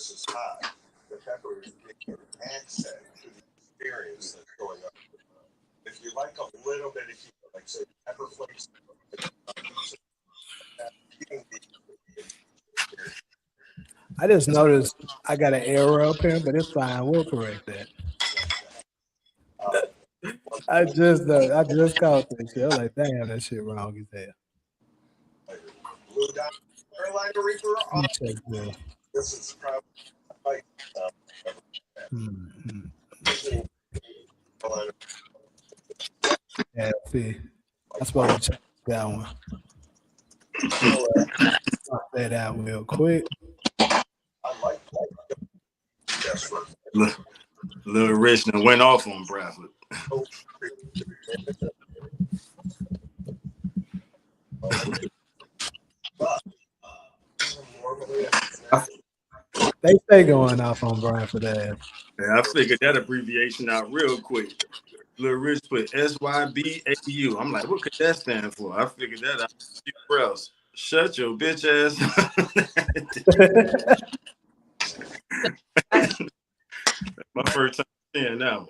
this is hot, the pepper is giving an accent to the experience that's going on. If you like a little bit of heat, like say pepper flakes, I just noticed I got an error up here, but it's fine. We'll correct that. I just caught this shit. I was like, damn, that shit wrong as hell. Blue Dot Carolina Reaper. Let me check this. This is probably Yeah, see, I'm supposed to check that one. Pop that out real quick. I like yes, Little Rich and went off on Bradford. They stay going off on Bradford ass. Yeah, I figured that abbreviation out real quick. Little Rich put SYBAU. I'm like, what could that stand for? I figured that out. Super else. Shut your bitch ass. My first time seeing that one.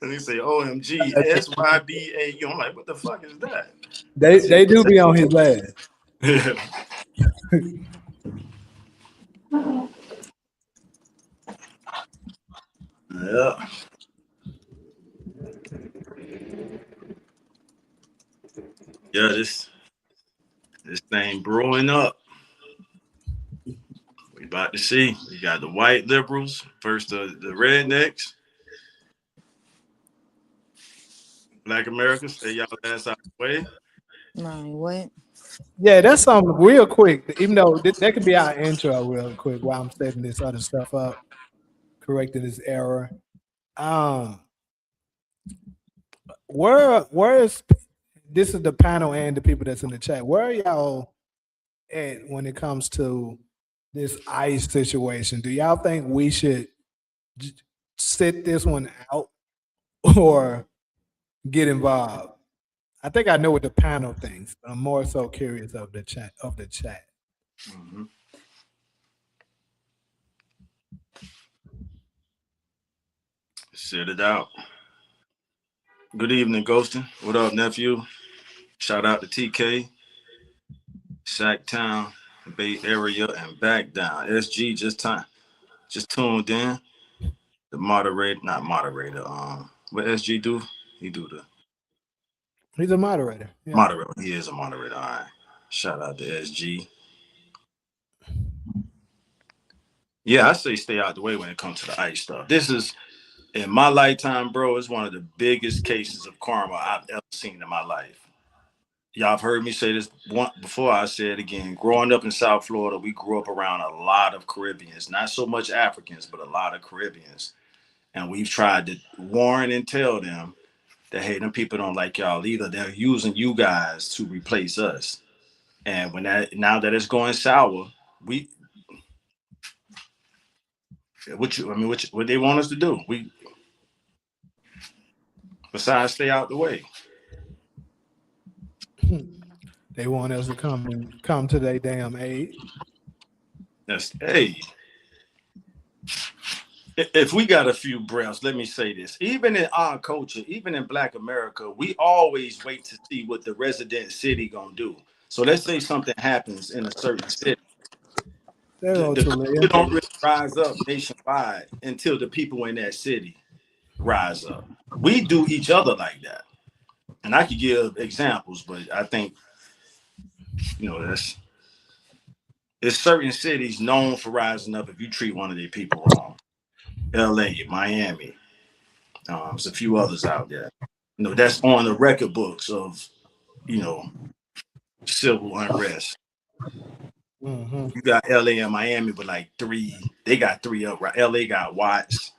And they say OMG SYBAU. I'm like, what the fuck is that? They do be on his ass. Yeah. Yeah, this thing brewing up. We about to see. We got the white liberals, first the rednecks. Black Americans, stay y'all ass out of the way. What? Yeah, that's something real quick. Even though that could be our intro real quick while I'm setting this other stuff up, correcting this error. Where is this is the panel and the people that's in the chat. Where are y'all at when it comes to this ICE situation? Do y'all think we should sit this one out or get involved? I think I know what the panel thinks, but I'm more so curious of the chat. Mm-hmm. Sit it out. Good evening, Ghostin. What up, nephew? Shout out to TK, Sacktown, Bay Area, and back down. SG just tuned in. The moderator, not moderator. What SG do? He's a moderator. Yeah. Moderator. He is a moderator. All right. Shout out to SG. Yeah, I say stay out the way when it comes to the ICE stuff. This is, in my lifetime, bro, it's one of the biggest cases of karma I've ever seen in my life. Y'all have heard me say this once before. I say it again. Growing up in South Florida, we grew up around a lot of Caribbeans. Not so much Africans, but a lot of Caribbeans. And we've tried to warn and tell them that, hey, them people don't like y'all either. They're using you guys to replace us. And now that it's going sour, what they want us to do? Besides stay out the way. They want us to come to their damn aid. Hey. If we got a few breaths, let me say this. Even in our culture, even in Black America, we always wait to see what the resident city gonna do. So let's say something happens in a certain city. The don't really rise up nationwide until the people in that city rise up. We do each other like that. And I could give examples, but I think, it's certain cities known for rising up if you treat one of their people wrong. LA, Miami, there's a few others out there. That's on the record books of, civil unrest. Mm-hmm. You got LA and Miami, but like they got three up. Right? LA got Watts,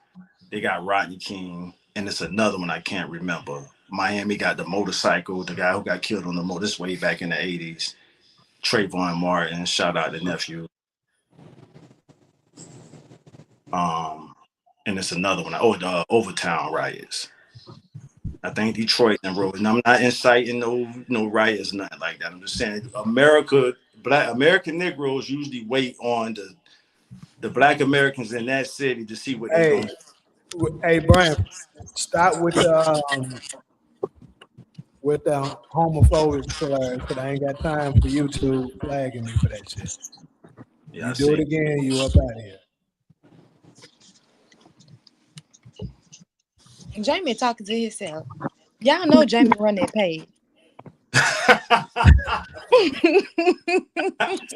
they got Rodney King, and it's another one I can't remember. Miami got the motorcycle, the guy who got killed on the motor. This way back in the 80s. Trayvon Martin, shout out to nephew. And it's another one. The Overtown riots. I think Detroit and road. And I'm not inciting no riots, nothing like that. I'm just saying America Black American Negroes usually wait on the Black Americans in that city to see what they're Hey, going to hey, Brian, stop with the homophobic slurs, because I ain't got time for YouTube flagging me for that shit. Yeah, You I do it see. again, you up out of here. Jamie talking to himself. Y'all know Jamie run that page.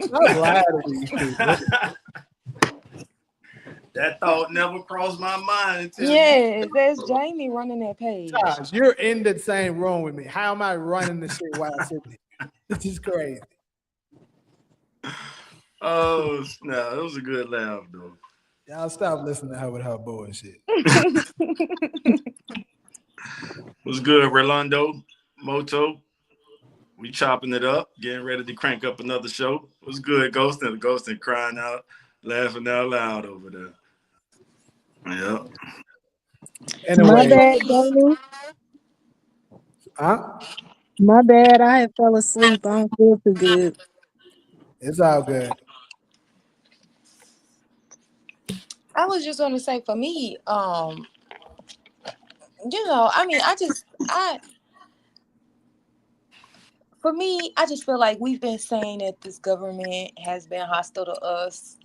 Stop lying to these people. That thought never crossed my mind until Yes, that's Jamie running that page. Josh, you're in the same room with me. How am I running the shit while I'm sitting here? This is crazy. Oh, no, that was a good laugh, though. Y'all stop listening to her with her bullshit. What's good, Rolando? Moto? We chopping it up, getting ready to crank up another show. What's good, Ghostin crying out, laughing out loud over there. Yeah. Anyway, My bad, Jamie. huh? My bad. I had fell asleep. I don't feel too good. It's all good. I was just gonna say for me, I mean, for me, I just feel like we've been saying that this government has been hostile to us,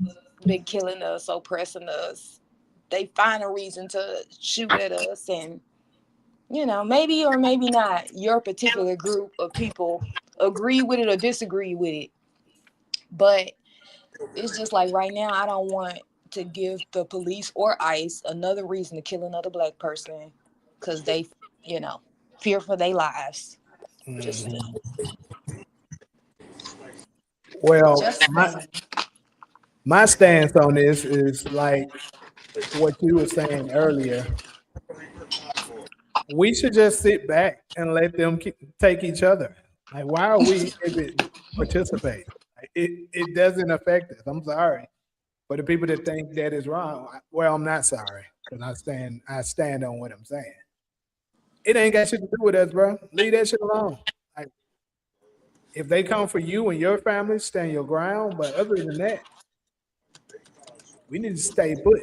been killing us, oppressing us. They find a reason to shoot at us, and maybe or maybe not, your particular group of people agree with it or disagree with it. But it's just like right now, I don't want to give the police or ICE another reason to kill another Black person because they, fear for their lives. Just, Well, just saying. my stance on this is like what you were saying earlier. We should just sit back and let them take each other. Like, why are we even participating? Like, it doesn't affect us. I'm sorry. But the people that think that is wrong, well, I'm not sorry, because I stand on what I'm saying. It ain't got shit to do with us, bro. Leave that shit alone. Like, if they come for you and your family, stand your ground. But other than that, we need to stay put.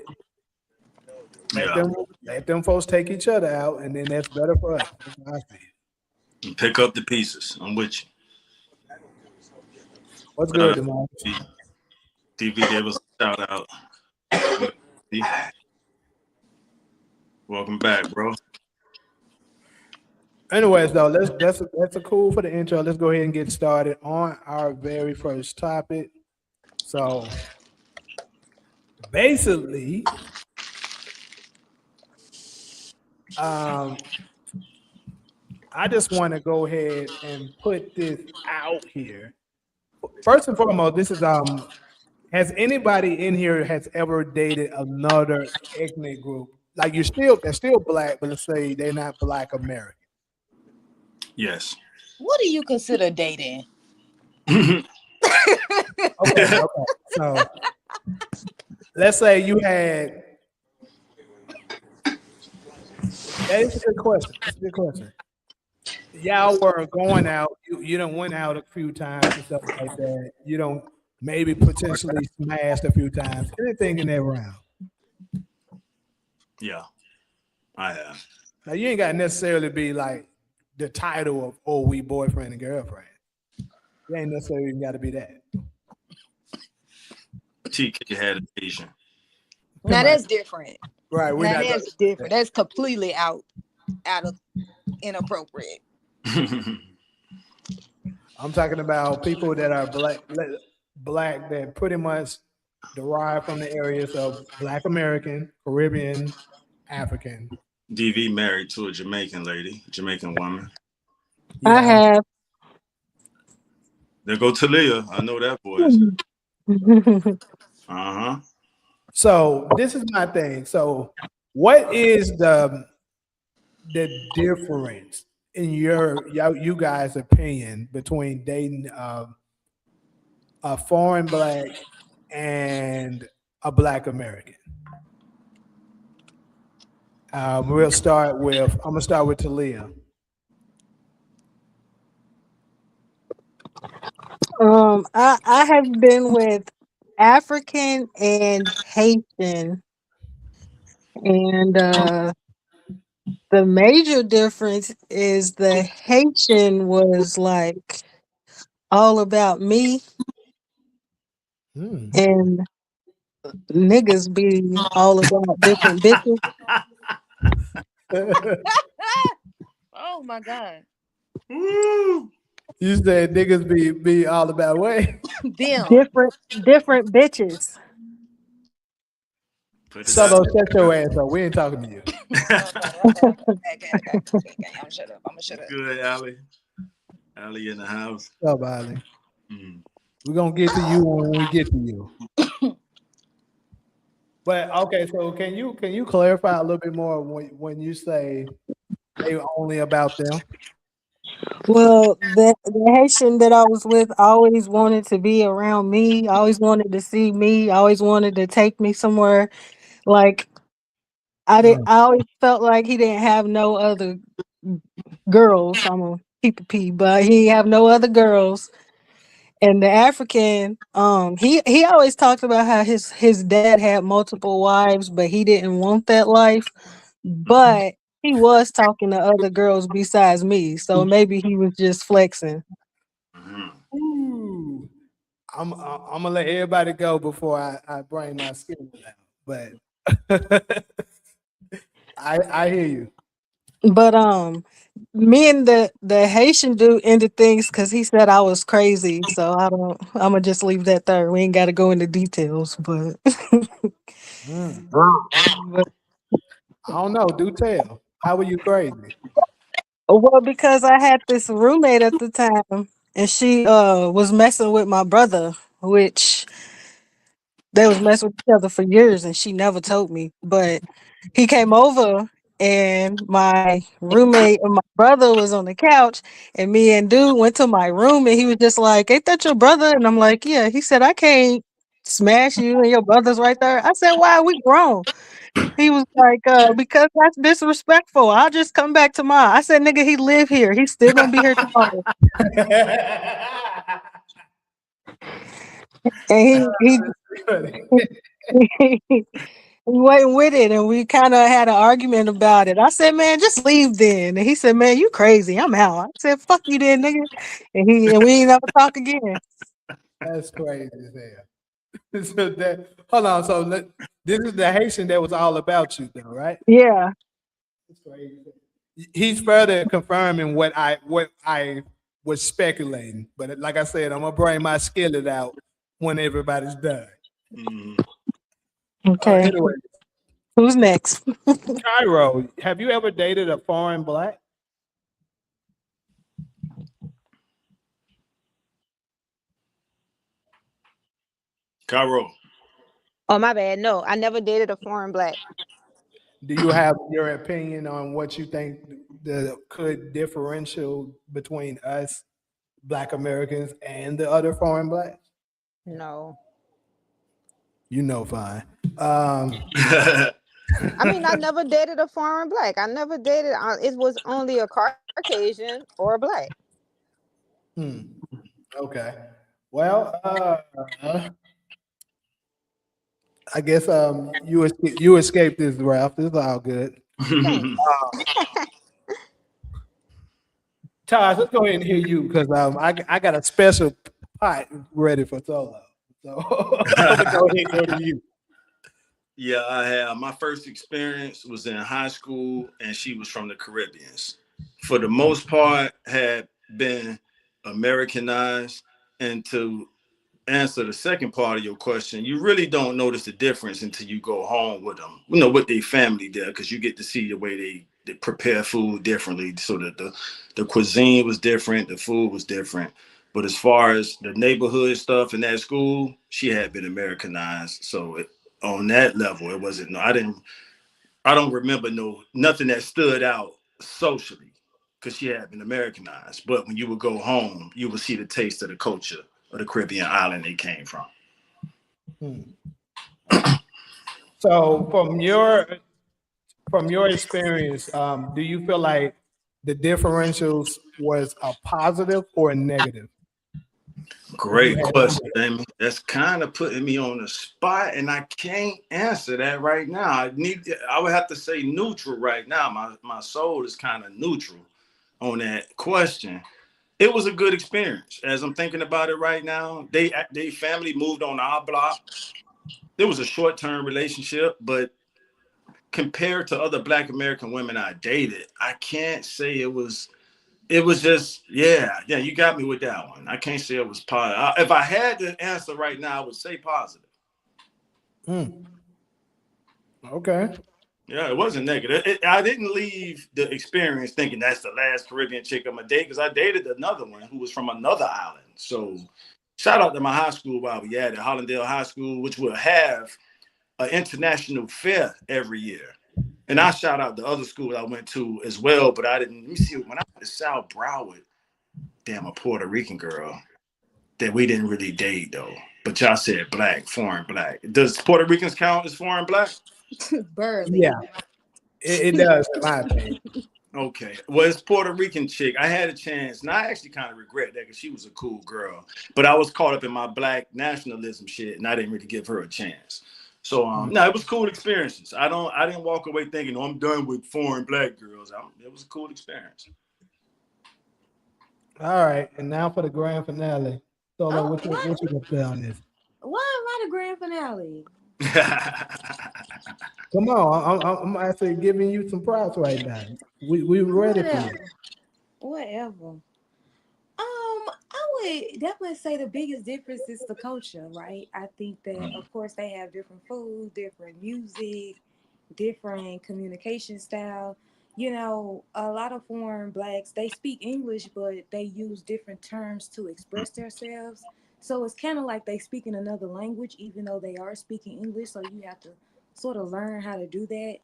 Yeah. Let them folks take each other out, and then that's better for us. That's how I feel. Pick up the pieces. I'm with you. What's good, Demar? TV gave us a shout out. Welcome back, bro. Anyways, though, that's a cool for the intro. Let's go ahead and get started on our very first topic. So, basically, I just want to go ahead and put this out here. First and foremost, this is has anybody in here has ever dated another ethnic group? Like they're still Black, but let's say they're not Black American. Yes. What do you consider dating? Okay. So let's say you had. That's a good question. That's a good question. Y'all were going out. You done went out a few times and stuff like that. You don't maybe potentially smashed a few times. Anything in that round. Yeah, I have. Now you ain't got to necessarily be like the title of we boyfriend and girlfriend. You ain't necessarily even got to be that. TK had an Asian. Now that's different. Right. Now that's different. That's completely out of inappropriate. I'm talking about people that are black that pretty much derive from the areas of Black American, Caribbean, African. DV married to a Jamaican woman. Yeah. I have. There go Talia. I know that voice. Uh-huh. So this is my thing. So what is the difference in you guys' opinion between dating a foreign Black and a Black American? I'm gonna start with Talia. I have been with African and Haitian, and the major difference is the Haitian was like all about me, Hmm. and niggas be all about different bitches. Oh my God. Woo! You said niggas be all about way. Them. Different bitches. Put it out Solo, shut your ass up. We ain't talking to you. Okay. I'm shut up. I'm gonna shut What's up. good, Allie? Allie in the house. What's up, Ali? Mm. We're gonna get to you when we get to you. But okay, so can you clarify a little bit more when you say they only about them? Well, the Haitian that I was with always wanted to be around me, always wanted to see me, always wanted to take me somewhere. Like Mm. I always felt like he didn't have no other girls. I'm a P, but he have no other girls. And the African, he always talked about how his dad had multiple wives, but he didn't want that life. But he was talking to other girls besides me, so maybe he was just flexing. Mhm. Ooh. I'm gonna let everybody go before I bring my skills out. But I hear you. But me and the Haitian dude ended things because he said I was crazy. So I don't. I'm gonna just leave that there. We ain't got to go into details, but, Mm. but I don't know. Do tell. How were you crazy? well, because I had this roommate at the time, and she was messing with my brother, which they was messing with each other for years, and she never told me. But he came over, and my roommate and my brother was on the couch, and me and dude went to my room, and he was just like, "Ain't that your brother?" And I'm like, "Yeah." He said, "I can't smash you, and your brother's right there." I said, "Why? We grown." He was like, "Because that's disrespectful. I'll just come back tomorrow." I said, "Nigga, he live here. He's still gonna be here tomorrow." And he wasn't with it, and we kind of had an argument about it. I said, "Man, just leave then." And he said, "Man, you crazy. I'm out." I said, "Fuck you then, nigga." And we ain't never talk again. That's crazy as hell. So hold on. So this is the Haitian that was all about you, though, right? Yeah. That's crazy. He's further confirming what I was speculating. But like I said, I'm gonna bring my skillet out when everybody's done. Mhm. Okay. Anyway, Who's next? Cairo, have you ever dated a foreign black? Cairo. Oh my bad. No, I never dated a foreign black. Do you have your opinion on what you think the could differential between us Black Americans and the other foreign blacks? No. You know, fine. Um, I mean, I never dated a foreign black. I never dated. It was only a Caucasian or a black. hmm, okay. Well, I guess you escaped this, Ralph. This is all good. Thanks. Taj, let's go ahead and hear you because I got a special pot ready for solo. So I'm gonna go ahead and go to you. Yeah, I have. My first experience was in high school, and she was from the Caribbeans. For the most part, had been Americanized, and to answer the second part of your question, you really don't notice the difference until you go home with them, with their family there, because you get to see the way they prepare food differently. So that the cuisine was different, the food was different. But as far as the neighborhood stuff in that school, she had been Americanized. So on that level, it wasn't. No, I don't remember nothing that stood out socially because she had been Americanized. But when you would go home, you would see the taste of the culture of the Caribbean island they came from. Hmm. So from your experience, do you feel like the differentials was a positive or a negative? Great question, Damon. That's kind of putting me on the spot, and I can't answer that right now. I would have to say neutral right now. My soul is kind of neutral on that question. It was a good experience. As I'm thinking about it right now, they family moved on our block. It was a short-term relationship, but compared to other Black American women I dated, I can't say it was. It was just, yeah. You got me with that one. I can't say it was positive. If I had to answer right now, I would say positive. Okay. Yeah, it wasn't negative. I didn't leave the experience thinking that's the last Caribbean chick I'm gonna date, because I dated another one who was from another island. So shout out to my high school while we at Hollandale High School, which will have an international fair every year. And I shout out the other school I went to as well, but I didn't. Let me see, when I went to South Broward, damn, a Puerto Rican girl that we didn't really date though. But y'all said Black, foreign Black. Does Puerto Ricans count as foreign Black? Barely. Yeah, it does in my opinion. Okay. Well, it's Puerto Rican chick. I had a chance, and I actually kind of regret that because she was a cool girl. But I was caught up in my Black nationalism shit, and I didn't really give her a chance. So no, it was cool experiences. I didn't walk away thinking, oh, I'm done with foreign Black girls. It was a cool experience. All right, and now for the grand finale. Solo, what you gonna say on this? Why am I the grand finale? Come on, I'm actually giving you some props right now. We ready for you. Whatever. I would definitely say the biggest difference is the culture, right? I think that of course they have different food, different music, different communication style. You know, a lot of foreign Blacks, they speak English, but they use different terms to express themselves. So it's kind of like they speak in another language, even though they are speaking English. So you have to sort of learn how to do that.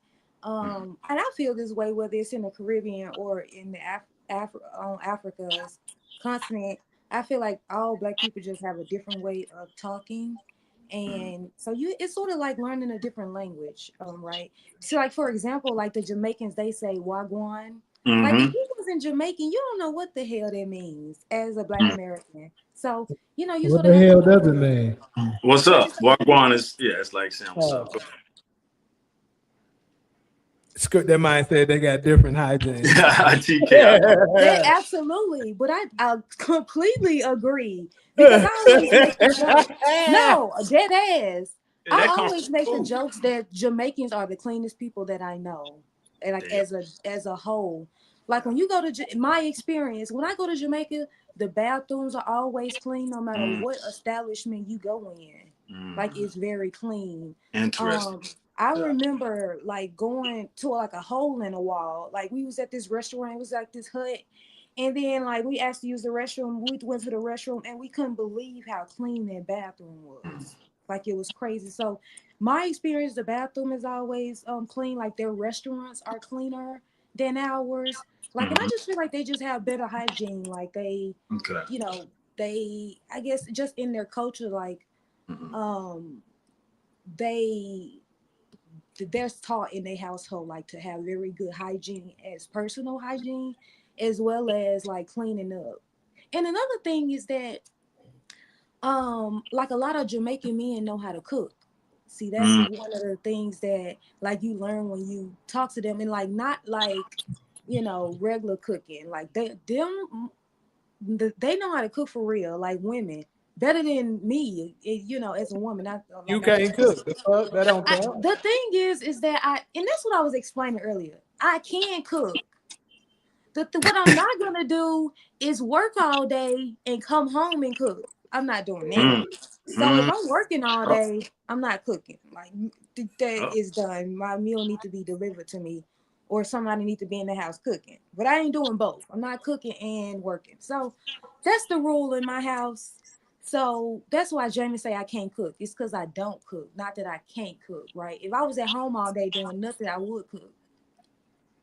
And I feel this way whether it's in the Caribbean or in the on Africa's continent. I feel like all Black people just have a different way of talking, and so it's sort of like learning a different language, right? So like for example, like the Jamaicans, they say wagwan. Like if you wasn't Jamaican, you don't know what the hell that means as a Black American. So you know, you What sort of the have to hell learn. does it mean? What's What up? you say? Wagwan is, yeah, it's like saying what's Oh, up. that mind said they got different hygiene. They absolutely, but I completely agree because I always make the joke. No, dead ass. Yeah, I that comes always from make the food. jokes that Jamaicans are the cleanest people that I know, and like Damn. as a whole. Like when you go to my experience, when I go to Jamaica, the bathrooms are always clean, no matter what establishment you go in. Like it's very clean. Interesting. Um, I remember like going to like a hole in a wall. Like we was at this restaurant, it was like this hut. And then like we asked to use the restroom. We went to the restroom and we couldn't believe how clean that bathroom was. Like it was crazy. So my experience, the bathroom is always clean. Like their restaurants are cleaner than ours. Like and I just feel like they just have better hygiene. Like they, Okay. you know, they I guess just in their culture, like um they they're taught in their household like to have very good hygiene as personal hygiene as well as like cleaning up. And another thing is that like a lot of Jamaican men know how to cook. See, that's one of the things that like you learn when you talk to them, and like not like regular cooking. Like they know how to cook for real, like women better than me. As a woman, You like I can't just cook. The fuck? That don't count. the thing is that and that's what I was explaining earlier. I can cook. What I'm not gonna do is work all day and come home and cook. I'm not doing that. So if I'm working all day, I'm not cooking. Like that is done. My meal need to be delivered to me, or somebody need to be in the house cooking. But I ain't doing both. I'm not cooking and working. So that's the rule in my house. So that's why Jamie say I can't cook. It's because I don't cook, not that I can't cook. Right? If I was at home all day doing nothing, I would cook.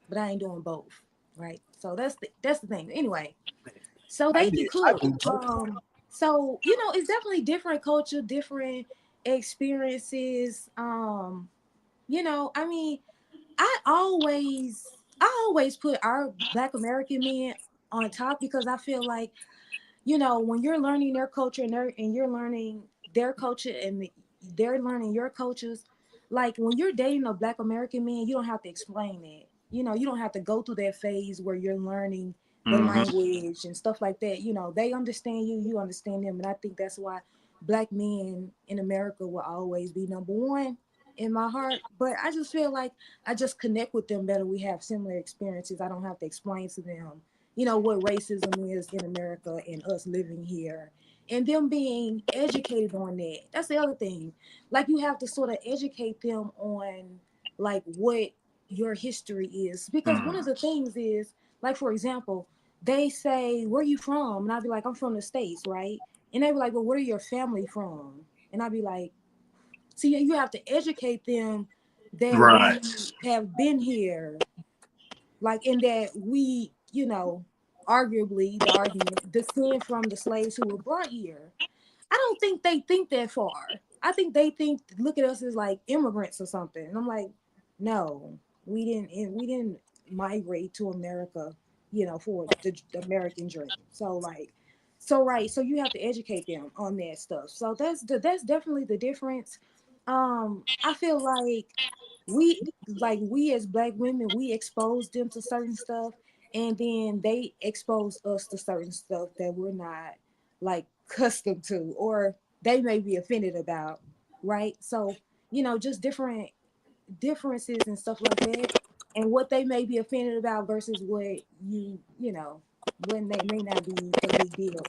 But I ain't doing both. Right? So that's the thing. Anyway, so I they can did. I cook. do both. So it's definitely different culture, different experiences. I mean, I always put our Black American men on top because I feel like you know, when you're learning their culture and you're learning their culture and they're learning your cultures, like when you're dating a Black American man, you don't have to explain it. You know, you don't have to go through that phase where you're learning the language and stuff like that. You know, they understand you, you understand them, and I think that's why Black men in America will always be number one in my heart. But I just feel like I just connect with them better. We have similar experiences. I don't have to explain to them, you know, what racism is in America and us living here and them being educated on that. That's the other thing. Like you have to sort of educate them on like what your history is. Because one of the things is, like for example, they say, "Where you from?" And I'd be like, "I'm from the States," right? And they'd be like, "Well, where are your family from?" And I'd be like, see, you have to educate them that we Right. have been here, like in that we, you know, arguably the argument descend from the slaves who were brought here. I don't think they think that far. I think they think look at us as like immigrants or something. And I'm like, no, we didn't migrate to America, you know, for the American dream. So like, so right, so you have to educate them on that stuff. So that's definitely the difference. I feel like we as Black women, we expose them to certain stuff, and then they expose us to certain stuff that we're not like accustomed to, or they may be offended about, right? So, you know, just different differences and stuff like that, and what they may be offended about versus what you know, when they may not be a big deal.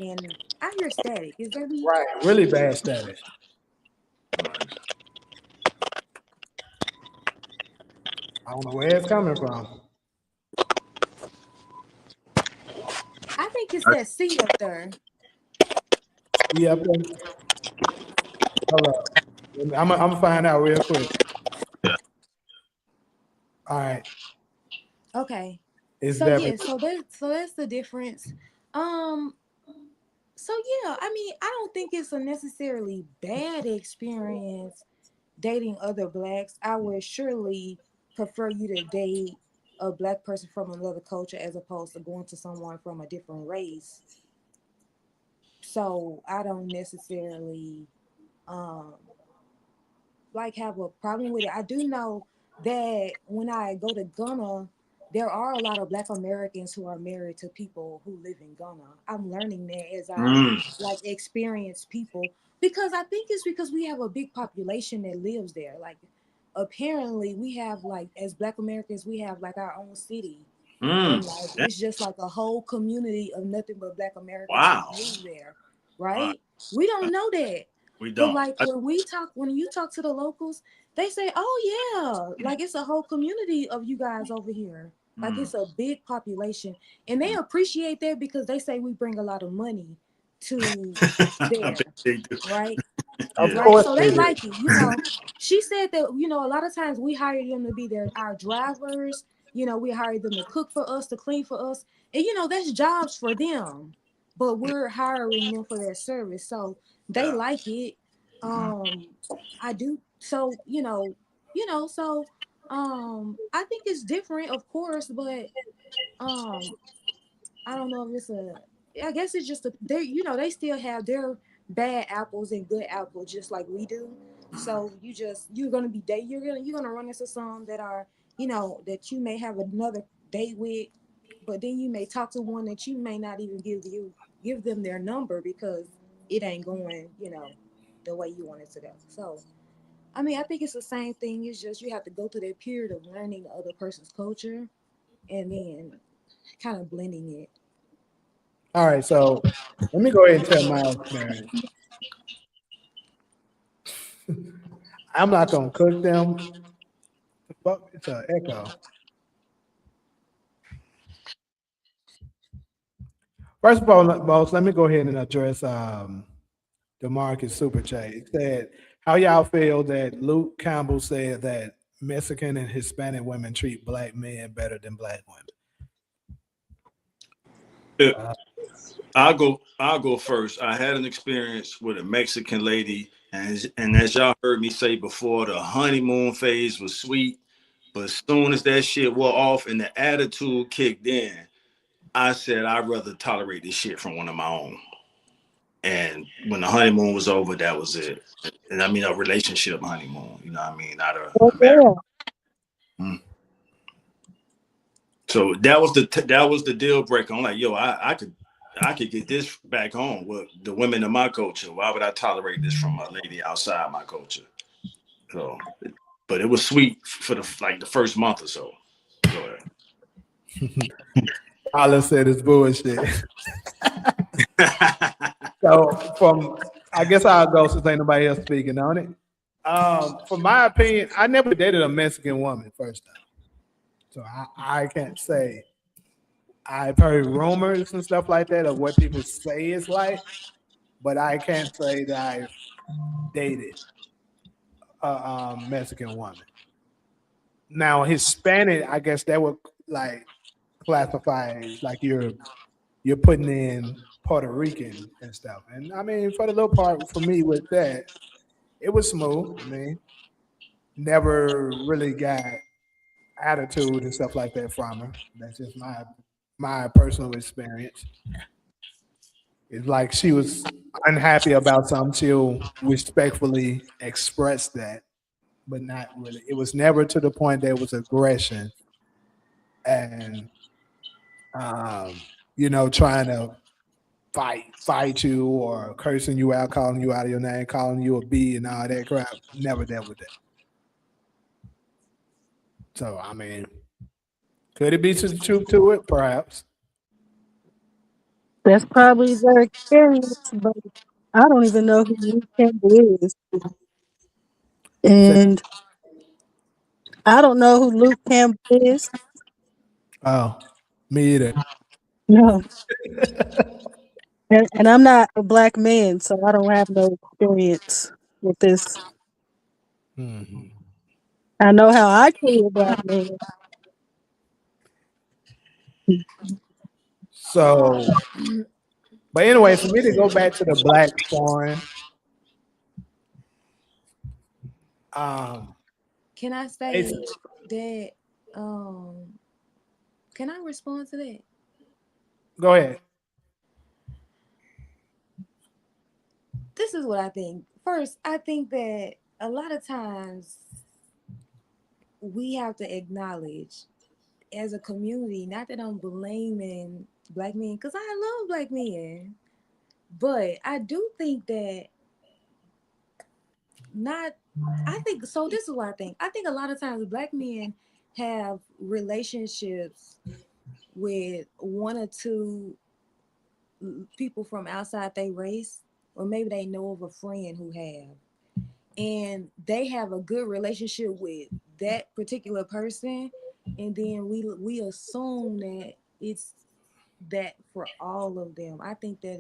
And I hear static. Is that me? Right. Really bad status. I don't know where it's coming from. I think it's that C up there. Yeah, up there. Hold up. I'm gonna find out real quick. Yeah. All right. Okay. It's So yeah, definitely so that's the difference. Um, so yeah, I mean, I don't think it's a necessarily bad experience dating other Blacks. I would surely prefer you to date a Black person from another culture as opposed to going to someone from a different race. So I don't necessarily um like have a problem with it. I do know that when I go to Ghana, there are a lot of Black Americans who are married to people who live in Ghana. I'm learning that as I Mm. like experience people, because I think it's because we have a big population that lives there. Like apparently we have like as Black Americans we have like our own city, Mm. and like Yeah. it's just like a whole community of nothing but Black Americans who Wow. live there, Wow. right? We don't know that. We But don't. like when you talk to the locals, they say, "Oh yeah, like it's a whole community of you guys over here. Like Mm. it's a big population." And they appreciate that because they say we bring a lot of money to I bet there, they do. right? of Yeah. Right. course So they they do. like it. You know, she said that, you know, a lot of times we hire them to be our drivers. You know, we hire them to cook for us, to clean for us. And, you know, that's jobs for them. But we're hiring them for their service. So they Yeah. like it. Mm. I do. So, so I think it's different, of course, but um I don't know if it's a. I guess it's just they. You know, they still have their bad apples and good apples, just like we do. So you're gonna be date. You're gonna run into some that are, you know, that you may have another date with, but then you may talk to one that you may not even give them their number because it ain't going, you know, the way you want it to go. So I mean, I think it's the same thing. It's just you have to go through that period of learning the other person's culture and then kind of blending it. All right, so let me go ahead and tell my experience. I'm not gonna cook them. The fuck, it's an echo. First of all, boss, let me go ahead and address the market super chat. It said, how y'all feel that Luke Campbell said that Mexican and Hispanic women treat Black men better than Black women? Uh, Uh, I'll go first. I had an experience with a Mexican lady, and as y'all heard me say before, the honeymoon phase was sweet, but as soon as that shit wore off and the attitude kicked in, I said I'd rather tolerate this shit from one of my own. And when the honeymoon was over, that was it. And I mean a relationship honeymoon, you know what I mean? Not Oh, a marriage. yeah. Mm. So that was the deal breaker. I'm like, yo, I could get this back home with the women in my culture. Why would I tolerate this from a lady outside my culture? So, but it was sweet for the first month or so. Go All I said is bullshit. ahead. So I guess I'll go since ain't nobody else speaking on it. From my opinion, I never dated a Mexican woman first time. So I can't say. I've heard rumors and stuff like that of what people say it's like, but I can't say that I've dated a Mexican woman. Now Hispanic, I guess that would like classify like you're putting in Puerto Rican and stuff. And I mean, for the little part for me with that, it was smooth. I mean, never really got attitude and stuff like that from her. That's just my personal experience. It's like she was unhappy about something. She'll respectfully express that, but not really. It was never to the point that it was aggression and trying to fight you or cursing you out, calling you out of your name, calling you a B and all that crap. Never dealt with that. So I mean, could it be some truth to it? Perhaps. That's probably their experience, but I don't even know who Luke Campbell is. So, And I don't know who Luke Campbell is. oh, me either. No. And I'm not a black man, so I don't have no experience with this. Mhm. I know how I treat a black man. So, but anyway, for me to go back to the black foreign, um, Can I say it's, that? Um, can I respond to that? go ahead. This is what I think. First, I think that a lot of times we have to acknowledge as a community, not that I'm blaming black men, because I love black men, but I do think that not, I think, so this is what I think. I think a lot of times black men have relationships with one or two people from outside their race, or maybe they know of a friend who have, and they have a good relationship with that particular person, and then we assume that it's that for all of them. I think that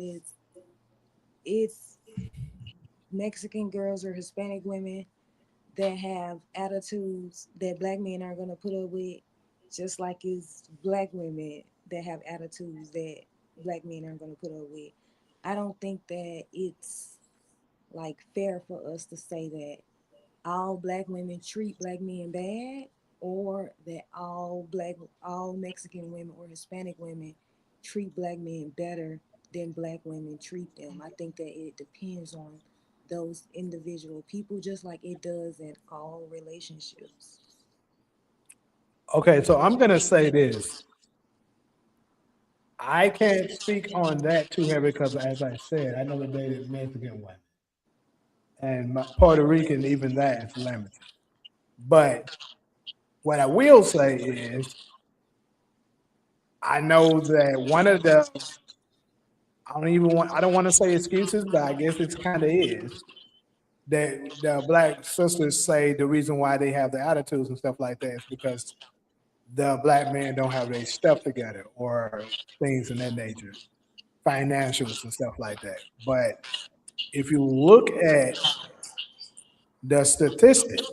it's Mexican girls or Hispanic women that have attitudes that black men aren't gonna put up with, just like it's black women that have attitudes that black men aren't gonna put up with. I don't think that it's like fair for us to say that all black women treat black men bad, or that all Mexican women or Hispanic women treat black men better than black women treat them. I think that it depends on those individual people, just like it does in all relationships. Okay, so I'm gonna say this. I can't speak on that too heavy because, as I said, I never dated Mexican women, and Puerto Rican, even that is limited. But what I will say is, I know that one of the I don't want to say excuses, but I guess it's kind of is that the black sisters say the reason why they have the attitudes and stuff like that is because the black men don't have their stuff together or things in that nature, financials and stuff like that. But if you look at the statistics,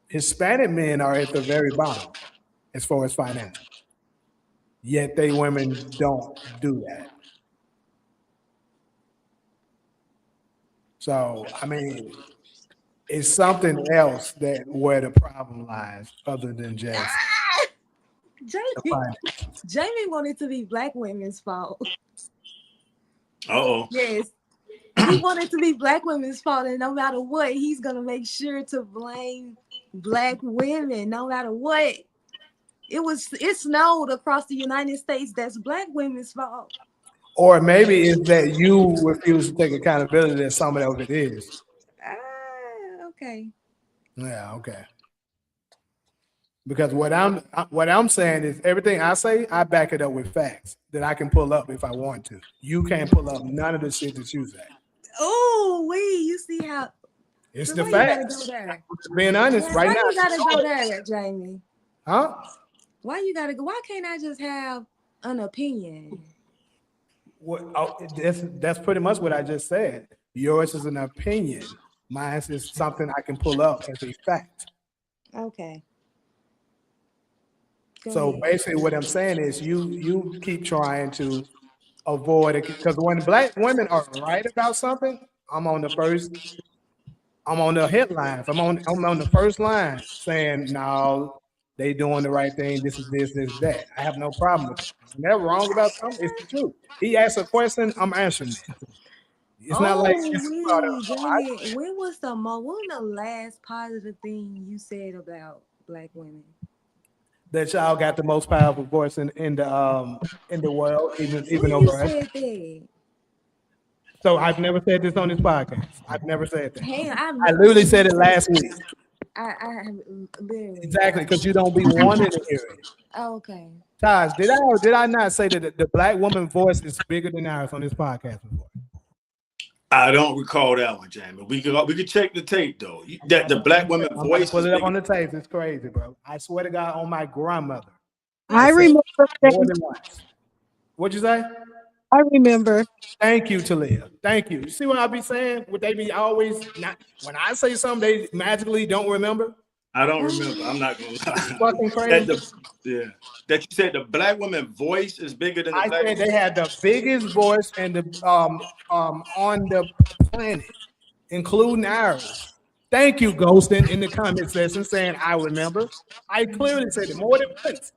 Hispanic men are at the very bottom as far as financial. Yet they women don't do that. So I mean, it's something else that where the problem lies, other than just Jamie wanted to be black women's fault. Uh-oh. Yes. He wanted to be black women's fault, and no matter what, he's gonna make sure to blame black women, no matter what. It snowed across the United States. That's black women's fault. Or maybe it's that you refuse to take accountability that some of it is. Okay. Yeah, okay. Because what I'm saying is everything I say, I back it up with facts that I can pull up if I want to. You can't pull up none of the shit that you say. Oh, you see how it's so the why facts. You gotta go there? Being honest, right now. Why you gotta go there, Jamie? Huh? Why you gotta go? Why can't I just have an opinion? That's pretty much what I just said. Yours is an opinion. Mine is something I can pull up as a fact. Okay. So basically what I'm saying is you keep trying to avoid it because when black women are right about something, I'm on the headlines. I'm on the first line saying, no, they doing the right thing. This is this, that. I have no problem with it. When they're wrong about something, it's the truth. He asked a question, I'm answering it. It's not like it's when was the last positive thing you said about black women? That y'all got the most powerful voice in the world, even over us. Said that? So I've never said this on this podcast. I've never said that. Hey, I literally said it last week. I have literally exactly because you don't be wanting to hear it. Okay. Taj, did I not say that the black woman voice is bigger than ours on this podcast before? I don't recall that one, Jamie. We could check the tape though. That the black woman voice. Put it up on the tape. It's crazy, bro. I swear to God, on my grandmother. I remember more than once. What'd you say? I remember. Thank you, Talia. Thank you. You see what I be saying? Would they be always not when I say something they magically don't remember? I don't remember. I'm not gonna lie. Fucking crazy. That you said the black woman voice is bigger than the I black said they had the biggest voice and the on the planet, including ours. Thank you, Ghostin, in the comment section saying I remember. I clearly said it more than once.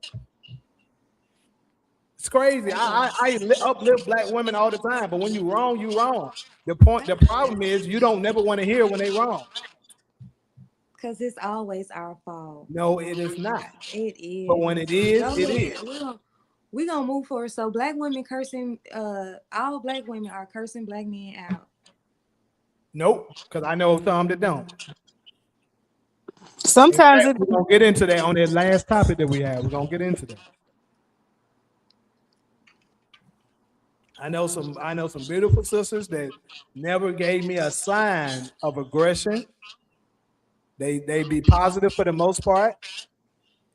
It's crazy. I uplift black women all the time, but when you wrong, you wrong. The problem is you don't never want to hear when they wrong. Because it's always our fault. No, it is not. It is. But when it is, it is. We're going to move forward. So black women cursing, all black women are cursing black men out. Nope, because I know some that don't. Sometimes we're going to get into that on that last topic that we have. We're going to get into that. I know some beautiful sisters that never gave me a sign of aggression. They be positive for the most part.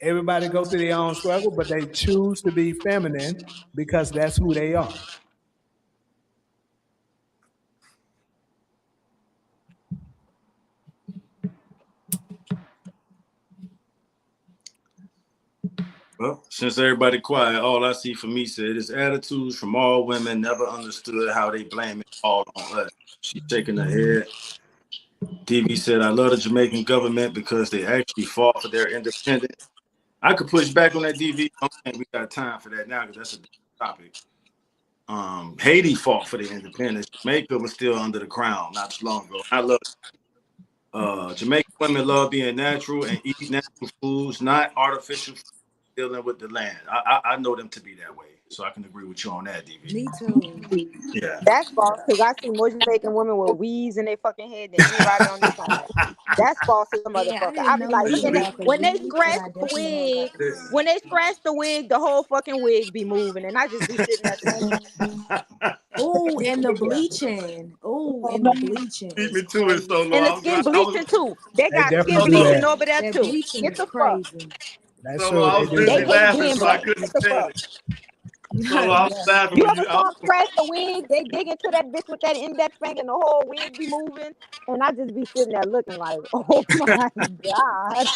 Everybody go through their own struggle, but they choose to be feminine because that's who they are. Well, since everybody quiet, all I see for me said is attitudes from all women never understood how they blame it all on us. She's shaking her head. TV said, I love the Jamaican government because they actually fought for their independence. I could push back on that, DV. I don't think we got time for that now because that's a different topic. Haiti fought for their independence. Jamaica was still under the crown not too long ago. I love Jamaican women love being natural and eat natural foods, not artificial foods, dealing with the land. I know them to be that way. So I can agree with you on that, DV. Me too. Yeah. That's false because I see more Jamaican women with weaves in their fucking head than anybody on this planet. That's false as a motherfucker. I be like, when they scratch the wig, the whole fucking wig be moving, and I just be sitting there saying, oh, and the bleaching. Oh, and the bleaching. Beat me to it so long. And the skin bleaching too. They got skin bleaching over there too. Get the fuck. That's so I was busy laughing, so I couldn't stand it. So I was laughing. You ever saw scratch the wig? They dig into that bitch with that index finger, and the whole wig be moving, and I just be sitting there looking like, oh my god.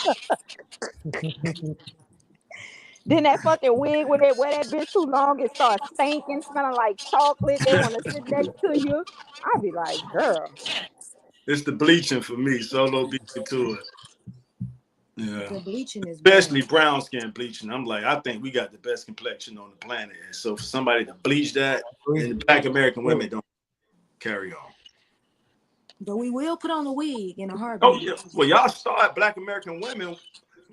Then that fucking wig when they wear that bitch too long, it starts stinking, smelling like chocolate. They want to sit next to you. I be like, girl. It's the bleaching for me. Solo beat me to it. Yeah. The bleaching is Especially bad. brown skin bleaching. I'm like, I think we got the best complexion on the planet. And so for somebody to bleach that, and Black American women don't carry on. But we will put on a wig in a Oh heartbeat. yeah. Well, y'all started Black American women.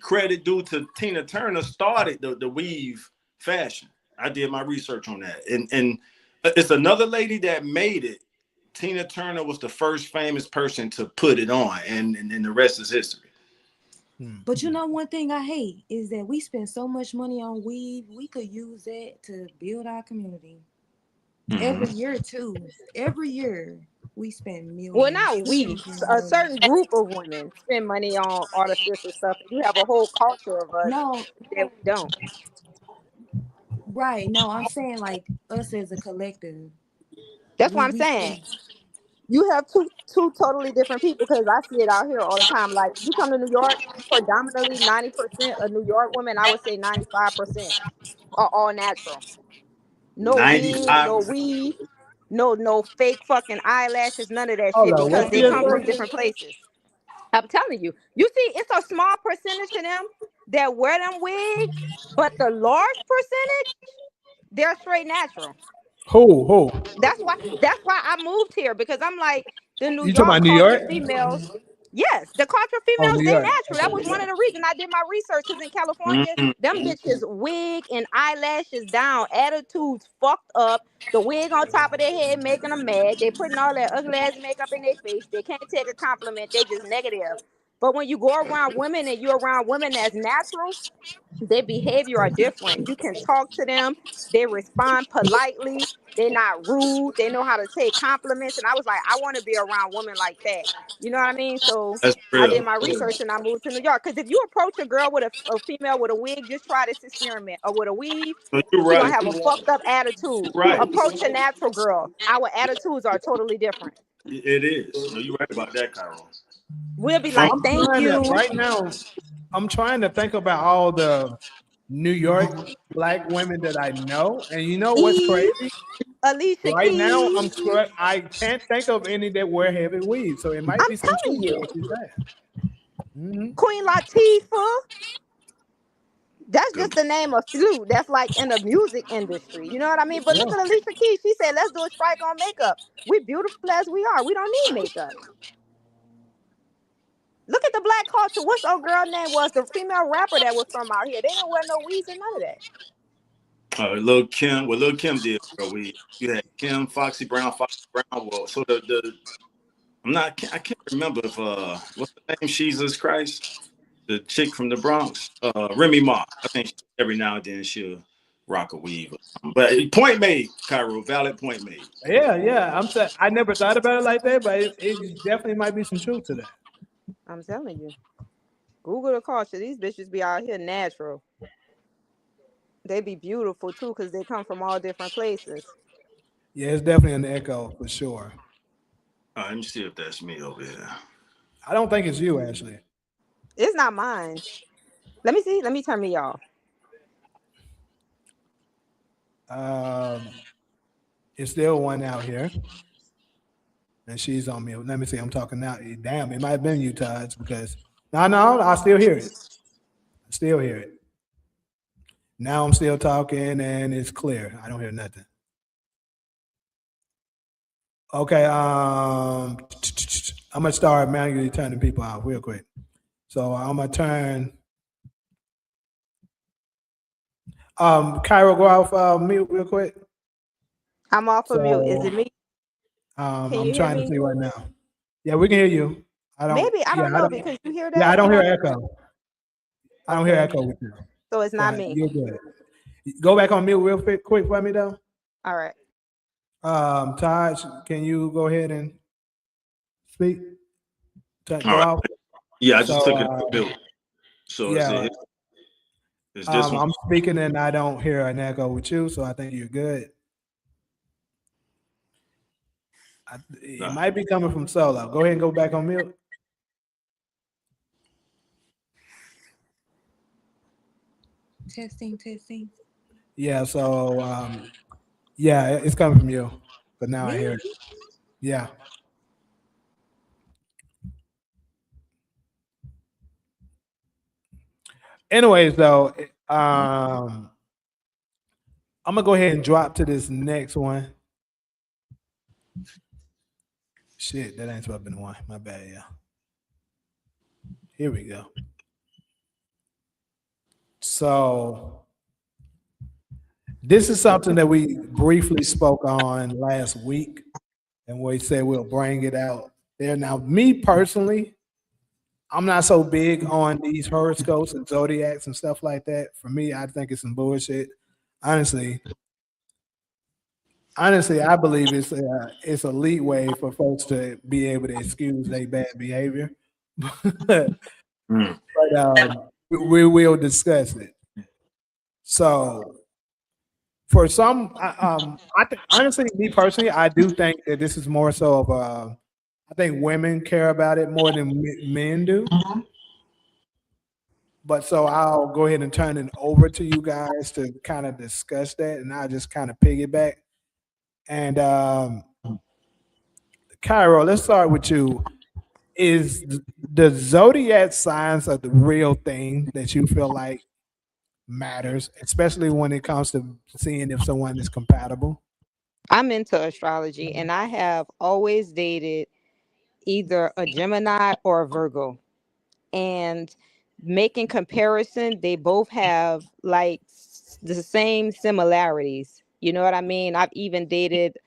Credit due to Tina Turner started the weave fashion. I did my research on that, and it's another lady that made it. Tina Turner was the first famous person to put it on, and the rest is history. But you know, one thing I hate is that we spend so much money on weave. We could use that to build our community. Every year too. Every year we spend millions. Well, not we. A certain group of women spend money on artificial stuff. You have a whole culture of us No, that we don't. right. No, I'm saying like us as a collective. That's what We I'm we saying. spend You have two totally different people because I see it out here all the time. Like you come to New York, predominantly 90% of New York women, I would say 95% are all natural. No wig, 95. no weave, no fake fucking eyelashes, none of that Hold shit on, because what's they the come from question? different places. I'm telling you. You see, it's a small percentage of them that wear them wigs, but the large percentage, they're straight natural. Who? That's why I moved here because I'm like the New You talking York about New culture York? females. Yes, the culture Oh, females, New they York. natural. That was one of the reasons I did my research because in California, them bitches wig and eyelashes down, attitudes fucked up, the wig on top of their head making them mad. They putting all that ugly ass makeup in their face. They can't take a compliment. They just negative. But when you go around women and you're around women that's natural, their behavior are different. You can talk to them. They respond politely. They're not rude. They know how to take compliments. And I was like, I want to be around women like that. You know what I mean? So That's I did real. my research and I moved to New York. Because if you approach a girl with a female with a wig, just try this experiment. Or with a weave, So you're she gonna right. have a fucked up attitude. You're right. Approach a natural girl. Our attitudes are totally different. It is. No, you're right about that, Cairo. We'll be From like, thank you. Right now, I'm trying to think about all the New York black women that I know, and you know what's Eve, crazy? Alicia Right now, Keys. I can't think of any that wear heavy weave, so it might I'm be some telling truth to you. what you're saying. Queen Latifah. That's good. just the name of flute. That's like in the music industry. You know what I mean? But look Yeah. at Alicia Keys. She said, let's do a strike on makeup. We're beautiful as we are. We don't need makeup. Look at the black culture. What's old girl name was? The female rapper that was from out here. They didn't wear no weaves and none of that. Lil Kim, what Lil Kim did, bro. You had Kim, Foxy Brown, Well, so I can't remember if what's the name? Jesus Christ, the chick from the Bronx, Remy Ma. I think every now and then she'll rock a weave. But point made, Cairo. Valid point made. Yeah. I'm saying I never thought about it like that, but it definitely might be some truth to that. I'm telling you. Google the culture. These bitches be out here natural. They be beautiful too because they come from all different places. Yeah, it's definitely an echo for sure. Let me see if that's me over here. I don't think it's you actually. It's not mine. Let me see. Let me turn me off. It's still one out here, and she's on mute. Let me see. I'm talking now. Damn, it might have been you, Taj, because no, I still hear it. I still hear it. Now I'm still talking, and it's clear. I don't hear nothing. Okay, I'm gonna start manually turning people out real quick. So I'm gonna turn. Cairo, go off mute real quick. I'm off of mute. Is So it me? Can I'm you hear trying to me? see right now. Yeah, we can hear you. I don't. Maybe I Yeah, don't I know don't. because you hear Yeah, I that don't and hear I echo. I don't hear okay. echo with you. So it's not me. You're good. Go back on mute real quick for me though. All right. Taj, can you go ahead and speak? All Go right. out. Yeah, I So just took it to build. So yeah, is this one? I'm speaking and I don't hear an echo with you, so I think you're good. It No. might be coming from solo. Go ahead and go back on mute. Testing. Yeah, so yeah, it's coming from you. But now I hear Really? it. Yeah. anyways, though, I'm gonna go ahead and drop to this next one. Shit, that ain't supposed to be the one. My bad, yeah. Here we go. So this is something that we briefly spoke on last week, and we said we'll bring it out there. Now, me personally, I'm not so big on these horoscopes and zodiacs and stuff like that. For me, I think it's some bullshit. Honestly, I believe it's a leeway for folks to be able to excuse their bad behavior. but Mm. we will discuss it. So for some, I think honestly, me personally, I do think that this is more so of I think women care about it more than men do. But so I'll go ahead and turn it over to you guys to kind of discuss that, and I'll just kind of piggyback. And Cairo, let's start with you. Is the zodiac signs of the real thing that you feel like matters, especially when it comes to seeing if someone is compatible? I'm into astrology, and I have always dated either a Gemini or a Virgo. And making comparison, they both have like the same similarities. You know what I mean? I've even dated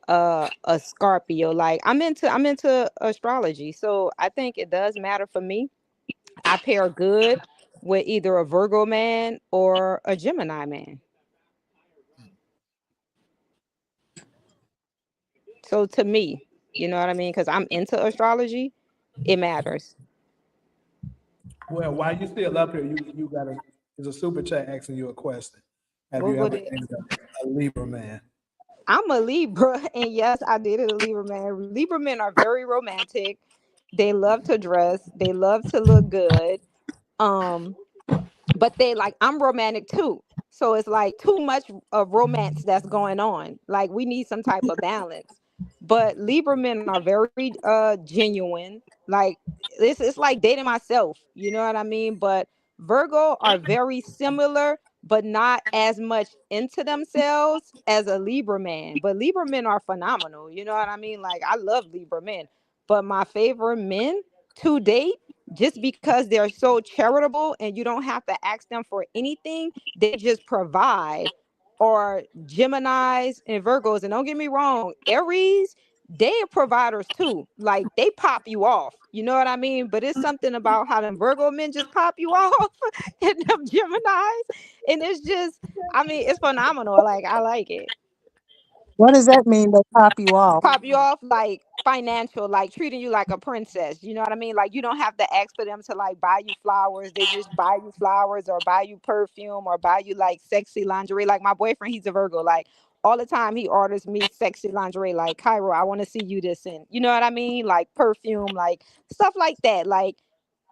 a Scorpio. Like I'm into astrology, so I think it does matter for me. I pair good with either a Virgo man or a Gemini man. So to me, you know what I mean? Because I'm into astrology, it matters. Well, while you still up here, you got a there's a super chat asking you a question. Have you What ever it? dated a Libra man? I'm a Libra, and yes, I dated a Libra man. Libra men are very romantic. They love to dress. They love to look good. Um, but they like I'm romantic too. So it's like too much of romance that's going on. Like we need some type of balance. But Libra men are very genuine. Like it's like dating myself, you know what I mean? But Virgo are very similar, but not as much into themselves as a Libra man. But Libra men are phenomenal, you know what I mean? Like I love Libra men. But my favorite men to date, just because they're so charitable and you don't have to ask them for anything, they just provide. Or Geminis and Virgos, and don't get me wrong, Aries, they are providers too. Like they pop you off, you know what I mean? But it's something about how them Virgo men just pop you off and them Geminis, and it's just, I mean, it's phenomenal. Like I like it. What does that mean? They pop you off? Pop you off like financial, like treating you like a princess. You know what I mean? Like you don't have to ask for them to like buy you flowers. They just buy you flowers or buy you perfume or buy you like sexy lingerie. Like my boyfriend, he's a Virgo. Like all the time he orders me sexy lingerie. Like Cairo, I want to see you this in. You know what I mean? Like perfume, like stuff like that. Like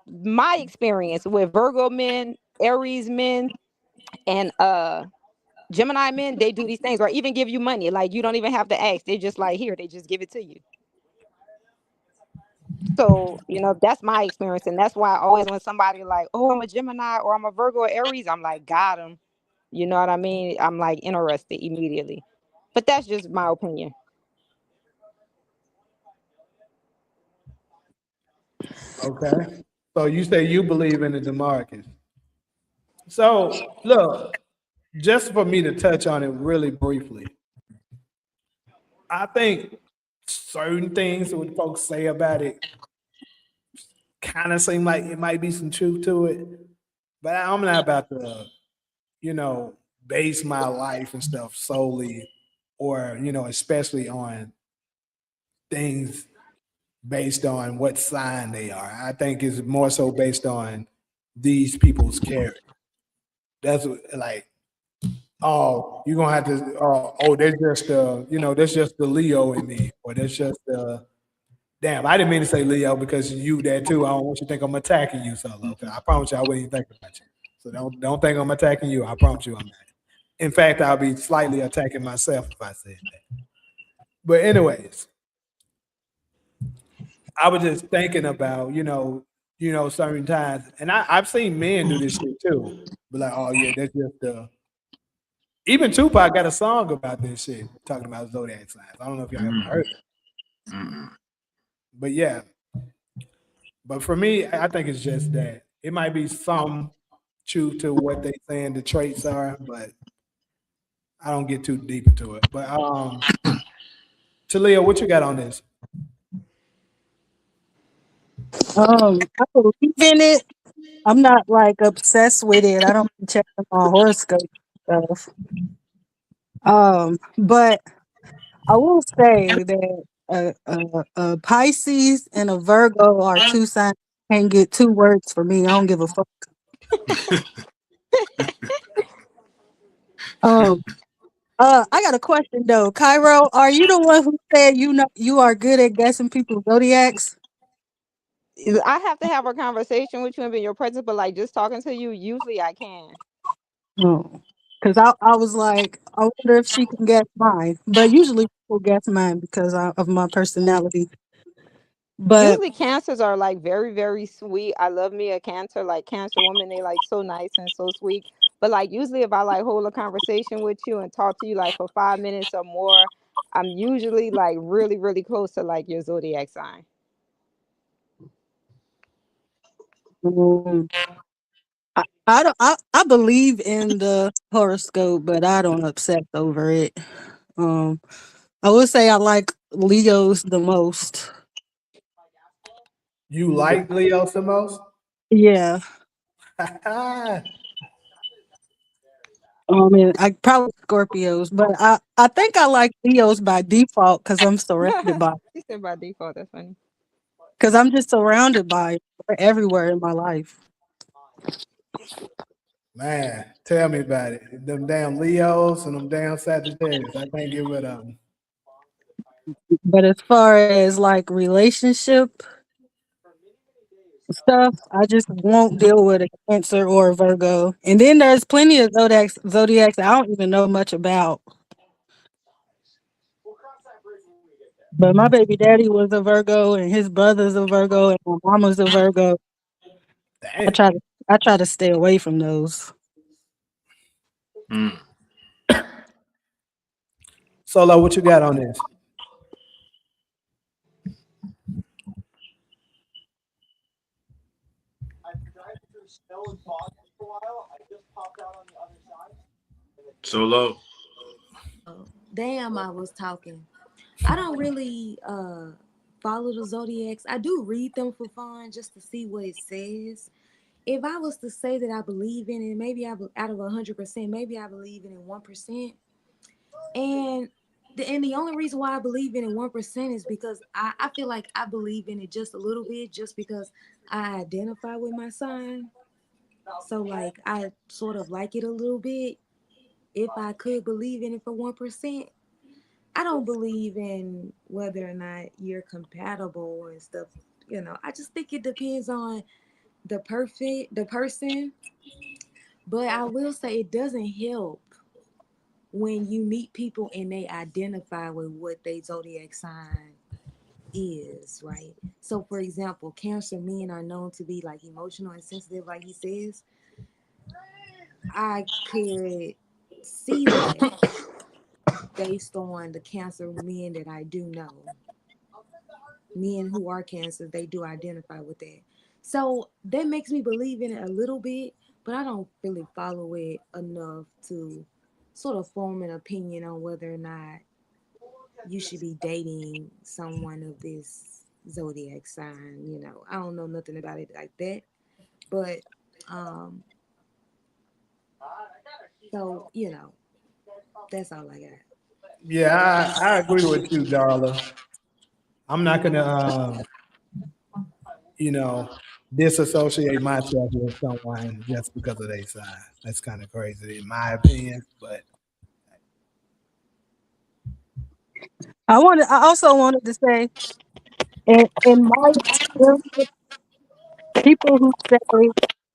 my experience with Virgo men, Aries men, and Gemini men, they do these things or even give you money. Like you don't even have to ask. They just like here, they just give it to you. So, that's my experience. And that's why I always when somebody like, oh, I'm a Gemini or I'm a Virgo or Aries, I'm like, got him. You know what I mean? I'm like interested immediately. But that's just my opinion. Okay. So you say you believe in the Demarcus. So look, just for me to touch on it really briefly, I think certain things that folks say about it kind of seem like it might be some truth to it, but I'm not about to, you know, base my life and stuff solely or, especially on things based on what sign they are. I think it's more so based on these people's character. That's like, oh, you're gonna have to, oh, there's just that's just the Leo in me, or that's just the damn. I didn't mean to say Leo because you that too. I don't want you to think I'm attacking you, Solo. Okay? I promise you, I wouldn't even think about you. So don't think I'm attacking you. I promise you, I'm not. In fact, I'll be slightly attacking myself if I said that. But anyways, I was just thinking about certain times. And I've seen men do this shit too. Be like, oh yeah, that's just even Tupac got a song about this shit, talking about zodiac signs. I don't know if y'all ever heard it. But yeah. But for me, I think it's just that. It might be some truth to what they saying the traits are, but I don't get too deep into it. But Talia, what you got on this? I believe in it. I'm not like obsessed with it. I don't be checking on horoscope stuff. But I will say that a Pisces and a Virgo are two signs. Can't get two words for me. I don't give a fuck. Um, I got a question though. Cairo, are you the one who said you are good at guessing people's zodiacs? I have to have a conversation with you and be in your presence, but like just talking to you, usually I can. No. Because I was like, I wonder if she can guess mine. But usually people guess mine because of my personality. But Usually cancers are like very, very sweet. I love me a cancer, like cancer woman, they like so nice and so sweet. But like usually if I like hold a conversation with you and talk to you like for 5 minutes or more, I'm usually like really, really close to like your zodiac sign. um, I don't I believe in the horoscope, but I don't obsess over it. Um, I would say I like Leos the most. You like Leo the most? Yeah. And I probably Scorpios, but I think I like Leos by default because She said by default, that's funny. I'm just surrounded by it everywhere in my life. Man, tell me about it. Them damn Leos and them damn Sagittarius. I can't get rid of them. But as far as like relationship stuff, I just won't deal with a Cancer or a Virgo. And then there's plenty of zodiacs I don't even know much about. But my baby daddy was a Virgo, and his brother's a Virgo, and my mama's a Virgo. I Damn. try to I try to stay away from those. Solo, what you got on this? Solo. Damn, I was talking. I don't really follow the zodiacs. I do read them for fun just to see what it says. If I was to say that I believe in it, maybe out of 100%, maybe I believe in it 1%. And the only reason why I believe in it 1% is because I feel like I believe in it just a little bit, just because I identify with my sign. So like I sort of like it a little bit. If I could believe in it for 1%, I don't believe in whether or not you're compatible and stuff. I just think it depends on the person. But I will say it doesn't help when you meet people and they identify with what their zodiac sign is, right? So for example, Cancer men are known to be like emotional and sensitive, like he says. I could see that based on the Cancer men that I do know. Men who are Cancer, they do identify with that. So that makes me believe in it a little bit, but I don't really follow it enough to sort of form an opinion on whether or not you should be dating someone of this zodiac sign. I don't know nothing about it like that. But so that's all I got. Yeah, I agree with you, Darla. I'm not gonna disassociate myself with someone just because of their sign. That's kind of crazy in my opinion. But I also wanted to say, in my experience, people who say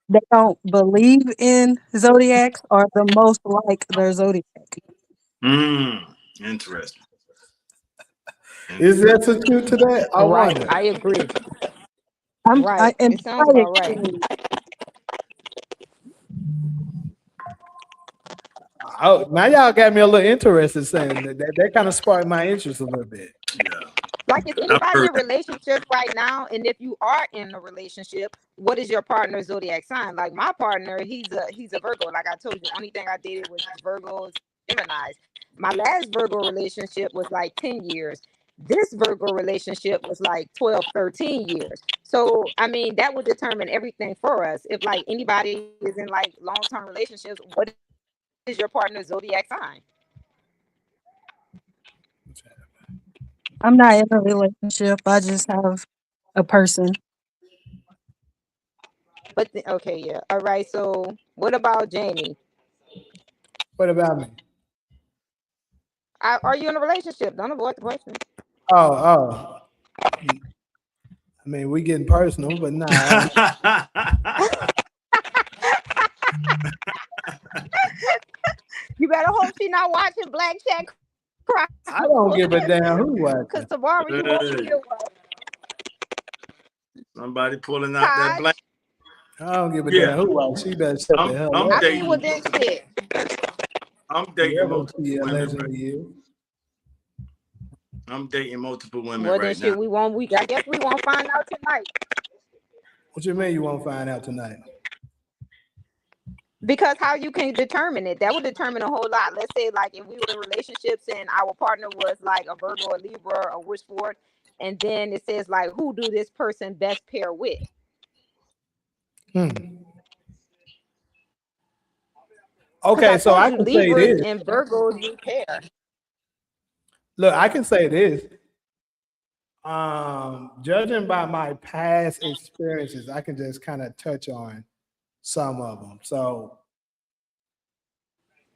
they don't believe in zodiacs are the most like their zodiac. Interesting. is there some truth to that? I Right, wonder. I agree. Right. in It sounds my about right. experience, Oh, now y'all got me a little interested saying that kind of sparked my interest a little bit. Yeah, Like, is I've anybody heard in that. relationship right now? And if you are in a relationship, what is your partner's zodiac sign? Like my partner, he's a Virgo. Like I told you, the only thing I dated was Virgos, Geminis. My last Virgo relationship was like 10 years. This Virgo relationship was like 12, 13 years. So I mean, that would determine everything for us. If like anybody is in like long-term relationships, what is your partner's zodiac sign? I'm not in a relationship. I just have a person. But okay, yeah. All right. So what about Jamie? What about me? Are you in a relationship? Don't avoid the question. Oh. I mean, we getting personal, but nah. You better hope she's not watching Black Chat I don't Chronicles, give a damn who because watching. tomorrow you won't Hey, feel well. somebody pulling out that Taj, blank. I don't give a damn Yeah, who watching. She better shut the hell I'm I up. mean, well dating. then shit. I'm dating Whoever multiple she women right. allegedly is. I'm dating multiple women Well then right now. shit, we won't. I guess we won't find out tonight. What you mean you won't find out tonight? Because how you can determine it, that would determine a whole lot. Let's say like if we were in relationships and our partner was like a Virgo, a Libra, a Wishboard, and then it says like who do this person best pair with? Hmm. Because I Okay, so told I you can say Libras this. and Virgos you pair. Look, I can say this. Judging by my past experiences, I can just kind of touch on some of them. So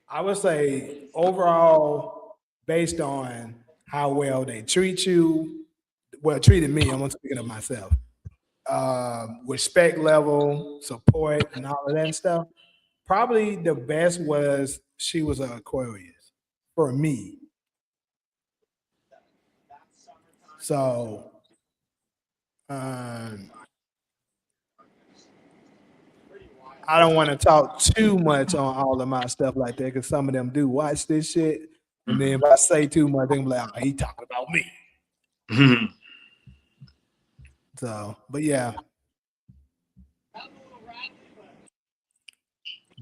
I would say overall, based on how well they treat you, well, treated me, I'm speaking of myself, respect level, support, and all of that stuff. Probably the best was she was an Aquarius for me. So um, I don't want to talk too much on all of my stuff like that because some of them do watch this shit. And then if I say too much, they're gonna be like, oh, he talking about me. So, but yeah,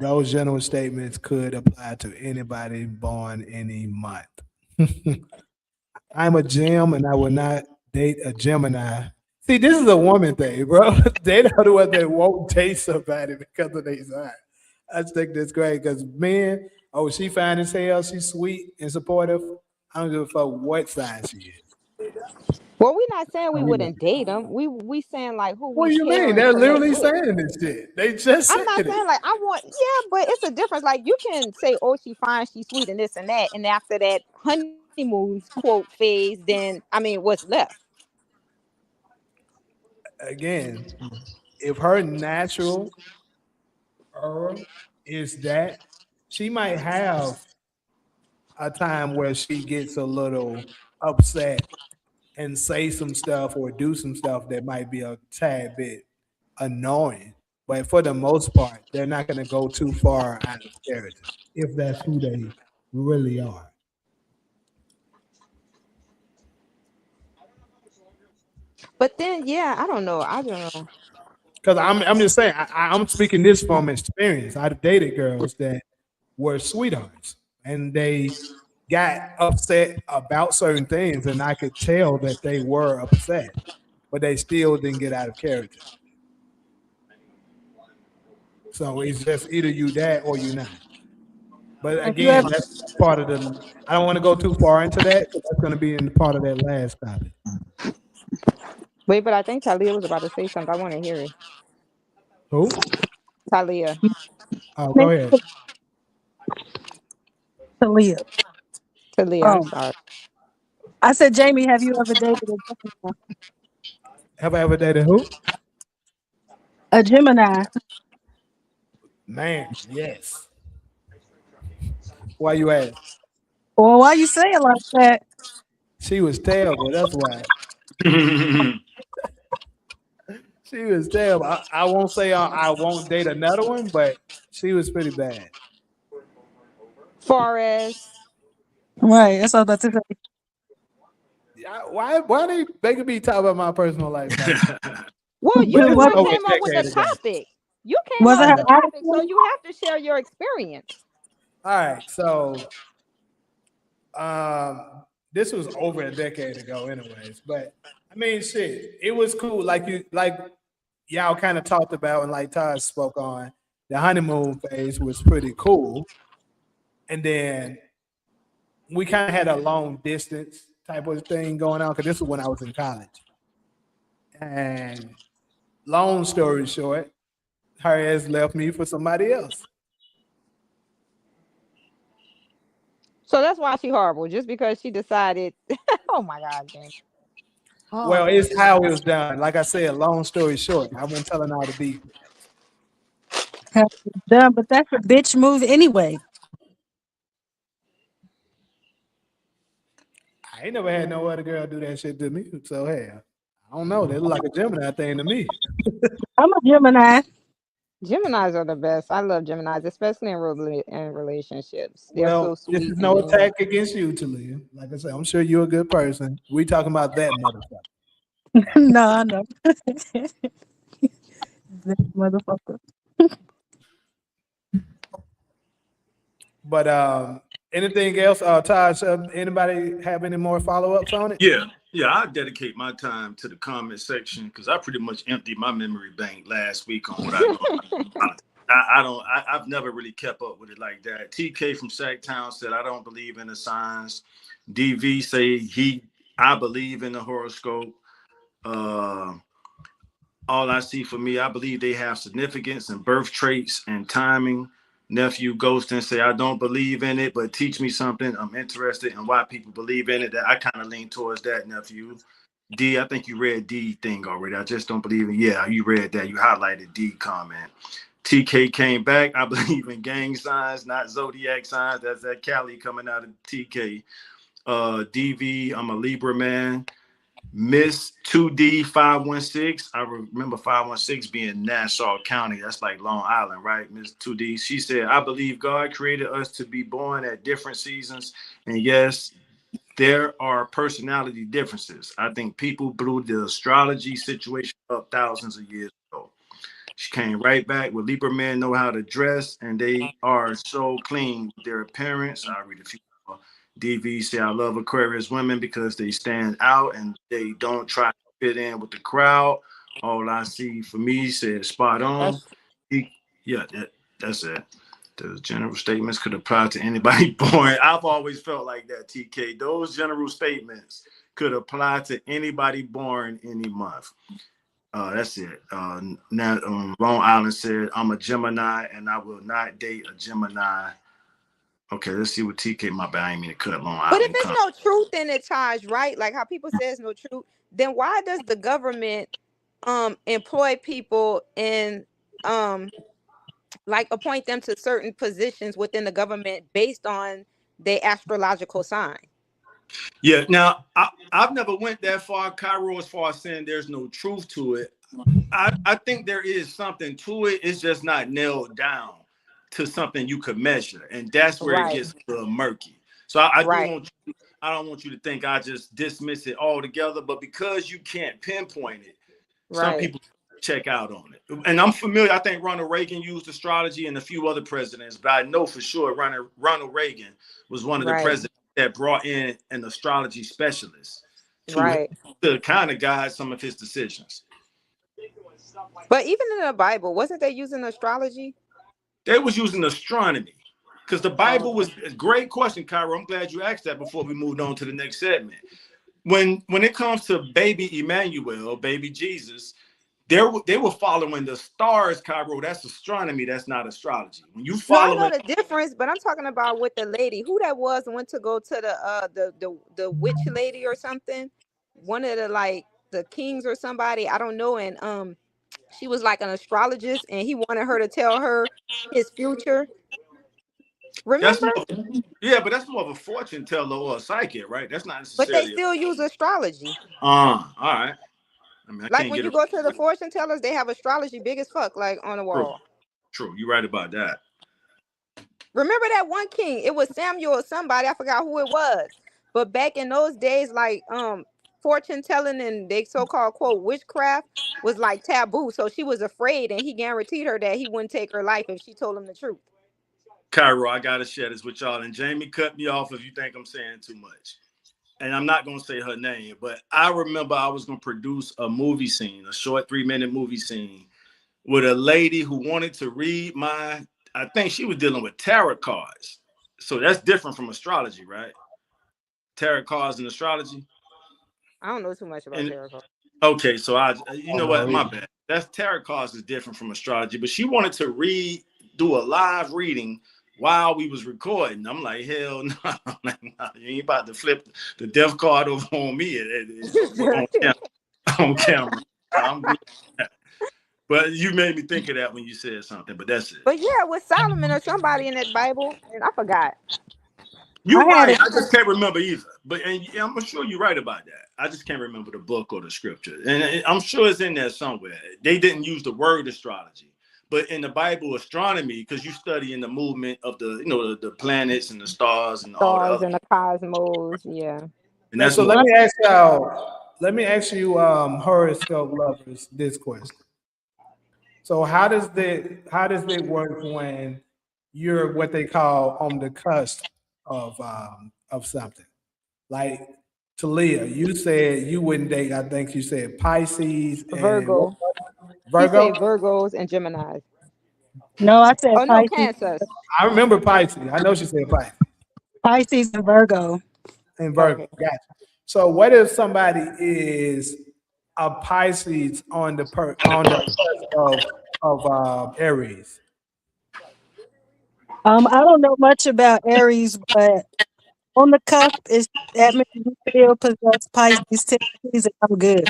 those general statements could apply to anybody born any month. I'm a Gem and I will not date a Gemini. See, this is a woman thing, bro. They are the ones that won't date somebody because of their sign. I just think that's great because men, oh, she fine as hell, she's sweet and supportive. I don't give a fuck what sign she is. Well, we're not saying we We love wouldn't it. date them. We saying like who What we do you pair mean? and They're connect literally with. saying this shit. They just I'm said not it. saying like I want, yeah, but it's a difference. Like you can say, oh, she fine, she's sweet, and this and that, and after that honeymoon quote phase, then I mean, what's left? Again, if her natural aura is that, she might have a time where she gets a little upset and say some stuff or do some stuff that might be a tad bit annoying. But for the most part, they're not going to go too far out of character if that's who they really are. But then, yeah, I don't know. I don't know. Because I'm just saying, I'm speaking this from experience. I've dated girls that were sweethearts and they got upset about certain things, and I could tell that they were upset, but they still didn't get out of character. So it's just either you that or you not. But Have you ever again, that's part of the. I don't want to go too far into that because that's going to be in part of that last topic. Wait, but I think Talia was about to say something. I want to hear it. Who? Talia. Oh, go name ahead. Talia? Talia, I'm Oh, sorry. I said, Jamie, have you ever dated Have I ever dated who? a Gemini? Man, yes. Why you ask? Well, why you say it like that? She was terrible. That's why. She was terrible. I won't say I won't date another one, but she was pretty bad. Forrest. Right. That's what I was about to say. Why they making me talk about my personal life like that? Well, you But the this is one What over a came up with the decade ago. topic. You came was up it with her the topic, so attitude? you have to share your experience. All right, so this was over a decade ago, anyways. But I mean, shit, it was cool. Like y'all kind of talked about, and like Todd spoke on, the honeymoon phase was pretty cool, and then we kind of had a long distance type of thing going on because this was when I was in college. And long story short, her ass left me for somebody else. So that's why she horrible, just because she decided. Oh my God, James. Well, it's how it was done. Like I said, long story short, I wasn't telling all the details. Done, but that's a bitch move anyway. I ain't never had no other girl do that shit to me. So hell, I don't know. They look like a Gemini thing to me. I'm a Gemini. Geminis are the best. I love Geminis, especially in relationships. They're so Well, this sweet is and no genuine. attack against you, Talia. Like I said, I'm sure you're a good person. We talking about that motherfucker. No, I know. That motherfucker. But anything else, Todd? Anybody have any more follow ups on it? Yeah, I dedicate my time to the comment section because I pretty much emptied my memory bank last week on what I know. I've never really kept up with it like that. TK from Sacktown said I don't believe in the signs. DV say I believe in the horoscope. All I see for me, I believe they have significance and birth traits and timing. Nephew Ghostin say I don't believe in it, but teach me something. I'm interested in why people believe in it. That I kind of lean towards that, nephew. D, I think you read D thing already. I just don't believe it. Yeah, you read that. You highlighted D comment. TK came back. I believe in gang signs, not zodiac signs. That's that Cali coming out of TK. DV, I'm a Libra man. Miss 2D516. I remember 516 being Nassau County. That's like Long Island, right? Miss 2D. She said, I believe God created us to be born at different seasons. And yes, there are personality differences. I think people blew the astrology situation up thousands of years ago. She came right back with Libra men know how to dress and they are so clean with their appearance. I'll read a few more. DV say I love Aquarius women because they stand out and they don't try to fit in with the crowd. All I see for me says spot on. That's it. The general statements could apply to anybody born. I've always felt like that, TK. Those general statements could apply to anybody born any month. That's it. Now, Long Island said, I'm a Gemini and I will not date a Gemini. Okay, let's see what TK, my bad, I ain't mean to cut Long Island. But if it's no truth in it, Taj, right? Like how people say it's no truth, then why does the government employ people and like appoint them to certain positions within the government based on their astrological sign? Yeah, now I've never went that far, Cairo, as far as saying there's no truth to it. I think there is something to it. It's just not nailed down to something you could measure, and that's where it gets a little murky. So I don't want you to think I just dismiss it altogether, but because you can't pinpoint it, some people check out on it. And I'm familiar. I think Ronald Reagan used astrology and a few other presidents, but I know for sure Ronald Reagan was one of the presidents that brought in an astrology specialist to kind of guide some of his decisions. But even in the Bible, wasn't they using astrology? They was using astronomy because the Bible was a great question, Cairo. I'm glad you asked that before we moved on to the next segment. When it comes to baby Emmanuel, baby Jesus, they were following the stars, Cairo. That's astronomy. That's not astrology. When you follow, I know the difference, but I'm talking about with the lady who that was went to go to the witch lady or something, one of the kings or somebody, I don't know, and she was like an astrologist, and he wanted her to tell her his future. Remember? But that's more of a fortune teller or a psychic, right? That's not necessarily. But they still use astrology. All right. I mean, I Like can't when get you it. go to the fortune tellers, they have astrology big as fuck, like on the True, wall. true. You're right about that. Remember that one king? It was Samuel or somebody. I forgot who it was. But back in those days, like fortune telling and they so-called quote witchcraft was like taboo. So she was afraid, and he guaranteed her that he wouldn't take her life if she told him the truth. Cairo, I gotta share this with y'all. And Jamie, cut me off if you think I'm saying too much. And I'm not gonna say her name, but I remember I was gonna produce a movie scene, a short 3-minute movie scene with a lady who wanted to read I think she was dealing with tarot cards. So that's different from astrology, right? Tarot cards and astrology. I don't know too much about And tarot cards. okay, so you Oh, know no, what? My bad. That's tarot cards is different from astrology, but she wanted to do a live reading while we was recording. I'm like, hell no. I'm like, nah, you ain't about to flip the death card over on me on camera. I'm good. But you made me think of that when you said something, but that's it. But yeah, with Solomon or somebody in that Bible, and I forgot. You're I had right. a I just can't remember either. But and I'm sure you're right about that. I just can't remember the book or the scripture. And I'm sure it's in there somewhere. They didn't use the word astrology. But in the Bible, astronomy, because you study in the movement of the planets and the stars and all the Stars other. and the cosmos, yeah. And that's So more. let me ask you, horoscope lovers, this question. So how does it work when you're what they call on the cusp of something? Like Talia, you said you wouldn't date, I think you said Pisces and what, Virgo. He said Virgo? Virgos and Geminis. no. I said Oh no, Pisces, Cancers. I remember Pisces. I know she said Pisces Pisces and Virgo. and Virgo. Okay. Gotcha. So what if somebody is a Pisces on the cusp of Aries? I don't know much about Aries, but on the cusp is that means you feel possessed Pisces tendencies, and I'm good.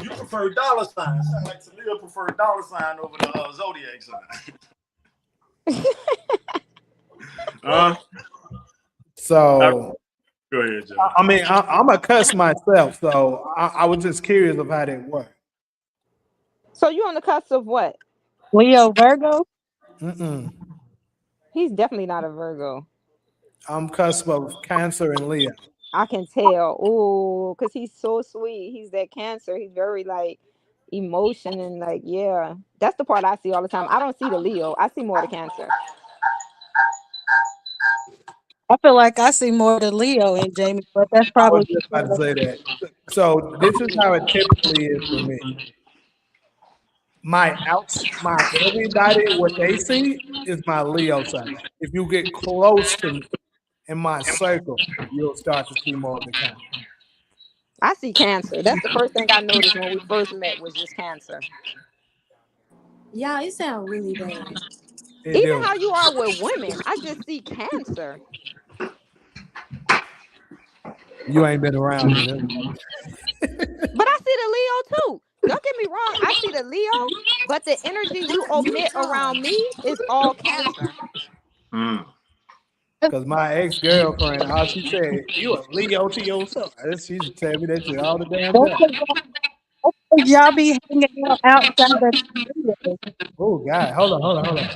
You prefer dollar signs. Sound like Talia prefer dollar sign over the zodiac sign. So Go ahead, Joe. I mean, I'm a cuss myself, so I was just curious of how that worked. So you on the cusp of what? Leo, Virgo. Mm-mm. He's definitely not a Virgo. I'm cusp of Cancer and Leo. I can tell. Oh, because he's so sweet. He's that Cancer. He's very like emotion and like, yeah. That's the part I see all the time. I don't see the Leo. I see more the Cancer. I feel like I see more than Leo in Jamie, but that's I was probably just about to because say that. So this is how it typically is for me. My everybody, what they see is my Leo sign. If you get close to me in my circle, you'll start to see more of the Cancer. I see Cancer. That's the first thing I noticed when we first met was just Cancer. Yeah, it sounds really bad. It Even do. how you are with women, I just see Cancer. You ain't been around me. That's But I see the Leo too. Don't get me wrong. I see the Leo, but the energy you omit around me is all Cancer. Mm. because my ex girlfriend, all she said, "You a Leo to yourself." She used to tell me that shit all the damn that's time. 'cause y'all be hanging out outside of Leo. Oh God, hold on.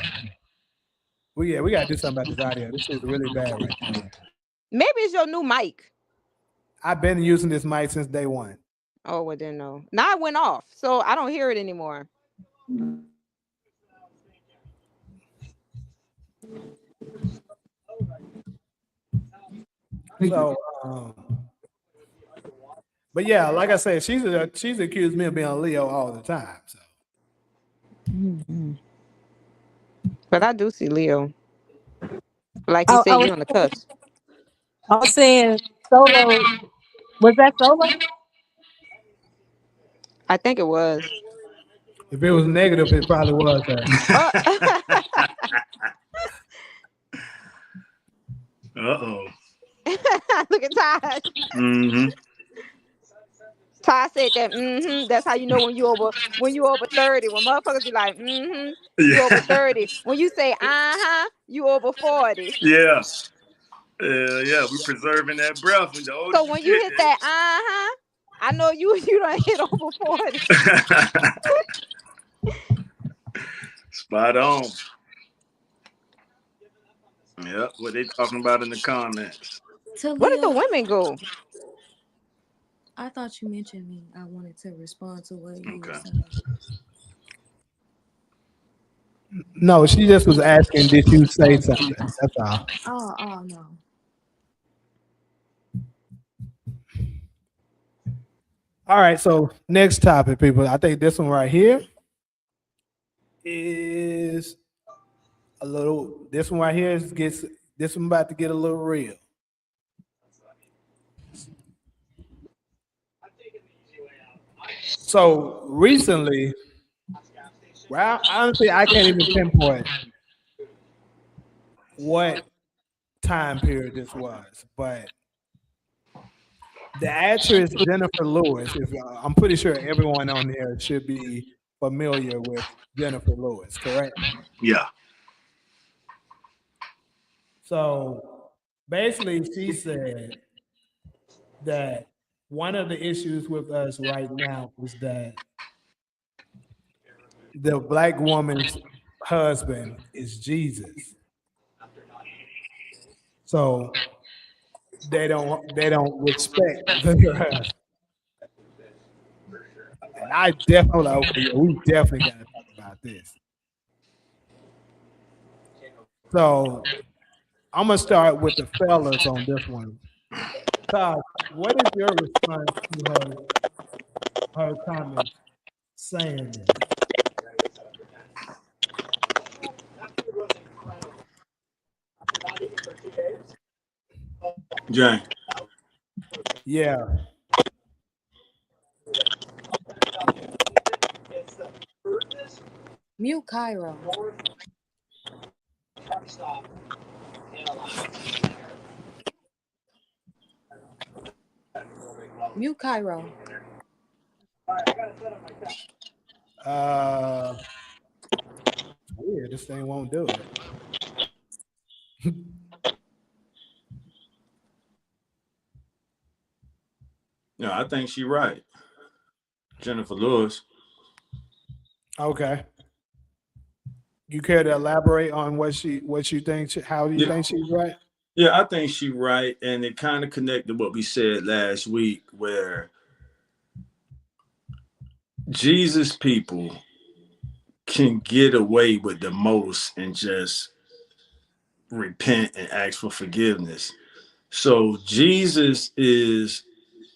We gotta do something about this audio. This shit's really bad right now. Maybe it's your new mic. I've been using this mic since day one. Oh, well then no. Now it went off, so I don't hear it anymore. So, but yeah, like I said, she's accused me of being a Leo all the time. So But I do see Leo. Like you I, said, I you was on the cusp. I was saying solo. Was that solo? I think it was. if it was negative, it probably was her. Oh. Uh-oh. Look at Taj. Mm-hmm. Ty said that. That's how you know when you over 30. When motherfuckers be like, you over 30. When you say you over 40. Yeah. Yeah, we preserving that breath, and the older So you when you get, hit that I know you done hit over 40. spot on. Yep, what they talking about in the comments. Where did the Talia, women go? I thought you mentioned me. I wanted to respond to what you were Okay. saying. No, she just was asking, did you say something? That's all. Oh no. All right, so next topic, people. I think this one right here is a little. This one right here gets. This one about to get a little real. So recently, well, honestly, I can't even pinpoint what time period this was, but the actress Jennifer Lewis. If I'm pretty sure everyone on here should be familiar with Jennifer Lewis, correct? Yeah. So basically, she said that one of the issues with us right now is that the black woman's husband is Jesus. So they don't respect her husband. And I definitely okay, yeah, we definitely gotta talk about this. So I'm gonna start with the fellas on this one. Todd, what is your response to her comments saying this? Jane. Yeah. Mute Cairo. Mute Cairo. Uh it's weird. This thing won't do it. Yeah, I think she right. Jennifer Lewis. Okay. You care to elaborate on what you think how do you Yeah. think she's right? Yeah, I think she right, and it kind of connected what we said last week, where Jesus people can get away with the most and just repent and ask for forgiveness. So Jesus is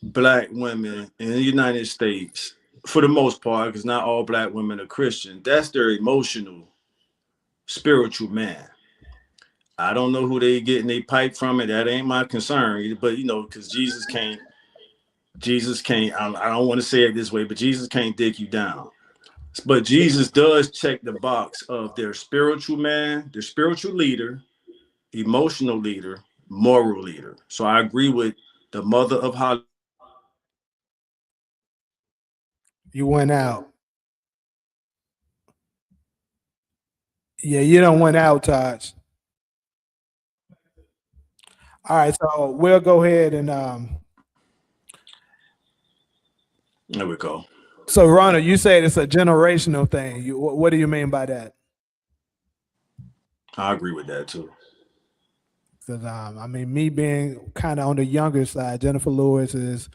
black women in the United States, for the most part, because not all black women are Christian. That's their emotional, spiritual man. I don't know who they getting they pipe from it. That ain't my concern. But because Jesus can't. I don't want to say it this way, but Jesus can't dig you down. But Jesus does check the box of their spiritual man, their spiritual leader, emotional leader, moral leader. So I agree with the mother of Hollywood. You went out. Yeah, you don't went out, Taj. All right, so we'll go ahead and There we go. so Ronald, you said it's a generational thing. What do you mean by that? I agree with that too. Because I mean, me being kind of on the younger side, Jennifer Lewis is,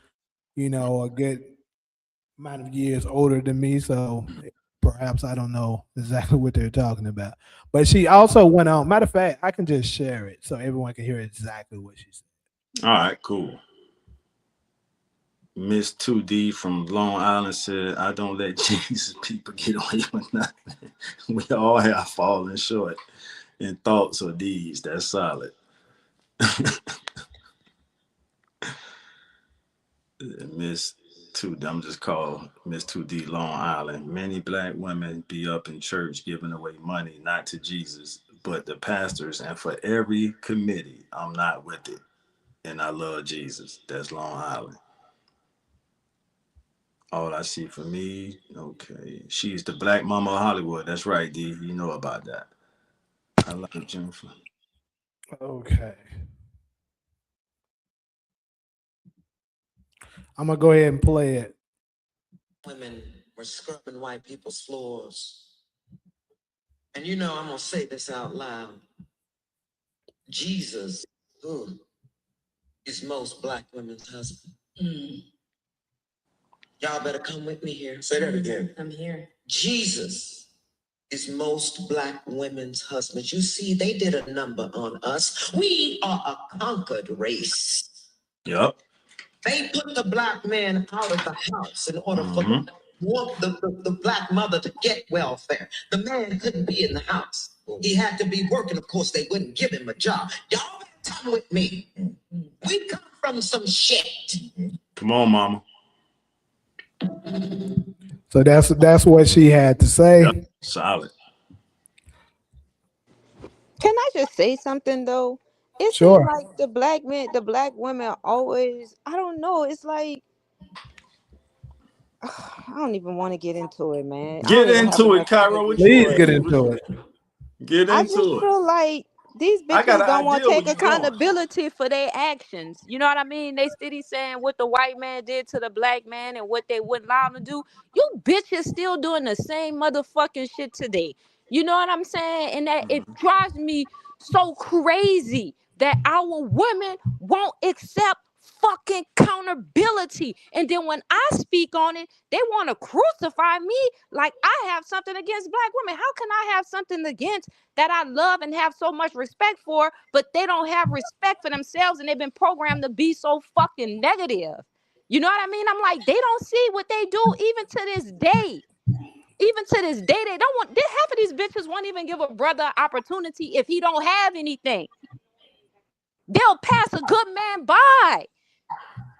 a good amount of years older than me, so perhaps I don't know exactly what they're talking about. But she also went on. Matter of fact, I can just share it so everyone can hear exactly what she said. All right, cool. Miss 2D from Long Island said, I don't let Jesus people get away with nothing. We all have fallen short in thoughts or deeds. That's solid. Miss 2D, I'm just called Miss 2D Long Island. Many black women be up in church giving away money, not to Jesus, but the pastors. And for every committee, I'm not with it. And I love Jesus. That's Long Island. All I see for me, okay. She's the black mama of Hollywood. That's right, D. You know about that. I like Jennifer. Okay. I'm gonna go ahead and play it. Women were scrubbing white people's floors. And you know, I'm gonna say this out loud. Jesus, is most black women's husband. Y'all better come with me here. Say that again. I'm here. Jesus is most black women's husbands. You see, they did a number on us. We are a conquered race. Yep. They put the black man out of the house in order for the black mother to get welfare. The man couldn't be in the house. He had to be working. Of course, they wouldn't give him a job. Y'all better come with me. We come from some shit. Come on, mama. So that's what she had to say. Yep. Solid. Can I just say something though? It Sure. seems like the black women always, I don't know, it's like I don't even want to get into it, man. Get into it, Cairo. Please get into it. Get I just into it. feel like these I got bitches an don't want to idea take where you going. accountability for their actions. You know what I mean? They steady saying what the white man did to the black man and what they wouldn't allow him to do. You bitches still doing the same motherfucking shit today. You know what I'm saying? And that it drives me so crazy that our women won't accept fucking accountability. And then when I speak on it, they want to crucify me like I have something against black women. How can I have something against that I love and have so much respect for, but they don't have respect for themselves and they've been programmed to be so fucking negative? You know what I mean? I'm like, they don't see what they do even to this day. Even to this day, they don't want, half of these bitches won't even give a brother an opportunity if he don't have anything. They'll pass a good man by.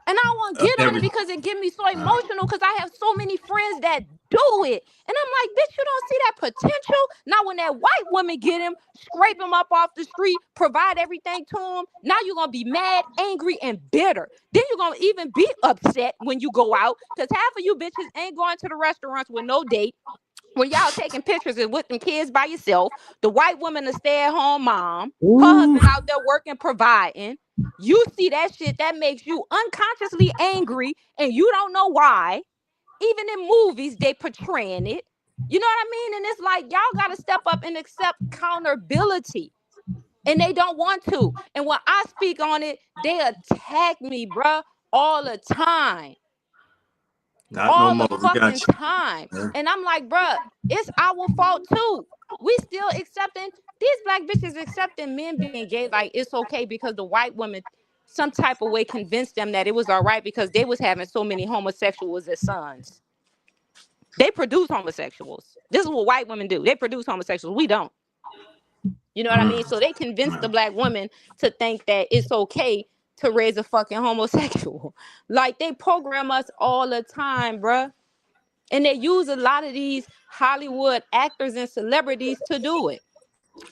And I want to get on it because it gets me so emotional because I have so many friends that do it. And I'm like, bitch, you don't see that potential? Now when that white woman get him, scrape him up off the street, provide everything to him, now you're going to be mad, angry, and bitter. Then you're going to even be upset when you go out because half of you bitches ain't going to the restaurants with no date. When y'all taking pictures and with them kids by yourself, the white woman a stay-at-home mom, her husband out there working, providing. You see that shit, that makes you unconsciously angry, and you don't know why. Even in movies, they portraying it. You know what I mean? And it's like, y'all got to step up and accept accountability. And they don't want to. And when I speak on it, they attack me, bruh, all the time. Not all no the more. fucking time. Yeah. And I'm like, bruh, it's our fault too. We still accepting, these black bitches accepting men being gay like it's okay because the white women some type of way convinced them that it was all right because they was having so many homosexuals as sons. They produce homosexuals. This is what white women do. They produce homosexuals. We don't. You know what I mean? So they convinced the black women to think that it's okay to raise a fucking homosexual. Like they program us all the time, bruh. And they use a lot of these Hollywood actors and celebrities to do it.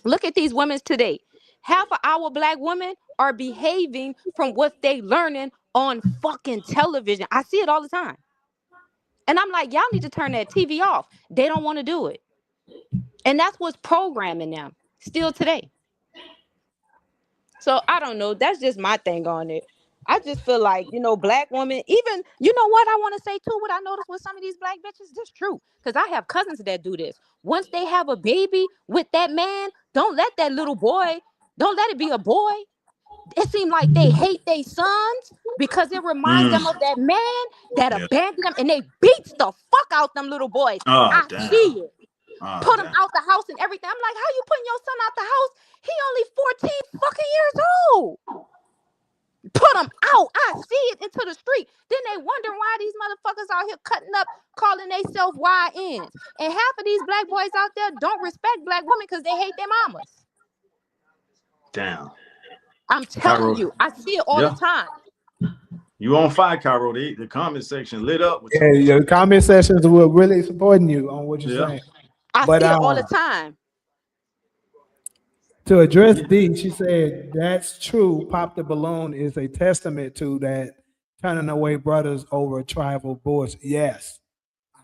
Look at these women today. Half of our black women are behaving from what they learning on fucking television. I see it all the time. And I'm like, y'all need to turn that TV off. They don't want to do it. And that's what's programming them still today. So I don't know. That's just my thing on it. I just feel like, you know, black women, even, you know what I want to say too, what I noticed with some of these black bitches, this true. Because I have cousins that do this. Once they have a baby with that man, don't let that little boy, don't let it be a boy. It seems like they hate their sons because it reminds them of that man that abandoned them and they beats the fuck out them little boys. I see it. Put him out the house and everything. I'm like, how you putting your son out the house? He only 14 fucking years old. Put them out. I see it into the street. Then they wonder why these motherfuckers out here cutting up, calling themselves YNs. And half of these black boys out there don't respect black women because they hate their mamas. Damn. I'm telling you, I see it all the time. You on fire, Cairo. The comment section lit up. With your comment sections were really supporting you on what you're saying. I see it all the time. To address D, she said, that's true. Pop the Balloon is a testament to that turning away brothers over tribal bullshit. Yes.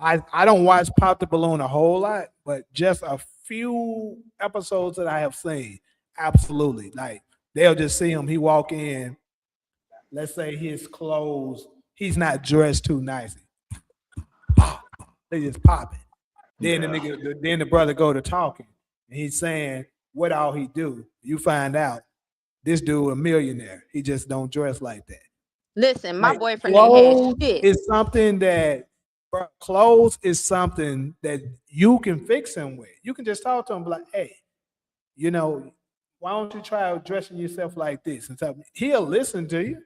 I don't watch Pop the Balloon a whole lot, but just a few episodes that I have seen, absolutely. Like they'll just see him, he walk in, let's say his clothes, he's not dressed too nice. They just pop it. Then the nigga, then the brother go to talking, and he's saying what all he do. You find out this dude a millionaire. He just don't dress like that. Listen, my Like boyfriend ain't had clothes shit. is something that clothes is something that you can fix him with. You can just talk to him like, hey, you know, why don't you try dressing yourself like this? And stuff. He'll listen to you.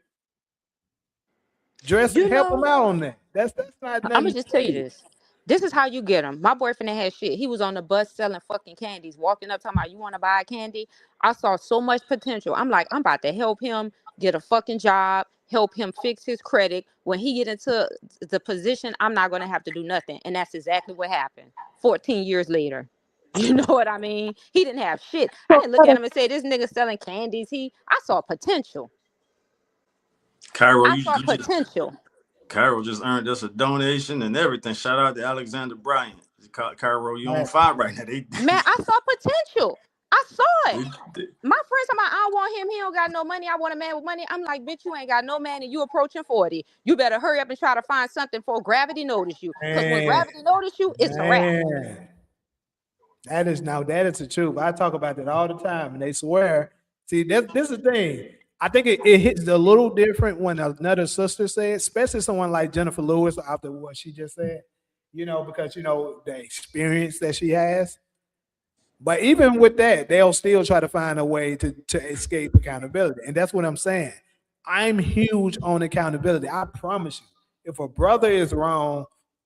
Dress and help him out on that. That's not I'm gonna nothing. just tell you this. This is how you get him. My boyfriend ain't had shit. He was on the bus selling fucking candies, walking up talking about, you want to buy a candy? I saw so much potential. I'm like, I'm about to help him get a fucking job, help him fix his credit. When he get into the position, I'm not gonna have to do nothing. And that's exactly what happened 14 years later. You know what I mean? He didn't have shit. I didn't look at him and say, this nigga selling candies. I saw potential. Cairo, I saw potential. Cairo just earned us a donation and everything. Shout out to Alexander Bryant. Cairo, you on fire right now. Man, I saw potential. I saw it. My friends are like, I don't want him. He don't got no money. I want a man with money. I'm like, bitch, you ain't got no man and you approaching 40. You better hurry up and try to find something before gravity notice you. Because when gravity notice you, it's a wrap. That is the truth. I talk about that all the time, and they swear. See, this is the thing. I think it hits a little different when another sister says, especially someone like Jennifer Lewis after what she just said. You know, because you know the experience that she has. But even with that, they'll still try to find a way to escape accountability. And that's what I'm saying. I'm huge on accountability. I promise you. If a brother is wrong,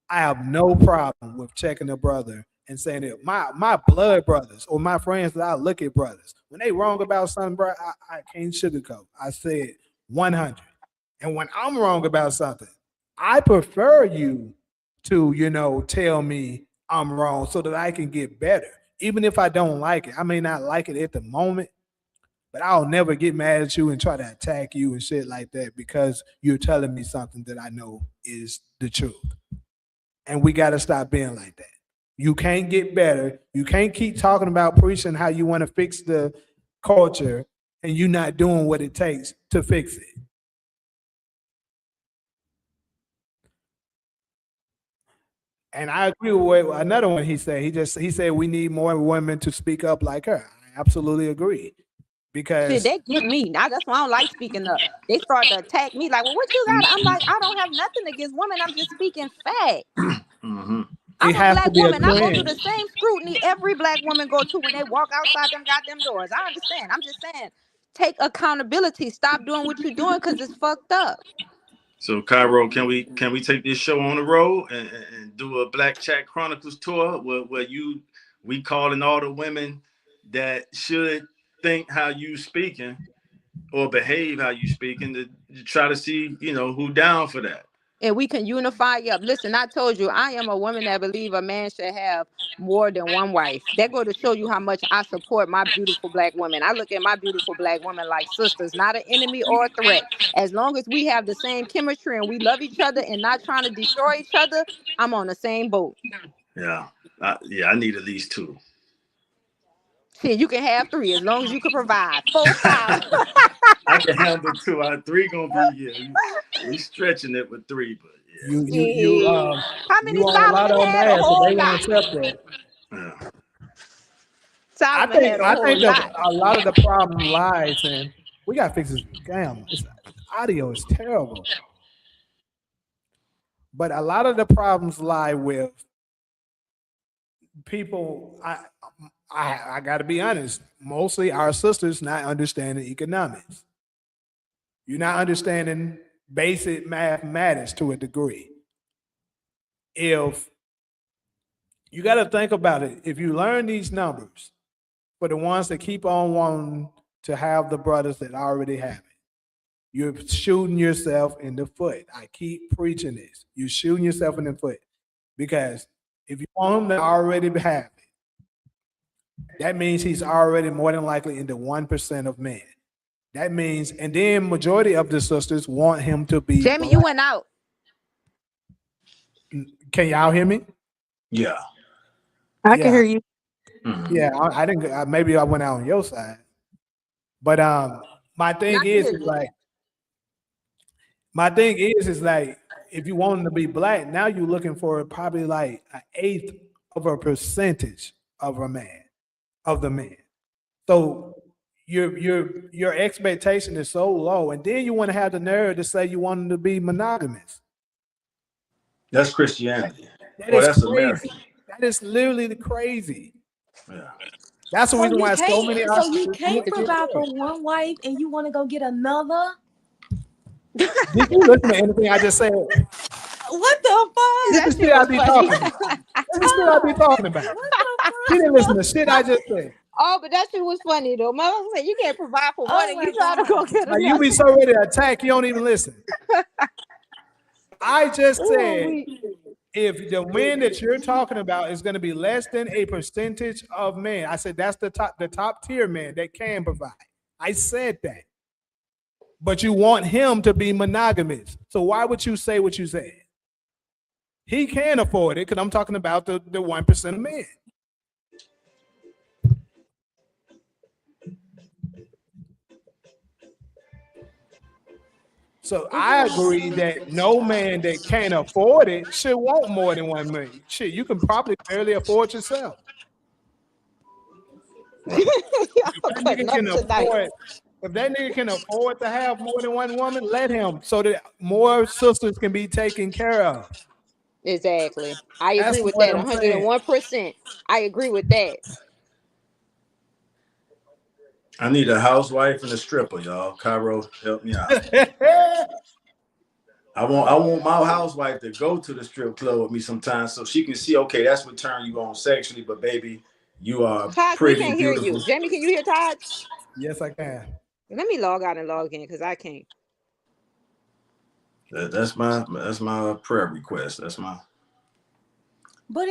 I have no problem with checking a brother and saying that my blood brothers or my friends that I look at brothers, when they wrong about something, bro, I can't sugarcoat. I said 100. And when I'm wrong about something, I prefer you to, tell me I'm wrong so that I can get better. Even if I don't like it, I may not like it at the moment, but I'll never get mad at you and try to attack you and shit like that because you're telling me something that I know is the truth. And we got to stop being like that. You can't get better. You can't keep talking about preaching how you want to fix the culture and you're not doing what it takes to fix it. And I agree with another one he said. He said we need more women to speak up like her. I absolutely agree. Because shit, they get me. Now that's why I don't like speaking up. They start to attack me like, well, what you got? I'm like, I don't have nothing against women. I'm just speaking facts. Mm-hmm. I'm a black woman. I go through the same scrutiny every black woman go to when they walk outside them goddamn doors. I understand. I'm just saying, take accountability. Stop doing what you're doing because it's fucked up. So Cairo, can we take this show on the road and do a Black Chat Chronicles tour where we calling all the women that should think how you speaking or behave how you speaking to try to see, who down for that. And we can unify up. Listen, I told you, I am a woman that believe a man should have more than one wife. That go to show you how much I support my beautiful black women. I look at my beautiful black women like sisters, not an enemy or a threat. As long as we have the same chemistry and we love each other and not trying to destroy each other, I'm on the same boat. Yeah. I need at least 2. Shit, you can have 3 as long as you can provide 4, 5. I can handle 2. 3 gonna be we stretching it with 3, but yeah. How many you want a lot of them had a ass, whole so they lot. won't accept that. Yeah. Solomon had a whole lot. A lot of the problem lies in we gotta fix this. Damn, this audio is terrible. But a lot of the problems lie with people. I got to be honest. Mostly our sisters not understanding economics. You're not understanding basic mathematics to a degree. If you got to think about it, if you learn these numbers, for the ones that keep on wanting to have the brothers that already have it, you're shooting yourself in the foot. I keep preaching this. You're shooting yourself in the foot because if you want him to already have it, that means he's already more than likely in the 1% of men. That means, and then majority of the sisters want him to be Jamie, you black. went out. Can y'all hear me? Yeah. I can Yeah, hear you. yeah. I didn't. Maybe I went out on your side, but my And I thing can hear is you. like, my thing is like, if you want him to be black, now you're looking for probably like an eighth of a percentage of a man, of the man. So your expectation is so low, and then you want to have the nerve to say you want him to be monogamous. That's Christianity. That Well, is that's American. crazy. That is literally the crazy. Yeah. That's the So reason you why so many can't. So you ostriches can't get provide for divorced. one wife, and you want to go get another. Did you listen to anything I just said? What the This fuck? That is shit shit I was be funny. talking about. This is shit I be talking about. What the She fuck? didn't listen to shit I just said. Oh, but that shit was funny though. Mother said you can't provide for one Oh and you my trying to go god. get Like you another. be so ready to attack, you don't even listen. I just Ooh, said if the men that you're talking about is going to be less than a percentage of men, I said that's the top tier man that can provide. I said that. But you want him to be monogamous. So why would you say what you said? He can afford it because I'm talking about the 1% of men. So I agree that no man that can't afford it should want more than 1 million. Shit, you can probably barely afford yourself. If y'all that cutting nigga up can tonight. afford, if that nigga can afford to have more than one woman, let him so that more sisters can be taken care of. Exactly. I That's agree with what that. I'm saying. 101%. I agree with that. I need a housewife and a stripper, y'all. Cairo, help me out. I want my housewife to go to the strip club with me sometimes so she can see, okay, that's what turn you on sexually, but baby, you are Taj, we pretty, can't hear beautiful. you. Jamie, can you hear Taj? Yes, I can. Let me log out and log in because I can't. That's my prayer request. That's my. But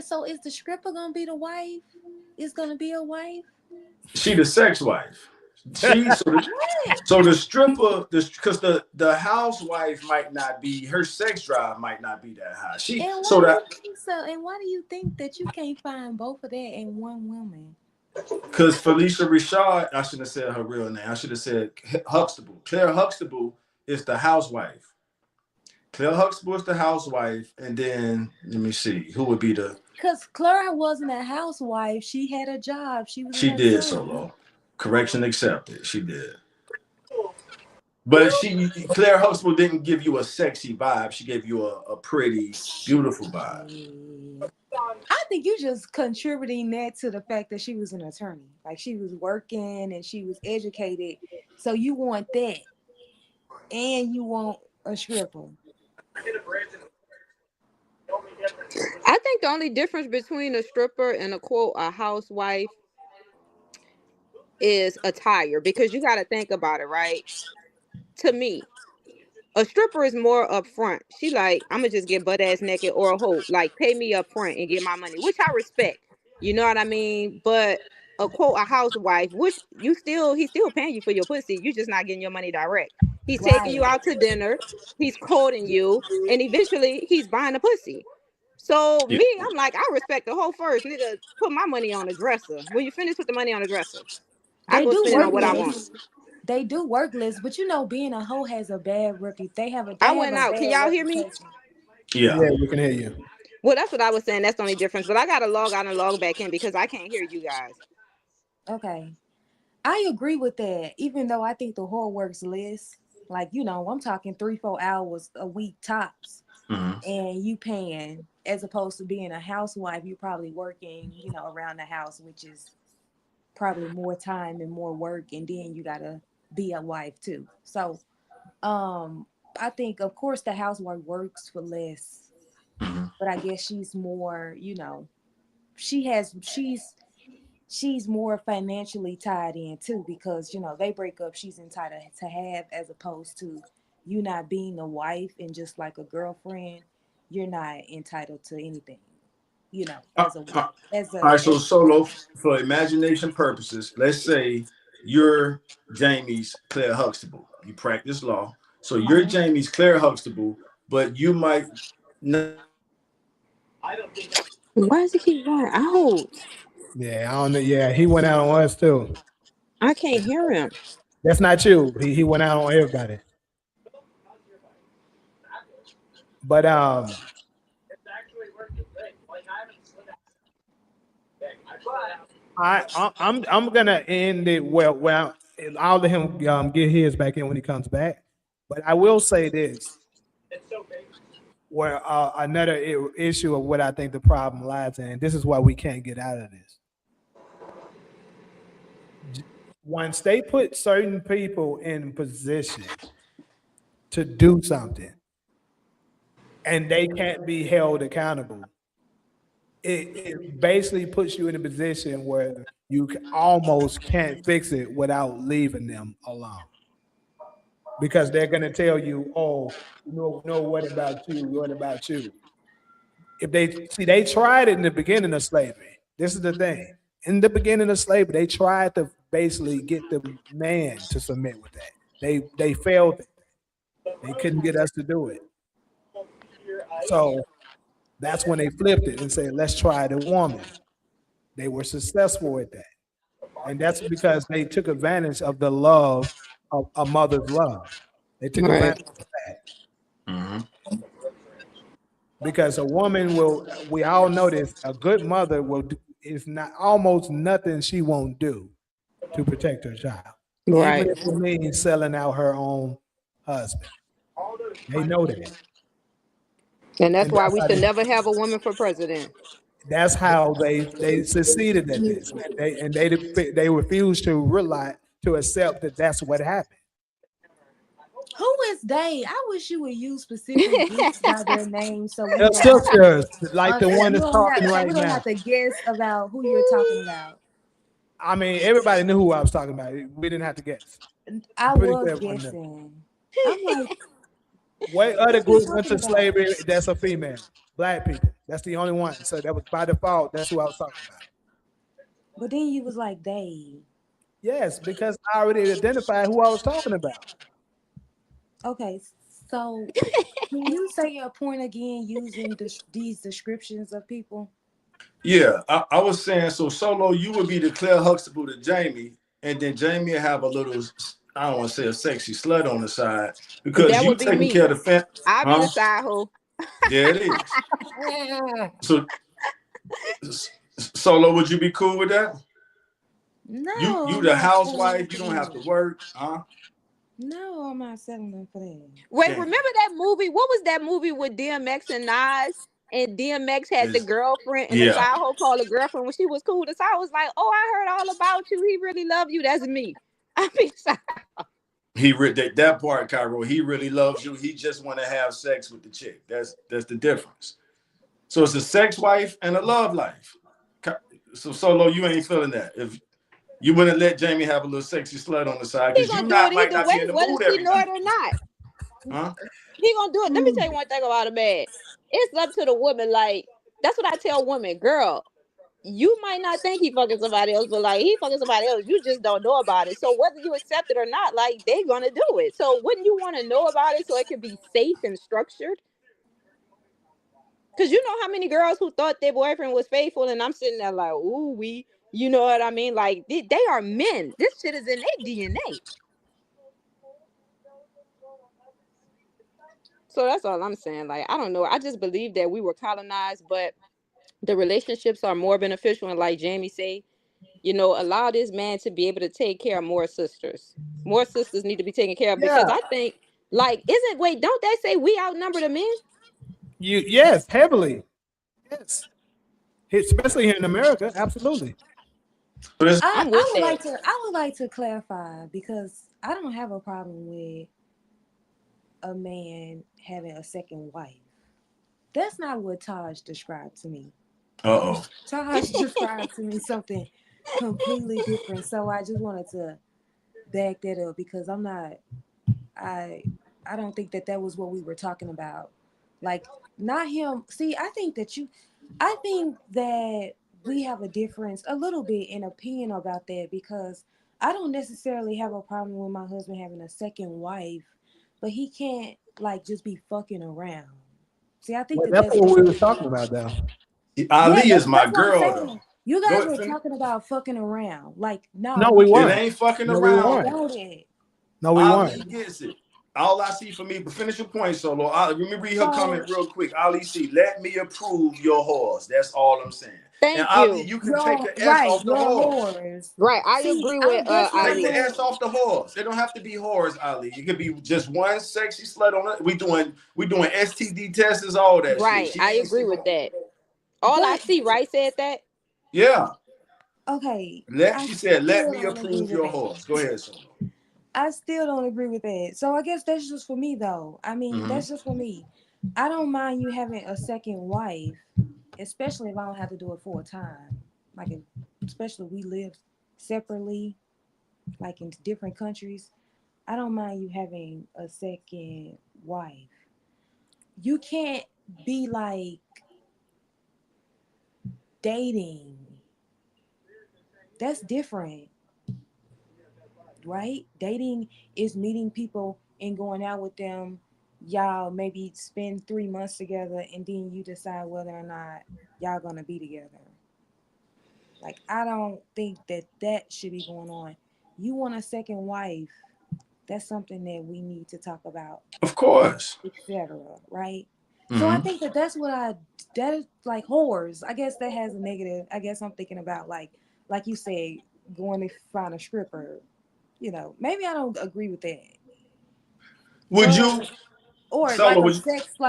so is the stripper gonna be the wife? Is gonna be a wife? She the sex wife. She What? so the stripper, because the housewife might not be, her sex drive might not be that high. She And why so do that you think so? And why do you think that you can't find both of that in one woman? because Felicia Richard, I shouldn't have said her real name. I should have said Huxtable. Claire Huxtable is the housewife. Claire Huxtable is the housewife, and then let me see who would be the. Because Clara wasn't a housewife. She had a job. She was an She did attorney. solo. Correction accepted. She did. But Claire Huxtable didn't give you a sexy vibe. She gave you a pretty, beautiful vibe. I think you just contributing that to the fact that she was an attorney. Like she was working and she was educated. So you want that. And you want a stripper. I think the only difference between a stripper and a housewife is attire because you got to think about it, right? To me, a stripper is more upfront. She like, I'm gonna just get butt ass naked or a hoe. Like, pay me up front and get my money, which I respect. You know what I mean? But a housewife, which he's still paying you for your pussy. You just not getting your money direct. He's taking Right. you out to dinner. He's courting you, and eventually he's buying the pussy. So Yeah. me, I'm like, I respect the whole first nigga. Put my money on the dresser. When you finish with the money on the dresser, I They go do spend it work on what I want. less. They do work less, but you know, being a hoe has a bad reputation. I They have went a out. Can bad y'all hear me? reputation. Yeah. Yeah, we can hear you. Well, that's what I was saying. That's the only difference. But I gotta log out and log back in because I can't hear you guys. Okay. I agree with that, even though I think the whore works less. Like, you know, I'm talking 3-4 hours a week tops. Mm-hmm. And you paying as opposed to being a housewife, you're probably working, you know, around the house, which is probably more time and more work, and then you gotta be a wife too. So I think of course the housewife works for less, Mm-hmm. but I guess she's more, you know, she's more financially tied in too, because you know they break up, she's entitled to have, as opposed to you not being a wife and just like a girlfriend, you're not entitled to anything, you know, All as a wife, as right. a So as solo for imagination purposes, let's say you're Jamie's Claire Huxtable. You practice law. So you're Jamie's Claire Huxtable, but you might not. Why does he keep going out? Yeah, I don't know. Yeah, he went out on us too. I can't hear him. That's not you. He went out on everybody. But I'm gonna end it well. I'll let him get his back in when he comes back. But I will say this: where another issue of what I think the problem lies in. This is why we can't get out of this. Once they put certain people in position to do something, and they can't be held accountable, it basically puts you in a position where you almost can't fix it without leaving them alone. Because they're going to tell you, oh, no, what about you? What about you? If they tried it in the beginning of slavery. This is the thing. In the beginning of slavery, they tried to basically get the man to submit with that. They failed. They couldn't get us to do it. So that's when they flipped it and said, let's try the woman. They were successful at that. And that's because they took advantage of the love of a mother's love. They took advantage of that. Mm-hmm. Because a woman we all know this, a good mother is not almost nothing she won't do to protect her child. Right. Even if it means selling out her own husband. They know that. And that's why we should never have a woman for president. That's how they succeeded at this. They refused to accept that that's what happened. Who is they? I wish you would use specific groups by their name, so we The sisters, like the one that's talking right we now. don't have to guess about who you're talking about. I mean, everybody knew who I was talking about. We didn't have to guess. I was guessing. I'm like, what other group went to slavery that's a female? Black people. That's the only one. So that was by default. That's who I was talking about. But then you was like, they. Yes, because I already identified who I was talking about. Okay, so can you say your point again using these descriptions of people? Yeah, I was saying, so Solo, you would be the Claire Huxtable to Jamie, and then Jamie would have a little, I don't want to say a sexy slut on the side, because that you would be taking me. care of the family. I'll be the side hoe. Yeah, it is. So, Solo, would you be cool with that? No. You the housewife, you don't have to work, huh? No, I'm not settling for that. Wait, remember that movie? What was that movie with DMX and Nas? And DMX had the girlfriend, and the side hoe called a girlfriend when she was cool. The side was like, "Oh, I heard all about you. He really loved you. That's me." I mean, that part, Cairo. He really loves you. He just want to have sex with the chick. That's the difference. So it's a sex wife and a love life. So Solo, you ain't feeling that. If you wouldn't let Jamie have a little sexy slut on the side, because you might not be in the mood every know it or not. Huh? He gonna do it. Let me tell you one thing about a man. It's up to the woman. Like, that's what I tell women. Girl, you might not think he fucking somebody else, but like he fucking somebody else. You just don't know about it. So whether you accept it or not, like they gonna do it. So wouldn't you want to know about it so it can be safe and structured? Because you know how many girls who thought their boyfriend was faithful, and I'm sitting there like, ooh, you know what I mean? Like they are men. This shit is in their DNA. So that's all I'm saying. Like, I don't know. I just believe that we were colonized, but the relationships are more beneficial. And like Jamie say, you know, allow this man to be able to take care of more sisters. More sisters need to be taken care of because I think, like, don't they say we outnumber the men? Yes, heavily. Yes. Especially here in America, absolutely. I would like to clarify, because I don't have a problem with a man having a second wife. That's not what Taj described to me. Taj described to me something completely different. So I just wanted to back that up, because I don't think that was what we were talking about. Like, not him. See, I think that we have a difference a little bit in opinion about that, because I don't necessarily have a problem with my husband having a second wife, but he can't like just be fucking around. See, I think Well, that that's that's what we different. was talking about, though. Yeah, Ali is my that's what I'm girl though. saying. You Go guys ahead, were finish. talking about fucking around. Like, No, no, we It weren't. ain't fucking No, we around. weren't. don't it? No, we Ali weren't. gets it. All I see for me, but finish your point, Solo. Let me read her So comment real quick. Ali C, let me approve your horse. That's all I'm saying. And Thank Ali, you. you can take you're the S right, off the you're horse. whores. Right, I See, agree I with that's what I'm Take the Ali. S saying. off the horse. It don't have to be horse, Ali. It could be just one sexy slut on it. We doing STD tests, all that shit. Right, She I ain't agree single. with that. All I But see, right, said that. Yeah. okay, She said, let still me don't agree approve with your that. horse. Go ahead, Solo. I still don't agree with that. So I guess that's just for me though. I mean, Mm-hmm. that's just for me. I don't mind you having a second wife, especially if I don't have to do it full time. Like if, especially we live separately, like in different countries. I don't mind you having a second wife. You can't be like dating. That's different, right? Dating is meeting people and going out with them. Y'all maybe spend 3 months together and then you decide whether or not y'all gonna be together. Like, I don't think that that should be going on. You want a second wife, that's something that we need to talk about, Of course. etc. Right? So I Mm-hmm. think that that's what that is like whores. I guess that has a negative. I guess I'm thinking about like you said, going to find a stripper. You know, maybe I don't agree with that, Would you, but or Solo, like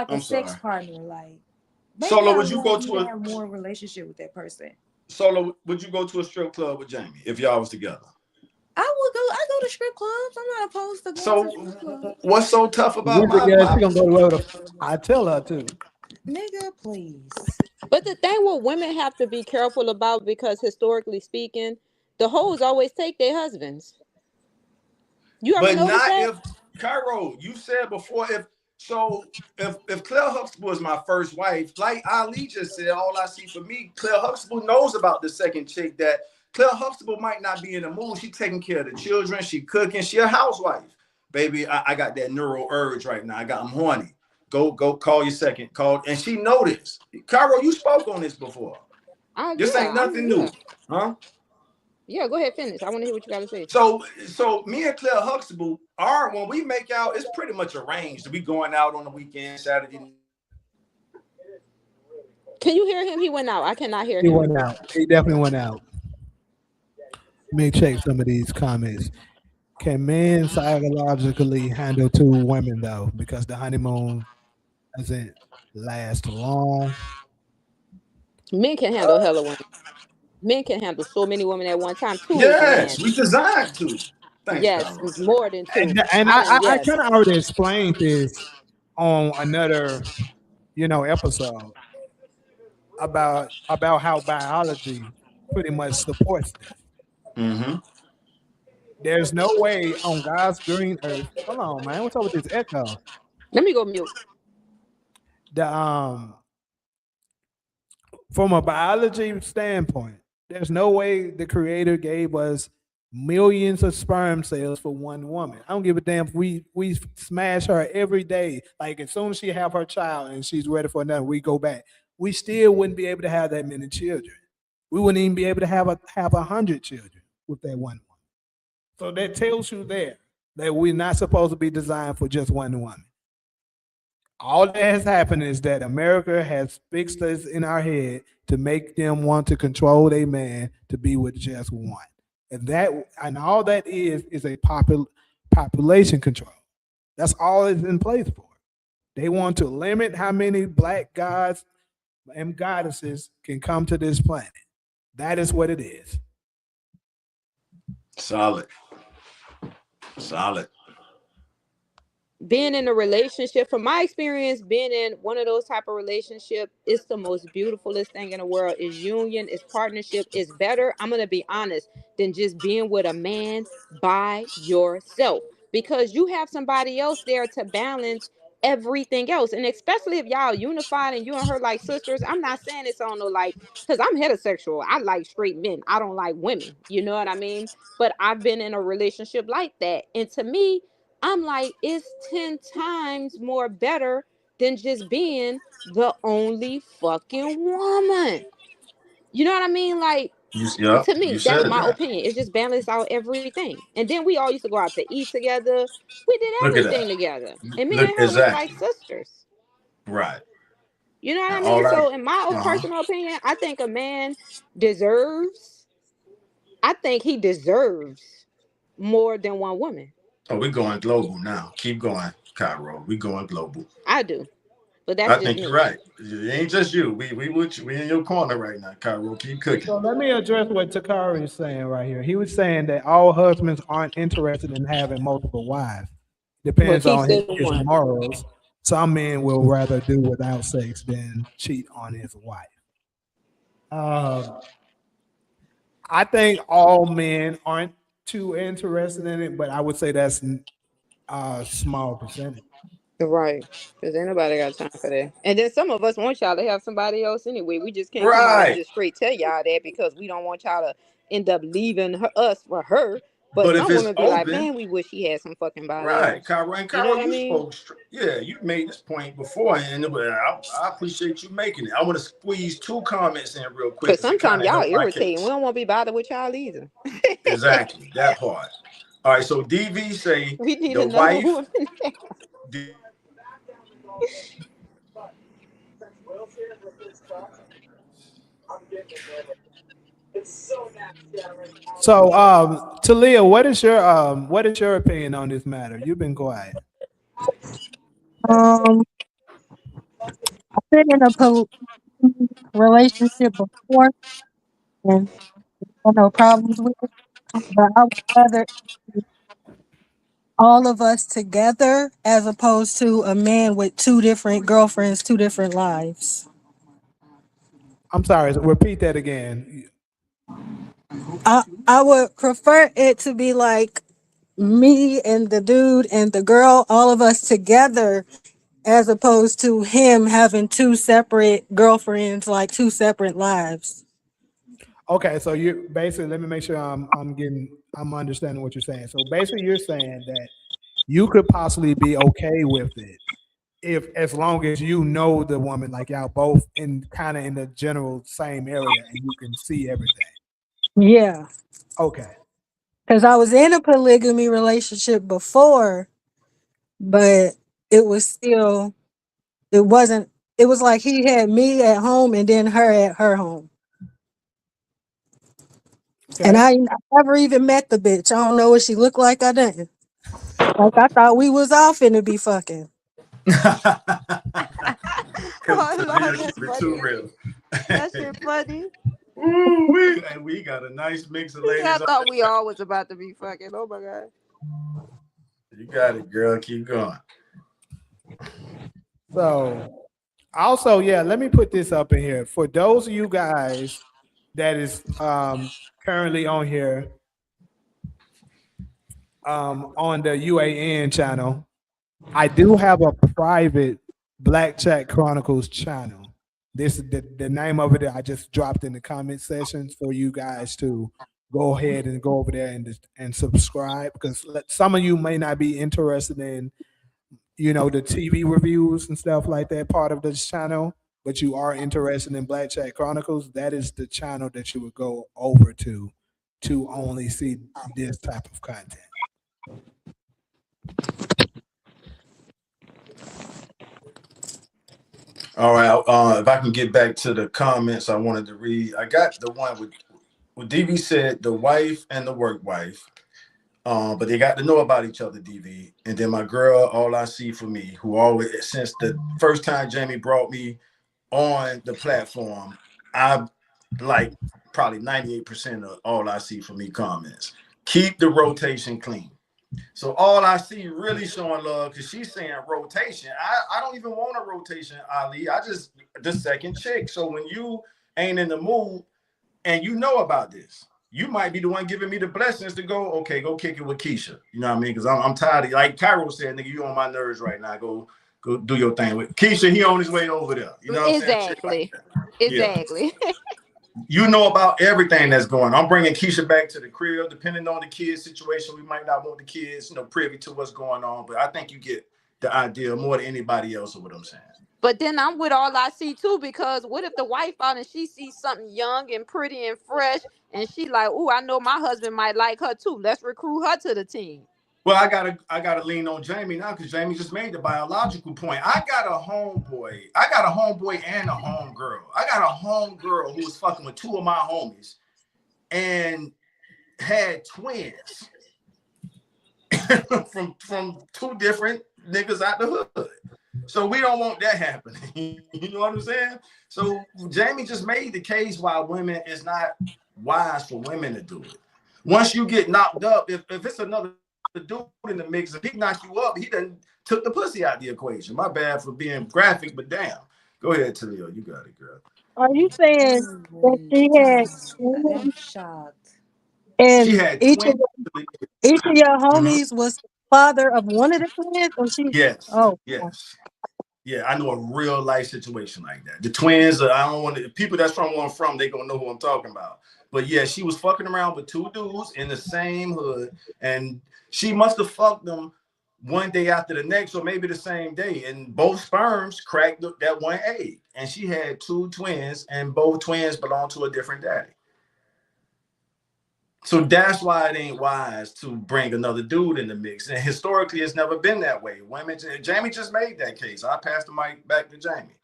a I'm sex sorry. partner. Like maybe Solo, I would you go want you to to a have more relationship with that person. Solo, would you go to a strip club with Jamie if y'all was together? I would go. I go to strip clubs. I'm not opposed to going So to strip clubs. what's so tough about We my together, she my gonna go to wherever I tell her to. Nigga, please. But the thing what women have to be careful about, because historically speaking, the hoes always take their husbands. You ever but notice not that? if Cairo, you said before if Claire Huxtable is my first wife, like Ali just said, all I see for me, Claire Huxtable knows about the second chick that Claire Huxtable might not be in the mood. She taking care of the children, she cooking, she a housewife. Baby, I got that neural urge right now. I'm horny. Go call your second call. And she noticed. Cairo, you spoke on this before. This ain't nothing Yeah. new. Huh? Yeah, go ahead, finish. I want to hear what you got to say. So me and Claire Huxtable are when we make out, it's pretty much arranged. We going out on the weekend, Saturday. Can you hear him? He went out. I cannot hear He him. went out. He definitely went out. Let me check some of these comments. Can men psychologically handle two women though? Because the honeymoon doesn't last long. Men can handle hella women. Men can handle so many women at one time. Two is Yes, land. we designed to. Thanks, Yes, Carol. more than two. And I Yes. kind of already explained this on another, episode about how biology pretty much supports this. Mm-hmm. There's no way on God's green earth. Hold on, man. What's up with this echo? Let me go mute. The From a biology standpoint, there's no way the creator gave us millions of sperm cells for one woman. I don't give a damn if we smash her every day. Like as soon as she have her child and she's ready for another, we go back. We still wouldn't be able to have that many children. We wouldn't even be able to have 100 children with that one woman. So that tells you there that we're not supposed to be designed for just one woman. All that has happened is that America has fixed us in our head to make them want to control a man to be with just one. And all that is a population control. That's all it's in place for. They want to limit how many black gods and goddesses can come to this planet. That is what it is. Solid. Solid. Being in a relationship, from my experience, being in one of those type of relationship, it's the most beautifulest thing in the world. Is union, is partnership, is better, I'm gonna be honest, than just being with a man by yourself, because you have somebody else there to balance everything else. And especially if y'all unified and you and her like sisters, I'm not saying it's on no like, because I'm heterosexual. I like straight men. I don't like women. You know what I mean? But I've been in a relationship like that. And to me, I'm like, it's 10 times more better than just being the only fucking woman. You know what I mean? Like, Yeah, to you me, that's said my that. opinion. It's just balance out everything. And then we all used to go out to eat together. We did Look at everything that. together. And me Look, and her was like exactly. sisters. Right. You know what And I all mean? that. So in my personal opinion, I think a man deserves, I think he deserves more than one woman. Oh, we're going global now. Keep going, Cairo. We going global. I do. But that's I just think you're me. right. It ain't just you. We in your corner right now, Cairo. Keep cooking. So let me address what Takari is saying right here. He was saying that all husbands aren't interested in having multiple wives. But Depends keep on saying his one. morals. Some men will rather do without sex than cheat on his wife. Uh, I think all men aren't too interested in it, but I would say that's a small percentage. Right. Because ain't nobody got time for that. And then some of us want y'all to have somebody else anyway. We just can't come out and Right. just straight tell y'all that because we don't want y'all to end up leaving us for her. But But if some it's women be like, open, man, we wish he had some fucking body right, else. Cairo. And You know Cairo, what I you mean? spoke. Yeah, you made this point before, and I appreciate you making it. I want to squeeze two comments in real quick Because because it kind sometimes of y'all helped my irritating. We case. don't want to be bothered with y'all either. Exactly that part. All right, so DV say We need the another wife. woman. So, Talia, what is your opinion on this matter? You've been quiet. Um, I've been in a relationship before and had no problems with it, but I would rather all of us together as opposed to a man with two different girlfriends, two different lives. I'm sorry. Repeat that again. I would prefer it to be like me and the dude and the girl, all of us together, as opposed to him having two separate girlfriends, like two separate lives. Okay, so you basically let me make sure I'm understanding what you're saying. So basically, you're saying that you could possibly be okay with it if as long as you know the woman, like y'all both in kind of in the general same area and you can see everything. Yeah, Okay. because I was in a polygamy relationship before, but it was still, it wasn't, it was like he had me at home and then her at her home. And Okay. I never even met the bitch. I don't know what she looked like. I didn't. Like I thought we was all finna be fucking. Because Oh, Talia Lord, that's keep it too funny. real. That shit funny. Ooh, we got a nice mix of I ladies on thought this. we all was about to be fucking. Oh, my God. You got it, girl. Keep going. So also, yeah, let me put this up in here for those of you guys that is currently on here on the UAN channel. I do have a private Black Chat Chronicles channel. This is the name of it. I just dropped in the comment sections for you guys to go ahead and go over there and subscribe because some of you may not be interested in the TV reviews and stuff like that part of this channel, but you are interested in Black Chat Chronicles. That is the channel that you would go over to only see this type of content. All right. If I can get back to the comments I wanted to read, I got the one with DV said the wife and the work wife. But they got to know about each other, DV. And then my girl, all I see for me, who always since the first time Jamie brought me on the platform, I like probably 98% of all I see for me comments. Keep the rotation clean. So all I see really showing love because she's saying rotation. I don't even want a rotation, Ali. I just the second chick. So when you ain't in the mood and you know about this, you might be the one giving me the blessings to go, okay, go kick it with Keisha. You know what I mean? Because I'm tired of, like Cairo said, nigga, you on my nerves right now. Go do your thing with Keisha. He on his way over there. You know what I'm saying? Exactly. Yeah. Exactly. You know about everything that's going on. I'm bringing Keisha back to the crib. Depending on the kids' situation, we might not want the kids, privy to what's going on. But I think you get the idea more than anybody else of what I'm saying. But then I'm with all I see too, because what if the wife out and she sees something young and pretty and fresh, and she like, "Ooh, I know my husband might like her too. Let's recruit her to the team." Well, I gotta lean on Jamie now because Jamie just made the biological point. I got a homeboy and a homegirl. I got a homegirl who was fucking with two of my homies and had twins from two different niggas out the hood. So we don't want that happening. You know what I'm saying? So Jamie just made the case why women is not wise for women to do it. Once you get knocked up, if it's another dude in the mix, if he knocks you up, he done took the pussy out the equation. My bad for being graphic, but damn. Go ahead, Talio. You got it, girl. Are you saying that she had twins I'm shocked. She and had each of twins. your homies was the father of one of the twins? Or she? Yes. Oh, Yes. Yeah, I know a real life situation like that. The twins, I don't want to, people that's from where I'm from, they gonna know who I'm talking about. But yeah, she was fucking around with two dudes in the same hood, and she must have fucked them one day after the next, or maybe the same day. And both sperms cracked that one egg, and she had two twins, and both twins belonged to a different daddy. So that's why it ain't wise to bring another dude in the mix. And historically, it's never been that way. Women, Jamie just made that case. I passed the mic back to Jamie.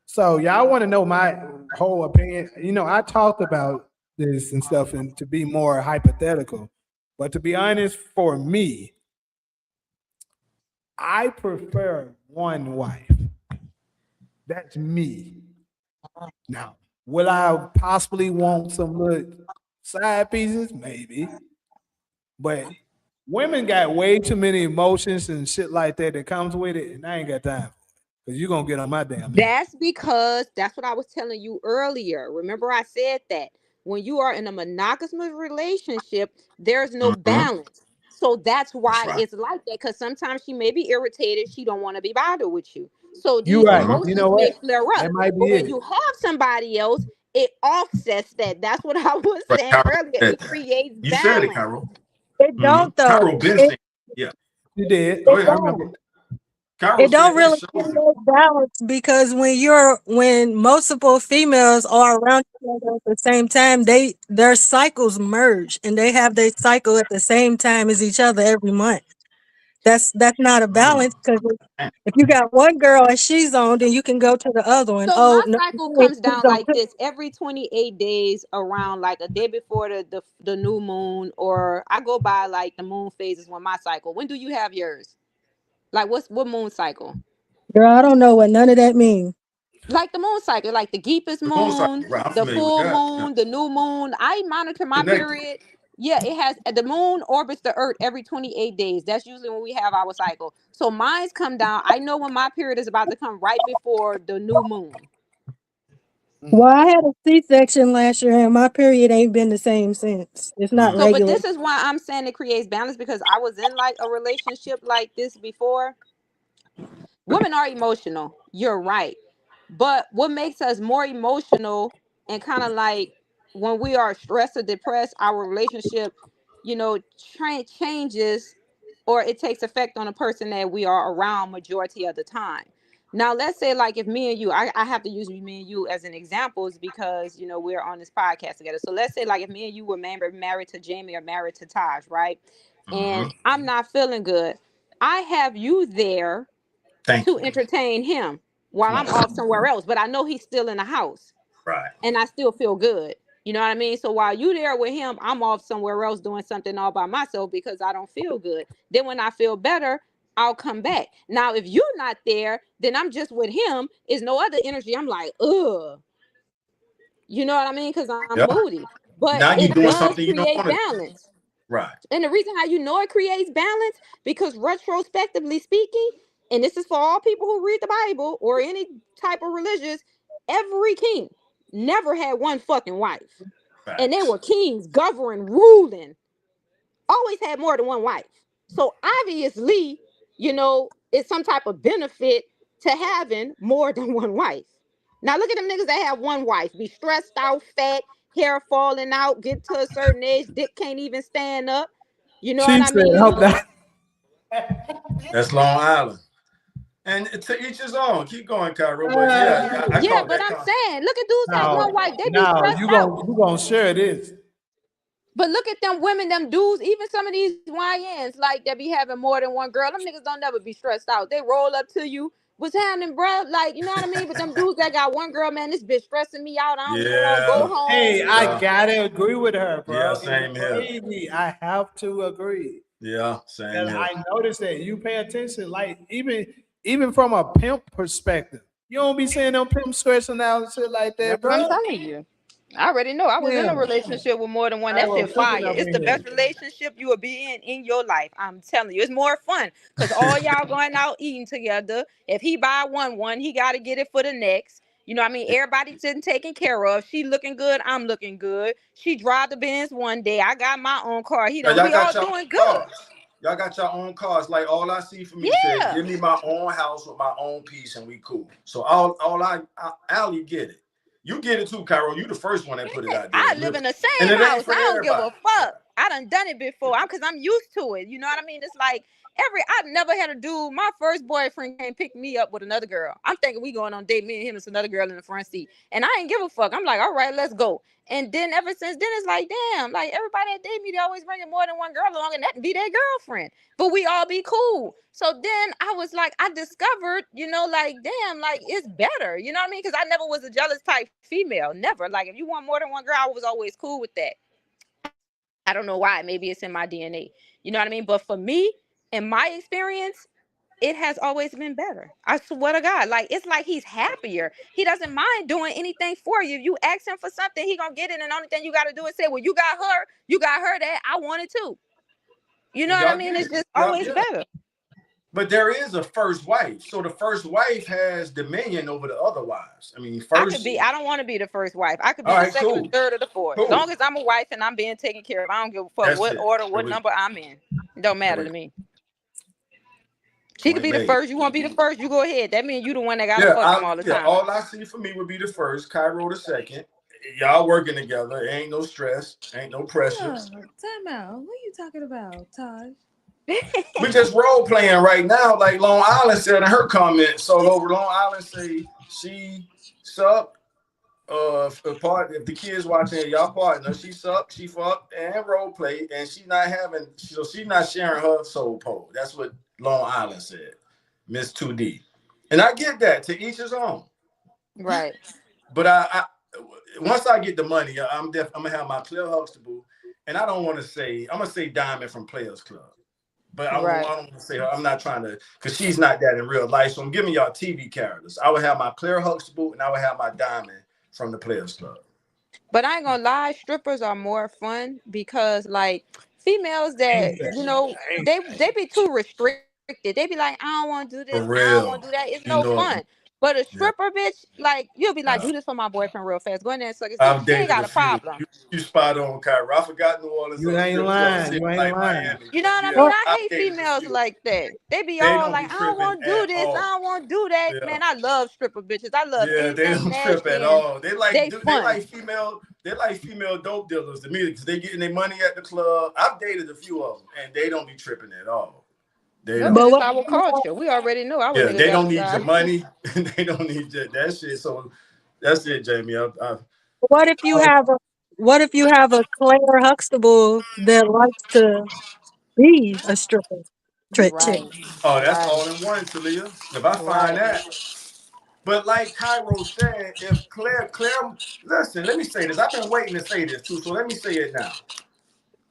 So y'all want to know my whole opinion? I talked about this and stuff, and to be more hypothetical. But to be honest, for me, I prefer one wife. That's me. Now, will I possibly want some little side pieces? Maybe. But women got way too many emotions and shit like that comes with it, and I ain't got time for it. Because you're going to get on my damn nerves. That's because that's what I was telling you earlier. Remember, I said that when you are in a monogamous relationship, there's no balance. So that's why it's like that. Because sometimes she may be irritated. She don't want to be bothered with you. So You these right. emotions You know may what? flare up. That might be But when it. you have somebody else, it offsets that. That's what I was Right, saying Carol earlier. said It that. creates You balance. said it, Carol. it don't though. Carol been saying, yeah. You did. Go It ahead. I don't. remember. Carol It don't said that really show. create balance because when multiple females are around each other at the same time, their cycles merge and they have their cycle at the same time as each other every month. That's not a balance because if you got one girl and she's on, then you can go to the other one. So Oh my no, cycle she's comes down on like this every 28 days, around like a day before the new moon, or I go by like the moon phases when my cycle. When do you have yours? Like what moon cycle? girl, I don't know what none of that means. Like the moon cycle, like the deepest The moon cycle, moon, right? I'm the familiar with full that. Yeah. moon, the new moon. I monitor my Connected. period. Yeah, it has the moon orbits the earth every 28 days. That's usually when we have our cycle. So mine's come down. I know when my period is about to come right before the new moon. Well, I had a C-section last year and my period ain't been the same since. It's not So, but regular. this is why I'm saying it creates balance, because I was in like a relationship like this before. Women are emotional. You're right. But what makes us more emotional and kind of like when we are stressed or depressed, our relationship, changes, or it takes effect on a person that we are around majority of the time. Now, let's say like if me and you, I have to use me and you as an example because, we're on this podcast together. So let's say like if me and you were married to Jamie or married to Taj, right? And I'm not feeling good. I have you there to entertain him while I'm off somewhere else, but I know he's still in the house. Right. And I still feel good. You know what I mean? So while you there with him, I'm off somewhere else doing something all by myself because I don't feel good. Then when I feel better, I'll come back. Now, if you're not there, then I'm just with him. Is no other energy. I'm like, ugh. You know what I mean? Because I'm moody. But now you're it doing does something you don't create want to balance. do. Right. And the reason how you know it creates balance, because retrospectively speaking, and this is for all people who read the Bible or any type of religious, every king never had one fucking wife. Facts. And they were kings, governing, ruling, always had more than one wife. So obviously, it's some type of benefit to having more than one wife. Now look at them niggas that have one wife, be stressed out, fat, hair falling out, get to a certain age, dick can't even stand up. You know what She I said, mean? "Hope that." That's Long Island. And to each his own. Keep going, Cairo. But yeah, I Yeah, caught but that I'm concept. saying, look at dudes that have one wife, they be No, stressed you out. gonna share this. But look at them women, them dudes, even some of these YNs, like that be having more than one girl. Them niggas don't never be stressed out. They roll up to you. What's happening, bro? Like, you know what I mean? But them dudes that got one girl, man, this bitch stressing me out. I don't even want to go Yeah. home. Hey, I gotta agree with her, Yeah, bro. same It's here. crazy. I have to agree. Yeah, same And here. I noticed that you pay attention, like even from a pimp perspective, you don't be seeing them pimp stressing out and shit like that, That's what I'm bro. telling you. I already know. I was in a Yeah, relationship with more than one. I That was shit cooking fire. up It's in the here. best relationship you will be in your life. I'm telling you, it's more fun because all y'all going out eating together. If he buy one, he got to get it for the next. You know what I mean? Everybody's getting taken care of. She looking good. I'm looking good. She drive the Benz one day. I got my own car. He Now, don't. y'all We all got your own doing good. cars. Y'all got your own cars. Like all I see from you said, Yeah. give me my own house with my own piece and we cool. So all Allie get it. You get it too, Cairo. You the first one that put it out there. I live in the And same it ain't house. for I don't give everybody. a fuck. I done it before. Because I'm used to it. You know what I mean? It's like I've never had a dude. My first boyfriend came pick me up with another girl. I'm thinking we going on a date. Me and him, it's another girl in the front seat. And I ain't give a fuck. I'm like, all right, let's go. And then ever since then, it's like, damn, like everybody that date me, they always bringing more than one girl along, and that be their girlfriend. But we all be cool. So then I was like, I discovered, like, damn, like it's better. You know what I mean? Because I never was a jealous type female. Never. Like if you want more than one girl, I was always cool with that. I don't know why. Maybe it's in my DNA. You know what I mean? But for me, in my experience, it has always been better. I swear to God. Like it's like he's happier. He doesn't mind doing anything for you. If you ask him for something, he gonna get it. And the only thing you gotta do is say, well, you got her that. I want it too. You know what I mean? It's just always better. But there is a first wife. So the first wife has dominion over the other wives. I mean, I don't want to be the first wife. I could be the second, or third, or the fourth. As long as I'm a wife and I'm being taken care of, I don't give a fuck what order, what number I'm in. It don't matter to me. She could be the first. You want to be the first? You go ahead. That means you the one that got to fuck him all the time. All I see for me would be the first, Cairo the second. Y'all working together. Ain't no stress. Ain't no pressure. Time out. What are you talking about, Taj? We just role playing right now, like Long Island said in her comment. So over Long Island say she suck. If the kids watching y'all partner, she suck, she fuck and role play, and she's not sharing her soul pole. That's what Long Island said, Miss 2D, and I get that. To each his own, right? But I once I get the money, I'm gonna have my Claire Huxtable, and I don't want to say I'm gonna say Diamond from Players Club. But I don't want to say her. I'm not trying to, because she's not that in real life. So I'm giving y'all TV characters. I would have my Claire Huxtable and I would have my Diamond from the Players Club. But I ain't gonna lie, strippers are more fun because like females that they be too restricted. They be like, I don't want to do this, I don't want to do that. It's no fun. But a stripper, bitch, like you'll be like, do this for my boyfriend real fast. Go in there and suck his dick. She ain't got a problem. You spot on, Kyra. I forgot New Orleans. You ain't lying. You ain't lying. You know what I mean? I hate females like that. They be all like, I don't want to do this, I don't want to do that. Yeah. Man, I love stripper bitches. I love anything they don't nasty strip at all. They like female dope dealers to me because they getting their money at the club. I've dated a few of them and they don't be tripping at all. It's our culture. We already know. They don't need your money. They don't need that shit. So that's it, Jamie. What if you have a Claire Huxtable that likes to be a stripper? Chick. Oh, that's all in one, Talia. If I find that. But like Cairo said, if Claire, listen, let me say this. I've been waiting to say this too, so let me say it now.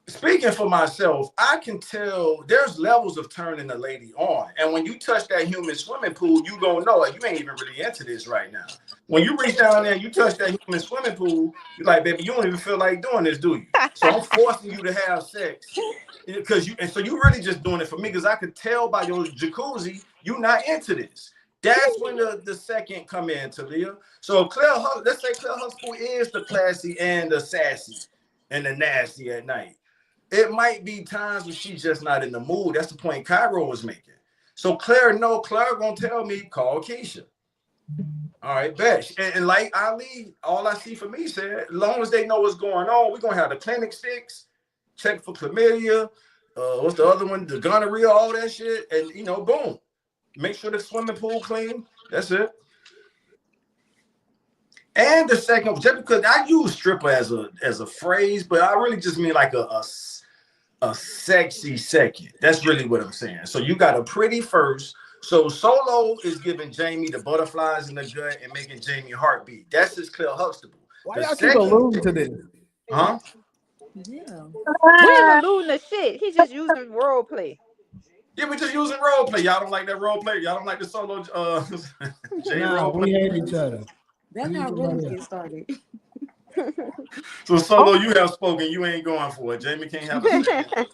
Speaking for myself, I can tell there's levels of turning a lady on. And when you touch that human swimming pool, you gonna know it. You ain't even really into this right now. When you reach down there and you touch that human swimming pool, you're like, baby, you don't even feel like doing this, do you? So I'm forcing you to have sex. So you really just doing it for me because I could tell by your jacuzzi, you not into this. That's when the second come in, Talia. So let's say Claire Huxtable is the classy and the sassy and the nasty at night. It might be times when she's just not in the mood. That's the point Cairo was making. So Claire gonna tell me, call Keisha. All right, bet. And like Ali, all I see for me said, as long as they know what's going on, we're gonna have the clinic sticks, check for chlamydia, what's the other one? The gonorrhea, all that shit, and boom. Make sure the swimming pool clean. That's it. And the second, just because I use stripper as a phrase, but I really just mean like a sexy second. That's really what I'm saying. So you got a pretty first. So Solo is giving Jamie the butterflies in the gut and making Jamie heartbeat. That's just Claire Huxtable. Why y'all keep alluding to this? Huh? Yeah. We ain't alluding to shit. He just using role play. Yeah, we're just using role play. Y'all don't like that role play. Y'all don't like the Solo role play. We hate each other. That's how rumors get started. So Solo, you have spoken. You ain't going for it. Jamie can't have a second.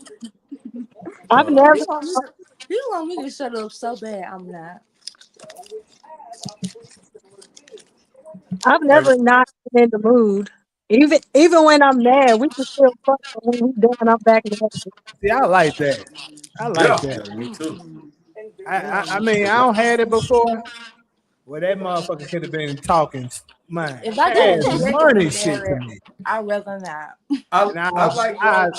I've never. You want me to shut up so bad? I'm not. I've never not been in the mood. Even when I'm mad, we can still fuck. But when we done, I'm back in the See, I like that. I like that. Yeah, me too. I mean, I don't had it before. Well, that motherfucker could have been talking, man. If I got money shit to me. I'd rather not. I like.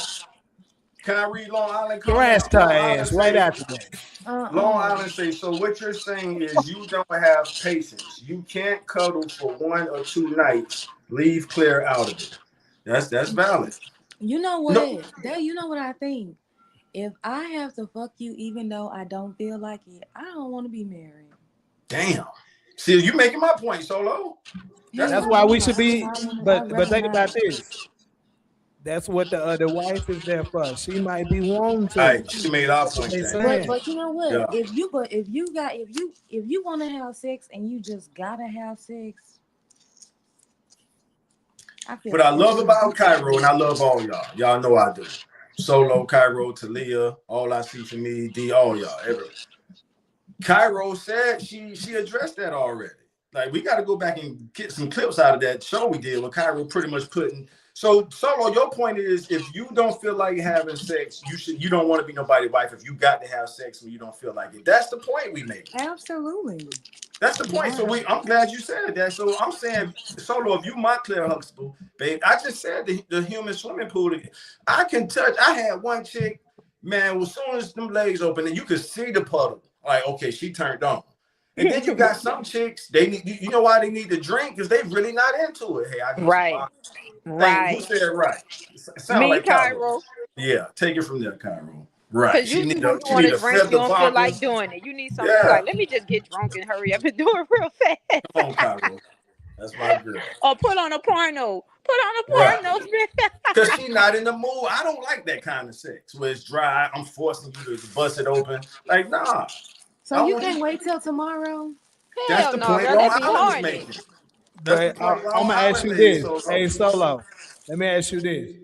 Can I read Long Island? Thrashed her ass right after that. Long Island say, so what you're saying is you don't have patience. You can't cuddle for 1 or 2 nights. Leave Claire out of it. That's valid. You know what? No. You know what I think? If I have to fuck you even though I don't feel like it, I don't want to be married. Damn. See, you making my point, Solo. That's why we should be. But think about this. That's what the other wife is there for. She might be wanting to. Right, she made our point. But you know what? Yeah. If you want to have sex and you just gotta have sex, What I love about Cairo, and I love all y'all. Y'all know I do. Solo, Cairo, Talia, all I see for me, D, all y'all. Everyone. Cairo said she addressed that already. Like, we got to go back and get some clips out of that show we did with Cairo pretty much putting. So, Solo, your point is, if you don't feel like having sex, you don't want to be nobody's wife if you got to have sex when you don't feel like it. That's the point we make. Absolutely. That's the point. So I'm glad you said that. So I'm saying, Solo, if you my Claire Huxtable, babe, I just said the human swimming pool. I can touch. I had one chick, man, as soon as them legs open, and you could see the puddle. Like, okay, she turned on. And then you got some chicks, they need, you know why they need to drink? Because they really not into it. Hey, I need right. Who said it right? Sound Me, like Cairo. Yeah, take it from there, Cairo. Right. Because you want to drink, you don't feel like doing it. You need something like, let me just get drunk and hurry up and do it real fast. Come on, Cairo. That's my girl. Or put on a porno. Right. Because she's not in the mood. I don't like that kind of sex where it's dry. I'm forcing you to bust it open. Like, nah. So you can't wait till tomorrow? That's the point Long Island's making. I'm going to ask you this. Hey, Solo, let me ask you this.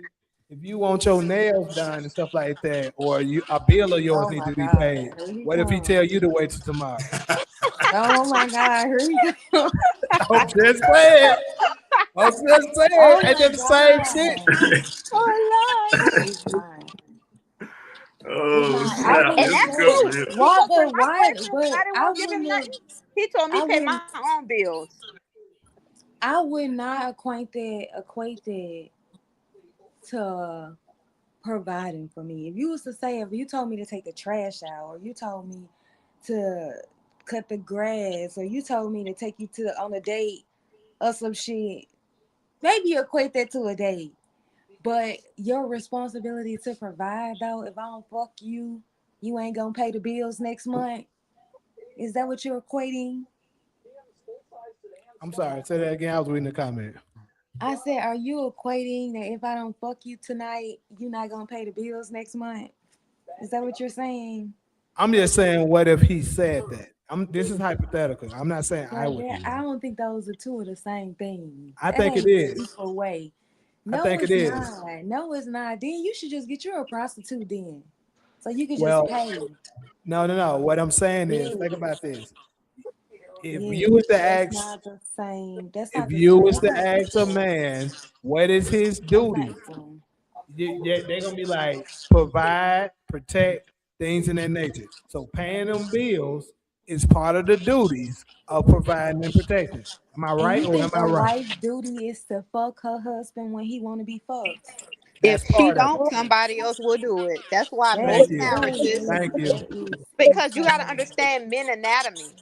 If you want your nails done and stuff like that, or a bill of yours need to be paid, what if he tell you to wait till tomorrow? Oh my God, here you go. I'm just saying. And it's the same shit. Oh, and that's cool. Why? I won't give him nothing. He told me to pay my own bills. I would not equate that to providing for me. If you told me to take the trash out, or you told me to cut the grass, or you told me to take you on a date or some shit, maybe equate that to a date. But your responsibility to provide, though, if I don't fuck you, you ain't gonna pay the bills next month. Is that what you're equating? I'm sorry. Say that again. I was reading the comment. I said, are you equating that if I don't fuck you tonight, you're not gonna pay the bills next month? Is that what you're saying? I'm just saying, what if he said that? This is hypothetical. I'm not saying I would. I don't think those are two of the same thing. I think it is. Equal way. No, I think it is. No, it's not. Then you should just get you a prostitute then. So you can just pay. No. What I'm saying is, think about this. If you was to ask, not the same. If you was to ask a man, what is his duty? They're gonna be like, provide, protect, things in that nature. So paying them bills is part of the duties of providing and protecting. Am I And right you or am think I a wrong? wife's duty is to fuck her husband when he want to be fucked? That's If she part of it. don't, somebody else will do it. That's why That Thank most you. marriages, Thank you. that is because you got to crazy. understand men anatomy.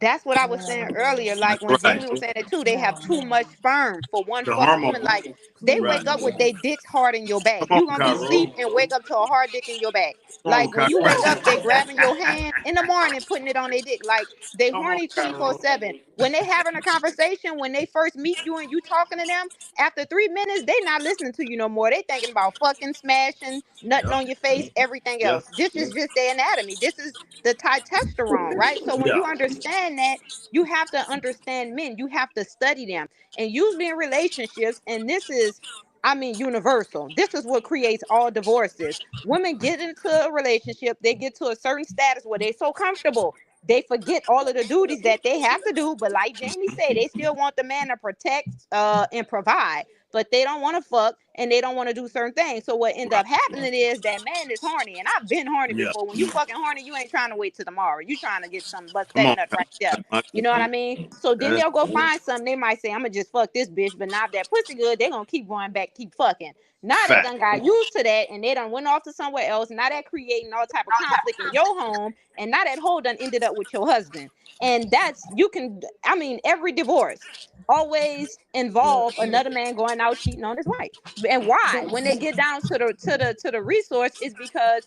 That's what I was saying earlier. Like when Right. Jamie was saying it too, they have too No, much sperm for one The fucking hormone. woman. Like they Right. wake up with please. their dicks hard in your back. Come You on, gonna be Cairo. sleep and wake up to a hard dick in your back. Come on, Like when you Cairo. wake up, they grabbing your hand in the morning, putting it on their dick. Like they Come on, horny Cairo. 24/7. When they having a conversation, when they first meet you and you talking to them, after 3 minutes, they not listening to you no more. They thinking about fucking smashing, nutting Yep. on your face, everything Yep. else. This is just their anatomy. This is the testosterone, right? So when Yeah. you understand that, you have to understand men. You have to study them. And usually in relationships, and this is, I mean, universal. This is what creates all divorces. Women get into a relationship, they get to a certain status where they're so comfortable. They forget all of the duties that they have to do. But like Jamie said, they still want the man to protect and provide. But they don't want to fuck and they don't want to do certain things. So what end Right. up happening is that man is horny. And I've been horny Yeah. before. When you fucking horny, you ain't trying to wait till tomorrow. You trying to get some bust Come that on, nut right there. Cairo. You know what I mean? So then That's they'll go find something. They might say, I'm gonna just fuck this bitch, but now if that pussy good, they're gonna keep going back, keep fucking. Now they fact. done got used to that and they done went off to somewhere else. Now that creating all type of conflict in your home, and now that whole done ended up with your husband. And that's you can I mean, every divorce always The, involve another man going out cheating on his wife. And why? When they get down to the resource, is because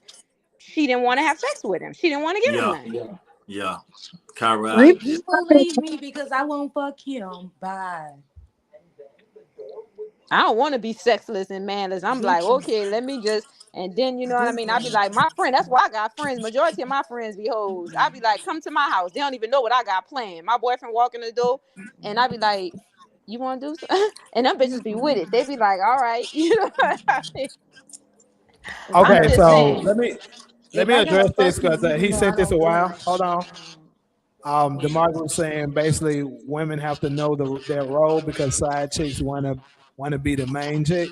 she didn't want to have sex with him. She didn't want to give him Yeah. none. Yeah. Cairo. like he will leave me because I won't fuck him. Bye. I don't want to be sexless and manless. I'm like, Bitches. okay, let me just, and then you know what I mean. I be Listen. like, my friend. That's why I got friends. Majority of my friends be hoes. I be like, come to my house. They don't even know what I got planned. My boyfriend walk in the door, and I be like, you want to do something? And them bitches be with it. They be like, all right, you know what I mean? I'm Okay, just so saying. let If me I gotta address fuck this you, because you he know I sent this a don't do it. while. Hold on. DeMarco was saying basically women have to know their role because side chicks wanna be the main chick.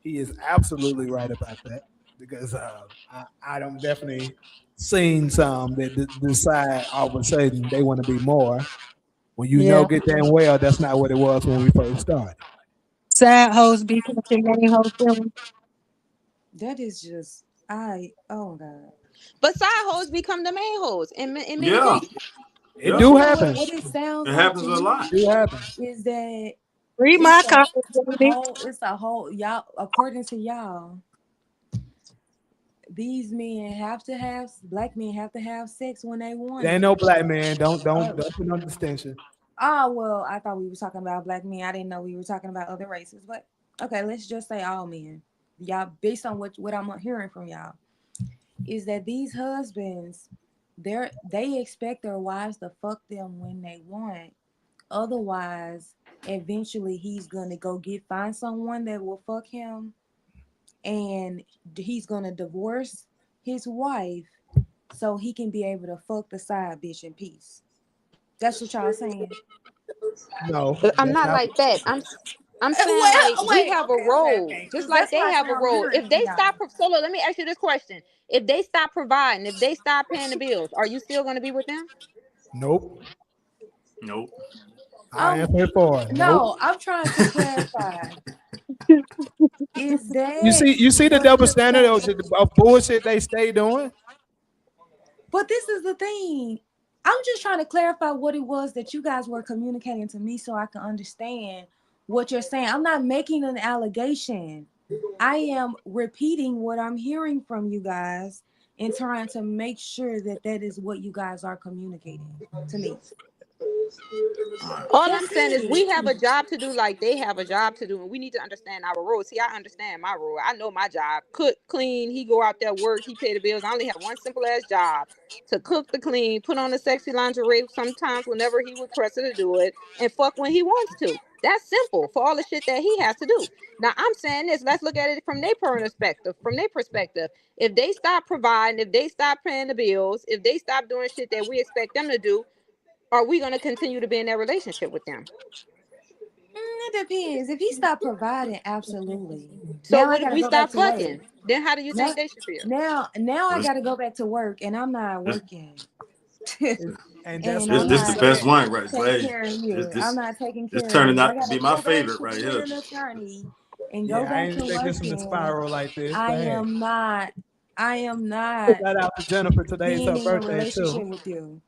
He is absolutely right about that because I don't definitely seen some that decide all of a sudden they want to be more. When you know Yeah. good damn well that's not what it was when we first started. Side hoes be catching main hoes feeling. That is just oh god. But side hoes become the main hoes in many Yeah. cases. It Yeah. do You know happen. what it sounds It like happens to a lot. It me do happen. is that Read my comment, baby. it's a whole y'all according to y'all, these men have to have black men have to have sex when they It want ain't it. no black man. Don't Uh, don't don't put no distinction. well, I thought we were talking about black men. I didn't know we were talking about other races, but okay, let's just say all men. Y'all, based on what I'm hearing from y'all, is that these husbands, they expect their wives to fuck them when they want. Otherwise, eventually he's gonna go find someone that will fuck him, and he's gonna divorce his wife so he can be able to fuck the side bitch in peace. That's what y'all saying. No, But I'm that's not not. like that. I'm saying like Well, we wait, have a role, okay, just because like that's they like have what a I'm role. hearing If from they y'all. stop, solo, let me ask you this question: if they stop providing, if they stop paying the bills, are you still going to be with them? Nope. Nope. I answer it for it. Nope. No, I'm trying to clarify. Is You that see the what double you're standard saying? of bullshit they stay doing. But this is the thing. I'm just trying to clarify what it was that you guys were communicating to me so I can understand what you're saying. I'm not making an allegation. I am repeating what I'm hearing from you guys and trying to make sure that that is what you guys are communicating to me. All I'm That's saying is it. we have a job to do like they have a job to do, and we need to understand our role. See, I understand my role. I know my job. Cook, clean, he go out there, work, he pay the bills. I only have one simple ass job to cook the clean, put on the sexy lingerie sometimes whenever he requested to do it, and fuck when he wants to. That's simple for all the shit that he has to do. Now I'm saying this, let's look at it from their perspective. From their perspective, if they stop providing, if they stop paying the bills, if they stop doing shit that we expect them to do, are we going to continue to be in that relationship with them? It depends. If he stopped providing, absolutely. So Now I what if gotta we go back stop to work. fucking? Then how do you Now, think they should feel? now I This, gotta go back to work, and I'm not this, working. And that's And what this, I'm we this the not best said. one, right? So, taking hey, care of this, you. I'm this, not taking this care of turning you. I out to gotta be my go back favorite to right being here. an attorney and go Yeah, I back ain't to think this was a working. spiral like this. I But hey, am not. I am not shout out to Jennifer. Today's being her in a birthday too. relationship with you.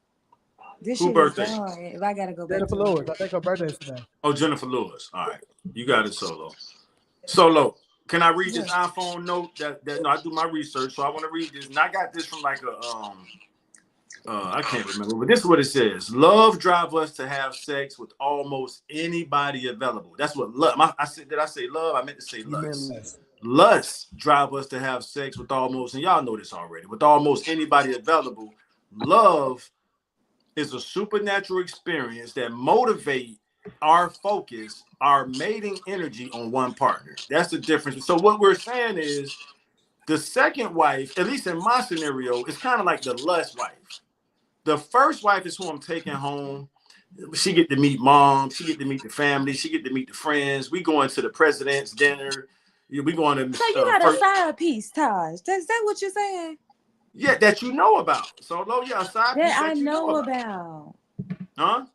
This Who shit is birthday? done. If I gotta go back Jennifer to work. Lewis. I think her birthday's today. Oh, Jennifer Lewis. All right, you got it, Solo. Solo. Can I read this Yeah. iPhone note? That no, I do my research, so I want to read this. And I got this from like a I can't remember, but this is what it says. Love drives us to have sex with almost anybody available. That's what love. I said, did I say love? I meant to say You meant lust. less. Lust drives us to have sex with almost, and y'all know this already, with almost anybody available. Love is a supernatural experience that motivates our focus, our mating energy on one partner. That's the difference. So what we're saying is the second wife, at least in my scenario, is kind of like the lust wife. The first wife is who I'm taking home. She get to meet mom. She get to meet the family. She get to meet the friends. We going to the president's dinner. We going to So you got first. a side piece, Taj. Is that what you're saying? Yeah, that you know about. So, yeah, a side piece That I that you know know about. about. Huh?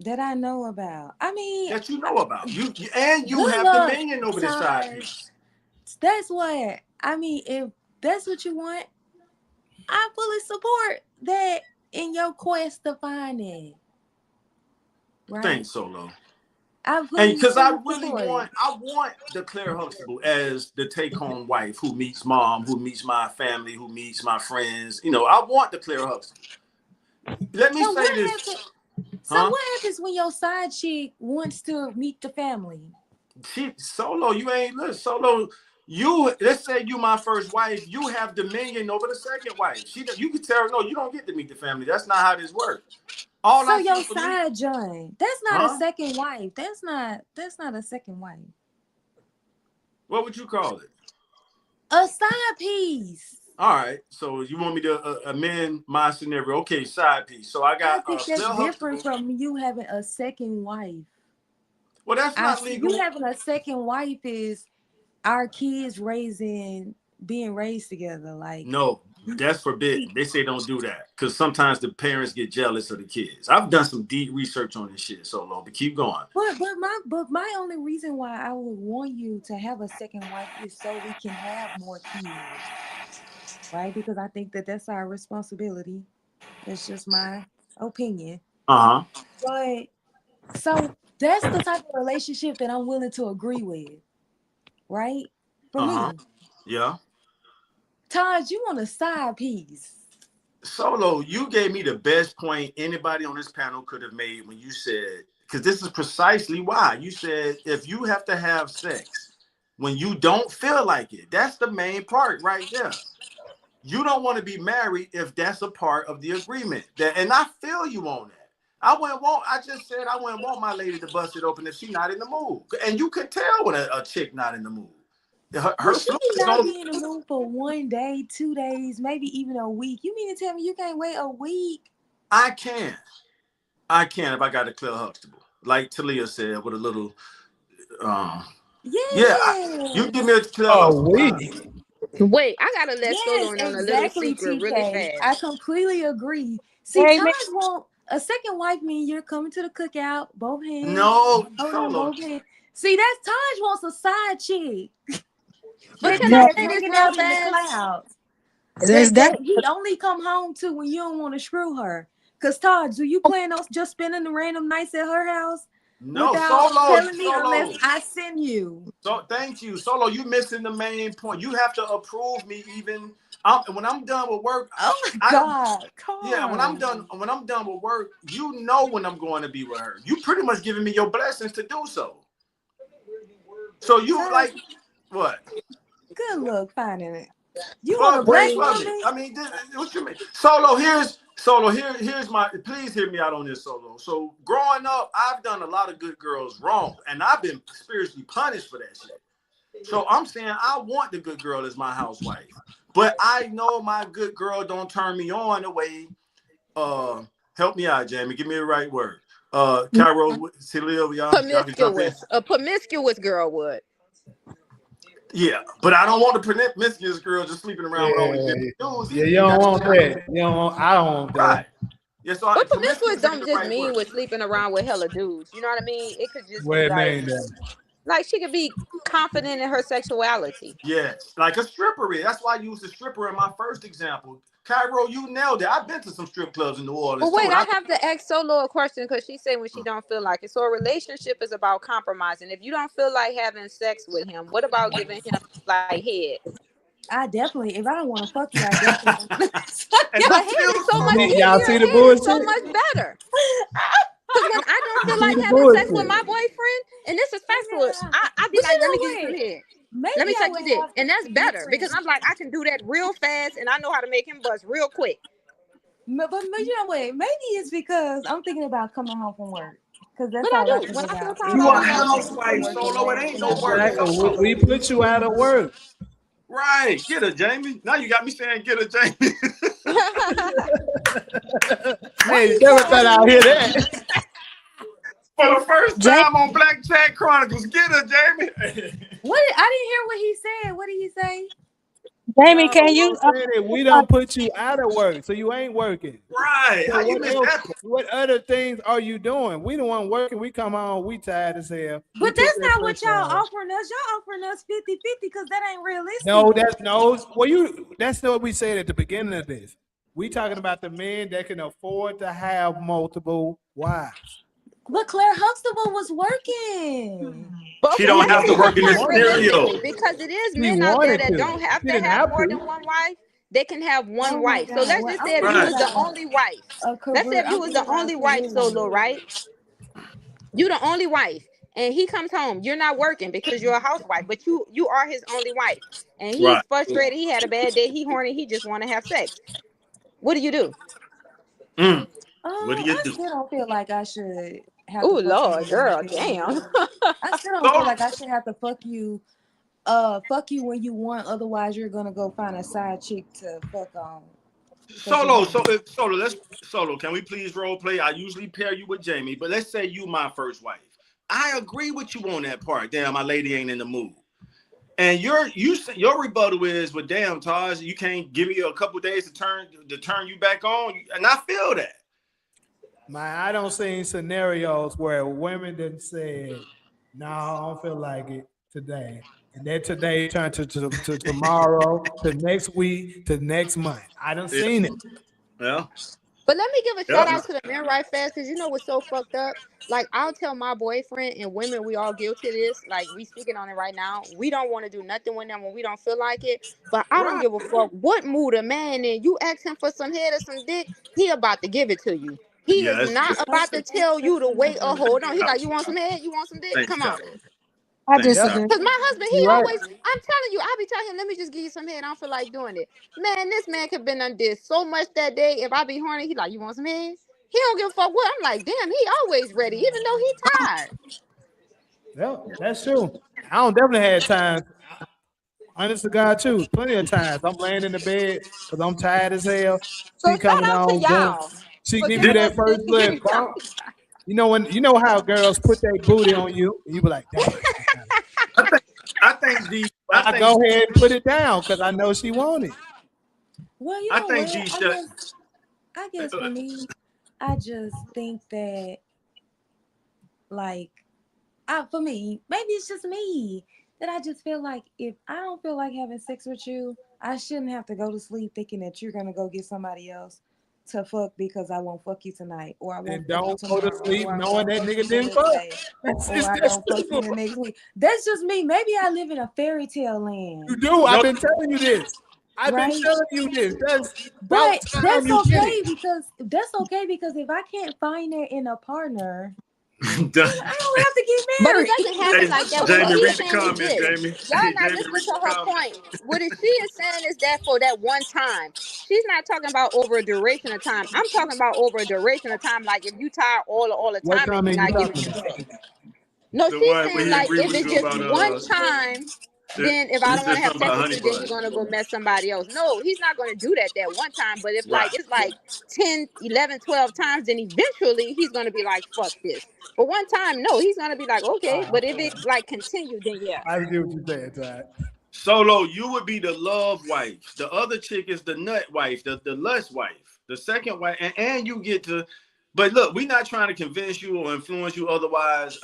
That I know about. I mean, That you know about. You good have luck, dominion over this side Taj. piece. That's what I mean. If that's what you want, I fully support that in your quest to find it. Right? Thanks, Solo. I And fully because I support really it. want the Claire Huxtable as the take-home wife who meets mom, who meets my family, who meets my friends. You know, I want the Claire Huxtable. Let me So say what this, happens? So huh? what happens when your side chick wants to meet the family? Solo, you ain't listen, Solo. Let's say you my first wife, you have dominion over the second wife. You can tell her, no, you don't get to meet the family. That's not how this works. All So I see your for me, side joint. That's not a huh? second wife. That's not a second wife. What would you call it? A side piece. All right, so you want me to amend my scenario? Okay, side piece. So I I got think that's Claire different Huxtable. from you having a second wife. Well, that's I not see you legal. having a second wife is our kids being raised together. Like No, that's forbidden. They say don't do that because sometimes the parents get jealous of the kids. I've done some deep research on this shit, Solo, but keep going. but my only reason why I would want you to have a second wife is so we can have more kids, right? Because I think that that's our responsibility. That's just my opinion. Uh-huh. But so that's the type of relationship that I'm willing to agree with, right? For Uh-huh. me, Yeah. Taj, you want a side piece? Solo, you gave me the best point anybody on this panel could have made when you said, because this is precisely why. You said if you have to have sex when you don't feel like it, that's the main part right there. You don't want to be married if that's a part of the agreement. And I feel you on that. I just said I wouldn't want my lady to bust it open if she's not in the mood. And you can tell when a chick not in the mood. But Her she fluid may is not on. be in the mood for 1 day, 2 days, maybe even a week. You mean to tell me you can't wait a week? I can if I got a Claire Huxtable. Like Talia said, with a little yeah, you give me a Claire Oh, Huxtable. we. Wait, I gotta let Yes, Solo in on a little exactly, secret really TK. I fast. completely agree. See, Hey, Taj man. want a second wife mean you're coming to the cookout, both hands, No, holding Solo. both hands. See, that's Taj wants a side chick But Let can me I No, that's say this hanging real out in the fast? clouds. there's That definitely. he only come home to when you don't want to screw her. Cause Todd, do you plan on just spending the random nights at her house no without Solo. telling me unless I send you? So thank you, Solo. You missing the main point. You have to approve me even. When I'm done with work, Oh my I don't. God, Yeah, when I'm done with work, you know when I'm going to be with her. You pretty much giving me your blessings to do so. So you Todd, like what? good luck finding it. You want Well, a pray black for me. woman? I mean, what you mean? Here's my. Please hear me out on this, Solo. So growing up, I've done a lot of good girls wrong, and I've been spiritually punished for that shit. So I'm saying I want the good girl as my housewife, but I know my good girl don't turn me on the way. Help me out, Jamie. Give me the right word. Cairo, Celia, y'all can jump in. Promiscuous. A promiscuous girl would. Yeah, but I don't want the promiscuous girl just sleeping around with all these dudes. Yeah, you don't want that. You don't want, I don't want that. Right. Yeah, so But promiscuous don't just mean with sleeping around with hella dudes. You know what I mean? It could just be like she could be confident in her sexuality. Yes, like a stripper is. That's why I used a stripper in my first example. Cairo, you nailed it. I've been to some strip clubs in New Orleans. But wait, I have to ask Solo a question because she said when she don't feel like it. So a relationship is about compromising. If you don't feel like having sex with him, what about giving him like head? I definitely, if I don't want to fuck you, I definitely. But head is so much easier. Y'all see the bullshit? So much better. Because when I don't feel like having sex with my boyfriend, and this is factual, I be like, let me get you some head. Let me suck your dick. And that's better because I'm like, I can do that real fast and I know how to make him bust real quick. But you know what? Maybe it's because I'm thinking about coming home from work. Because that's what I all do. When I feel tired, you are a housewife, Solo. It ain't no work. We put you out of work. Right. Get her, Jamie. Now you got me saying get her, Jamie. Hey, never thought I'd hear that. For the first time on Black Chat Chronicles, get her, Jamie. I didn't hear what he said. What did he say? Jamie, can you? We don't put you out of work, so you ain't working. Right. So what other things are you doing? We the one working. We come home. We tired as hell. But that's not what y'all offering us. Y'all offering us 50-50 because that ain't realistic. That's what we said at the beginning of this. We talking about the men that can afford to have multiple wives. But Claire Huxtable was working. But she don't have to work in this scenario. Because it is men out there that don't have to have more than one wife. They can have one wife. So let's just say if you was the only wife. Let's say if you was the only wife, Solo, right? You the only wife. And he comes home. You're not working because you're a housewife, but you are his only wife. And he's frustrated. He had a bad day. He horny. He just want to have sex. What do you do? What do you do? I still don't feel like I should have oh Lord, girl, damn. I still don't feel like I should have to fuck you when you want, otherwise you're gonna go find a side chick to fuck on. Solo, can we please role play? I usually pair you with Jamie, but let's say you my first wife. I agree with you on that part. Damn, my lady ain't in the mood. And your rebuttal is, well, damn, Taj, you can't give me a couple days to turn you back on. And I feel that. I don't see scenarios where women done said, no, I don't feel like it today. And then today turned to tomorrow, to next week, to next month. I done seen it. Yeah. But let me give a shout out to the men right fast, because you know what's so fucked up? Like, I'll tell my boyfriend, and women, we all guilty of this. Like, we speaking on it right now. We don't want to do nothing with them when we don't feel like it. But I don't give a fuck what mood a man in. You ask him for some head or some dick, he about to give it to you. He is not about to tell you to wait or hold on. He's like, you want some head? You want some dick? Come on. I disagree. Because my husband, he always, I'm telling you, I be telling him, let me just give you some head. I don't feel like doing it. Man, this man could been undid so much that day. If I be horny, he like, you want some head? He don't give a fuck what. I'm like, damn, he always ready, even though he tired. Yeah, that's true. I don't definitely have times. Honest to God, too. Plenty of times. I'm laying in the bed because I'm tired as hell. So shout out to y'all. She give you that first lip bump. You know how girls put their booty on you, and you be like, damn. I go ahead and put it down because I know she want it. Well, I guess for me, I just think that, like, for me, maybe it's just me, that I just feel like if I don't feel like having sex with you, I shouldn't have to go to sleep thinking that you're gonna go get somebody else to fuck because I won't fuck you tonight, or I won't. And don't go to sleep knowing that nigga didn't fuck. Or I don't fuck you the next week. That's just me. Maybe I live in a fairy tale land. You do. I've been telling you this. I've been telling you this. That's okay because if I can't find that in a partner, I don't have to get married. But it doesn't happen like that. Jamie, read the comments, Jamie. Y'all not listening to her point. What she is saying is that for that one time. She's not talking about over a duration of time. I'm talking about over a duration of time. Like if you tired all the time and you're not giving it. No, she's saying like if it's just one time then if I don't want to have sex with you, then you're gonna go mess somebody else. No, he's not gonna do that one time. But if like it's like 10, 11, 12 times, then eventually he's gonna be like, fuck this. But one time, no, he's gonna be like, okay. But if it like continue, then yeah. I get what you're saying, Todd. Solo, you would be the love wife. The other chick is the nut wife, the lust wife, the second wife, and you get to. But look, we're not trying to convince you or influence you. Otherwise,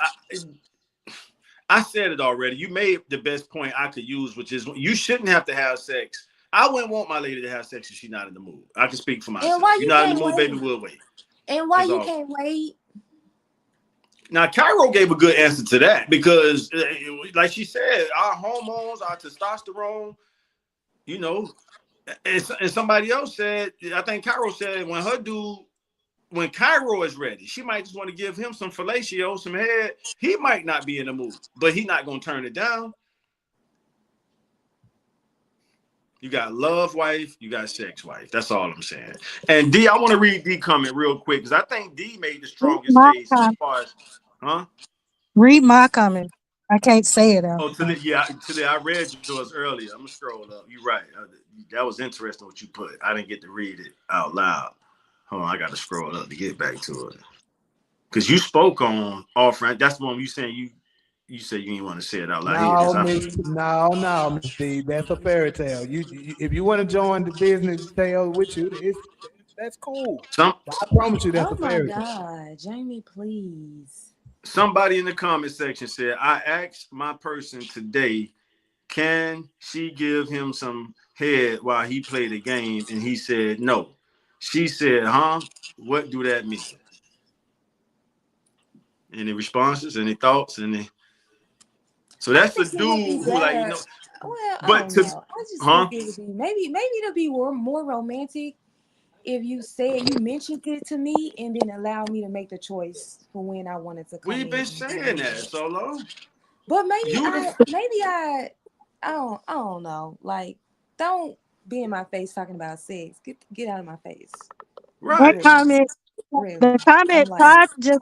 I said it already. You made the best point I could use, which is you shouldn't have to have sex. I wouldn't want my lady to have sex if she's not in the mood. I can speak for myself. You're not in the mood, baby, we'll wait. And why you can't wait? Now, Cairo gave a good answer to that because, like she said, our hormones, our testosterone, you know, and somebody else said, I think Cairo said when Cairo is ready, she might just want to give him some fellatio, some head. He might not be in the mood, but he's not going to turn it down. You got love wife, you got sex wife. That's all I'm saying. And D, I want to read D comment real quick because I think D made the strongest case as far as, Read my comment. I can't say it out. Oh, today I read yours earlier. I'm gonna scroll up. You're right. That was interesting what you put. I didn't get to read it out loud. Hold on, I got to scroll up to get back to it. Because you spoke on off-ramp. That's the one you saying you said you didn't want to say it out loud. No, Steve, that's a fairy tale. You if you want to join the business tale with you, that's cool. I promise you that's a fairy tale. Oh my God, Jamie, please. Somebody in the comment section said, I asked my person today, can she give him some head while he played the game? And he said no. She said, what do that mean? Any responses, any thoughts? So that's the dude who, like, you know. Well, but I just think it would be maybe it'll be more romantic if you mentioned it to me and then allow me to make the choice for when I wanted to come. We've been saying that, Solo. But maybe I don't know. Like, don't be in my face talking about sex. Get out of my face. Right. The comment Todd just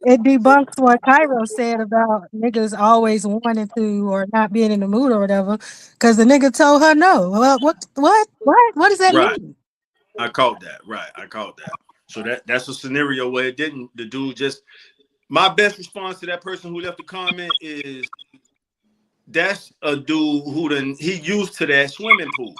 it debunks what Cairo said about niggas always wanting to or not being in the mood or whatever. Because the nigga told her no. Well, what does that mean? I caught that. Right. I caught that. So that's a scenario where it didn't. The dude just. My best response to that person who left the comment is that's a dude he used to that swimming pool.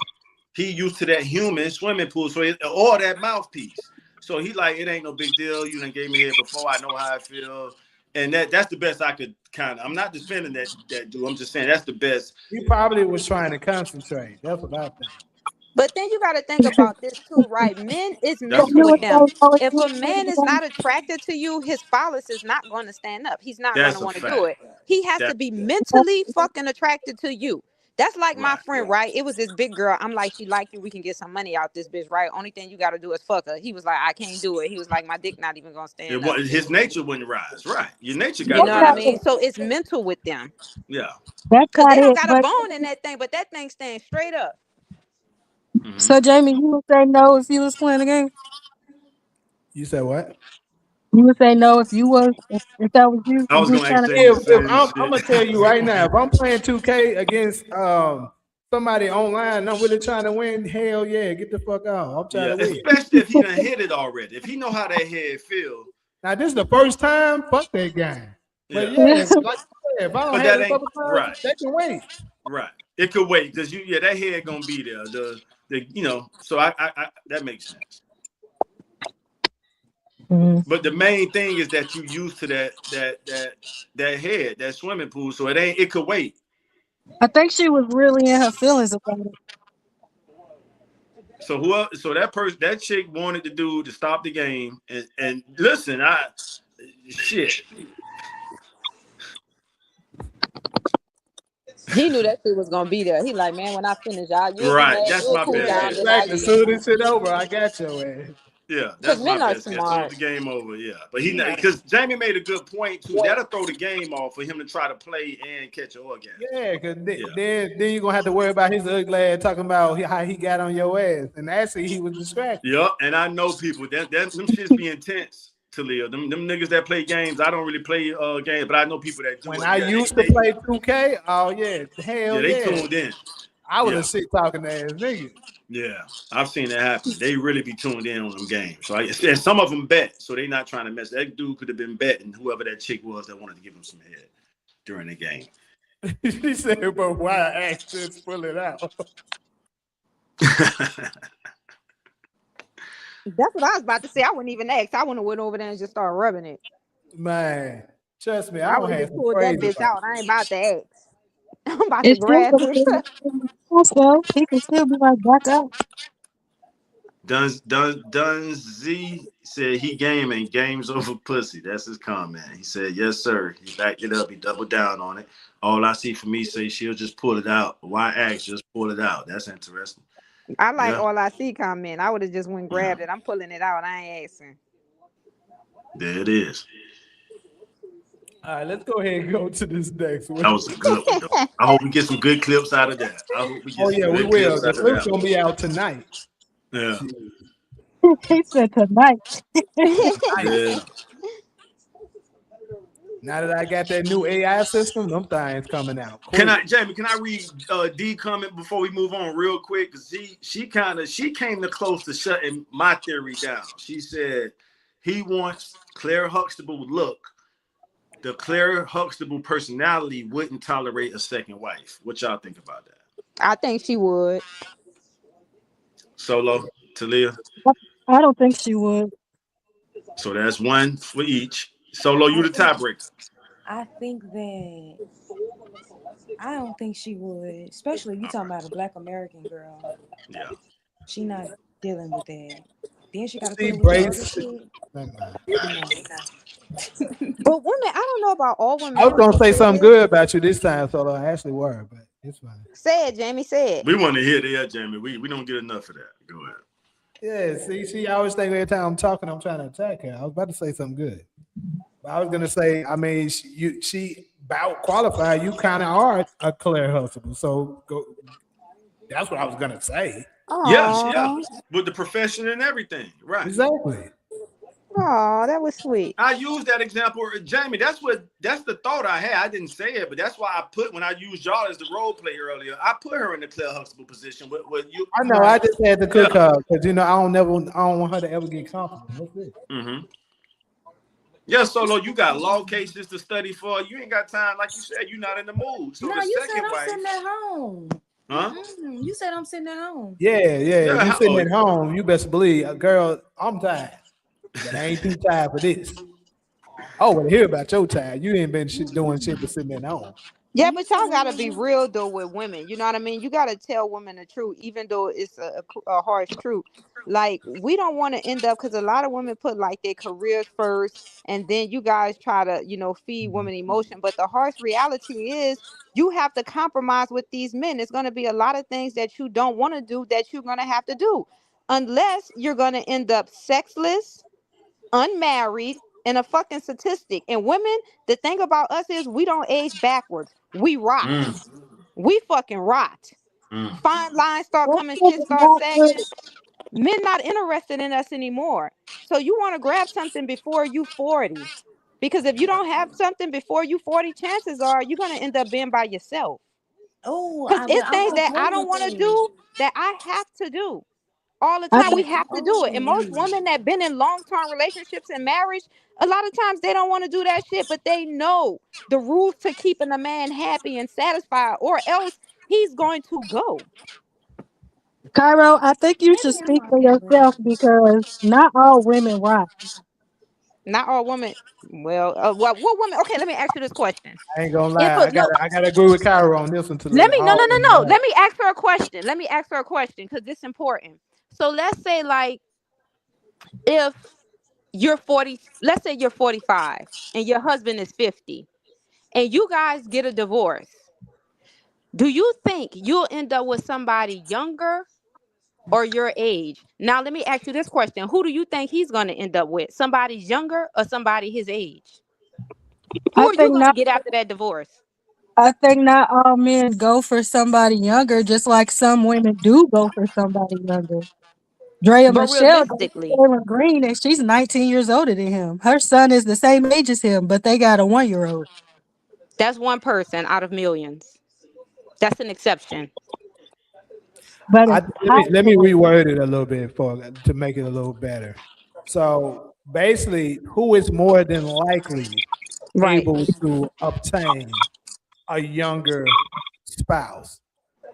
He used to that human swimming pool. So or that mouthpiece. So he like, it ain't no big deal. You done gave me head before. I know how I feel. And that's the best I could kind of. I'm not defending that dude. I'm just saying that's the best. He probably was trying to concentrate. That's what I think. But then you got to think about this too, right? Men is mental with them. If a man is not attracted to you, his phallus is not going to stand up. He's not going to want to do it. He has to be mentally fucking attracted to you. That's like my friend, right? It was this big girl. I'm like, she like you. We can get some money out this bitch, right? Only thing you got to do is fuck her. He was like, I can't do it. He was like, my dick not even going to stand up. His nature wouldn't rise, right? Your nature got. You know what I mean? So it's mental with them. Yeah. Because they don't got a bone in that thing, but that thing stands straight up. Mm-hmm. So Jamie, you would say no if you was playing the game? You said what? You would say no if that was you. I was going to say I'm gonna tell you right now, if I'm playing 2K against somebody online, I'm really trying to win. Hell yeah, get the fuck out. I'm trying to win. Especially if he done hit it already. If he know how that head feel. Now this is the first time. Fuck that game. But if I don't have it a couple times, they can wait. Right. It could wait because that head gonna be there. So I that makes sense. Mm-hmm. But the main thing is that you used to that head, that swimming pool. So it could wait. I think she was really in her feelings about it. So that chick wanted the dude to stop the game and listen, shit. He knew that shit was gonna be there. He like, man, when I finish, that's my best. As soon as it's over, I got your ass. Yeah, that's my best. As soon as the game over, but because Jamie made a good point too. That'll throw the game off for him to try to play and catch an orgasm. Yeah, because then you're gonna have to worry about his ugly ass talking about how he got on your ass, and actually he was distracted. Yep, and I know people that them shits be intense Talia. Them niggas that play games. I don't really play games, but I know people that do When it. I Yeah, used to play 2K, oh yeah, hell they yeah. tuned in. I was Yeah. a shit talking ass nigga. Yeah, I've seen that happen. They really be tuned in on them games. So and some of them bet, so they not trying to mess. That dude could have been betting whoever that chick was that wanted to give him some head during the game. She said, but why accents pull it out? That's what I was about to say. I wouldn't even ask. I wouldn't have went over there and just started rubbing it. Man, trust me, I I don't would have have just some pulled that crazy bitch out. I ain't about to ask. I'm about to It's still grab gonna it. be also he can still be like back up. Dunz said he gaming games over pussy. That's his comment. He said, yes, sir. He backed it up. He doubled down on it. All I see for me say she'll just pull it out. Why ask? Just pull it out. That's interesting. I like Yeah. all I see comment. I would have just went grabbed Yeah. it. I'm pulling it out. I ain't asking. There it is. All right, let's go ahead and go to this next one. That was a good one, though. I hope we get some good clips out of that. I hope we get Oh some yeah, we good will. clips The out of clip's that. gonna be out tonight. Yeah. He said tonight. Yeah. Now that I got that new AI system, them things coming out. Jamie, can I read D comment before we move on real quick? Because she came to close to shutting my theory down. She said he wants Claire Huxtable look. The Claire Huxtable personality wouldn't tolerate a second wife. What y'all think about that? I think she would. Solo, Talia. I don't think she would. So that's one for each. Solo, you the tiebreaker. I think that I don't think she would, especially if you talking about a Black American girl. Yeah. She not dealing with that. Then she got to put See, up with that other Brace. shit. Never mind. But women, I don't know about all women. I was I'm gonna gonna say say something this. good about you this time, Solo. I actually were, but it's fine. Say it, Jamie. Say it. We want to hear that, Jamie. We don't get enough of that. Go ahead. Yeah, see, she always think every time I'm talking, I'm trying to attack her. I was about to say something good. But I was gonna say, I mean, she about qualified. You kind of are a Claire Huxtable, so go. That's what I was gonna say. Yeah. With the profession and everything. Right. Exactly. Oh, that was sweet. I used that example, Jamie. That's the thought I had. I didn't say it, but that's why I put when I used y'all as the role play earlier. I put her in the Claire Huxtable position. With you, I know. I just had to cook her because I don't want her to ever get comfortable. That's it. Mm-hmm. Yeah, Solo, you got law cases to study for. You ain't got time, like you said. You're not in the mood. So no, the you second said I'm wife, sitting at home. huh? You said I'm sitting at home. Yeah. You sitting at home, you best believe, girl, I'm tired, but I ain't too tired for this. I want to hear about your time. You ain't been doing shit but sitting at home. Yeah, but y'all gotta be real though with women. You know what I mean? You gotta tell women the truth, even though it's a harsh truth. Like we don't want to end up because a lot of women put like their careers first, and then you guys try to feed women emotion. But the harsh reality is you have to compromise with these men. It's gonna be a lot of things that you don't want to do that you're gonna have to do, unless you're gonna end up sexless, unmarried, and a fucking statistic. And women, the thing about us is we don't age backwards. We rot. We fucking rot. Fine lines start coming, shit start sagging. Men not interested in us anymore. So you want to grab something before you 40. Because if you don't have something before you 40, chances are you're gonna end up being by yourself. Oh, Because it's I things won't that play I don't with want to you. do that I have to do. All the I time we think have to do it. And most women that been in long-term relationships and marriage, a lot of times they don't want to do that shit, but they know the rules to keeping a man happy and satisfied, or else he's going to go. Cairo, I think you should Maybe I'm speak not for that yourself way. because not all women rock. Not all women. Well, what women? Okay, let me ask you this question. I ain't gonna If lie. a, I no, gotta agree with Kyra on this one to let live. me no. Let me ask her a question. Let me ask her a question because this is important. So let's say like if you're 40, let's say you're 45 and your husband is 50 and you guys get a divorce, do you think you'll end up with somebody younger or your age? Now, let me ask you this question. Who do you think he's going to end up with? Somebody younger or somebody his age? Who I are you think going to not. get after that divorce? I think not all men go for somebody younger, just like some women do go for somebody younger. Drea But Michelle, realistically, Taylor Green, and she's 19 years older than him. Her son is the same age as him, but they got a 1-year-old. that's one person out of millions. That's an exception. But it's Let me possible. reword it a little bit to make it a little better. So basically, who is more than likely Right. able to obtain a younger spouse?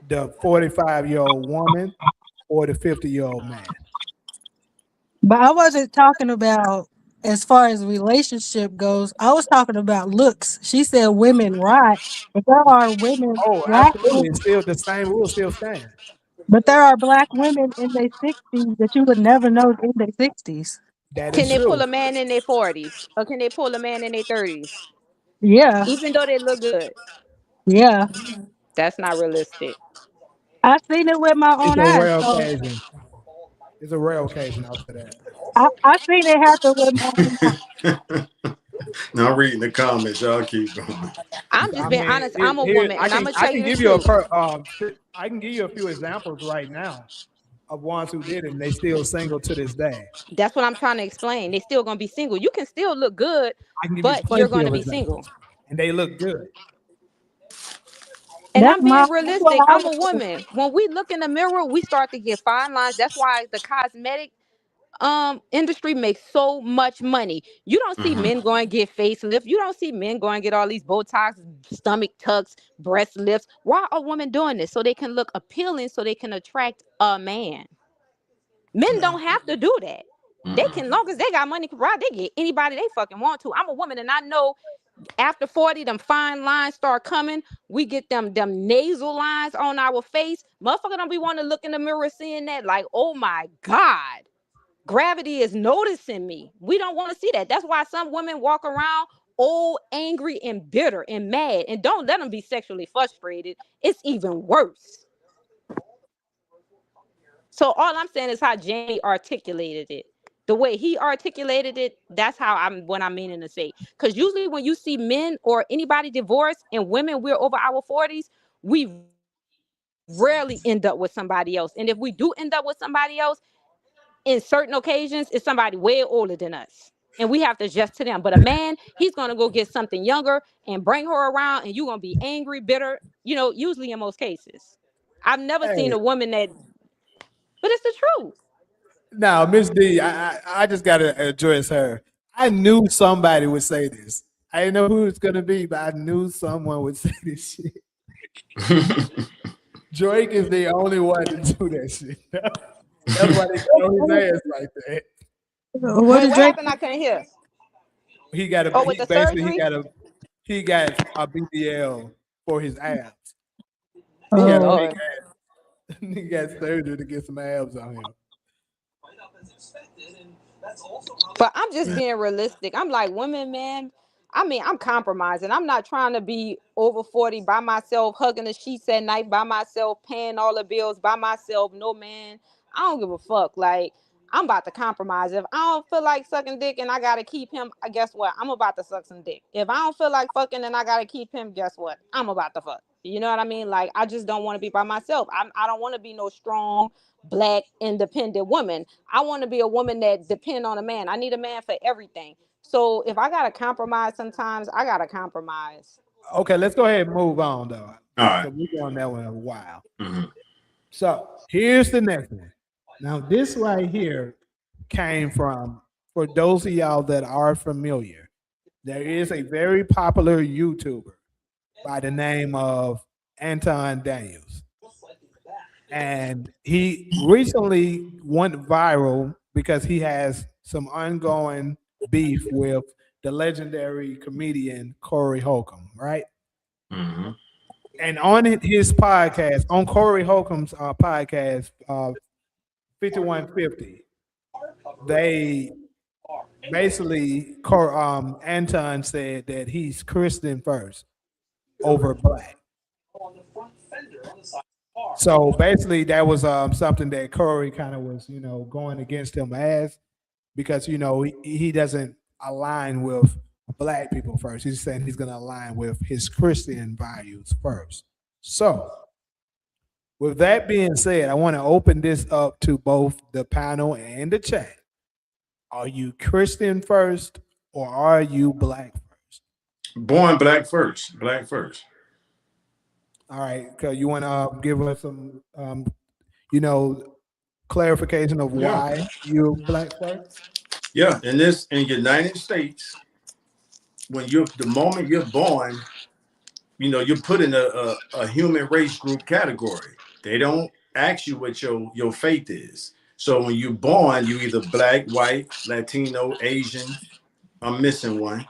The 45-year-old woman or the 50-year-old man? But I wasn't talking about as far as relationship goes. I was talking about looks. She said women rot, but there are women, Oh, black absolutely. women, It's still the same rule still stand. but there are black women in their 60s that you would never know in their 60s. That Can is they pull true. a man in their 40s? Or can they pull a man in their 30s? Yeah, Even though they look good. yeah. That's not realistic. I seen it with my It's own a eyes. rare So occasion. It's a rare occasion. I'll say that. I seen it happen with my own eyes. Now I'm reading the comments. Y'all keep going. I'm just I being mean, honest. I'm a here woman and I'm gonna I tell can you the give you truth. I can give you a few examples right now of ones who did it and they still single to this day. That's what I'm trying to explain. They still gonna be single. You can still look good, I can give you but you're plenty gonna of be single. examples, and they look good. And That's I'm my being that's what realistic. I I'm a was. woman. When we look in the mirror, we start to get fine lines. That's why the cosmetic industry makes so much money. You don't see Mhm. men going to get facelift. You don't see men going to get all these Botox, stomach tucks, breast lifts. Why are women doing this? So they can look appealing, so they can attract a man. Men don't have to do that. They Mhm. can, long as they got money, right? They get anybody they fucking want to. I'm a woman, and I know after 40, them fine lines start coming. We get them nasal lines on our face. Motherfucker don't be wanting to look in the mirror seeing that like, oh my God. Gravity is noticing me. We don't want to see that. That's why some women walk around old, angry, and bitter and mad. And don't let them be sexually frustrated. It's even worse. So all I'm saying is how Jamie articulated it. The way he articulated it, that's how I'm what I'm meaning to say. Because usually when you see men or anybody divorced and women, we're over our 40s, we rarely end up with somebody else. And if we do end up with somebody else, in certain occasions, it's somebody way older than us. And we have to adjust to them. But a man, he's gonna go get something younger and bring her around, and you're gonna be angry, bitter, usually in most cases. I've never seen Hey, a woman that, but it's the truth. now Miss D, I just gotta address her. I knew somebody would say this. I didn't know who it's gonna be, but I knew someone would say this shit. Drake is the only one to do that shit. That's why they get on his ass like that. What Wait, did what Drake? happened? I couldn't hear. He got Oh, a with he the basically surgery? he got a BBL for his abs. He Oh got Oh, big Lord. abs. He got surgery to get some abs on him. But I'm just being realistic. I'm like, women, man. I mean, I'm compromising. I'm not trying to be over 40 by myself, hugging the sheets at night by myself, paying all the bills by myself. No, man. I don't give a fuck. Like, I'm about to compromise. If I don't feel like sucking dick and I gotta keep him, guess what? I'm about to suck some dick. If I don't feel like fucking and I gotta keep him, guess what? I'm about to fuck. You know what I mean? Like, I just don't want to be by myself. I don't want to be no strong, black, independent woman. I want to be a woman that depend on a man. I need a man for everything. So if I gotta compromise, sometimes I gotta compromise. Okay, let's go ahead and move on though. All right. Because we've been on that one a while. Mhm. So here's the next one. Now, this right here came from, for those of y'all that are familiar, there is a very popular YouTuber by the name of Anton Daniels. And he recently went viral because he has some ongoing beef with the legendary comedian Corey Holcomb, right? Mhm. And on his podcast, on Corey Holcomb's podcast, 5150, they basically, Anton said that he's Christian first over black. So basically, that was something that Corey kind of was, going against him as, because he doesn't align with black people first. He's saying he's going to align with his Christian values first. So With that being said, I want to open this up to both the panel and the chat. Are you Christian first or are you black first? Born black first. Black first. All right, you want to give us some, you know, clarification of Yeah. why you're black first? Yeah. In United States, the moment you're born, you're put in a human race group category. They don't ask you what your faith is. So when you're born, you either black, white, Latino, Asian. I'm missing one.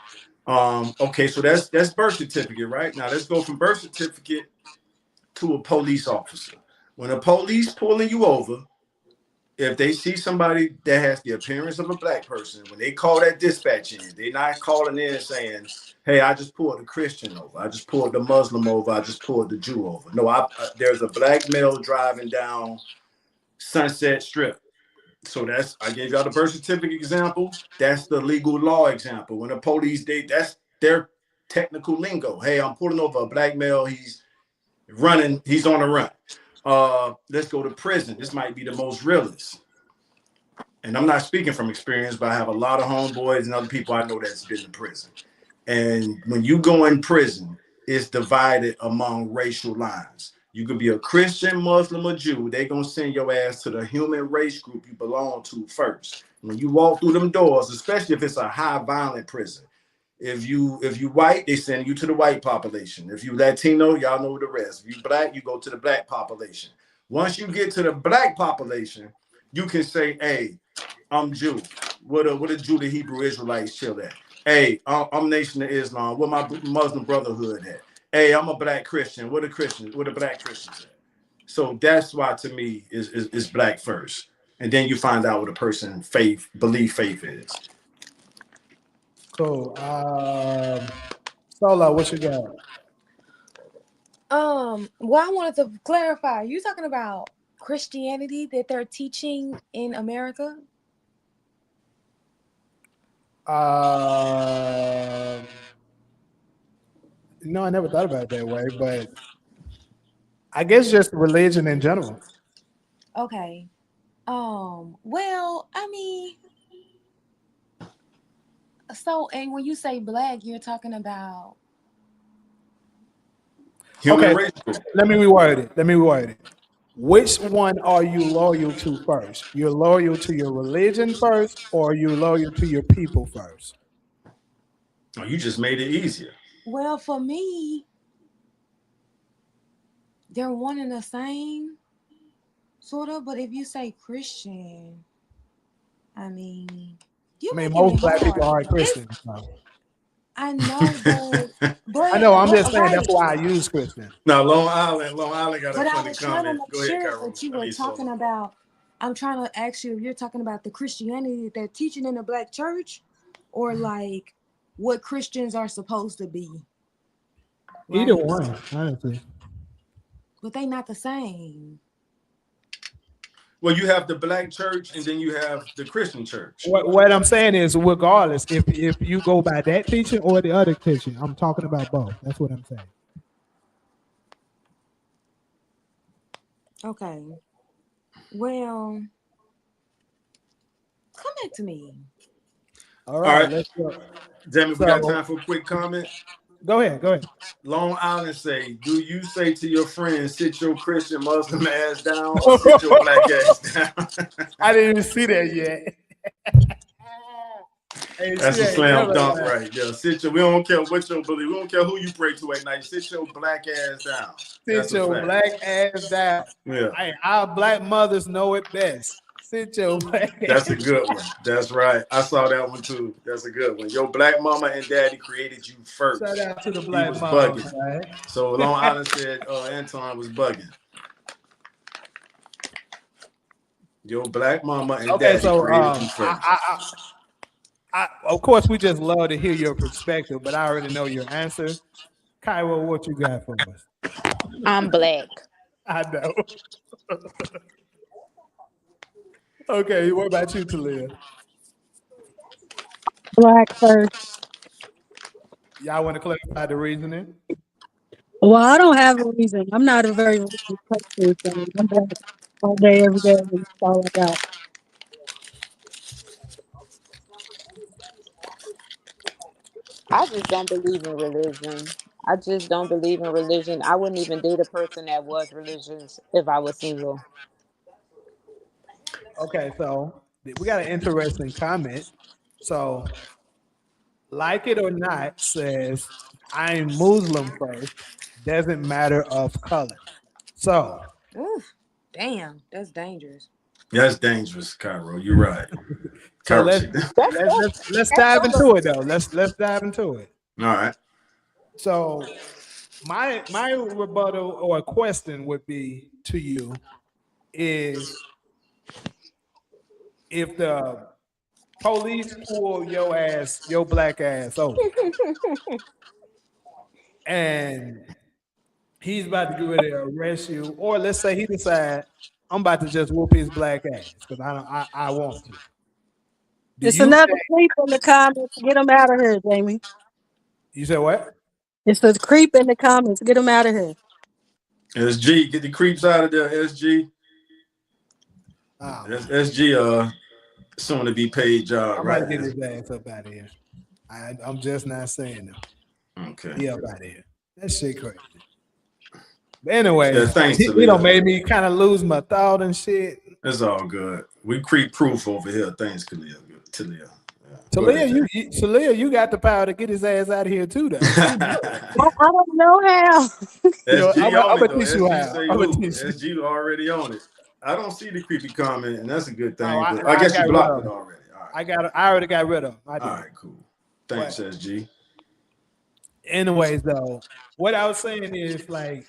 Okay, so that's birth certificate, right? Now let's go from birth certificate to a police officer. When a police pulling you over, if they see somebody that has the appearance of a black person, when they call that dispatch in, they're not calling in saying, hey, I just pulled a Christian over. I just pulled the Muslim over. I just pulled the Jew over. No, there's a black male driving down Sunset Strip. So I gave y'all the birth certificate example. That's the legal law example. When the police, that's their technical lingo. Hey, I'm pulling over a black male. He's running. He's on the run. Let's go to prison. This might be the most realist. And I'm not speaking from experience, but I have a lot of homeboys and other people I know that's been to prison. And when you go in prison, it's divided among racial lines. You could be a Christian, Muslim, or Jew. They're going to send your ass to the human race group you belong to first. When you walk through them doors, especially if it's a high violent prison, if you white, they send you to the white population. If you Latino, y'all know the rest. If you black, you go to the black population. Once you get to the black population, you can say, hey, I'm Jew. What a Jew the Hebrew Israelites chill at. Hey, I'm Nation of Islam. Where my Muslim Brotherhood at? Hey, I'm a black Christian. What the black Christians at? So that's why to me is black first. And then you find out what a person belief is. Cool. Solo, what you got? Well, I wanted to clarify. You talking about Christianity that they're teaching in America? No, I never thought about it that way, but I guess just religion in general. Okay. Well, I mean, so, and when you say black, you're talking about Human okay, race group. let me reword it. Which one are you loyal to first? You're loyal to your religion first, or are you loyal to your people first? Oh, you just made it easier. Well, for me, they're one and the same, sort of. But if you say Christian, I mean, most black people are Christians. I know, but I know. I'm just saying right. that's why I use Christian. Now, Long Island got but a I funny was trying comment. to make Go ahead, sure Carol. that you were talking about. I'm trying to ask you if you're talking about the Christianity that they're teaching in the black church, or like what Christians are supposed to be. Right? Either one, honestly. But they not the same. Well, you have the black church and then you have the Christian church. What I'm saying is, regardless, if you go by that teaching or the other teaching, I'm talking about both. That's what I'm saying. Okay. Well, come back to me. All right. Let's go. Jamie, we got time for a quick comment. Go ahead. Long Island say, do you say to your friends, sit your Christian Muslim ass down or sit your black ass down? I didn't even see that yet. That's a slam dunk right there. We don't care what your belief. We don't care who you pray to at night. Sit your black ass down. Sit your black ass down. Yeah. Hey, our black mothers know it best. Sit your black ass. That's a good one. That's right. I saw that one too. That's a good one. Your black mama and daddy created you first. Shout out to the black mama. Right? So Long Island said Anton was bugging. Your black mama and daddy created you first. Of course, we just love to hear your perspective, but I already know your answer. Kyra, what you got for us? I'm black. I know. Okay, what about you, Talia? Black first. Y'all want to clarify the reasoning? Well, I don't have a reason. I'm not a very religious person. So I'm black all day, every day. And that's all I got. I just don't believe in religion. I just don't believe in religion. I wouldn't even date a person that was religious if I was single. Okay, so we got an interesting comment. So, like it or not, says I'm Muslim first. Doesn't matter of color. So, Oof, damn, that's dangerous. That's dangerous, Cairo. You're right. so Cairo let's said that. That's let's your let's, let's that's dive your into it though. Let's dive into it. All right. So, my rebuttal or question would be to you is if the police pull your ass, your black ass over, and he's about to get ready to arrest you, or let's say he decide I'm about to just whoop his black ass because I want to. Do It's you another think creep in the comments. Get them out of here, Jamie. you said what? It's a creep in the comments. Get them out of here. SG, get the creeps out of there, SG. Oh, SG, soon to be paid job, I'm about right? to get his ass up out of here. I'm just not saying no. Okay. He up out of here. That shit crazy. But anyway, Yeah, thanks, he don't Talia. made me kind of lose my thought and shit. It's all good. We creep proof over here. Thanks, Talia. Yeah. Talia, you got the power to get his ass out of here too, though. I don't know how. SG I'm on it gonna though. teach you SG how. say I'm gonna who? teach you. SG already on it. I don't see the creepy comment, and that's a good thing. Oh, but I guess you got blocked rid it of already. All right. I already got rid of him. I did. All right, cool. Thanks, But SG. anyways, though, what I was saying is like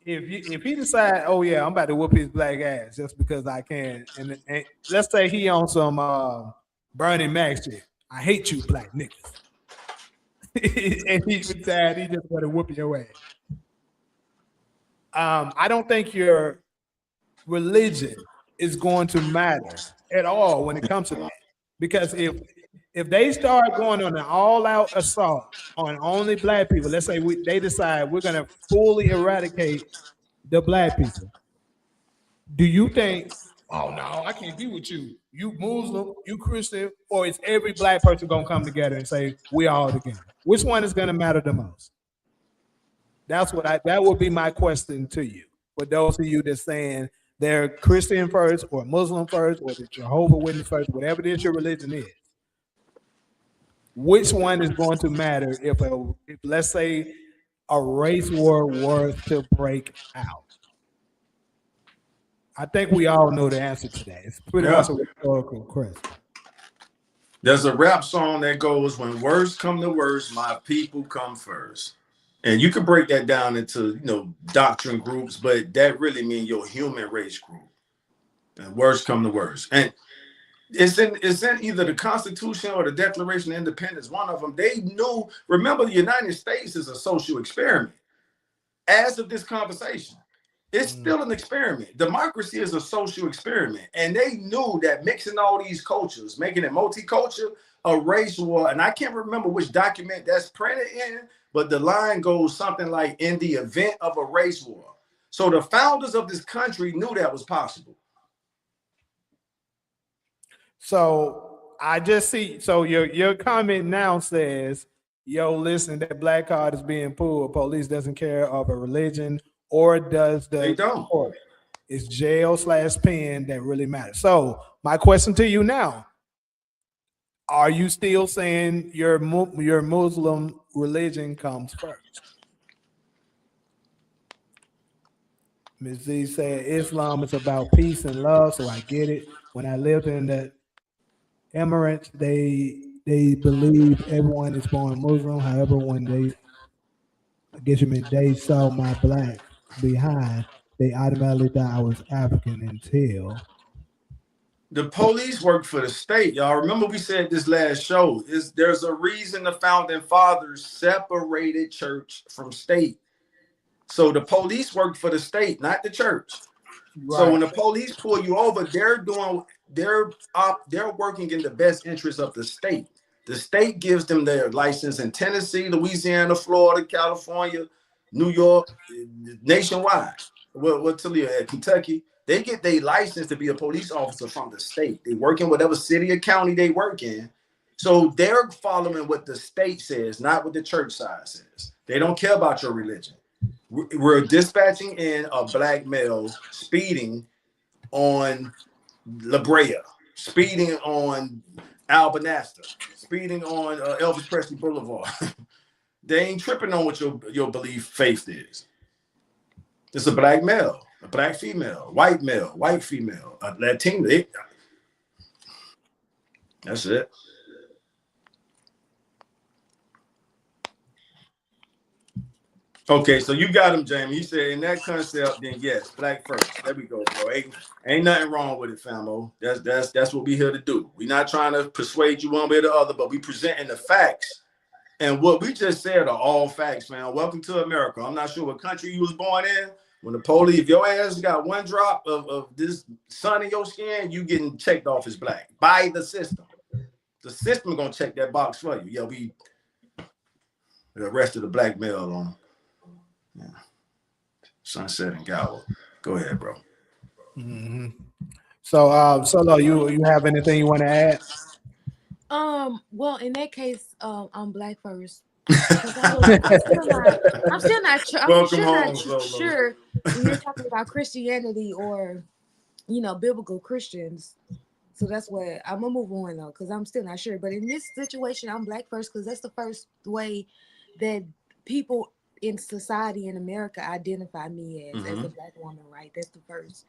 if he decide, oh yeah, I'm about to whoop his black ass just because I can, and let's say he on some Bernie Mac shit. I hate you, black niggas, and he decide he just want to whoop your ass. I don't think your religion is going to matter at all when it comes to that, because if they start going on an all-out assault on only black people, let's say they decide we're going to fully eradicate the black people, do you think, oh no, I can't be with you, you Muslim, you Christian, or is every black person going to come together and say we all together? Which one is going to matter the most? That would be my question to you. For those of you that's saying they're Christian first or Muslim first or the Jehovah Witness first, whatever it is your religion is, which one is going to matter if let's say a race war were to break out? I think we all know the answer to that. It's pretty much a rhetorical question. There's a rap song that goes, "When worst come to worst, my people come first." And you can break that down into, doctrine groups, but that really means your human race group. And worst come to worst. And it's in either the Constitution or the Declaration of Independence, one of them. They knew, remember, the United States is a social experiment. As of this conversation, it's still an experiment. Democracy is a social experiment. And they knew that mixing all these cultures, making it multicultural, a race war, and I can't remember which document that's printed in, but the line goes something like, in the event of a race war. So the founders of this country knew that was possible. So I just see, so your comment now says, yo, listen, that black card is being pulled. Police doesn't care of a religion, or does the They don't. court. It's jail/pen that really matters. So my question to you now, are you still saying your Muslim religion comes first? Ms. Z said Islam is about peace and love, so I get it. When I lived in the Emirates, they believe everyone is born Muslim. However, when they saw my black behind, they automatically thought I was African until the police work for the state. Y'all remember we said this last show. There's a reason the founding fathers separated church from state. So the police work for the state, not the church. Right. So when the police pull you over, they're working in the best interest of the state. The state gives them their license in Tennessee, Louisiana, Florida, California, New York, nationwide. What Talia at Kentucky, they get their license to be a police officer from the state. They work in whatever city or county they work in. So they're following what the state says, not what the church side says. They don't care about your religion. We're dispatching in a black male speeding on La Brea, speeding on Albanasta, speeding on Elvis Presley Boulevard. They ain't tripping on what your belief faith is. It's a black male, a black female, white female, a Latino. That's it. Okay, so you got him, Jamie. He said in that concept, then yes, black first. There we go, bro. Ain't nothing wrong with it, famo. That's what we here to do. We're not trying to persuade you one way or the other, but we presenting the facts. And what we just said are all facts, man. Welcome to America. I'm not sure what country you was born in. When the police, if your ass got one drop of this sun in your skin, you getting checked off as black by the system. The system gonna check that box for you. Yeah, we arrested a black male on Sunset and Gower. Go ahead, bro. Mm-hmm. So, Solo, you have anything you want to add? Well, in that case, I'm black first. I'm still not sure when you're talking about Christianity or, biblical Christians. So that's what I'm gonna move on though, because I'm still not sure. But in this situation, I'm black first because that's the first way that people in society in America identify me as a black woman, right? That's the first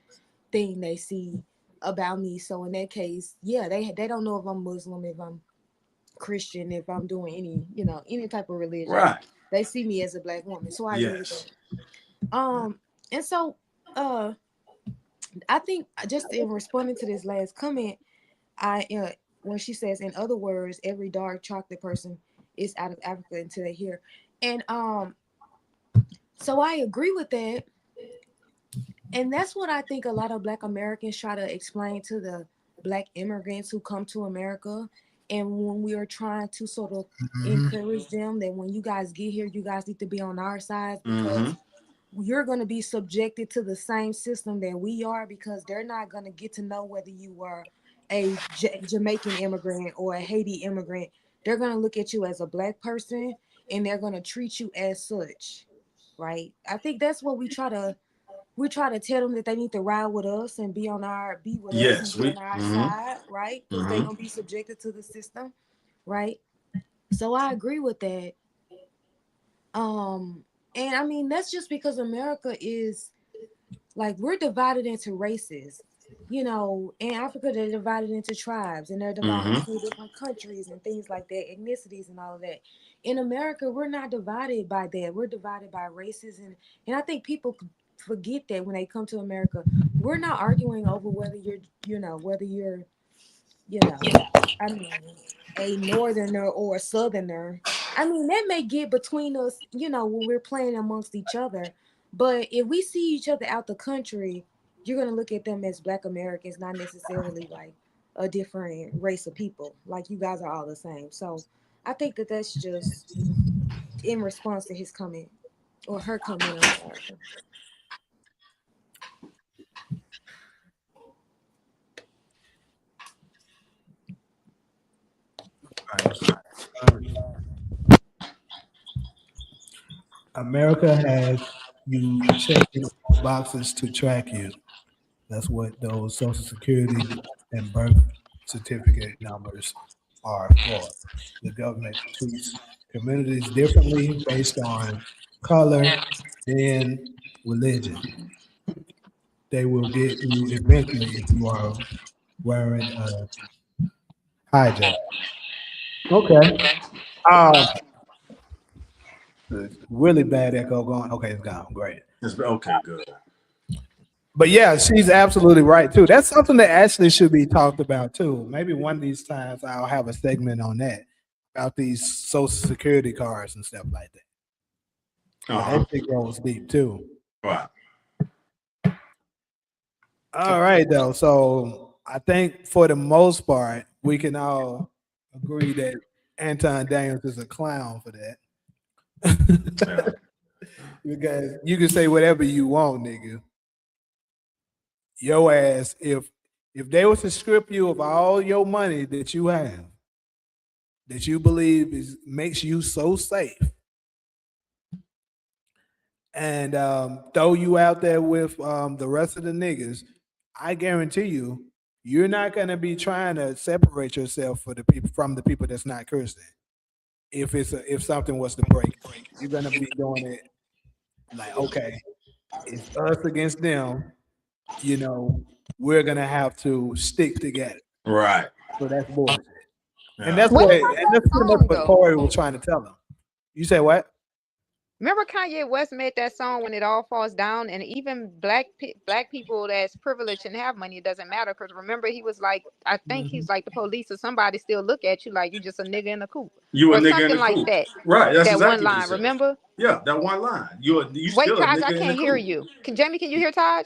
thing they see about me. So in that case, yeah, they don't know if I'm Muslim, if I'm Christian, if I'm doing any type of religion. Right. They see me as a black woman. So I agree with that. And so I think just in responding to this last comment, when she says, in other words, every dark chocolate person is out of Africa until they're here. And so I agree with that. And that's what I think a lot of Black Americans try to explain to the Black immigrants who come to America. And when we are trying to sort of encourage them that when you guys get here, you guys need to be on our side because you're going to be subjected to the same system that we are, because they're not going to get to know whether you were a Jamaican immigrant or a Haiti immigrant. They're going to look at you as a Black person and they're going to treat you as such, right? I think that's what we try to tell them, that they need to ride with us and be on our side, right? Because they're gonna be subjected to the system, right? So I agree with that. And I mean that's just because America is like, we're divided into races. In Africa they're divided into tribes and they're divided into different countries and things like that, ethnicities and all of that. In America, we're not divided by that. We're divided by races, and I think people forget that when they come to America. We're not arguing over whether you're I mean, a northerner or a southerner. I mean, that may get between us, when we're playing amongst each other. But if we see each other out the country, you're gonna look at them as Black Americans, not necessarily like a different race of people. Like, you guys are all the same. So I think that that's just in response to his comment or her comment. I'm sorry. America has you checking boxes to track you. That's what those Social Security and birth certificate numbers are for. The government treats communities differently based on color and religion. They will get you eventually if you are wearing a hijab. Okay. Really bad echo going. Okay, it's gone. Great. Okay, good. But yeah, she's absolutely right too. That's something that actually should be talked about too. Maybe one of these times I'll have a segment on that, about these Social Security cards and stuff like that. That thing goes deep too. Right. All right, though. So I think for the most part, we can all agree that Anton Daniels is a clown for that. Because you can say whatever you want, nigga. Your ass, if they was to strip you of all your money that you have, that you believe is makes you so safe, and throw you out there with the rest of the niggas, I guarantee you, you're not gonna be trying to separate yourself for the people from the people that's not cursing. If something was to break, you're gonna be doing it like, okay, it's us against them. You know, we're gonna have to stick together. Right. So that's bullshit. And Yeah. that's Where what, did and that that's pretty much song what go? Corey was trying to tell them. You say what? Remember Kanye West made that song when it all falls down, and even black people that's privileged and have money, it doesn't matter. Because remember, he was like, I think Mm-hmm. he's like the police or somebody still look at you like you just a nigga in a coop You a or nigga in something the like coop. that. Right. That's That one exactly what he line, said. remember? Yeah, that one line. You Wait, still a Taj, I nigga in the can't hear coop. you. Can Jamie? Can you hear Taj?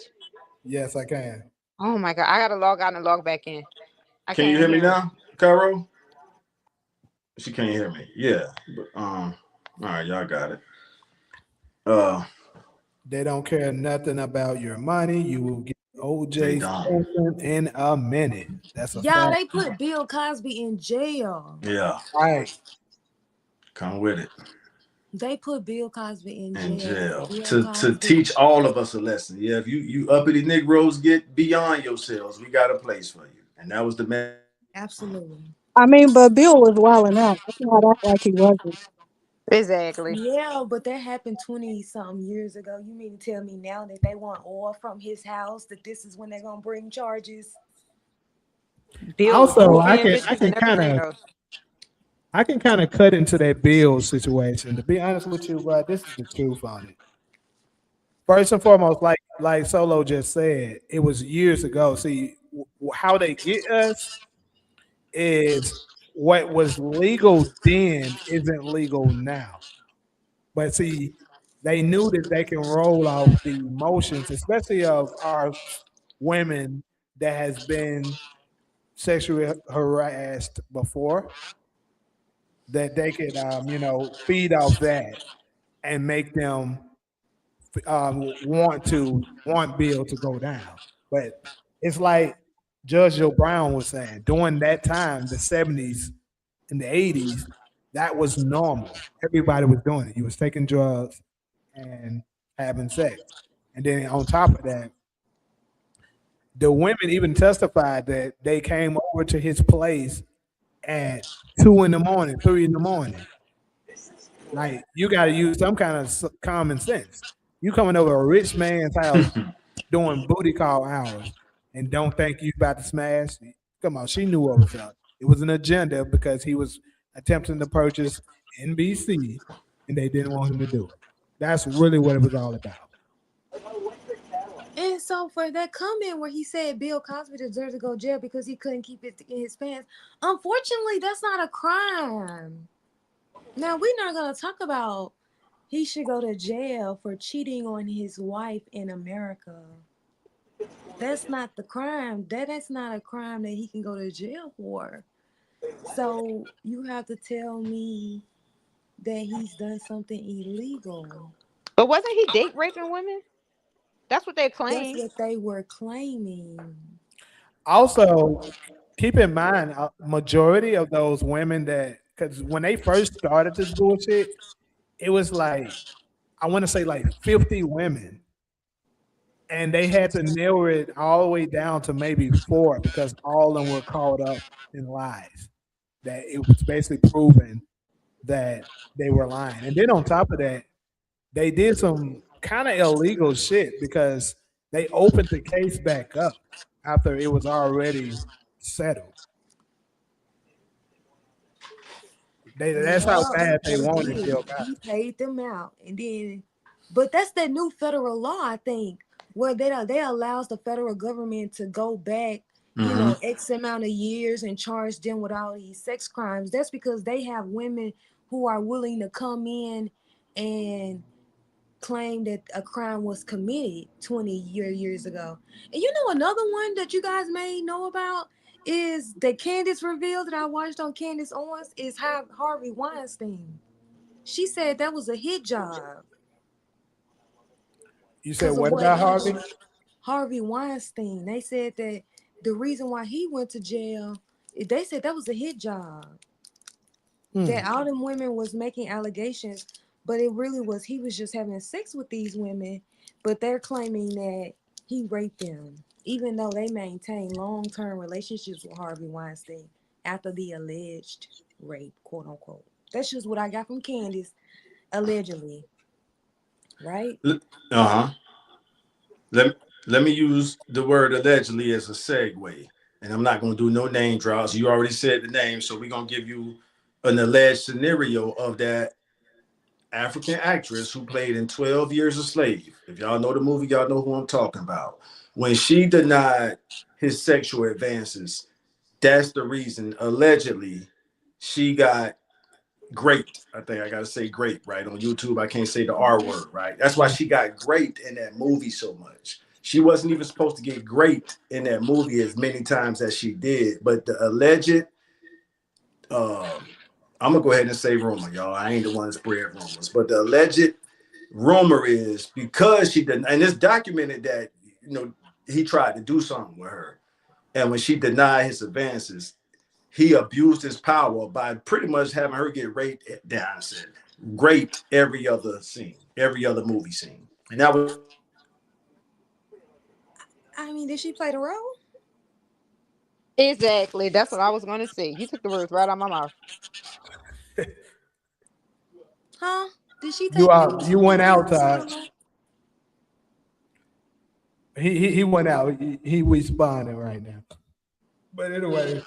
Yes, I can. Oh my god, I gotta log out and log back in. I Can you can't hear me hear him. now, Cairo? She can't hear me. Yeah. But, all right, y'all got it. Uh, They don't care nothing about your money. You will get they OJ's don't. sentence in a minute. That's a Y'all, fact. they put Bill Cosby in jail. Yeah. Right. Come with it. They put Bill Cosby in In jail. jail. Bill To Cosby. teach all of us a lesson. Yeah, if you uppity Negroes get beyond yourselves, we got a place for you. And that was the man. Absolutely. I mean, but Bill was wilding out. I cannot act like he wasn't. Exactly. Yeah, but that happened 20 something years ago. You mean to tell me now that they want oil from his house, that this is when they're gonna bring charges? Bill was Also, grouping bitches and everything else. I can kind of cut into that bill situation. To be honest with you, but this is the truth on it. First and foremost, like Solo just said, it was years ago. See, how they get us is what was legal then isn't legal now. But see, they knew that they can roll off the emotions, especially of our women that has been sexually harassed before, that they could, feed off that and make them want Bill to go down. But it's like Judge Joe Brown was saying during that time, the 70s and the 80s, that was normal. Everybody was doing it. You was taking drugs and having sex. And then on top of that, the women even testified that they came over to his place at 2 in the morning, 3 in the morning. Like you got to use some kind of common sense. You coming over a rich man's house doing booty call hours and don't think you about to smash. Come on, she knew what was up. It was an agenda because he was attempting to purchase NBC and they didn't want him to do it. That's really what it was all about. And so for that comment where he said Bill Cosby deserves to go to jail because he couldn't keep it in his pants, unfortunately, that's not a crime. Now we're not gonna talk about he should go to jail for cheating on his wife in America. That's not the crime. That is not a crime that he can go to jail for. So you have to tell me that he's done something illegal. But wasn't he date raping women? That's what they That's claim. what they were claiming. Also, keep in mind, a majority of those women that, because when they first started this bullshit, it was like, I want to say like 50 women. And they had to narrow it all the way down to maybe four because all of them were caught up in lies. That it was basically proven that they were lying. And then on top of that, they did some kind of illegal shit because they opened the case back up after it was already settled. That's how Yeah, bad they they wanted did. Bill He Cosby. paid them out, and then, but that's that new federal law, I think, where they allows the federal government to go back, Mm-hmm. X amount of years and charge them with all these sex crimes. That's because they have women who are willing to come in and claim that a crime was committed 20 years ago. And another one that you guys may know about is that Candace revealed that I watched on Candace Owens is Harvey Weinstein. She said that was a hit job. You said Because of what what about Harvey? Harvey Weinstein. They said that the reason why he went to jail, they said that was a hit job. That all them women was making allegations, but it really was he was just having sex with these women, but they're claiming that he raped them, even though they maintained long-term relationships with Harvey Weinstein after the alleged rape, quote unquote. That's just what I got from Candace, allegedly, right? Uh-huh. Let me use the word allegedly as a segue. And I'm not going to do no name drops. You already said the name, so we're going to give you an alleged scenario of that African actress who played in 12 Years a Slave. If y'all know the movie, y'all know who I'm talking about. When she denied his sexual advances, that's the reason, allegedly, she got great. I think I got to say great, right? On YouTube, I can't say the R word, right? That's why she got great in that movie so much. She wasn't even supposed to get great in that movie as many times as she did. But the alleged, I'm going to go ahead and say rumor, y'all. I ain't the one that spread rumors. But the alleged rumor is because she didn't, and it's documented that, he tried to do something with her. And when she denied his advances, he abused his power by pretty much having her get raped down, raped every other scene, every other movie scene. And that was I mean, did she play the role? Exactly. That's what I was going to say. You took the words right out of my mouth. Huh? Did she take You went out, Todd. He went out. He responding right now. But anyway,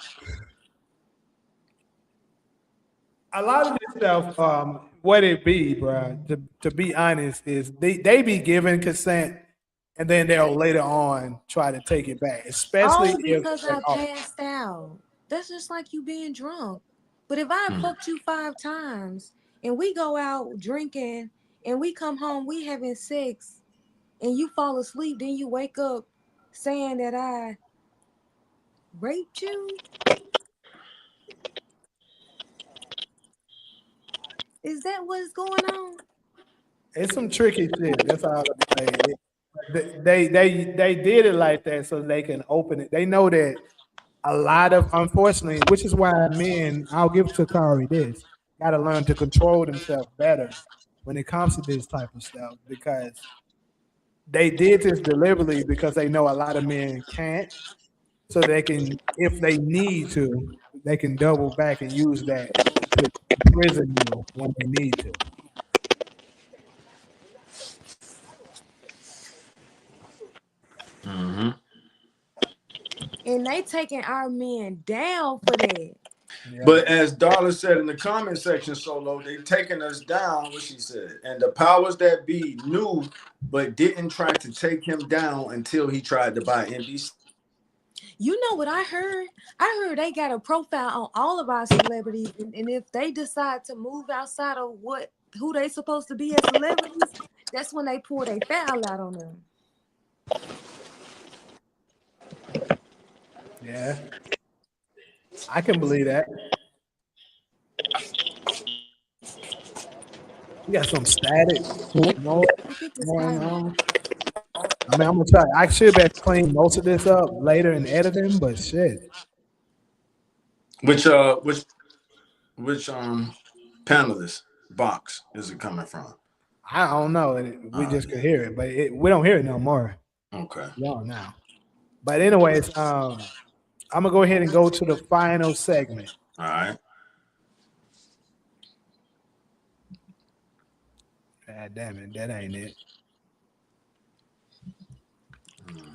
a lot of this stuff, what it be, bro, to be honest, is they be giving consent and then they'll later on try to take it back, especially Oh, if because they I are. passed out. That's just like you being drunk. But if I fucked you 5 times and we go out drinking and we come home, we having sex, and you fall asleep, then you wake up saying that I raped you. Is that what's going on? It's some tricky shit. That's all I'm saying. They did it like that so they can open it. They know that a lot of, unfortunately, which is why men, I'll give Takari this, got to learn to control themselves better when it comes to this type of stuff, because they did this deliberately because they know a lot of men can't. So they can, if they need to, they can double back and use that to prison you when they need to. And they taking our men down for that. Yeah. But as Darla said in the comment section, Solo, they taking us down, what she said. And the powers that be knew, but didn't try to take him down until he tried to buy NBC. You know what I heard? I heard they got a profile on all of our celebrities, and if they decide to move outside of who they supposed to be as celebrities, that's when they pour their foul out on them. Yeah. I can believe that. We got some static noise I think it's going kind of. on. I mean, I'm gonna try. I should be clean most of this up later in editing, but shit. Which panelist box is it coming from? I don't know. We just could hear it, but we don't hear it no more. Okay. No, now. But anyways, I'm gonna go ahead and go to the final segment. All right. God damn it, that ain't it.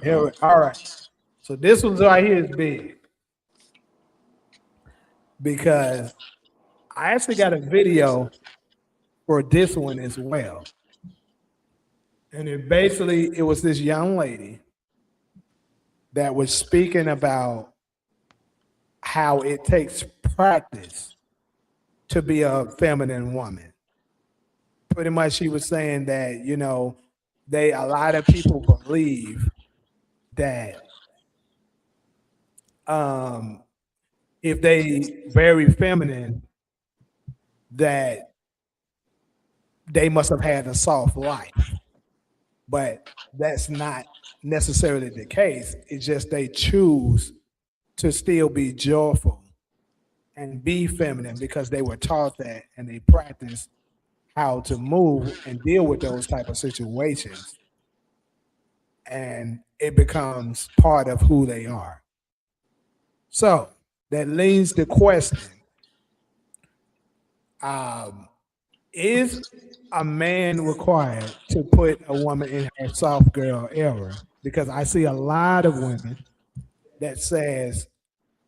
Here, all right. So this one right here is big because I actually got a video for this one as well. And it was this young lady that was speaking about how it takes practice to be a feminine woman. Pretty much she was saying that, a lot of people believe that if they very feminine, that they must have had a soft life. but that's not necessarily the case. It's just they choose to still be joyful and be feminine because they were taught that and they practice how to move and deal with those type of situations, and it becomes part of who they are. So that leads the question: um, is a man required to put a woman in her soft girl era? Because I see a lot of women that says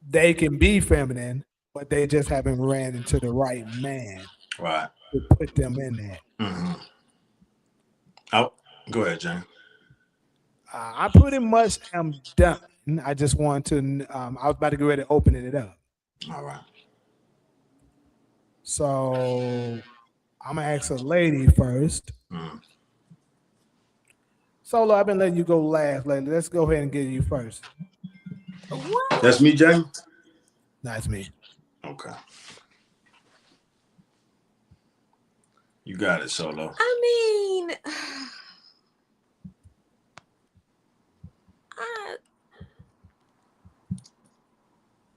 they can be feminine, but they just haven't ran into the right man Right. to put them in that. Mm-hmm. Oh, go ahead, Jane. I pretty much am done. I just want to. I was about to get ready to open it up. All right. So I'm gonna ask a lady first. Mm. Solo, I've been letting you go last lately. Let's go ahead and get you first. What? That's me, Jane. That's me. Okay. You got it, Solo. I mean,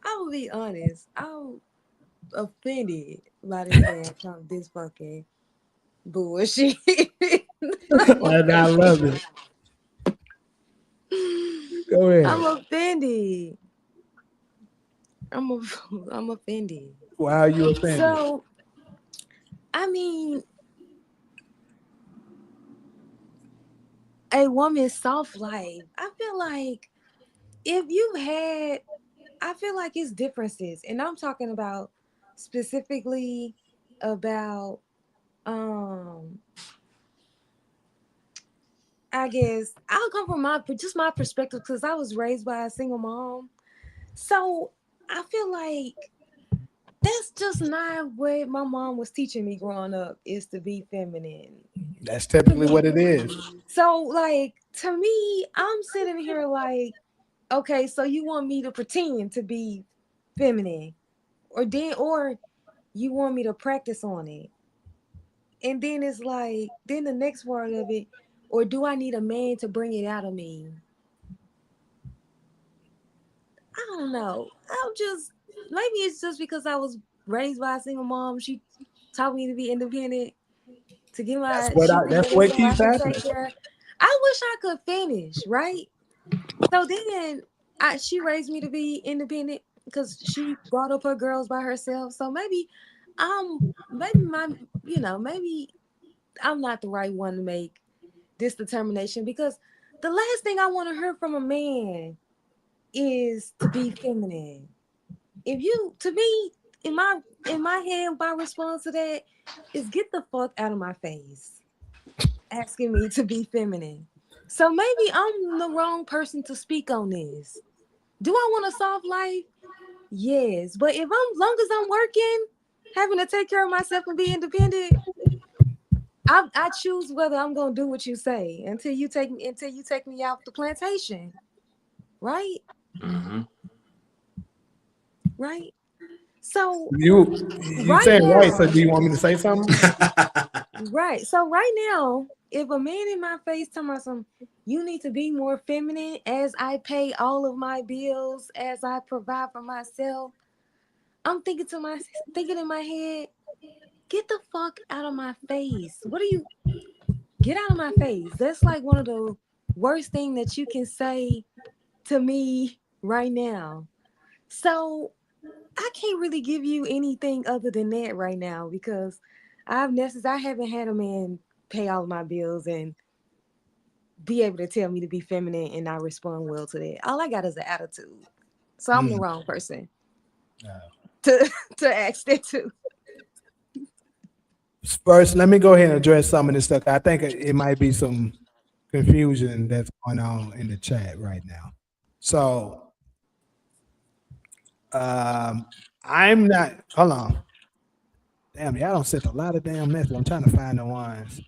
I will be honest. I'm offended by this fucking bullshit. And I love it. Go ahead. I'm offended. I'm offended. Why are you offended? So, I mean, a woman's soft life. I feel like if you had, I feel like it's differences, and I'm talking about specifically about, I guess I'll come from my perspective because I was raised by a single mom, so I feel like that's just not what my mom was teaching me growing up, is to be feminine. That's typically what it is. So, like, to me, I'm sitting here like, okay, so you want me to pretend to be feminine, or you want me to practice on it, and then it's like, then the next part of it, or do I need a man to bring it out of me? I don't know. Maybe it's just because I was raised by a single mom. She taught me to be independent, to get my shit That's together what so I keeps can happening. take care. I wish I could finish, right? So then she raised me to be independent because she brought up her girls by herself. So maybe maybe I'm not the right one to make this determination, because the last thing I want to hear from a man is to be feminine. To me, in my head, my response to that is, get the fuck out of my face asking me to be feminine. So maybe I'm the wrong person to speak on this. Do I want a soft life? Yes. But long as I'm working, having to take care of myself and be independent, I choose whether I'm gonna do what you say until you take me out the plantation. Right? Mm-hmm. Right? So You right saying now, right, so do you want me to say something? right. So right now, if a man in my face telling me something, you need to be more feminine as I pay all of my bills, as I provide for myself, I'm thinking in my head, get the fuck out of my face. Get out of my face. That's like one of the worst things that you can say to me right now. So I can't really give you anything other than that right now, because I haven't had a man pay all of my bills and be able to tell me to be feminine and I respond well to that. All I got is an attitude. So I'm the wrong person to ask that to. First, let me go ahead and address some of this stuff. I think it might be some confusion that's going on in the chat right now. So I'm not, hold on. Damn, y'all don't send a lot of damn messages. I'm trying to find the ones.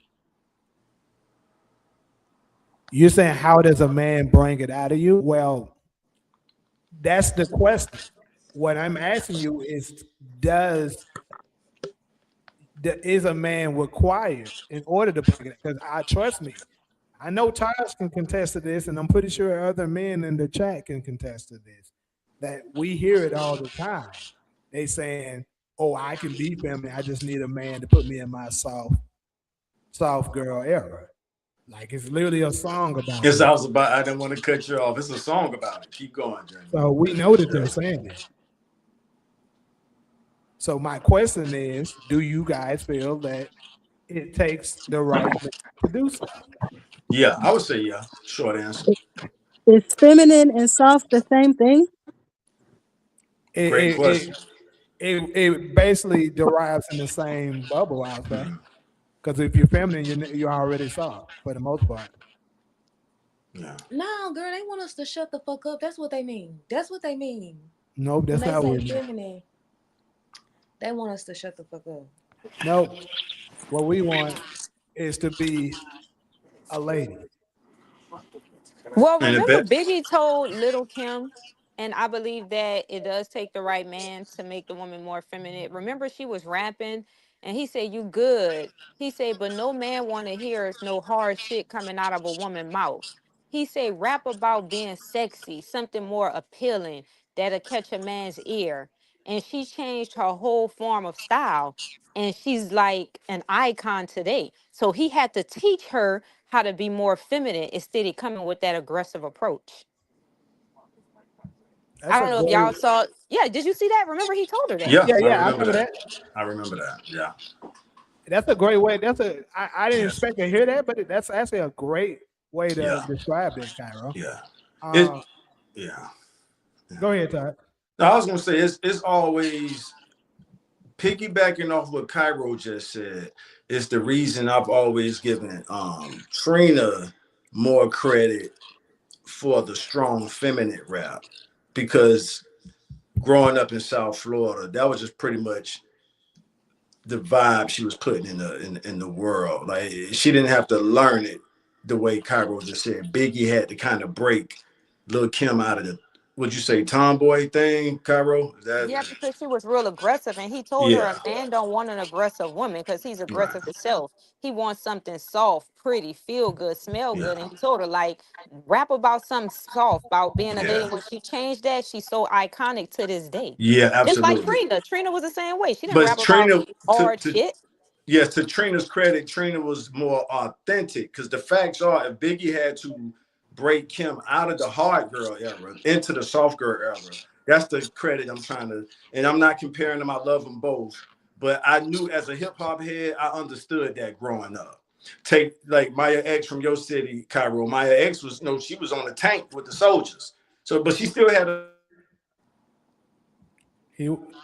You're saying, how does a man bring it out of you? Well, that's the question. What I'm asking you is, is a man required in order to bring it? Because trust me, I know Taj can contest to this, and I'm pretty sure other men in the chat can contest to this. That we hear it all the time. They saying, "Oh, I can be feminine. I just need a man to put me in my soft girl era." Like it's literally a song about Yes, it. I didn't want to cut you off. It's a song about it. Keep going, Jeremy. So we know that they're saying that. So my question is, do you guys feel that it takes the right man to do so? Yeah, I would say yeah. Short answer. Is feminine and soft the same thing? It Great it it, question. it basically derives in the same bubble out there. Because if you're feminine, you're already soft for the most part. Yeah. No, girl, they want us to shut the fuck up. That's what they mean. That's what they mean. Nope, When that's they not what say it means. feminine, they want us to shut the fuck up. Nope. What we want is to be a lady. Well, And a remember bit. Biggie told Little Kim, and I believe that it does take the right man to make the woman more feminine. Remember, she was rapping, and he said, "You good." He said, "But no man want to hear no hard shit coming out of a woman's mouth." He said, "Rap about being sexy, something more appealing that'll catch a man's ear." And she changed her whole form of style, and she's like an icon today. So he had to teach her how to be more feminine instead of coming with that aggressive approach. I That's a don't know if great. y'all saw. Yeah, did you see that? Remember, he told her that. Yeah, Yeah, I yeah, I remember remember that. that. I remember that. Yeah. That's a great way. I didn't Yes. expect to hear that, but that's actually a great way to Yeah. describe that, Cairo. Yeah. It. Uh, Yeah. go ahead, Todd. No, I was gonna say it's always piggybacking off what Cairo just said. It's the reason I've always given Trina more credit for the strong feminine rap because growing up in South Florida, that was just pretty much the vibe she was putting in the world. Like she didn't have to learn it the way Cairo just said. Biggie had to kind of break Lil Kim out of the would you say tomboy thing, Cairo? Yeah, because she was real aggressive, and he told her Yeah, a man don't want an aggressive woman because he's right. aggressive himself. He wants something soft, pretty, feel good, smell Yeah, good, and he told her like rap about something soft, about being a lady. yeah, When she changed that, she's so iconic to this day. yeah, Just like absolutely. Trina. Trina was the same way. She didn't But rap about Trina hard to shit. yes, to Trina's credit, Trina was more authentic because the facts are if Biggie had to break Kim out of the hard girl era into the soft girl era, that's the credit I'm trying to, and I'm not comparing them, I love them both. But I knew as a hip hop head, I understood that growing up. Take like Maya X from your city, Cairo. Maya X was she was on the tank with the soldiers. So, but she still had a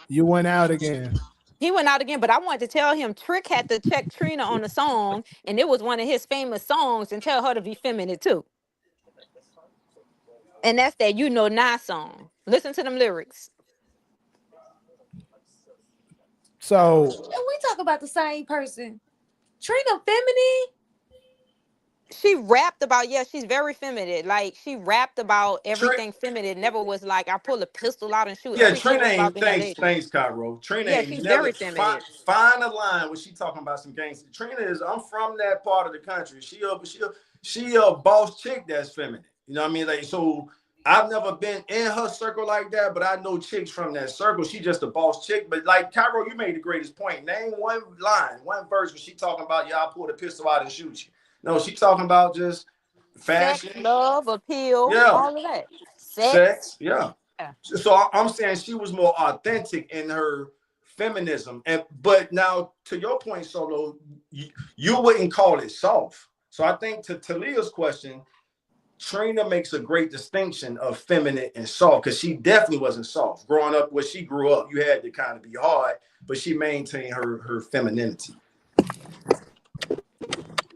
You went out again. He went out again, but I wanted to tell him Trick had to check Trina on the song, and it was one of his famous songs, and tell her to be feminine too. And that's that Nah song. Listen to them lyrics. So And we talk about the same person. Trina feminine. She rapped about, yeah, she's very feminine. Like she rapped about Trina. everything feminine. Never was like I pull a pistol out and shoot. Yeah, Everything Trina was about ain't being a thanks, lady. thanks, Cairo. Trina Yeah, ain't she's never very feminine. find a line when she talking about some gangster. Trina is I'm from that part of the country. She a boss chick that's feminine. You know what I mean? Like so I've never been in her circle like that, but I know chicks from that circle. She just a boss chick. But like Cairo, you made the greatest point. Name one line, one verse when she talking about y'all pull the pistol out and shoot you. No, she talking about just Sex, fashion. love, appeal, Yeah. all of that. Sex. Sex. Yeah. Yeah. So I'm saying she was more authentic in her feminism. But now to your point, Solo, you wouldn't call it soft. So I think to Talia's question, Trina makes a great distinction of feminine and soft because she definitely wasn't soft. Growing up where she grew up, you had to kind of be hard, but she maintained her femininity.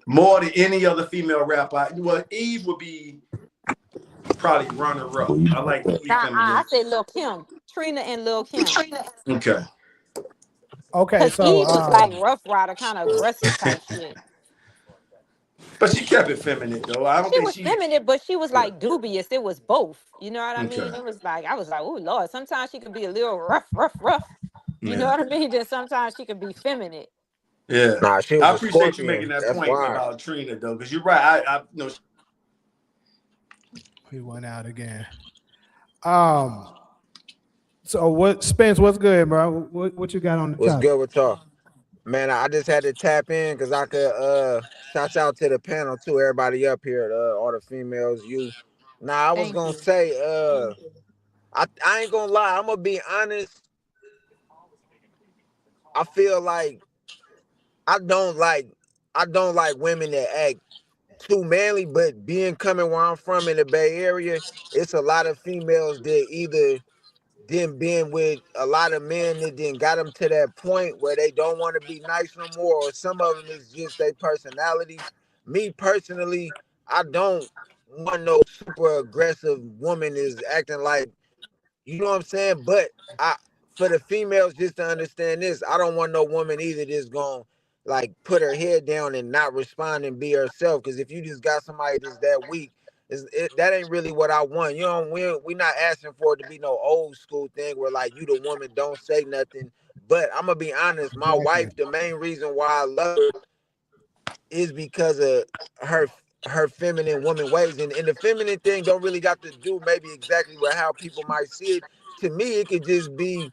More than any other female rapper. Well, Eve would be probably runner up. I like Eve I feminine. say Lil Kim. Trina and Lil Kim. Okay. okay, Because so Eve was like Rough Rider, kind of aggressive type shit. But she kept it feminine though. I don't She think was she. feminine, but she was Yeah. like dubious. It was both. You know what I Okay. mean? It was like, I was like, oh Lord, sometimes she could be a little rough. You know Yeah. what I mean? Then sometimes she could be feminine. Yeah. Nah, she was I a appreciate you making Scorpion. that That's point why. about Trina though, because you're right. I know. He went out again. So what, Spence? What's good, bro? What you got on the What's topic? good with y'all? Man, I just had to tap in because I could shout out to the panel too, everybody up here, all the females, you. Nah, I was Thank gonna you. say, I ain't gonna lie, I'm gonna be honest. I feel like I don't like I don't like women that act too manly, but being coming where I'm from in the Bay Area, it's a lot of females that either then being with a lot of men that then got them to that point where they don't want to be nice no more, or some of them is just their personality. Me personally, I don't want no super aggressive woman is acting like, you know what I'm saying? But I, for the females, just to understand this, I don't want no woman either that's going to like put her head down and not respond and be herself. Because if you just got somebody that's that weak, that ain't really what I want. You know, we not asking for it to be no old school thing where like you the woman don't say nothing. But I'm gonna be honest, my Exactly. wife, the main reason why I love her is because of her her feminine woman ways, and the feminine thing don't really got to do maybe exactly with how people might see it. To me it could just be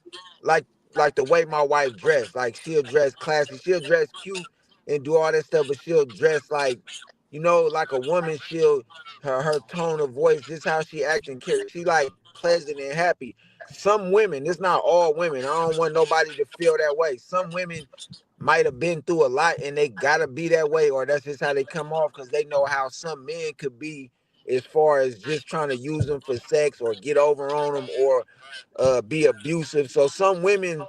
like the way my wife dress. Like she'll dress classy, she'll dress cute and do all that stuff, but she'll dress like, you know, like a woman. She'll her tone of voice, just how she act and carry, she like pleasant and happy. Some women, it's not all women, I don't want nobody to feel that way. Some women might have been through a lot and they gotta be that way, or that's just how they come off because they know how some men could be as far as just trying to use them for sex or get over on them or be abusive. So some women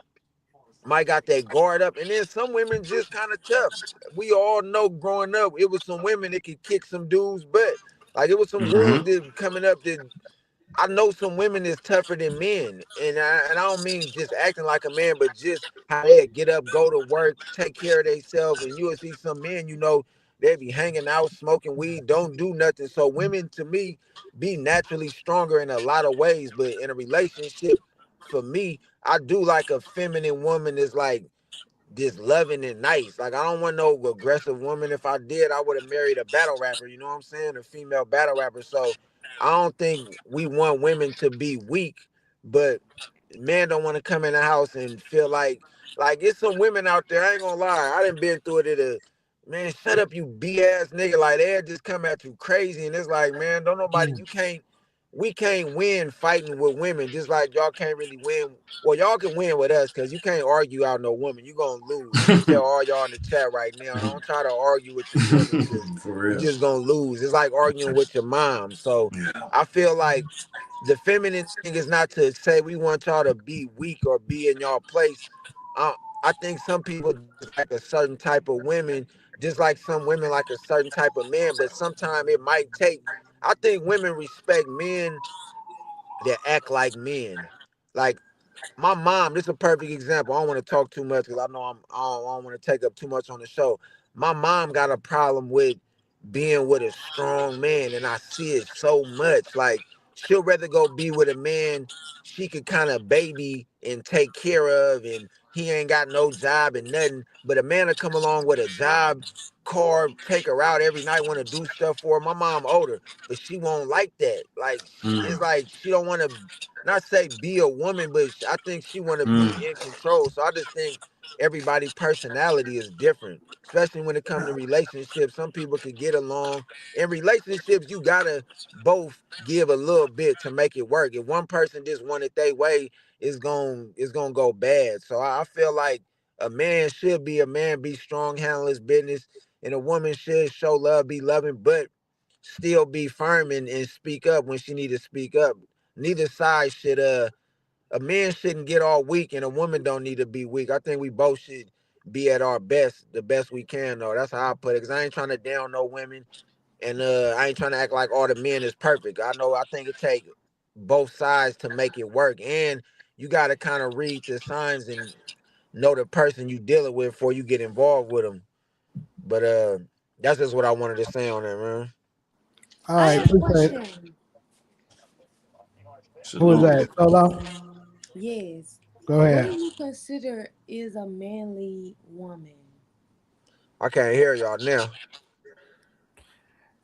might got that guard up, and then some women just kind of tough. We all know growing up, it was some women that could kick some dudes' butt. Like it was some girls Mm-hmm. that coming up that I know some women is tougher than men, and I don't mean just acting like a man, but just how they get up, go to work, take care of themselves. And you will see some men, you know, they be hanging out, smoking weed, don't do nothing. So women, to me, be naturally stronger in a lot of ways, but in a relationship, for me, I do like a feminine woman that's like just loving and nice. Like I don't want no aggressive woman. If I did, I would have married a battle rapper. You know what I'm saying? A female battle rapper. So I don't think we want women to be weak, but men don't want to come in the house and feel like it's some women out there. I ain't gonna lie. I done been through it at a man. Shut up, you ass nigga. Like they'll just come at you crazy, and it's like, man, don't nobody. You can't. We can't win fighting with women, just like y'all can't really win. Well, y'all can win with us because you can't argue out no woman. You gonna lose. I'm gonna tell all y'all in the chat right now. Don't try to argue with these women because For you real. just gonna lose. It's like arguing with your mom. So Yeah. I feel like the feminine thing is not to say we want y'all to be weak or be in y'all place. Uh, I think some people just like a certain type of women, just like some women like a certain type of man. But sometimes it might take. I think women respect men that act like men. Like my mom, this is a perfect example. I don't want to talk too much because I know I don't want to take up too much on the show. My mom got a problem with being with a strong man, and I see it so much. Like she'll rather go be with a man she could kind of baby and take care of, and he ain't got no job and nothing. But a man will come along with a job, car, take her out every night, want to do stuff for her. My mom older, but she won't like that. Like it's like she don't want to not say be a woman, but I think she want to be in control. So I just think everybody' personality is different, especially when it comes to relationships. Some people could get along. In relationships, you gotta both give a little bit to make it work. If one person just want it their way, it's gonna go bad. So I feel like a man should be a man, be strong, handle his business, and a woman should show love, be loving, but still be firm and speak up when she need to speak up. Neither side should a man shouldn't get all weak and a woman don't need to be weak. I think we both should be at our best, the best we can though. That's how I put it. Cause I ain't trying to down no women and I ain't trying to act like all the men is perfect. I think it take both sides to make it work. And you gotta kind of read the signs and know the person you dealing with before you get involved with them. But that's just what I wanted to say on that, man. All I right, have a appreciate it. question. Who was Salute. that? Solo? Yes. Go What do ahead. you consider is a manly woman? I can't hear y'all now.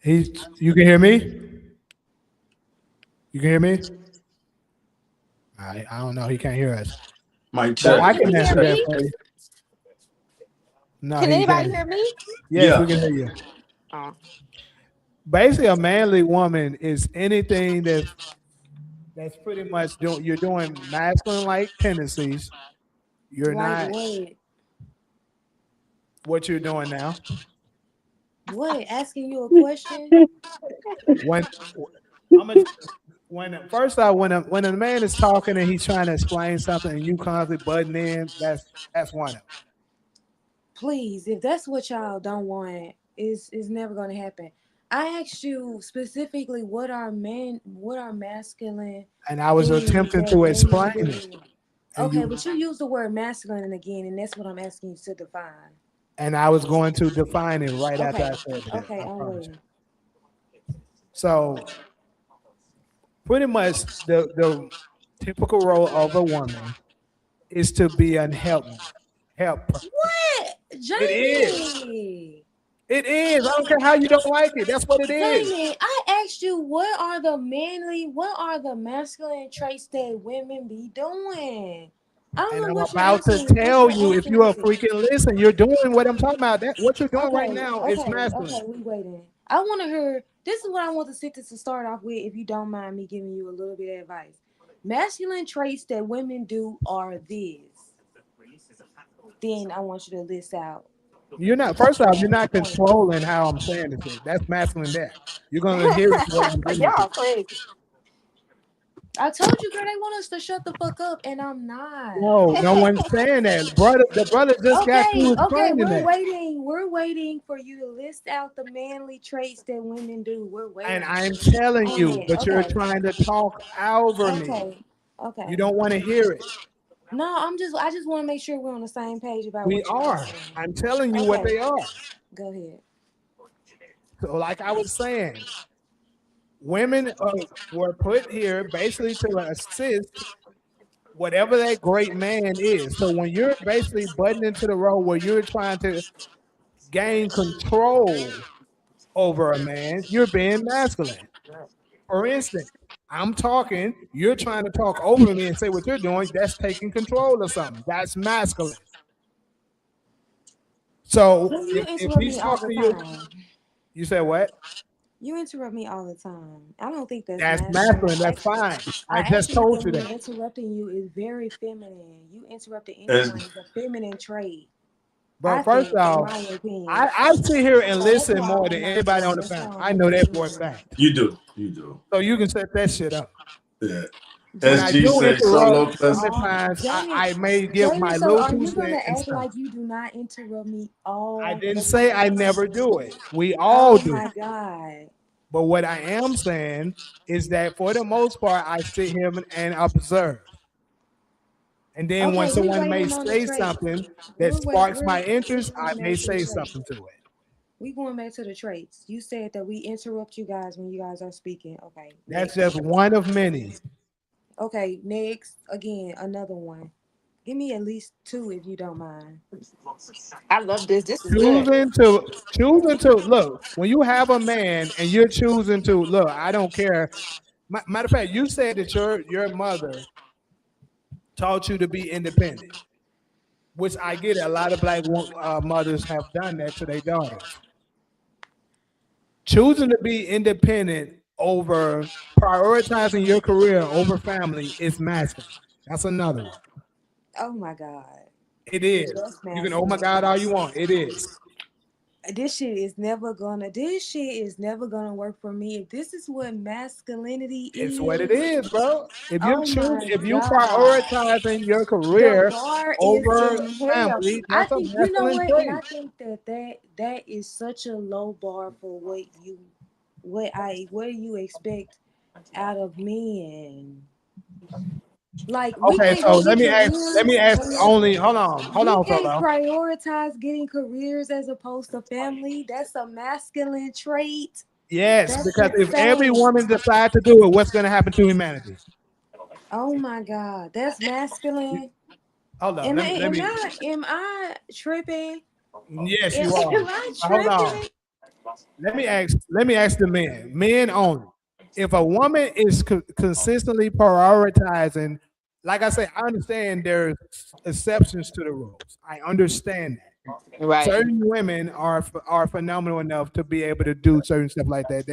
You can hear me? You can hear me? I don't know. He can't hear us. Mic But check. I You can can hear answer that me? for you. No, Can he anybody can't. hear me? Yes, Yeah. we can hear you. Oh. Basically, a manly woman is anything that's pretty much doing. You're doing masculine-like tendencies. You're Like not what you're doing now. what? Asking you a question? When I'm a, when first off, when a man is talking and he's trying to explain something and you constantly butting in, that's one of them. Please, if that's what y'all don't want, is never gonna happen. I asked you specifically what are masculine And I was things attempting that to women explain do. it, and Okay, you but you use the word masculine again, and that's what I'm asking you to define. and I was going to define it right after Okay, I said that. okay, I I'm promise you. waiting. So pretty much the typical role of a woman is to be an helper. What, It is. Jamie? It is. I don't care how you don't like it. That's what it is. Jamie, I asked you what are the masculine traits that women be doing? I don't And know I'm what you're about to answering. What tell you're you if answering you're a me to. freaking listen, you're doing what I'm talking about. That what you're doing right Okay, now is okay, masculine. okay. We waiting. I want to hear. This is what I want the sister to start off with. If you don't mind me giving you a little bit of advice, masculine traits that women do are this. Then I want you to list out. You're not first off, you're not controlling how I'm saying this. That's masculine there. You're gonna hear it the way I'm giving it to Y'all you. crazy. I told you, girl, they want us to shut the fuck up, and I'm not. No, no one's saying that. Brother, the brother just got Okay, through okay, explaining that. we're waiting for you to list out the manly traits that women do. We're And waiting I'm telling on you, it. but you're Okay, trying to talk over me. okay, You okay. don't want to hear it. No, I just want to make sure we're on the same page about We what you're are. asking. I'm telling you what Okay, they are. go ahead. So, like I was saying, women were put here basically to assist whatever that great man is. So when you're basically butting into the role where you're trying to gain control over a man, you're being masculine. For instance, I'm talking, you're trying to talk over me and say what you're doing, that's taking control of something. That's masculine. So Well, you if interrupt he's me all the talking to you, time. you say what? You interrupt me all the time. I don't think that's That's masculine. masculine. That's fine. I I just actually told think you me that. interrupting you is very feminine. You interrupting As, anyone is a feminine trait. I But first think, in off, my opinion. I sit here and So that's listen why more I'm than not anybody on going. the That's why panel. I'm I not know going that to for a do it. fact. you do. You do. So you can set that shit up. Yeah. When I SG Jamie, do say so interrupt, Lopez. sometimes Jamie, I may give Jamie. my So little are two you gonna cent and act stuff. like you do not interrupt me I all didn't the say I time? never do it. We all Oh do. my God. But what I am saying is that for the most part, I sit here and observe. And then when Okay, we someone may waiting on the say traits. something that sparks my We're interest, I going may back to the say traits. something to it. We going back to the traits. You said that we interrupt you guys when you guys are speaking. Okay, That's next. just one of many. Okay, next. Again, another one. Give me at least two if you don't mind. I love this. This is good. Choosing to look when you have a man and you're choosing to look. I don't care. Matter of fact, you said that your mother taught you to be independent, which I get it. A lot of black mothers have done that to their daughters. Choosing to be independent over prioritizing your career over family is masculine. That's another one. Oh my God. It If is. that's You can oh my masculine. God all you want. It is. This shit is never gonna work for me. If this is what masculinity It's what it is, is, bro. oh my If you God. prioritizing your The career bar is over in hell. family, I that's a think you know masculine what, and I trait. think that is such a low bar for what do you expect out of men? Like we Okay, can't so go get let me careers. ask only hold We on, can't Solo. prioritize getting careers as opposed to family. That's a masculine trait. Yes, That's because if every insane. woman decide to do it, what's gonna happen to humanity? Oh my God, that's You- masculine. Hold on, Am I let am me I am I tripping? Yes, you are. Am I Hold on. tripping? Let me ask the men only. If a woman is consistently prioritizing, like I say, I understand there's exceptions to the rules. I understand that. Right. Certain women are phenomenal enough to be able to do certain stuff like that.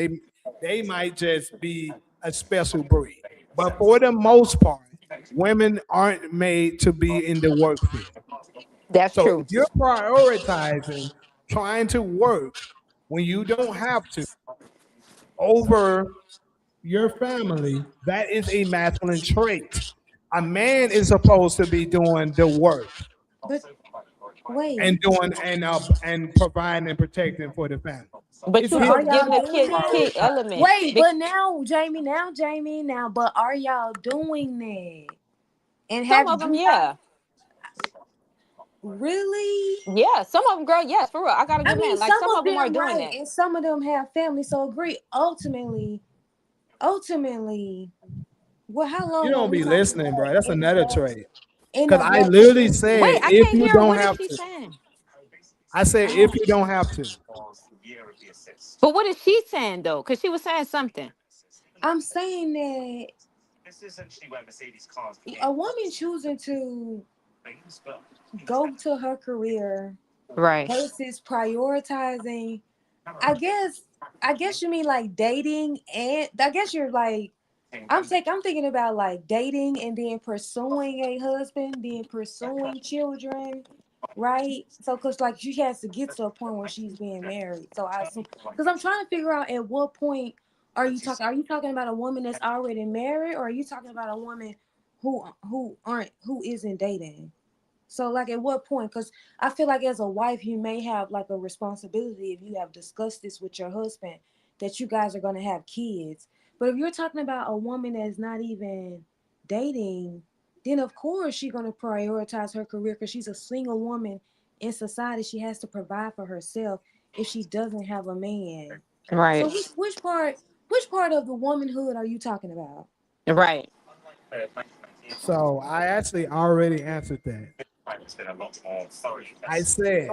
They might just be a special breed. But for the most part, women aren't made to be in the work field. That's So true. if you're prioritizing trying to work when you don't have to over your family, that is a masculine trait. A man is supposed to be doing the work But wait. and doing and providing and protecting for the family. But It's you But his are job y'all forgetting the to doing that? key prioritize. element. Wait, but now, but are y'all doing that? And Some have of them, you guys yeah. really? Yeah, some of them, girl, yes, for real. I gotta I get mean, mad. Like some some of of them are them doing right, that. and some of them have family. So agree. Ultimately, well, how You long are don't we be talking listening, about bro. That's in a another black trait. in Because a I black literally community? said Wait, I if can't you hear her. don't What is have she to. saying? I said if Oh, you don't have to. But what is she saying though? Because she was saying something. I'm saying that a woman choosing to go to her career Right. versus prioritizing, I guess I guess you mean like dating, and I guess you're like I'm thinking about like dating and then pursuing a husband, then pursuing children, right? So cause like she has to get to a point where she's being married. So I assume, because I'm trying to figure out at what point are you talking about a woman that's already married, or are you talking about a woman who isn't dating? So like at what point? Because I feel like as a wife, you may have like a responsibility if you have discussed this with your husband that you guys are gonna have kids. But if you're talking about a woman that's not even dating, then of course she's gonna prioritize her career because she's a single woman in society. She has to provide for herself if she doesn't have a man. So Right. which part of the womanhood are you talking about? Right. So I actually already answered that. I said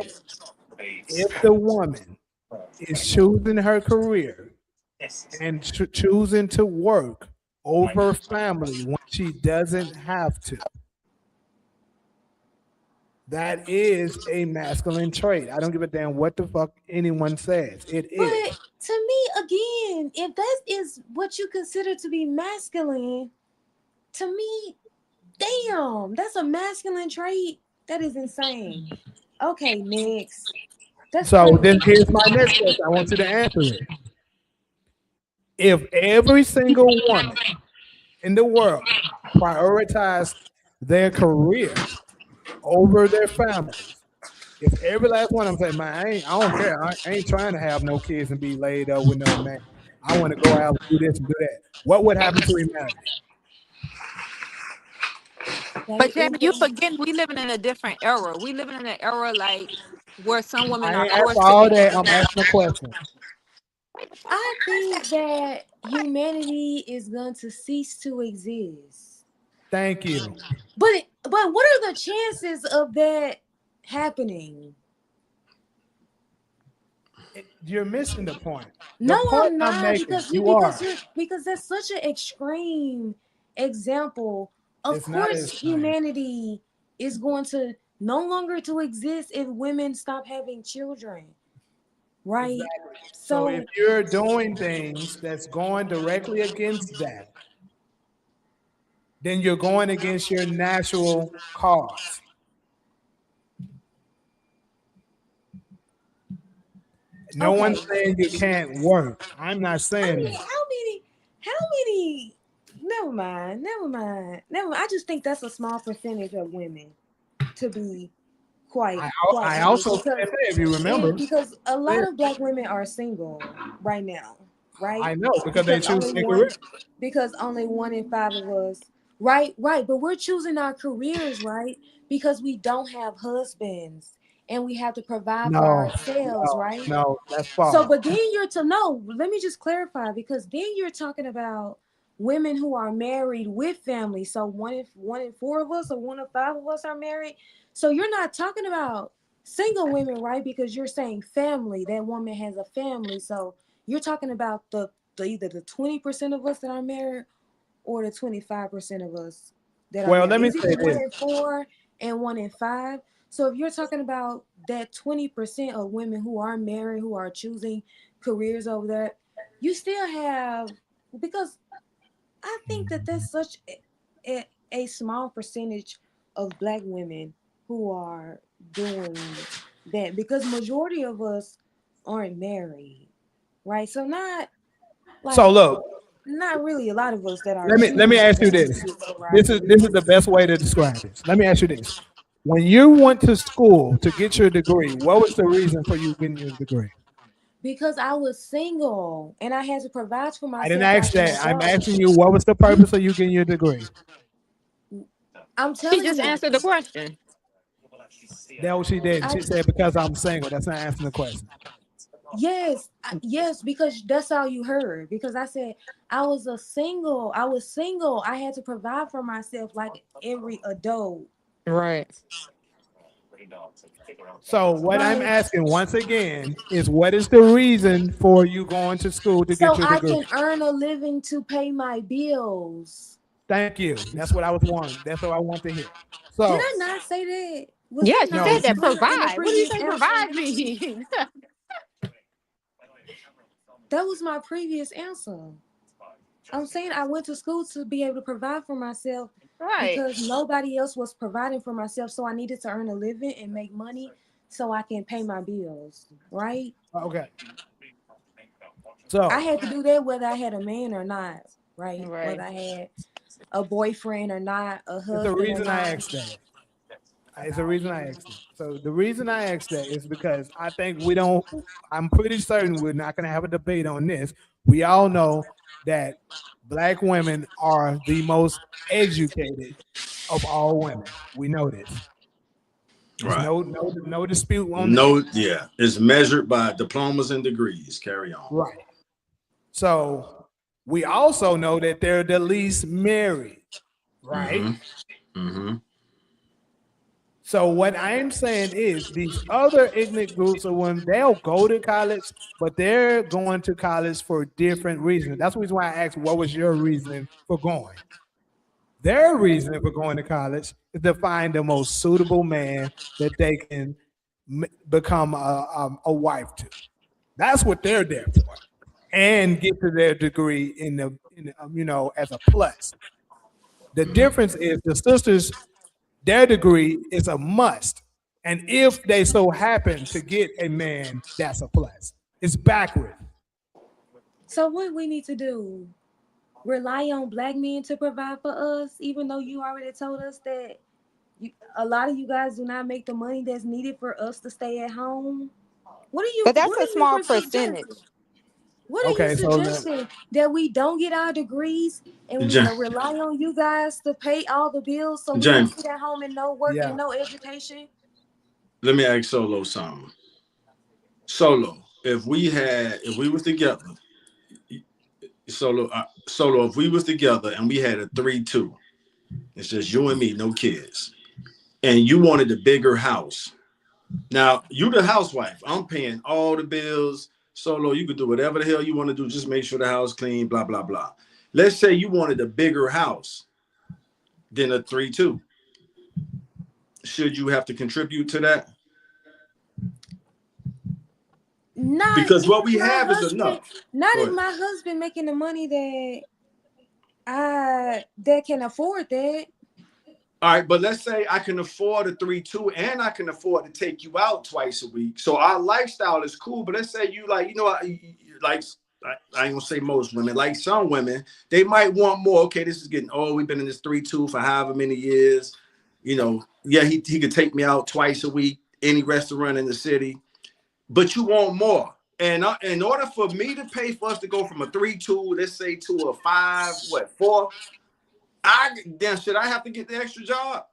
if the woman is choosing her career and choosing to work over family when she doesn't have to, that is a masculine trait. I don't give a damn what the fuck anyone says. It is. But to me, again, if that is what you consider to be masculine, to me, damn, that's a masculine trait. That is insane. Okay, next. That's So then crazy. here's my next question. I want you to answer it. If every single woman in the world prioritize their career over their families, if every last one of them say, "Man, I don't care. I ain't trying to have no kids and be laid up with no man. I want to go out and do this and do that." What would happen to humanity? But They Jamie, end you up. forgetting we living in a different era. We living in an era like where some women I are ain't asked forced for to all be. that. I'm asking a question. I think that humanity is going to cease to exist. Thank you. But what are the chances of that happening? You're missing the point. The No, point I'm I'm not, making, because you are. that's such an extreme example. Of It's not course, as extreme. humanity is going to no longer to exist if women stop having children, right? Exactly. So if So you're doing things that's going directly against that, then you're going against your natural cause. No one's okay, saying you can't work. I'm not I saying mean, that. how many? Never mind. I just think that's a small percentage of women, to be quite I honest, also said that if you remember. because a I lot of black women are single right now, right? I know because they Because choose their career. only 1 in 5 of us, right, but we're choosing our careers, right? Because we don't have husbands and we have to provide for No, ourselves, no, right? no, that's So, false. but then you're to know, let me just clarify, because then you're talking about women who are married with family. So one in 4 of us or 1 in 5 of us are married. So you're not talking about single women, right? Because you're saying family. That woman has a family, so you're talking about the either the 20% of us that are married or the 25% of us that are Well, let married. me Is it say 1 this. in 4 and 1 in 5? So if you're talking about that 20% of women who are married, who are choosing careers over there, you still have, because I think that that's such a small percentage of Black women who are doing that, because majority of us aren't married, right? So not So like look, not really a lot of us that are let me choosing ask you to this. get This career. is this is the best way to describe this. Let me ask you this. When you went to school to get your degree, what was the reason for you getting your degree? Because I was single and I had to provide for I didn't myself ask like an that. I'm adult. asking you what was the purpose of you getting your degree? I'm She telling just you, answered the question. That what she did. I She said because I'm single. That's not answering the question. yes, because that's all you heard. Because I said I was single. I was single. I had to provide for myself like every adult. Right. So what I'm Right. asking once again is what is the reason for you going to school to get So your I degree? can earn a living to pay my bills. Thank you. That's what I was wanting. That's what I want to hear. Did So I not say that? Was Yeah, that she not no, said that. in the Provide. What do you previous think answer? provide means? That was my previous answer. I'm saying I went to school to be able to provide for myself Right. because nobody else was providing for myself. So I needed to earn a living and make money so I can pay my bills, right? okay. I So had to do that whether I had a man or not, right? Whether Right. I had a boyfriend or not, a it's the husband or reason I not. asked that. It's the reason I asked it. So the reason I asked that is because I think we don't. I'm pretty certain we're not going to have a debate on this. We all know that Black women are the most educated of all women. We know this. There's Right. no dispute on that. No, yeah. It's measured by diplomas and degrees. Carry on. Right. So we also know that they're the least married. Right. Mm-hmm. Mm-hmm. So what I'm saying is these other ignorant groups of women, they'll go to college, but they're going to college for different reasons. That's the reason why I asked, what was your reason for going? Their reason for going to college is to find the most suitable man that they can become a wife to. That's what they're there for, and get to their degree in as a plus. The difference is the sisters, their degree is a must. And if they so happen to get a man, that's a plus. It's backward. So what we need to do? Rely on Black men to provide for us, even though you already told us that a lot of you guys do not make the money that's needed for us to stay at home. But that's What a are you small suggesting? percentage. What are you Okay, so suggesting? That we don't get our degrees and we James, rely on you guys to pay all the bills so we can James, sit at home and no work yeah. and no education? let me ask Solo something. Solo, if we was together, Solo, if we was together and we had a 3-2, it's just you and me, no kids, and you wanted a bigger house. Now you the housewife. I'm paying all the bills. Solo, you could do whatever the hell you want to do. Just make sure the house clean. Blah blah blah. Let's say you wanted a bigger house than a 3-2. Should you have to contribute to that? Not Because what if we my have is husband, enough. not Go if ahead. my husband making the money that can afford that. All right, but let's say I can afford a 3-2 and I can afford to take you out twice a week. So our lifestyle is cool. But let's say you like, like I ain't gonna say most women, like some women, they might want more. Okay, this is getting old. We've been in this 3-2 for however many years. Yeah, he could take me out twice a week, any restaurant in the city, but you want more. And in order for me to pay for us to go from a 3-2, let's say to a 5-4, should I have to get the extra job?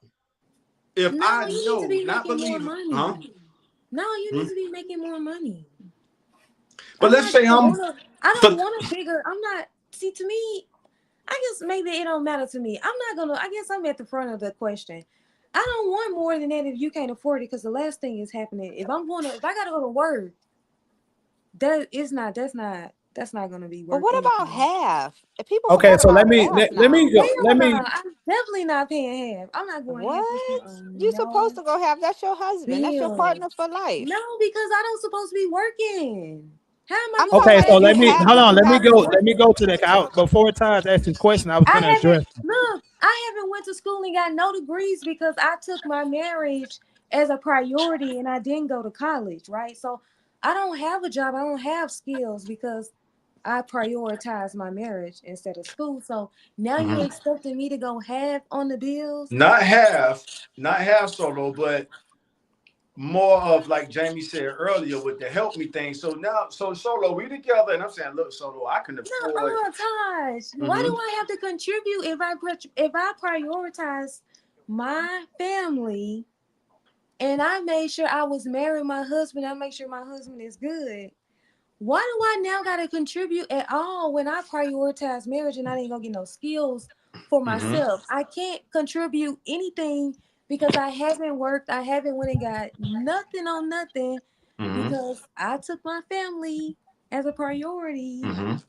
If No, I you need to know, be not making more believe, huh? money. No, you Hmm? need to be making more money. But I'm let's not say gonna I'm, want to. I don't but want a bigger. I'm not. See, to me, I guess maybe it don't matter to me. I'm not gonna. I guess I'm at the front of the question. I don't want more than that if you can't afford it. Because the last thing is happening. If I gotta go to work, that's not gonna be But worth what about anything. half? If people Okay, forgot so about half let me now. go. Hell Let no, me. I'm definitely not paying half. I'm not going half with you What? on You supposed no to go half? That's your husband. That's your bill. partner for No, life. because I don't supposed to be working. How am I I'm going talking Okay, to about so if pay you let me have half? hold if on. you have to Let work. me go to that. Before Todd's asking question, I was I gonna haven't address. look. I haven't went to school and got no degrees because I took my marriage as a priority and I didn't go to college. Right, so I don't have a job. I don't have skills because I prioritize my marriage instead of school. So now you Mhm. expecting me to go half on the bills? Not half solo, but more of like Jamie said earlier with the help me thing. So now, so solo, we together, and I'm saying, look, solo, I can afford. Taj, why do Mhm. I have to contribute if I prioritize my family and I made sure I was marrying my husband, I make sure my husband is good. Why do I now gotta contribute at all when I prioritize marriage and I ain't gonna get no skills for Mhm. myself? I can't contribute anything because I haven't worked, I haven't went and got nothing on nothing Mhm. because I took my family as a priority. Mhm.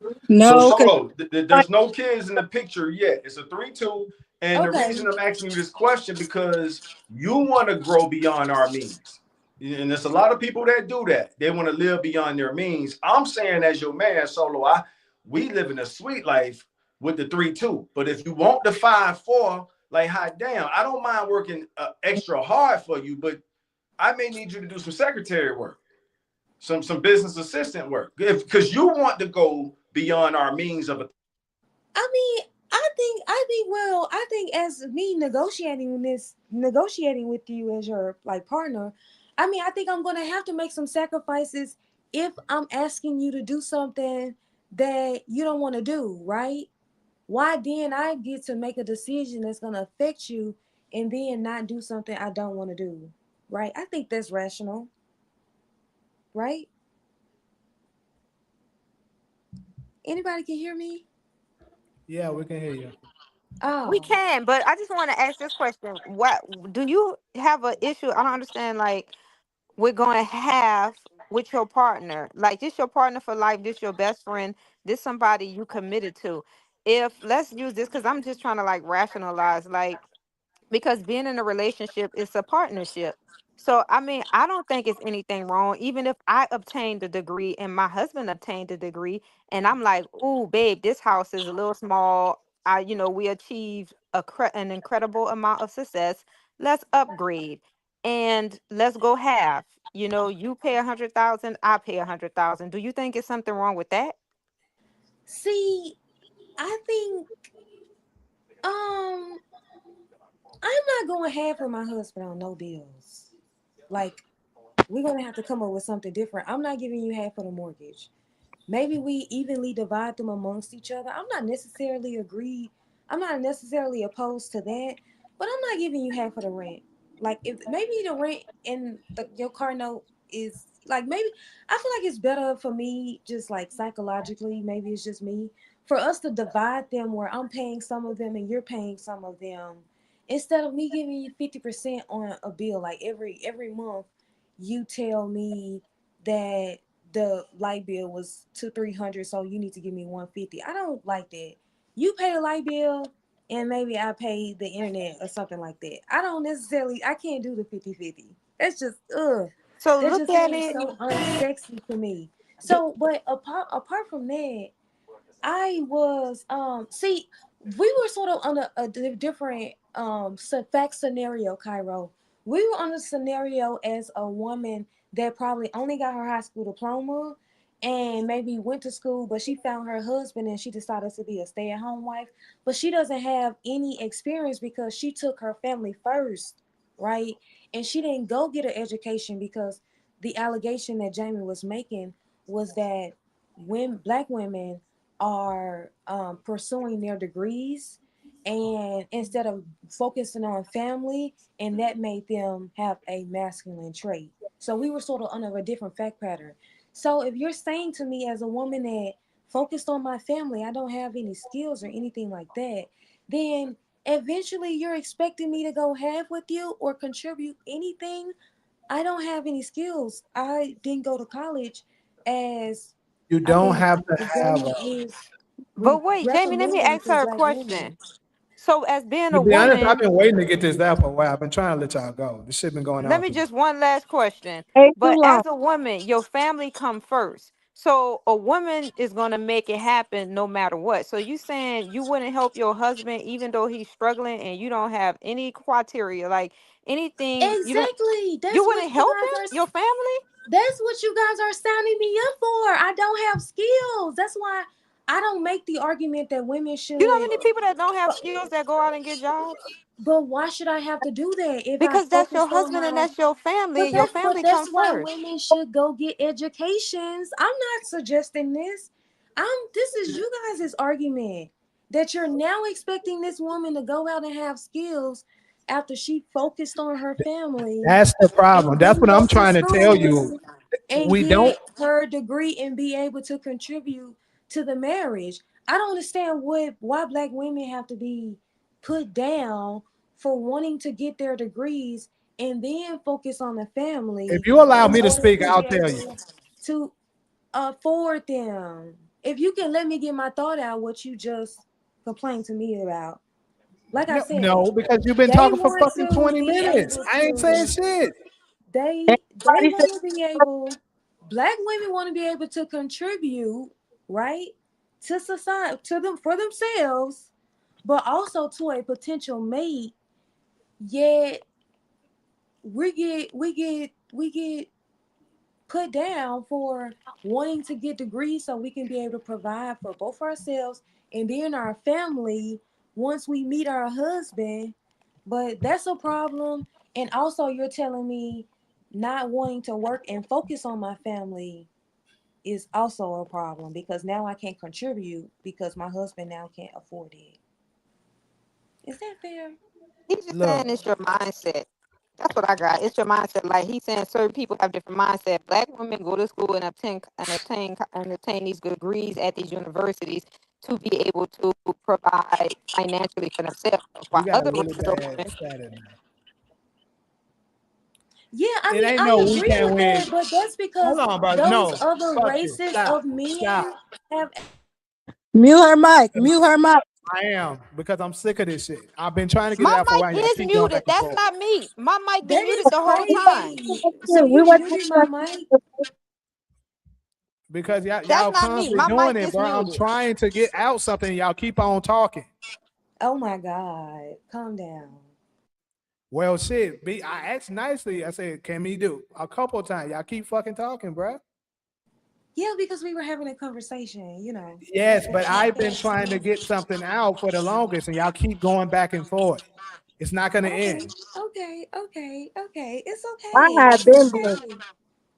So No, because solo, there's no kids in the picture yet. It's a 3-2, and the Okay. reason I'm asking you this question because you want to grow beyond our means, and there's a lot of people that do that. They want to live beyond their means. I'm saying, as your man, solo, we live in a sweet life with the 3-2. But if you want the 5-4, like hot damn, I don't mind working extra hard for you, but I may need you to do some secretary work, some business assistant work, because you want to go beyond our means of a. I mean, I think as me negotiating with you as your like partner, I mean, I think I'm gonna have to make some sacrifices if I'm asking you to do something that you don't want to do, right? Why then I get to make a decision that's gonna affect you and then not do something I don't want to do, right? I think that's rational, right? Anybody can hear me? Yeah, we can hear you. We Oh, can, but I just want to ask this question: what do you have an issue? I don't understand. Like, we're going to have with your partner, like this your partner for life, this your best friend, this somebody you committed to. If let's use this because I'm just trying to like rationalize, like because being in a relationship is a partnership. So I mean, I don't think it's anything wrong, even if I obtained a degree and my husband obtained a degree, and I'm like, "Ooh, babe, this house is a little small. We achieved an incredible amount of success. Let's upgrade and let's go half. You pay 100,000, I pay 100,000. Do you think it's something wrong with that? see, I think um I'm not going half with my husband on no bills. Like, we're gonna have to come up with something different. I'm not giving you half of the mortgage. Maybe we evenly divide them amongst each other. I'm not necessarily opposed to that, but I'm not giving you half of the rent. Like, if maybe the rent and your car note is like, maybe I feel like it's better for me, just like psychologically, maybe it's just me, for us to divide them where I'm paying some of them and you're paying some of them, instead of me giving you 50% on a bill. Like, every month you tell me that the light bill was 200-300, so you need to give me 150. I don't like that. You pay the light bill and maybe I pay the internet or something like that. I can't do the 50-50. That's just So that look just at seems it. so unsexy to me. So, but apart from that, I was see, we were sort of on a different fact scenario, Cairo. We were on a scenario as a woman that probably only got her high school diploma and maybe went to school, but she found her husband and she decided to be a stay-at-home wife. But she doesn't have any experience because she took her family first, right? And she didn't go get an education because the allegation that Jamie was making was that when black women are pursuing their degrees and instead of focusing on family, and that made them have a masculine trait. So we were sort of under a different fact pattern. So if you're saying to me as a woman that focused on my family, I don't have any skills or anything like that, then eventually you're expecting me to go half with you or contribute anything. I don't have any skills. I didn't go to college, as You I don't think have to have Jamie a. is But wait, Jamie, let me recommending ask for her a black women. question. So, as being To a be honest, I've woman, been waiting to get this out for a while. I've been trying to let y'all go. This shit been going let on me too long. just one last question. Ain't too But long. as a woman, your family come first. So a woman is gonna make it happen no matter what. So you saying you wouldn't help your husband even though he's struggling and you don't have any criteria, like anything, Exactly. you wouldn't help him, your family? That's what you guys are signing me up for. I don't have skills. That's why I don't make the argument that women You know how should. many people that don't have skills that go out and get jobs? But why should I have to do that if I Because that's your focused on husband and my? that's your family. Your But family that's comes why first. women should go get educations. I'm not suggesting this. This is you guys' argument that you're now expecting this woman to go out and have skills after she focused on her family That's the problem. and That's didn't what go I'm to trying to tell you. school and We don't. get her degree and be able to contribute to the marriage. I don't understand why black women have to be put down for wanting to get their degrees and then focus on the If family you allow in me to order speak, to I'll be tell you. able to afford them. If you can let me get my thought out, what you just complained to me about. Like I No, said, no, because you've been they talking for want fucking to 20 be minutes. able I ain't saying to shit. they Everybody said, want to be able, black women want to be able to contribute, right, to society, to them, for themselves, but also to a potential mate. Yet we get put down for wanting to get degrees so we can be able to provide for both ourselves and then our family once we meet our husband. But that's a problem. And also, you're telling me not wanting to work and focus on my family is also a problem because now I can't contribute because my husband now can't afford it. Is that fair? He's just Look, saying it's your mindset. That's what I got. It's your mindset. Like he's saying, certain people have different mindset. Black women go to school and obtain these degrees at these universities to be able to provide financially for themselves. you While got a other really races of bad women, status now. Yeah, I It mean, ain't no I we agree can't with win. that, but that's Hold because on, bro. those No, other fuck you. races Stop. of men Stop. have. mute her mic, mute her mic. I am because I'm sick of this shit. I've been trying to get it my out for a while. mic Y'all is keep going back muted. and That's forth. not me. My mic been That muted is the whole time. crazy. So We you want muted my mic? Because That's y'all not me. constantly My doing mic it, is bro. I'm muted. trying to get out something. Y'all keep on talking. Oh my God. Calm down. Well, shit. I asked nicely. I said, "Can we do a couple of times?" Y'all keep fucking talking, bro. Yeah, because we were having a conversation. Yes, but I've been trying to get something out for the longest, and y'all keep going back and forth. It's not gonna Okay, end. okay. It's I okay. had been It's doing. okay.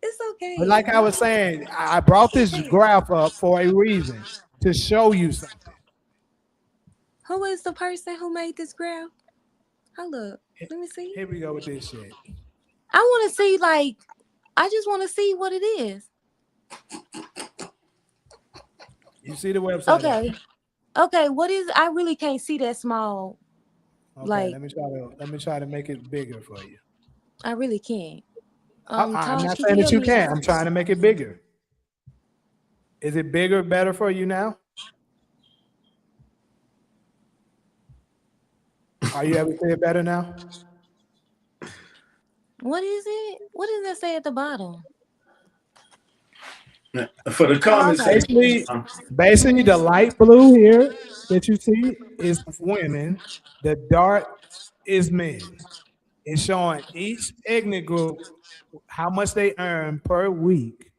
It's But okay. like I was saying, I brought this graph up for a reason to show you something. Who is the person who made this graph? Hold up. Let me see. Here we go with this shit. I want to see, like, I just want to see what it is. You see the website up. Okay. Okay, what is, I really can't see that small. Okay, Like, let me try to make it bigger for you. I really can't. I'm Taj, not could saying you that help you me can't. out? I'm trying to make it bigger. Is it bigger, better for you now? Are you able to see it better now? What is it? What does that say at the bottom? For the Oh, comments, okay. Basically, the light blue here that you see is women. The dark is men. It's showing each ethnic group how much they earn per week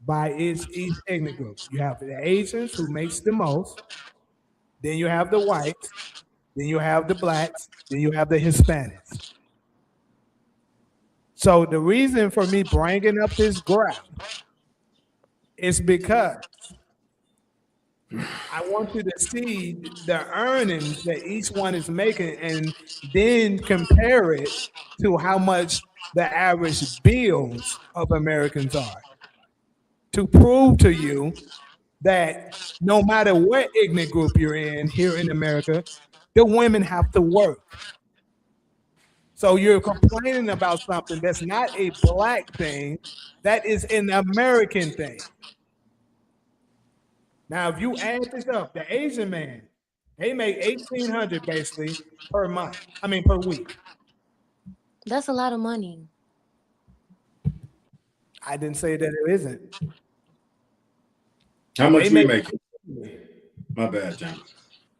by each ethnic group. You have the Asians who makes the most. Then you have the whites. Then you have the blacks. Then you have the Hispanics. So the reason for me bringing up this graph is because I want you to see the earnings that each one is making and then compare it to how much the average bills of Americans are to prove to you that no matter what ethnic group you're in here in America, the women have to work. So you're complaining about something that's not a black thing, that is an American thing. Now, if you add this up, the Asian man, they make $1,800 basically per month. I mean, per week. That's a lot of money. I didn't say that it isn't. How much They we make. making? My bad, John.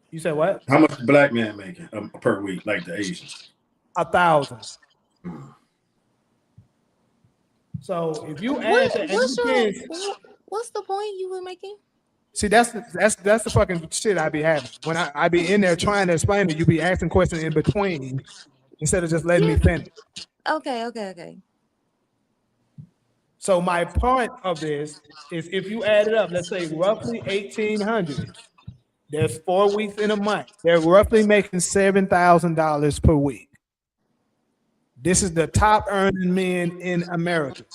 You said what? How much the black man making per week, like the Asians? 1,000. So if you add that, what's the point you were making? See, that's the fucking shit I be having. When I be in there trying to explain it, you be asking questions in between instead of just letting me finish. Okay. So my point of this is, if you add it up, let's say roughly 1,800. There's 4 weeks in a month. They're roughly making $7,000 per week. This is the top earning men in America.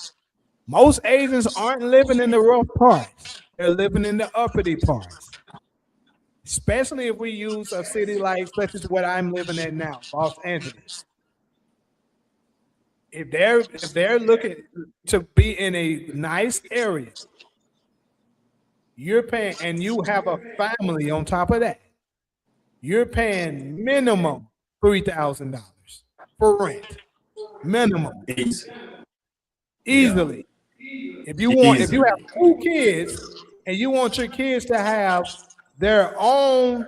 Most Asians aren't living in the rough parts. They're living in the uppity parts. Especially if we use a city like such as what I'm living at now, Los Angeles. If they're looking to be in a nice area, you're paying, and you have a family on top of that, you're paying minimum $3,000 for rent. Minimum. Easily. Yeah. If you have 2 kids and you want your kids to have their own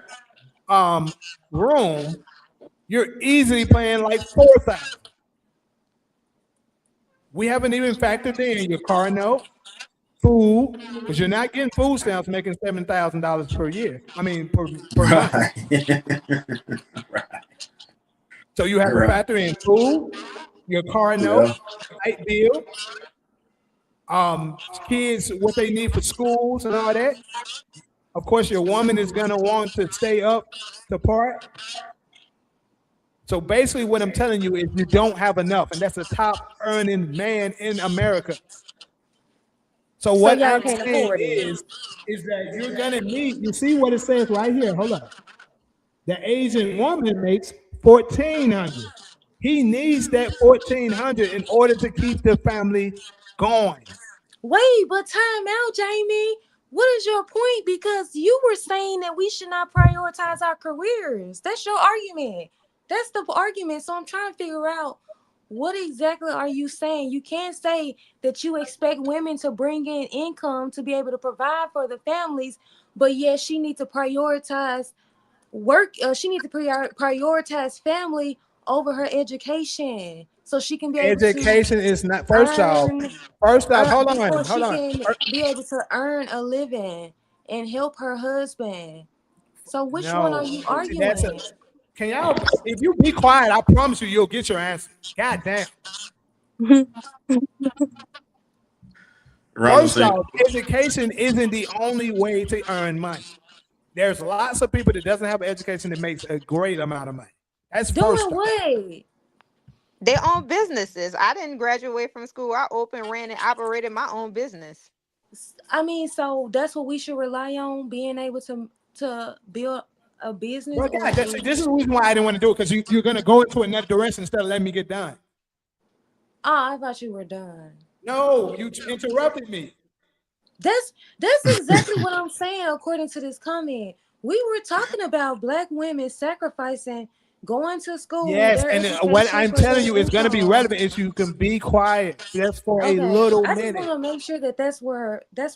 room, you're easily paying like $4,000. We haven't even factored in your car note, food, because you're not getting food stamps making $7,000 per year. I mean, per month. Right. So you have to factor in food, your car note, light bill, kids, what they need for schools and all that. Of course, your woman is gonna want to stay up to part. So basically what I'm telling you is you don't have enough, and that's the top earning man in America. So what I'm saying is that you're gonna need, you see what it says right here, hold up. The Asian woman makes $1,400. He needs that $1,400 in order to keep the family going. Wait, but time out, Jamie. What is your point? Because you were saying that we should not prioritize our careers. That's your argument. That's the argument. So I'm trying to figure out, what exactly are you saying? You can't say that you expect women to bring in income to be able to provide for the families, but yet she needs to prioritize work. She needs to prioritize family over her education, so she can be able education to is not hold on. She can be able to earn a living and help her husband. So which one are you arguing? Can y'all, if you be quiet, I promise you'll get your answer. God damn. First off, education isn't the only way to earn money. There's lots of people that doesn't have an education that makes a great amount of money. That's first off. They own businesses. I didn't graduate from school. I ran and operated my own business. I mean, so that's what we should rely on, being able to build a business. Well, God, this is the reason why I didn't want to do it, because you're going to go into another direction instead of letting me get done. Oh, I thought you were done. No, you interrupted me. That's exactly what I'm saying. According to this comment, we were talking about Black women sacrificing going to school. Yes, and what I'm telling you is going to be relevant is you can be quiet just for a little minute. I just want to make sure that that's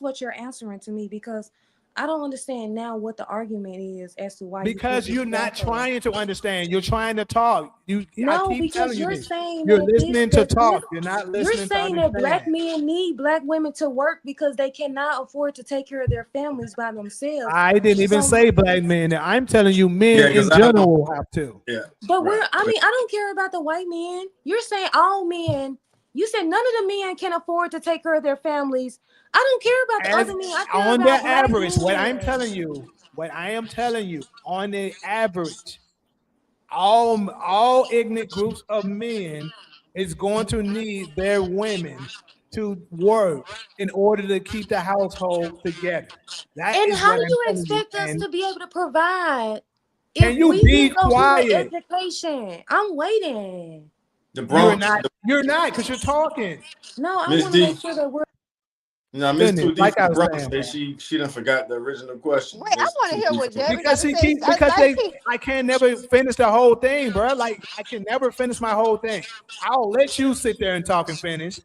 what you're answering to me, because I don't understand now what the argument is as to why. Because you're not trying to understand. You're trying to talk. No, because you're saying you're listening to talk. You're not listening. You're saying that Black men need Black women to work because they cannot afford to take care of their families by themselves. I didn't even say Black men. I'm telling you, men in general have to. Yeah. But I don't care about the white men. You're saying all men. You said none of the men can afford to take care of their families. I don't care about the other men. I care on about the average, what I am telling you, on the average, all ignorant groups of men is going to need their women to work in order to keep the household together. And how do you expect us to be able to provide Can you be quiet? Education. I'm waiting. You're not, because you're talking. No, I want to make sure that we're. No, Miss Too Deep, like I was saying, she done forgot the original question. Wait, I want to hear what Jerry because got to say. I can't never finish the whole thing, bro. Like I can never finish my whole thing. I'll let you sit there and talk and finish.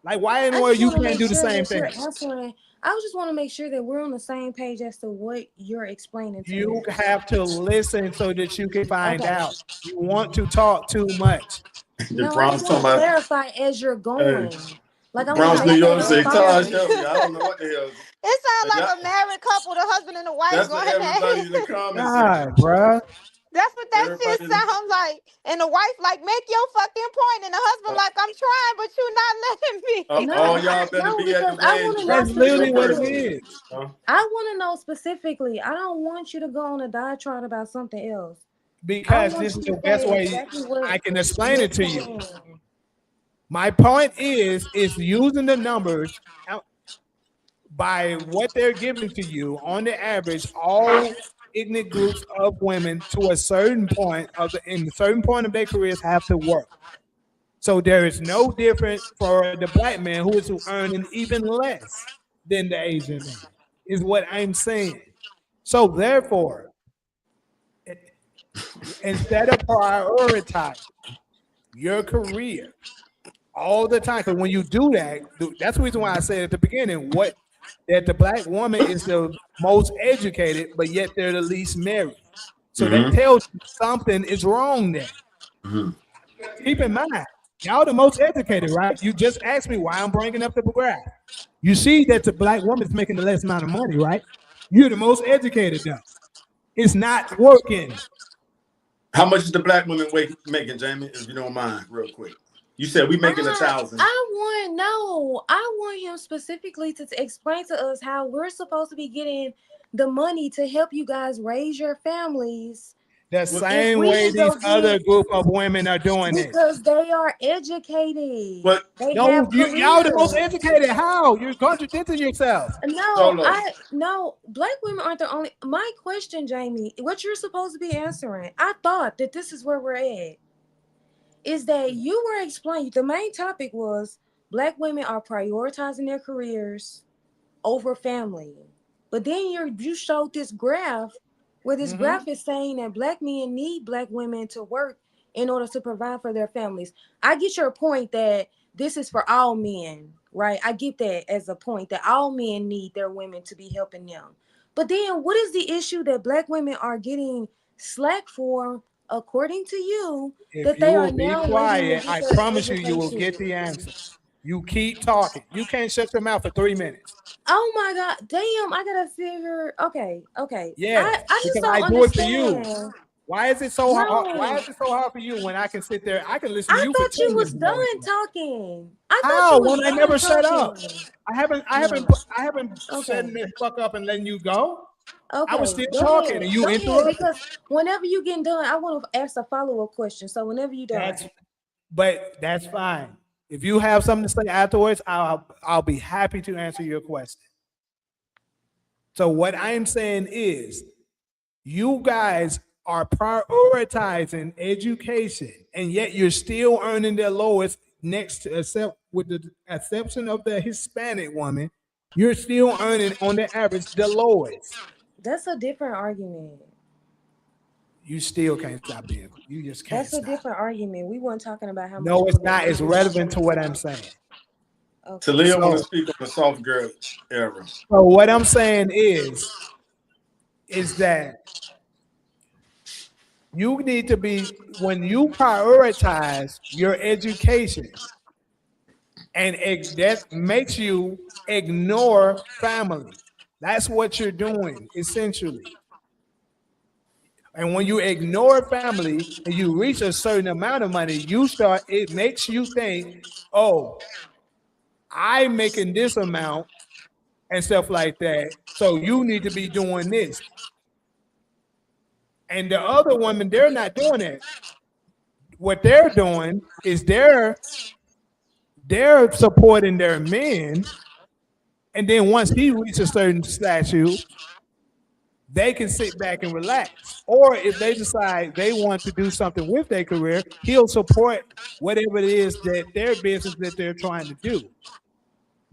Like why in the world you can't do the same thing? I just want to make sure that we're on the same page as to what you're explaining to You me. have to listen so that you can find out. You want to talk too much. No, I just want to clarify as you're going. Like I Bronx, New York, say, Taj, help me. I don't know what the hell. It sounds like a married couple, the husband and the wife. That's what everybody in the comments. God, bro. That's what that shit sounds like. And the wife like, make your fucking point, and the husband like, I'm trying, but you're not letting me. All y'all better be at the range. That's literally what it is. I want to know specifically. I don't want you to go on a diatribe about something else. Because this is the best way I can explain it to you. My point is using the numbers by what they're giving to you on the average, all ignorant groups of women to a certain point of their careers have to work. So there is no difference for the black man who is earning even less than the Asian man, is what I'm saying. So therefore, instead of prioritizing your career all the time, because when you do that, that's the reason why I said at the beginning that the black woman is the most educated, but yet they're the least married. So that tells you something is wrong there. Keep in mind, y'all the most educated, right? You just asked me why I'm bringing up the graph. You see that the black woman is making the less amount of money, right? You're the most educated, though. It's not working. How much is the black woman making, Jamie, if you don't mind, real quick? You said we making 1,000. I want him specifically to explain to us how we're supposed to be getting the money to help you guys raise your families. The same way these other group of women are doing it. Because they are educated. But y'all the most educated. How? You're contradicting yourself. No, black women aren't the only. My question, Jamie, what you're supposed to be answering, I thought that this is where we're at. Is that you were explaining, the main topic was black women are prioritizing their careers over family. But then you showed this graph where this graph is saying that black men need black women to work in order to provide for their families. I get your point that this is for all men, right? I get that as a point that all men need their women to be helping them. But then what is the issue that black women are getting slack for? According to you, if you will be quiet, I promise you will get the answer. You keep talking. You can't shut your mouth for 3 minutes. Oh my God, damn! I gotta figure. Okay. Yeah, I just because don't I do it for understand. you. Why is it so hard? Why is it so hard for you when I can sit there? I can listen to you. I thought you was done talking. How? When I never shut up. I haven't setting this fuck up and letting you go. Okay, I was still talking and you interrupted. Because whenever you get done, I want to ask a follow-up question. So whenever you done, that's fine. If you have something to say afterwards, I'll be happy to answer your question. So what I'm saying is, you guys are prioritizing education, and yet you're still earning the lowest except with the exception of the Hispanic woman. You're still earning on the average the lowest. That's a different argument. You still can't stop being. You just can't. That's a different argument. We weren't talking about how much. No, it's not. It's relevant to what I'm saying. Okay. Talia want to speak on the soft girl era. So what I'm saying is that you need to be, when you prioritize your education, and that makes you ignore family. That's what you're doing, essentially. And when you ignore family and you reach a certain amount of money, it makes you think, oh, I'm making this amount and stuff like that. So you need to be doing this. And the other women, they're not doing it. What they're doing is they're supporting their men. And then once he reaches a certain statue, they can sit back and relax. Or if they decide they want to do something with their career, he'll support whatever it is that their business that they're trying to do.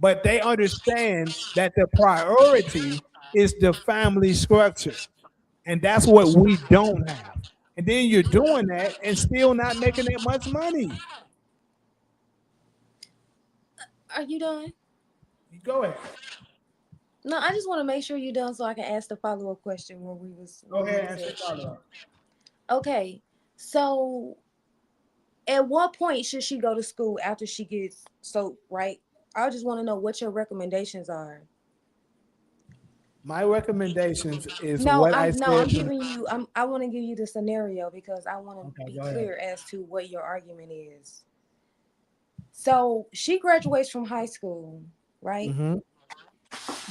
But they understand that the priority is the family structure. And that's what we don't have. And then you're doing that and still not making that much money. Are you done? Go ahead. No, I just want to make sure you're done so I can ask the follow-up question where we was. Go ahead and answer the follow-up. Okay, so at what point should she go to school after she gets right? I just want to know what your recommendations are. My recommendations is No, what I'm I said. giving you. I want to give you the scenario because I want to be clear as to what your argument is. So she graduates from high school, right? Mm-hmm.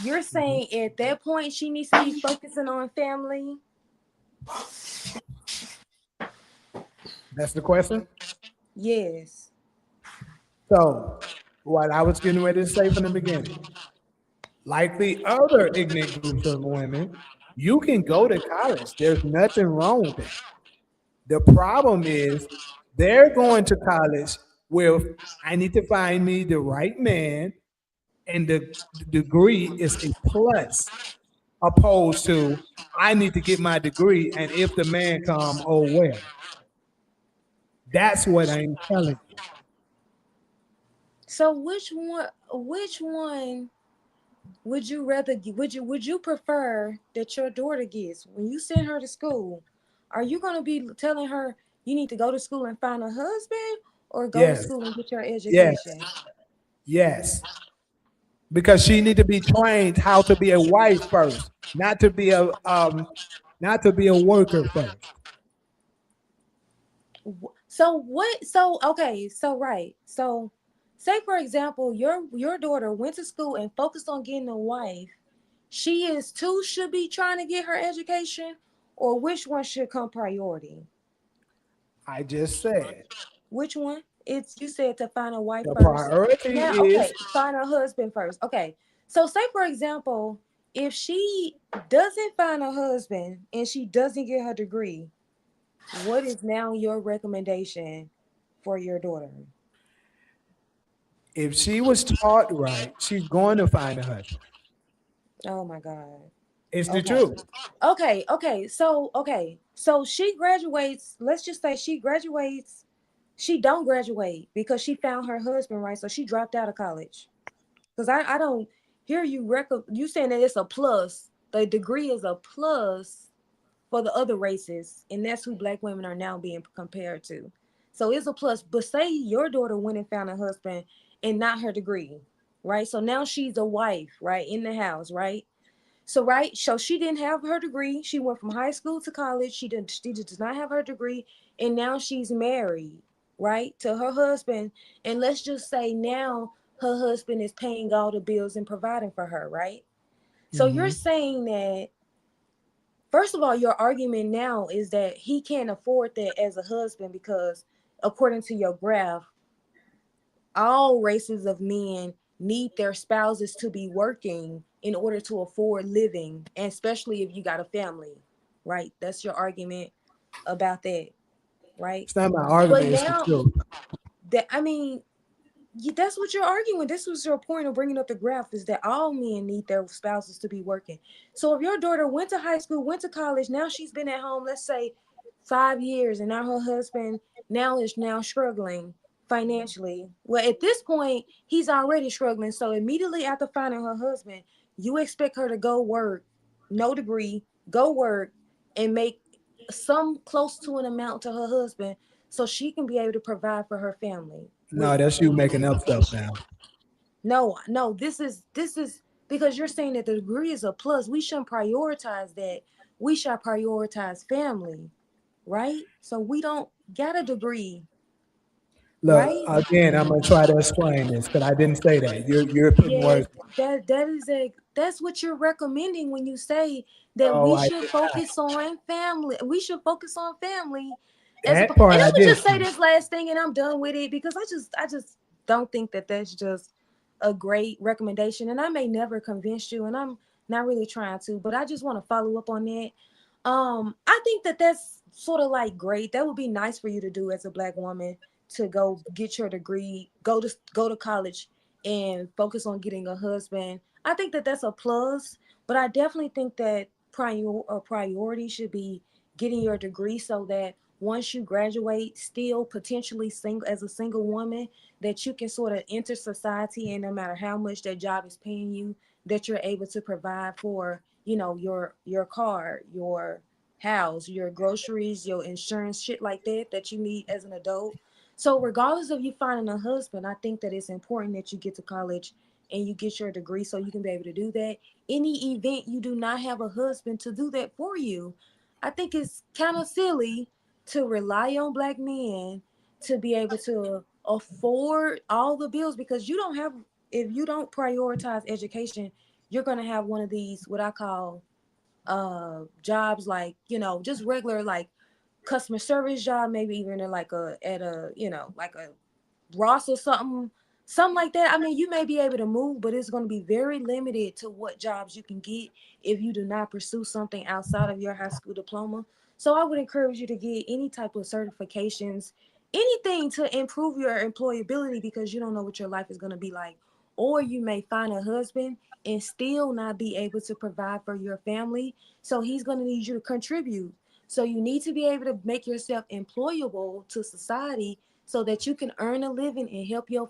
You're saying at that point she needs to be focusing on family? That's the question? Yes. So, what I was getting ready to say from the beginning, like the other ignorant groups of women, you can go to college. There's nothing wrong with it. The problem is they're going to college with, I need to find me the right man, and the degree is a plus, opposed to, I need to get my degree, and if the man come, oh well. That's what I'm telling you. So which one would you rather? Would you prefer that your daughter gets when you send her to school? Are you going to be telling her you need to go to school and find a husband, or go to school and get your education? Yes. Because she need to be trained how to be a wife first, not to be a worker first. So what? So okay. So right. So say for example, your daughter went to school and focused on getting a wife. She is too should be trying to get her education, or which one should come priority? I just said. Which one? It's you said to find a wife the first. Priority now, is okay, find a husband first. Okay. So say for example, if she doesn't find a husband and she doesn't get her degree, what is now your recommendation for your daughter? If she was taught right, she's going to find a husband. Oh my God. It's the truth. Okay. So she graduates. Let's just say she graduates. She don't graduate because she found her husband, right? So she dropped out of college. Because I don't hear you you saying that it's a plus. The degree is a plus for the other races, and that's who Black women are now being compared to. So it's a plus. But say your daughter went and found a husband and not her degree, right? So now she's a wife, right, in the house, right? So right, so she didn't have her degree. She went from high school to college. She does not have her degree, and now she's married, right, to her husband. And let's just say now her husband is paying all the bills and providing for her, right? So you're saying that, first of all, your argument now is that he can't afford that as a husband because, according to your graph, all races of men need their spouses to be working in order to afford living, and especially if you got a family, right? That's your argument about that, right? It's not my argument. It's the truth. That's what you're arguing. This was your point of bringing up the graph, is that all men need their spouses to be working. So if your daughter went to high school, went to college, now she's been at home, let's say 5 years, and now her husband is struggling financially. Well, at this point, he's already struggling. So immediately after finding her husband, you expect her to go work, no degree, go work and make some close to an amount to her husband so she can be able to provide for her family. No, that's you making up stuff now. No, this is because you're saying that the degree is a plus. We shouldn't prioritize that. We should prioritize family, right? So we don't get a degree. Look, right? Again, I'm gonna try to explain this because I didn't say that. You're putting words. That's what you're recommending when you say that we should focus on family. We should focus on family. And let me just say this last thing, and I'm done with it, because I just don't think that that's just a great recommendation, and I may never convince you, and not really trying to, but I just want to follow up on that. I think that that's sort of like great. That would be nice for you to do as a Black woman, to go get your degree, go to college, and focus on getting a husband. I think that that's a plus, but I definitely think that a priority should be getting your degree, so that once you graduate, still potentially single as a single woman, that you can sort of enter society, and no matter how much that job is paying you, that you're able to provide for, your car, your house, your groceries, your insurance, shit like that that you need as an adult. So regardless of you finding a husband, I think that it's important that you get to college and you get your degree so you can be able to do that. Any event you do not have a husband to do that for you, I think it's kind of silly to rely on Black men to be able to afford all the bills, because if you don't prioritize education, you're going to have one of these, what I call jobs, like, just regular, like customer service job, maybe even in like like a Ross or something like that. I mean, you may be able to move, but it's going to be very limited to what jobs you can get if you do not pursue something outside of your high school diploma. So I would encourage you to get any type of certifications, anything to improve your employability, because you don't know what your life is going to be like. Or you may find a husband and still not be able to provide for your family. So he's going to need you to contribute. So you need to be able to make yourself employable to society, so that you can earn a living and help your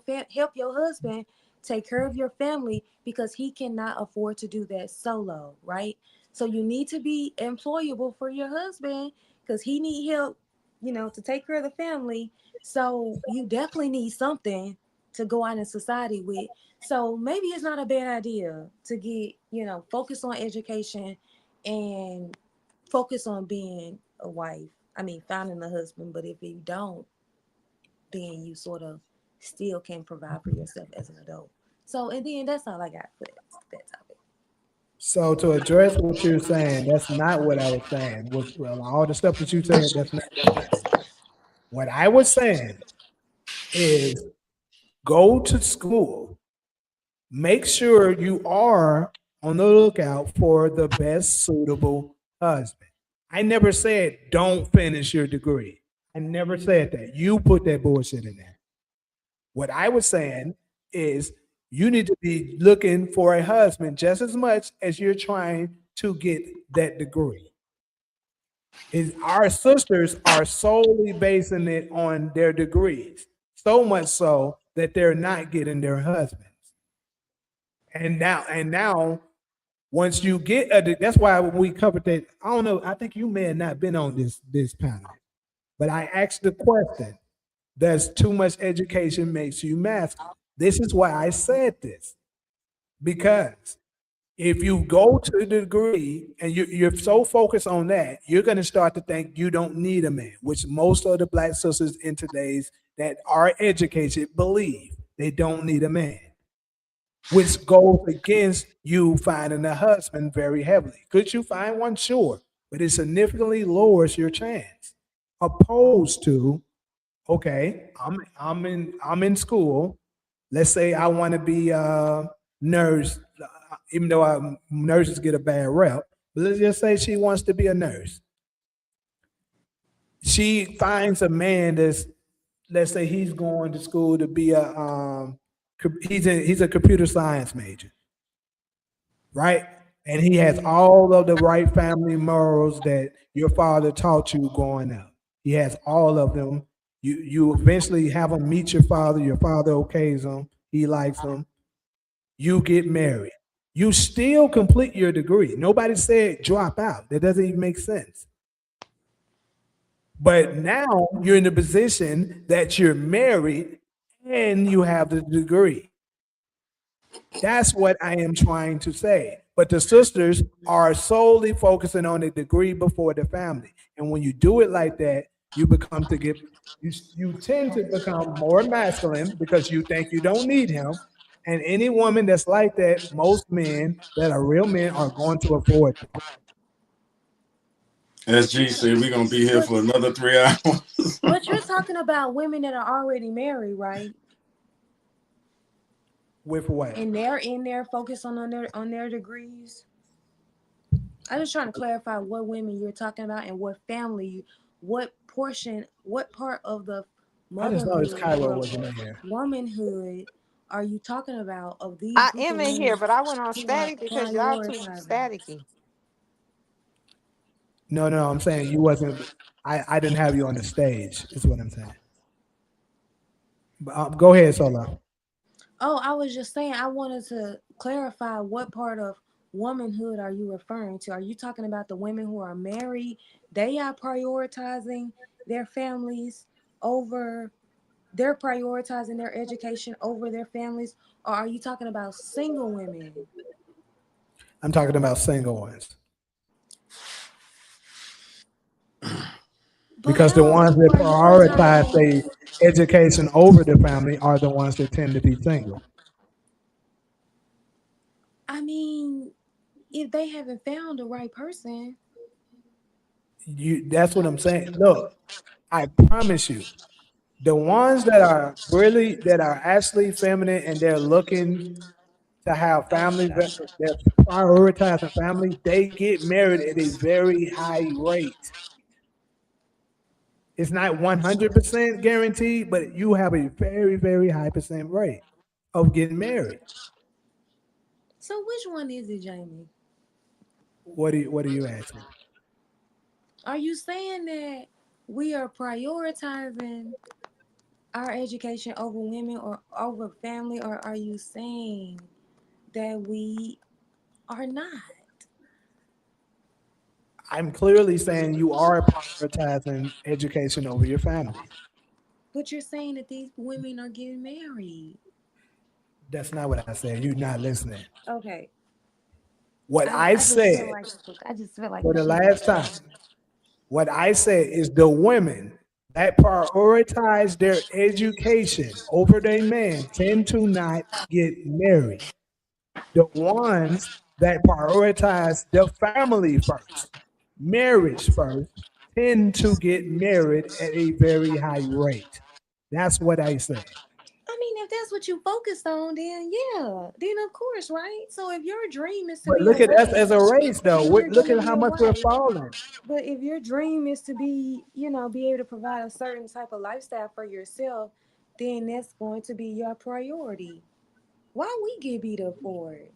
husband take care of your family, because he cannot afford to do that solo, right? So you need to be employable for your husband, because he need help, to take care of the family. So you definitely need something to go out in society with. So maybe it's not a bad idea to get, focus on education and focus on being a wife. I mean, finding a husband. But if you don't, then you sort of still can provide for yourself as an adult. So, and then that's all I got for that topic. So to address what you're saying, that's not what I was saying. Well, all the stuff that you said, that's not what I was saying. Is go to school. Make sure you are on the lookout for the best suitable husband. I never said don't finish your degree. I never said that. You put that bullshit in there. What I was saying is you need to be looking for a husband just as much as you're trying to get that degree. Is our sisters are solely basing it on their degrees, so much so that they're not getting their husbands. And now, once you get that's why we covered that. I don't know. I think you may have not been on this panel, but I asked the question: does too much education makes you masculine? This is why I said this, because if you go to the degree and you're so focused on that, you're going to start to think you don't need a man, which most of the Black sisters in today's that are educated believe they don't need a man, which goes against you finding a husband very heavily. Could you find one? Sure, but it significantly lowers your chance. Opposed to, okay, I'm in school. Let's say I want to be a nurse, even though nurses get a bad rep. But let's just say she wants to be a nurse. She finds a man that's, let's say he's going to school to be he's a computer science major, right? And he has all of the right family morals that your father taught you growing up. He has all of them. You eventually have him meet your father. Your father okays him. He likes him. You get married. You still complete your degree. Nobody said drop out. That doesn't even make sense. But now you're in the position that you're married and you have the degree. That's what I am trying to say. But the sisters are solely focusing on the degree before the family. And when you do it like that, you tend to become more masculine because you think you don't need him. And any woman that's like that, most men that are real men are going to avoid them. SG said we're gonna be here for another 3 hours. But you're talking about women that are already married, right? With what? And they're in there focused on their degrees. I'm just trying to clarify what women you're talking about and what family, what portion, what part of the I just noticed motherhood Cairo or wasn't in here. womanhood are you talking about of these I group of am in here, women but I went on who are static because y'all too prioritizing? staticky. No, I'm saying you wasn't. I didn't have you on the stage. Is what I'm saying. But, go ahead, Solo. Oh, I was just saying, I wanted to clarify what part of womanhood are you referring to? Are you talking about the women who are married? They are prioritizing their families over, they're prioritizing their education over their families? Or are you talking about single women? I'm talking about single ones But because the how are we ones that prioritize prioritizing? their education over the family are the ones that tend to be single. I mean, if they haven't found the right person. That's what I'm saying. Look, I promise you, the ones that are actually feminine and they're looking to have family, they're prioritizing family, they get married at a very high rate. It's not 100% guaranteed, but you have a very, very high percent rate of getting married. So which one is it, Jamie? What are you asking? Are you saying that we are prioritizing our education over women or over family, or are you saying that we are not? I'm clearly saying you are prioritizing education over your family. But you're saying that these women are getting married. That's not what I said. You're not listening. Okay. What I I just feel said like I just feel like for we the should be last time, what I said is the women that prioritize their education over their man tend to not get married. The ones that prioritize the family first, marriage first, tend to get married at a very high rate. That's what I said. I mean, if that's what you focused on, then yeah, then of course, right? So if your dream is to But be a look at us wife, as a race, though. then you're Look gonna at be how a much we're wife. falling. But if your dream is to be, be able to provide a certain type of lifestyle for yourself, then that's going to be your priority. Why we get beat up for it?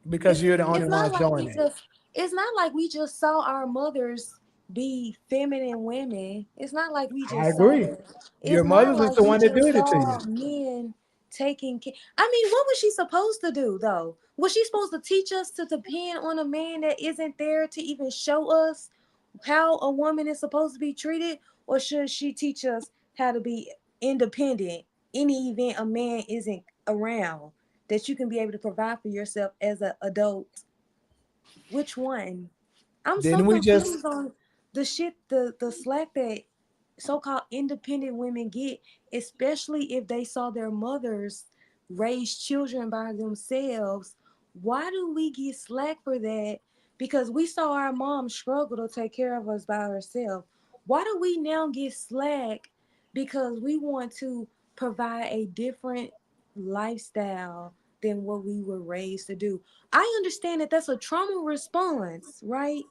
Because It's you're the only it's not ones like doing we it. just it's not like we just saw our mothers be feminine women. It's not like we I just saw agree. that. It's Your not mother's is like the we one that just did it to you. saw men taking care. I mean, what was she supposed to do though? Was she supposed to teach us to depend on a man that isn't there to even show us how a woman is supposed to be treated, or should she teach us how to be independent in the event a man isn't around, that you can be able to provide for yourself as an adult? Which one? I'm so Didn't we just confused on the shit, the slack that so-called independent women get, especially if they saw their mothers raise children by themselves. Why do we get slack for that? Because we saw our mom struggle to take care of us by herself. Why do we now get slack because we want to provide a different lifestyle than what we were raised to do? I understand that that's a trauma response, right?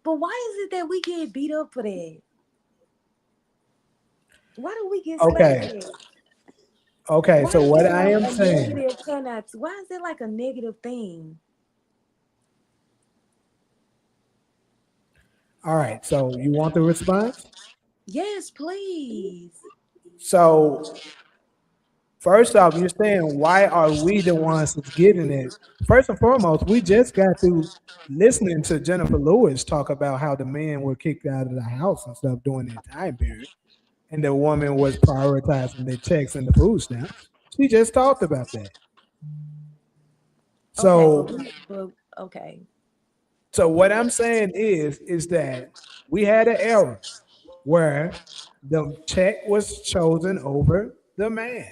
But why is it that we get beat up for that? Why do we get slapped for okay? that? Okay, Why so is what it I like am a saying, negative connotation? Why is it like a negative thing? all right, so you want the response? Yes, please. So first off, you're saying why are we the ones that's getting it? First and foremost, we just got through listening to Jennifer Lewis talk about how the men were kicked out of the house and stuff during that time period, and the woman was prioritizing the checks and the food stamps. She just talked about that. Okay, So but okay. So what I'm saying is that we had an era where the check was chosen over the man.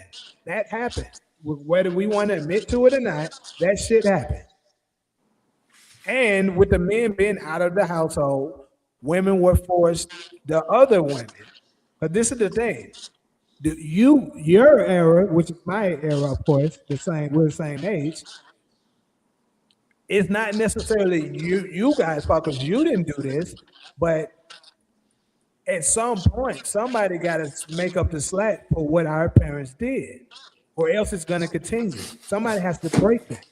That happened. Whether we want to admit to it or not, that shit happened. And with the men being out of the household, women were forced the other women. But this is the thing. Your era, which is my era, of course, we're the same age, it's not necessarily you guys' fault because you didn't do this, but at some point, somebody got to make up the slack for what our parents did, or else it's going to continue. Somebody has to break that.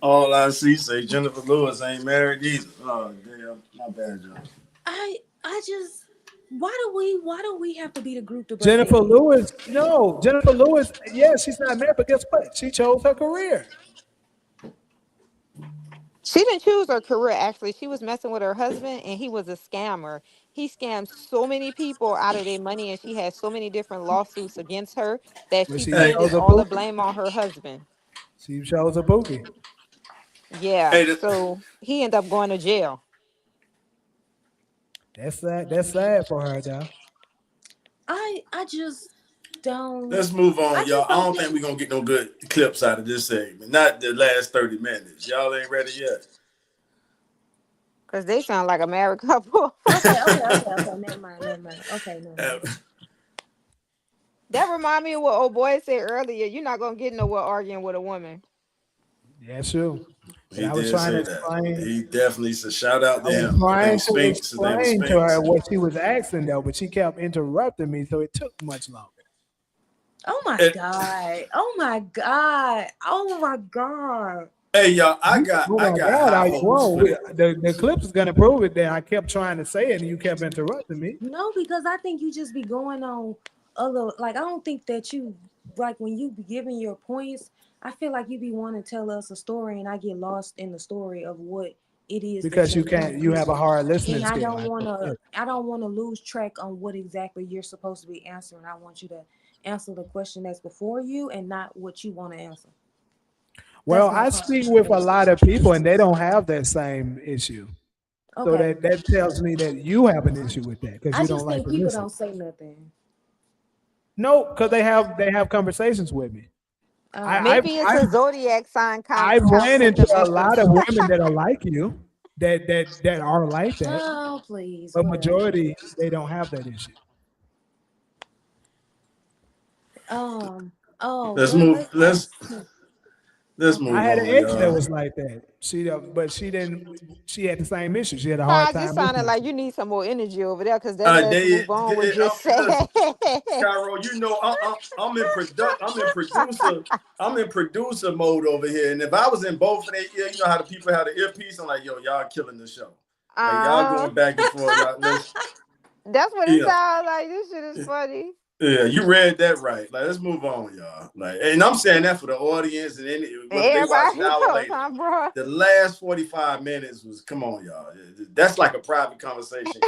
All I see say Jennifer Lewis ain't married either. Oh damn, my bad, John. I just why do we have to be the group to break Jennifer it? Lewis, no, Jennifer Lewis, yeah, she's not married, but guess what? She chose her career. She didn't choose her career, actually. She was messing with her husband, and he was a scammer. He scammed so many people out of their money, and she had so many different lawsuits against her that But she she planted chose a all the bookie. blame on her husband. She chose a bookie. Yeah, Hey, so he ended up going to jail. That's sad. That's sad for her, though. I just don't. let's move on, I y'all. just I don't don't think think. we're gonna get no good clips out of this segment. Not the last 30 minutes. Y'all ain't ready yet. Because they sound like a married couple. Okay. Never mind. Okay, never mind. That remind me of what old boy said earlier. You're not going to get nowhere arguing with a woman. Yeah, sure. But He I was did trying to say that. explain. He definitely said shout out I to was him. I trying think to Spinks. His name is explain to her Spinks. what she was asking, though, but she kept interrupting me, so it took much longer. Oh my god! Hey y'all, I Oh my got God, high I hopes won't. for The clips is gonna prove it that I kept trying to say it and you kept interrupting me. No, because I think you just be going on other. Like I don't think that you like when you be giving your points. I feel like you be wanting to tell us a story, and I get lost in the story of what it is Because that you you're can't. doing. You have a hard listening And I skill. don't wanna. I don't want to lose track on what exactly you're supposed to be answering. I want you to answer the question that's before you, and not what you want to answer. Well, That's my I speak with a lot of people and they don't have that same issue. So Okay. that tells me that you have an issue with that because I you don't just like think to people listen. don't say nothing. No, because they have conversations with me. Maybe it's I've a zodiac sign I've ran conflict into of a interest. lot of women that are like you, that are like that, Oh, please, but whatever. majority they don't have that issue. Oh, Let's well, move. Let's I move had an on, ex that y'all. was like that. But she didn't. She had the same issue. She had a hard Todd, you time sounded listening. like you need some more energy over there because that let's move on was just Listen, sad. Cairo, you know I'm in producer mode over here. And if I was in both of their ear, you know how the people have the earpiece. I'm like, yo, y'all killing the show. Like y'all going back and forth. That's what it Yeah, sounds like. This shit is funny. yeah, you read that right. Like, let's move on, y'all. Like, and I'm saying that for the audience and whether they watch Everybody now or else, later. huh, bro? The last 45 minutes was, come on, y'all. That's like a private conversation.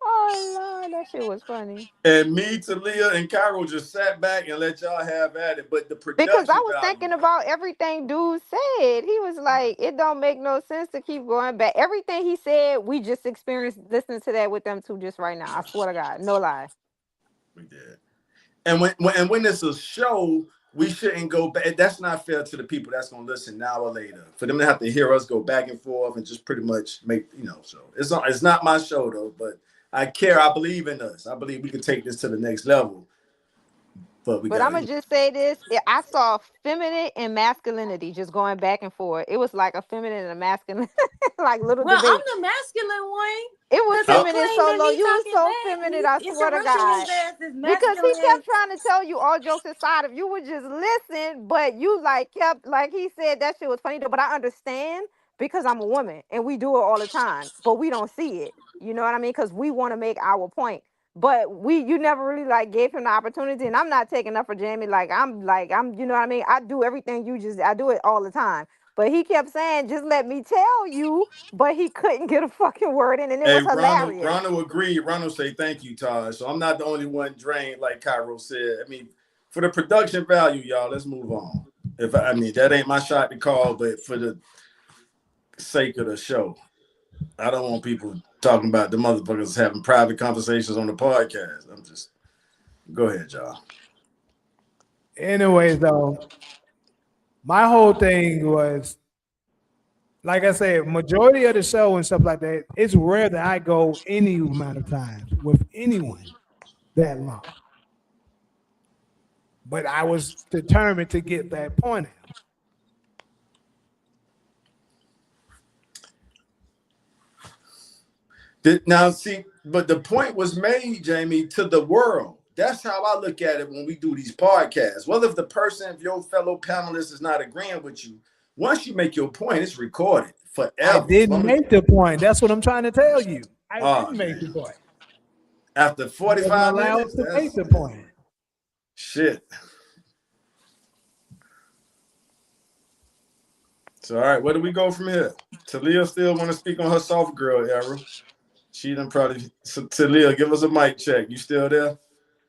Oh Lord, that shit was funny. And me, Talia, and Cairo just sat back and let y'all have at it. But the Because I production was value, thinking about everything dude said. He was like, it don't make no sense to keep going back. Everything he said, we just experienced listening to that with them two just right now. I swear to God, no lie. we did. And when it's a show, we shouldn't go back. That's not fair to the people that's gonna listen now or later. For them to have to hear us go back and forth and just pretty much make, so it's not my show though, but I care. I believe in us. I believe we can take this to the next level. But I'm gonna just say this: I saw feminine and masculinity just going back and forth. It was like a feminine and a masculine, like little Well, debate. I'm the masculine one. It was Because he feminine claimed that solo. he You was talking so back. feminine. I swear to Interrupting God. his ass is Because he masculine. kept trying to tell you, all jokes aside, if you would just listen, but you kept, like he said, that shit was funny though. But I understand because I'm a woman and we do it all the time, but we don't see it. You know what I mean? Because we want to make our point. But you never really gave him the opportunity, and I'm not taking up for Jamie. I'm, you know what I mean? I do everything I do it all the time. But he kept saying, just let me tell you, but he couldn't get a fucking word in, and it hey, was hilarious. Ronald agreed. Ronald say thank you, Todd. So I'm not the only one drained, like Cairo said. I mean, for the production value, y'all, let's move on. That ain't my shot to call, but for the sake of the show, I don't want people talking about the motherfuckers having private conversations on the podcast. Go ahead, y'all. Anyways, though, my whole thing was, like I said, majority of the show and stuff like that, it's rare that I go any amount of times with anyone that long. but I was determined to get that point out. Now, see, but the point was made, Jamie, to the world. That's how I look at it when we do these podcasts. Well, if the person, if your fellow panelist is not agreeing with you, once you make your point, it's recorded forever. I didn't make the point. That's what I'm trying to tell you. I didn't make the point. After 45 minutes, to make the point. Shit. So, all right, where do we go from here? Talia still want to speak on her soft girl era. She done probably. So, Talia, give us a mic check. You still there?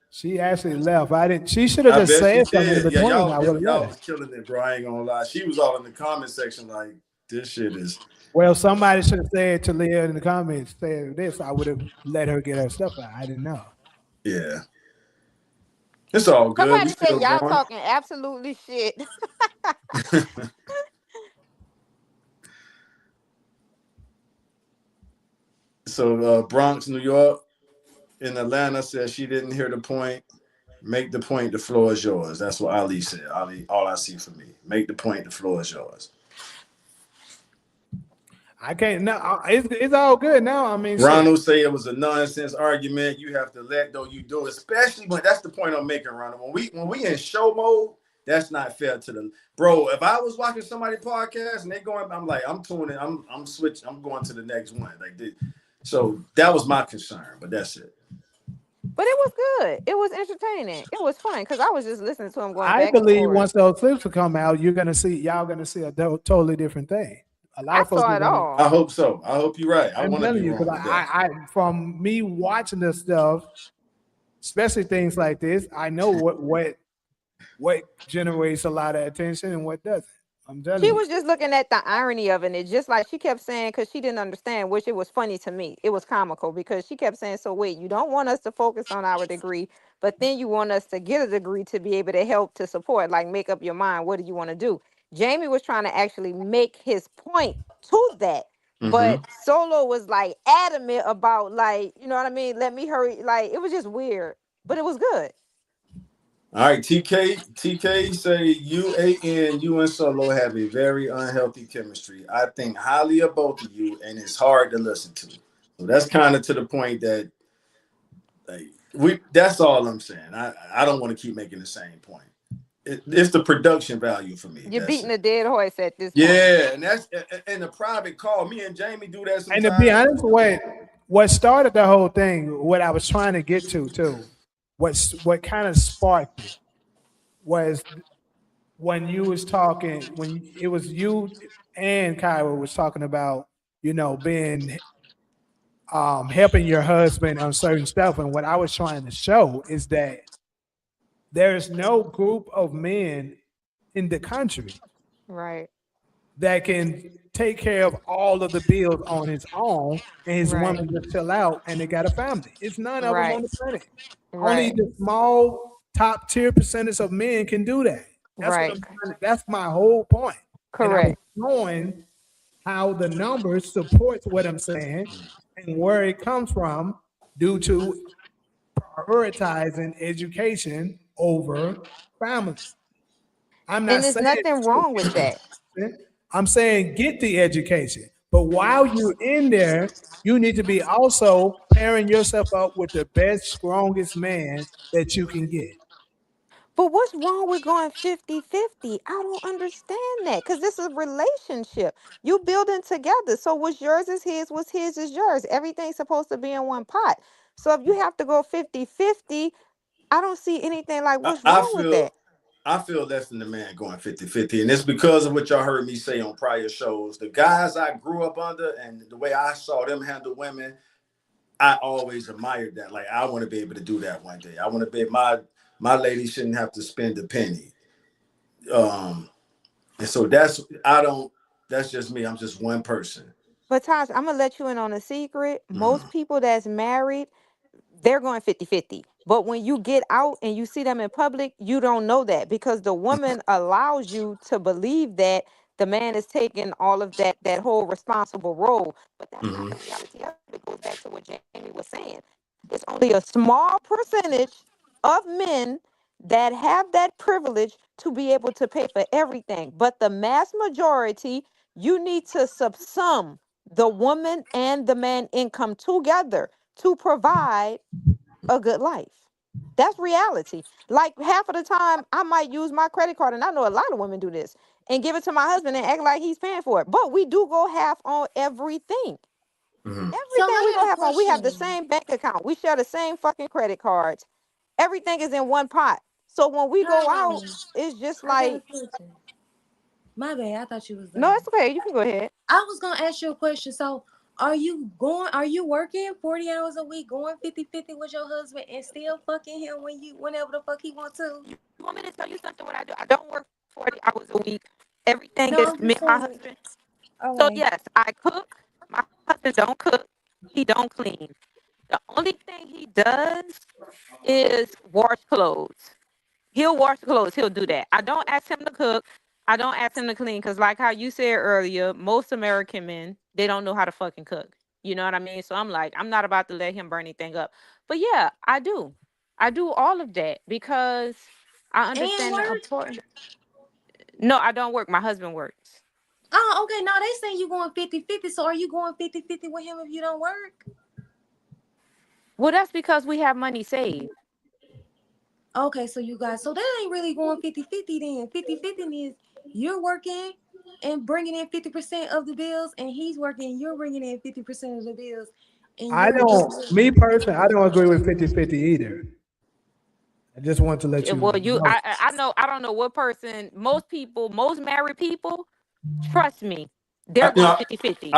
She actually left. I didn't. She should have just said something in between. Y'all was killing it, bro. I ain't gonna lie. She was all in the comment section like, this shit is. Well, somebody should have said to Leah in the comments, said this. I would have let her get her stuff out. I didn't know. Yeah. It's all good. Somebody said y'all talking absolutely shit. So Bronx, New York, in Atlanta says she didn't hear the point. Make the point, the floor is yours. That's what Ali said. Ali, all I see for me. Make the point, the floor is yours. I can't. No, it's all good now. I mean, Ronald say it was a nonsense argument. You have to let though you do, especially when that's the point I'm making, Ronald. When we in show mode, that's not fair to them, bro. If I was watching somebody podcast and they going, I'm like, I'm tuning, I'm switching, I'm going to the next one. Like, so that was my concern, but that's it. But it was good. It was entertaining. It was fun because I was just listening to him going back. I believe once those clips will come out, y'all gonna see a totally different thing. A lot of folks saw it all. I hope so. I hope you're right. I'm telling you, because I from me watching this stuff, especially things like this, I know what generates a lot of attention and what doesn't. I'm telling you. She was just looking at the irony of it. And it's just like she kept saying, because she didn't understand, which it was funny to me. It was comical because she kept saying, so wait, you don't want us to focus on our degree, but then you want us to get a degree to be able to help to support, like make up your mind. What do you want to do? Jamie was trying to actually make his point to that. But Solo was like adamant about, like, you know what I mean? Let me hurry. Like, it was just weird, but it was good. All right, TK say you and Solo have a very unhealthy chemistry. I think highly of both of you, and it's hard to listen to. So that's kind of to the point that that's all I'm saying. I don't want to keep making the same point. It's the production value for me. You're beating a dead horse at this point. Yeah, and that's in the private call. Me and Jamie do that sometimes. And to be honest, what started the whole thing, what I was trying to get to too, what kind of sparked it was when you was talking, when it was you and Kyra was talking about, being helping your husband on certain stuff. And what I was trying to show is that there's no group of men in the country that can take care of all of the bills on his own, and his woman just chill out and they got a family. It's none of them on the planet. Only the small top tier percentage of men can do that. That's that's my whole point. Correct. And I'm showing how the numbers supports what I'm saying and where it comes from due to prioritizing education over family. I'm not saying there's nothing wrong with that. I'm saying get the education, but while you're in there, you need to be also pairing yourself up with the best, strongest man that you can get. But what's wrong with going 50-50? I don't understand that, because this is a relationship. You building together. So what's yours is his, what's his is yours. Everything's supposed to be in one pot. So if you have to go 50-50, I don't see anything like what's wrong with that. I feel less than the man going 50-50. And it's because of what y'all heard me say on prior shows. The guys I grew up under and the way I saw them handle women, I always admired that. Like, I want to be able to do that one day. I want to be my lady shouldn't have to spend a penny. And so that's just me. I'm just one person. But Taj, I'm gonna let you in on a secret. Most people that's married, they're going 50-50. But when you get out and you see them in public, you don't know that, because the woman allows you to believe that the man is taking all of that whole responsible role. But that's not the reality of it. It goes back to what Jamie was saying. It's only a small percentage of men that have that privilege to be able to pay for everything. But the mass majority, you need to subsum the woman and the man income together to provide a good life. That's reality. Like half of the time, I might use my credit card, and I know a lot of women do this, and give it to my husband and act like he's paying for it. But we do go half on everything. Mhm. So Everything we I go got a half on. We have the question. same bank account. We share the same fucking credit cards. Everything is in one pot. So when we go out, Cairo, it's just I got a like, question. My bad. I thought you was no, done. it's okay. You can go ahead. I was gonna ask you a question. So are you working 40 hours a week, going 50-50 with your husband and still fucking him whenever the fuck he wants to? You want me to tell you something? What I do? I don't work 40 hours a week. Everything No, is I'm me just and my saying. husband. So Okay. yes, I cook. My husband don't cook. He don't clean. The only thing he does is wash clothes. He'll wash clothes. He'll do that. I don't ask him to cook. I don't ask him to clean because, like how you said earlier, most American men, they don't know how to fucking cook. You know what I mean? So I'm like, I'm not about to let him burn anything up. But yeah, I do. I do all of that because I And understand the work? importance. No, I don't work. My husband works. Oh, okay. No, they saying you going 50-50. So are you going 50-50 with him if you don't work? Well, that's because we have money saved. Okay, so you guys, so that ain't really going 50-50 then. 50-50 is you're working and bringing in 50% of the bills, and he's working, you're bringing in 50% of the bills, and I you're doing don't, me personally, I don't agree with 50-50 either. I just want to let you Well, know. I know, I don't know what person, most people, most married people, trust me, they're You going know, 50-50.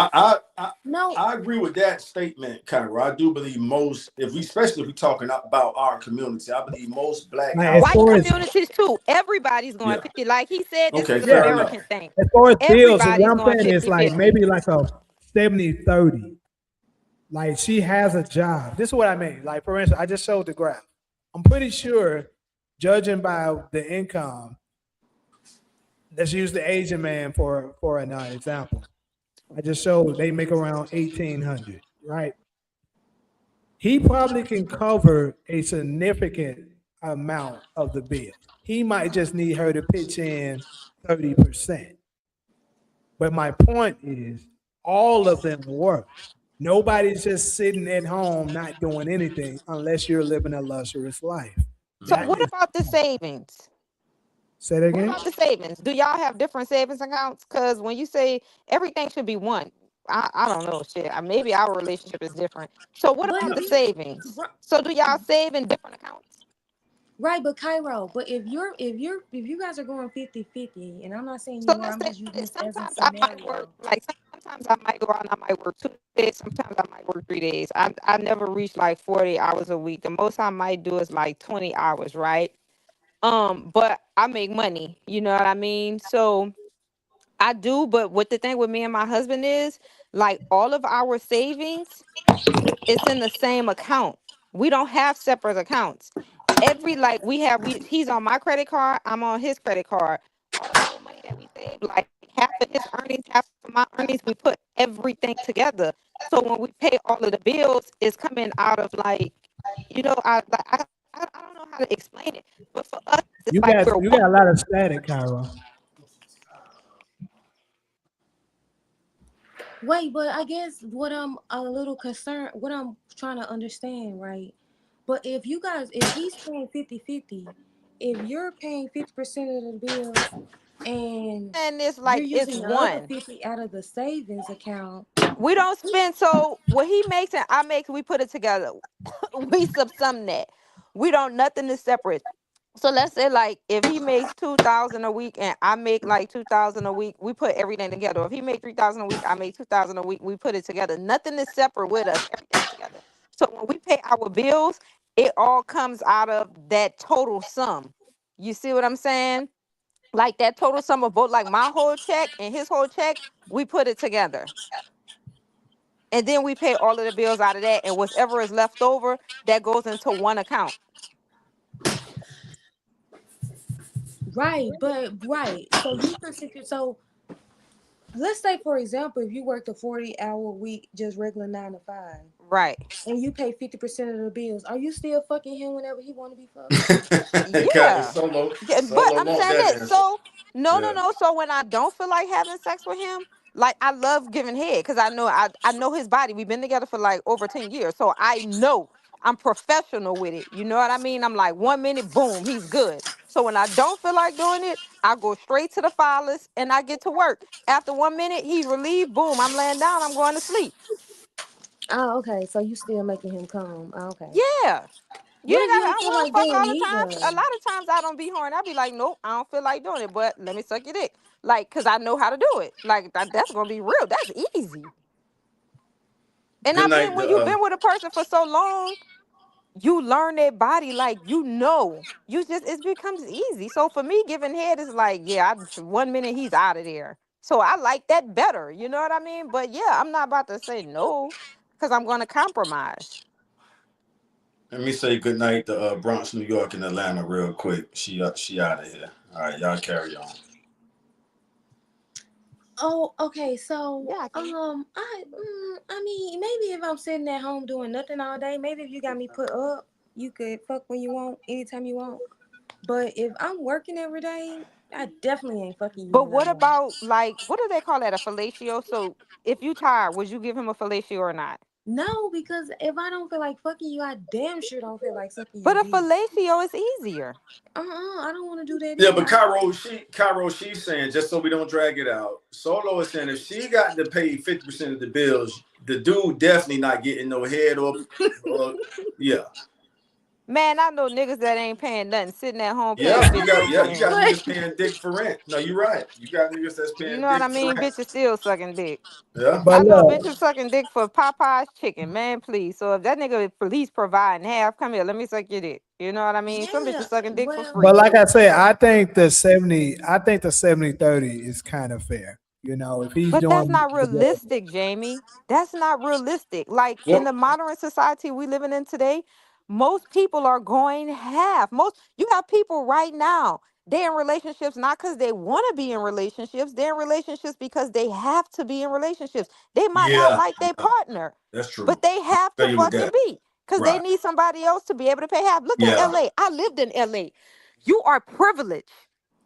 no. I agree with that statement, Kyra. I do believe most, especially if we're talking about our community, I believe most black Like, as households. White far as communities too. Everybody's going Yeah. 50. Like he said, this Okay. is an Fair yeah, enough. American thing. as far as bills, what Everybody's I'm going saying is like 50-50. maybe like a 70-30. Like she has a job. This is what I mean. Like for instance, I just showed the graph. I'm pretty sure, judging by the income, let's use the Asian man for an example. I just showed they make around 1,800, right? He probably can cover a significant amount of the bill. He might just need her to pitch in 30%. But my point is, all of them work. Nobody's just sitting at home not doing anything unless you're living a luxurious life. So That what is, about the savings? say that What again. about the savings? Do y'all have different savings accounts? Because when you say everything should be one, I don't know shit. Maybe our relationship is different. So what But about the you, savings? So do y'all save in different accounts? right, but Cairo, but if you guys are going 50-50, and I'm not saying So you are, let's I'm say just using this. this as a Sometimes I might work, scenario. like sometimes I might go out and I might work 2 days. Sometimes I might work 3 days. I never reach like 40 hours a week. The most I might do is like 20 hours, right? But I make money. You know what I mean? So I do. But what the thing with me and my husband is, like all of our savings, it's in the same account. We don't have separate accounts. Every like he's on my credit card, I'm on his credit card. All the little money that we save, like half of his earnings, half of my earnings, we put everything together. So when we pay all of the bills, it's coming out of like, I don't know how to explain it, but for us, it's You like got we're you one. got a lot of static, Cairo. Wait, but I guess what I'm a little concerned, what I'm trying to understand, right? But if he's paying 50-50, if you're paying 50% of the bills and And it's you're like it's using the other one. 50 out of the savings account, We don't spend, so what he makes and I make, we put it together. We subsum that. We don't, nothing is separate. So let's say like if he makes 2,000 a week and I make like 2,000 a week, we put everything together. If he make 3,000 a week, I make 2,000 a week, we put it together. Nothing is separate with us. Everything's together. So when we pay our bills, it all comes out of that total sum. You see what I'm saying? Like that total sum of both, like my whole check and his whole check, we put it together. And then we pay all of the bills out of that, and whatever is left over, that goes into one account. right? But right, so you can secure. So let's say, for example, if you worked a 40-hour week, just regular 9 to 5, Right. and you pay 50% of the bills, are you still fucking him whenever he want to be fucked? Yeah. Solo, Yeah, but Solo I'm want saying that that. answer. So no, no, Yeah. no. So when I don't feel like having sex with him, like I love giving head because I know his body. We've been together for like over 10 years. So I know I'm professional with it. You know what I mean? I'm like 1 minute, boom, he's good. So when I don't feel like doing it, I go straight to the filers and I get to work. After 1 minute, he's relieved, boom, I'm laying down, I'm going to sleep. Oh, okay. So you still making him come? Oh, okay. Yeah. You What ain't if you gotta, don't I feel want to like fuck doing all the time. A neither? lot of times I don't be horny. I be like, nope, I don't feel like doing it, but let me suck your dick. Like, cause I know how to do it. Like that's gonna be real. That's easy. And Good I've been night. when you've been with a person for so long, you learn their body. Like you just it becomes easy. So for me, giving head is like, yeah, 1 minute he's out of there. So I like that better. You know what I mean? But yeah, I'm not about to say no, cause I'm gonna compromise. Let me say good night to Bronx, New York, and Atlanta real quick. She out of here. All right, y'all carry on. Oh, okay. So, Yeah, I can. I mean, maybe if I'm sitting at home doing nothing all day, maybe if you got me put up, you could fuck when you want, anytime you want. But if I'm working every day, I definitely ain't fucking you But when I'm what home. about like what do they call that? A fellatio? So if you tired, would you give him a fellatio or not? No, because if I don't feel like fucking you, I damn sure don't feel like sucking But your a dick. fellatio is easier. I don't want to do that Yeah, but either. She's saying, just so we don't drag it out, Solo is saying if she got to pay 50% of the bills, the dude definitely not getting no head or yeah. Man, I know niggas that ain't paying nothing, sitting at home paying Yeah, bitches for you rent. got But niggas paying dick for rent. No, you're right. You got niggas that's You paying know what I dick for mean? rent. Bitches still sucking dick. Yeah. But I know look, bitches sucking dick for Popeye's chicken, man, please. So if that nigga police providing half, come here, let me suck your dick. You know what I mean? Some yeah, bitches sucking dick for well, but free. like I said, I think the 70-30 is kind of fair. You know, if he's But that's doing not realistic, Jamie. That's not realistic. Like in Well, the modern society we living in today, most people are going half. Most you have people right now. They're in relationships not because they want to be in relationships. They're in relationships because they have to be in relationships. They might not yeah, like their yeah, partner, that's true. but they have I to feel you with fucking that. be because they Right. need somebody else to be able to pay half. Look at Yeah. LA. I lived in LA. You are privileged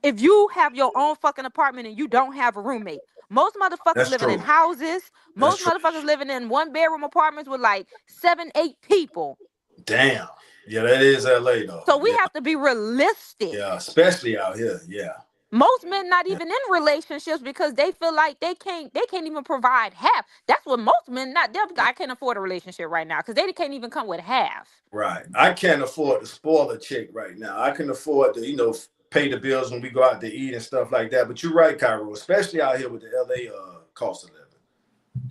if you have your own fucking apartment and you don't have a roommate. Most motherfuckers That's living in true. houses. That's Most true. motherfuckers living in 1 bedroom apartments with like 7, 8 people. Damn. Yeah, that is LA though. So we Yeah. have to be realistic. Yeah. Especially out here. Yeah. Most men not Yeah. even in relationships because they feel like they can't even provide half. That's what most men not they'll be like, I can't afford a relationship right now because they can't even come with half. Right. I can't afford to spoil a chick right now. I can afford to, pay the bills when we go out to eat and stuff like that. But you're right, Cairo, especially out here with the LA cost of living.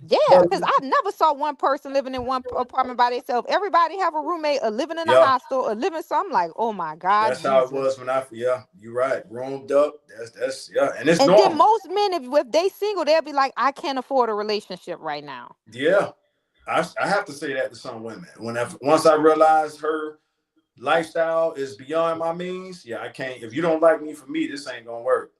Yeah, but because I never saw one person living in one apartment by themselves. Everybody have a roommate or living in a Yeah. hostel or living. So I'm like, oh my God, That's how it Jesus. was when yeah, you're right. Roomed up. That's yeah. And it's And then normal. most men, if they single, they'll be like, I can't afford a relationship right now. Yeah. I have to say that to some women. Once I realize her lifestyle is beyond my means, yeah, I can't. If you don't like me for me, this ain't gonna work.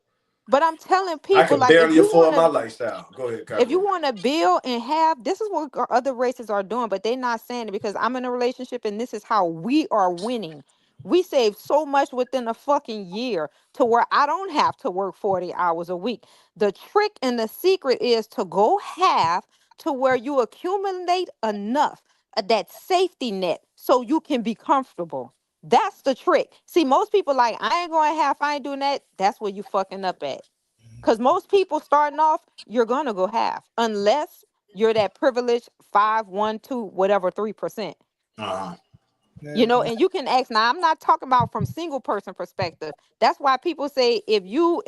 But I'm telling I people, can like, barely afford my lifestyle. Go ahead, if you Cairo. want to build and have, this is what other races are doing, but they're not saying it because I'm in a relationship and this is how we are winning. We save so much within a fucking year to where I don't have to work 40 hours a week. The trick and the secret is to go half to where you accumulate enough of that safety net so you can be comfortable. That's the trick. See, most people like, I ain't going half, I ain't doing that. That's where you fucking up at. Because most people starting off, you're gonna go half, unless you're that privileged 5, 1, 2, whatever 3%. Uh-huh. You yeah, know, and you can ask. Now, I'm not talking about from single person perspective. That's why people say if you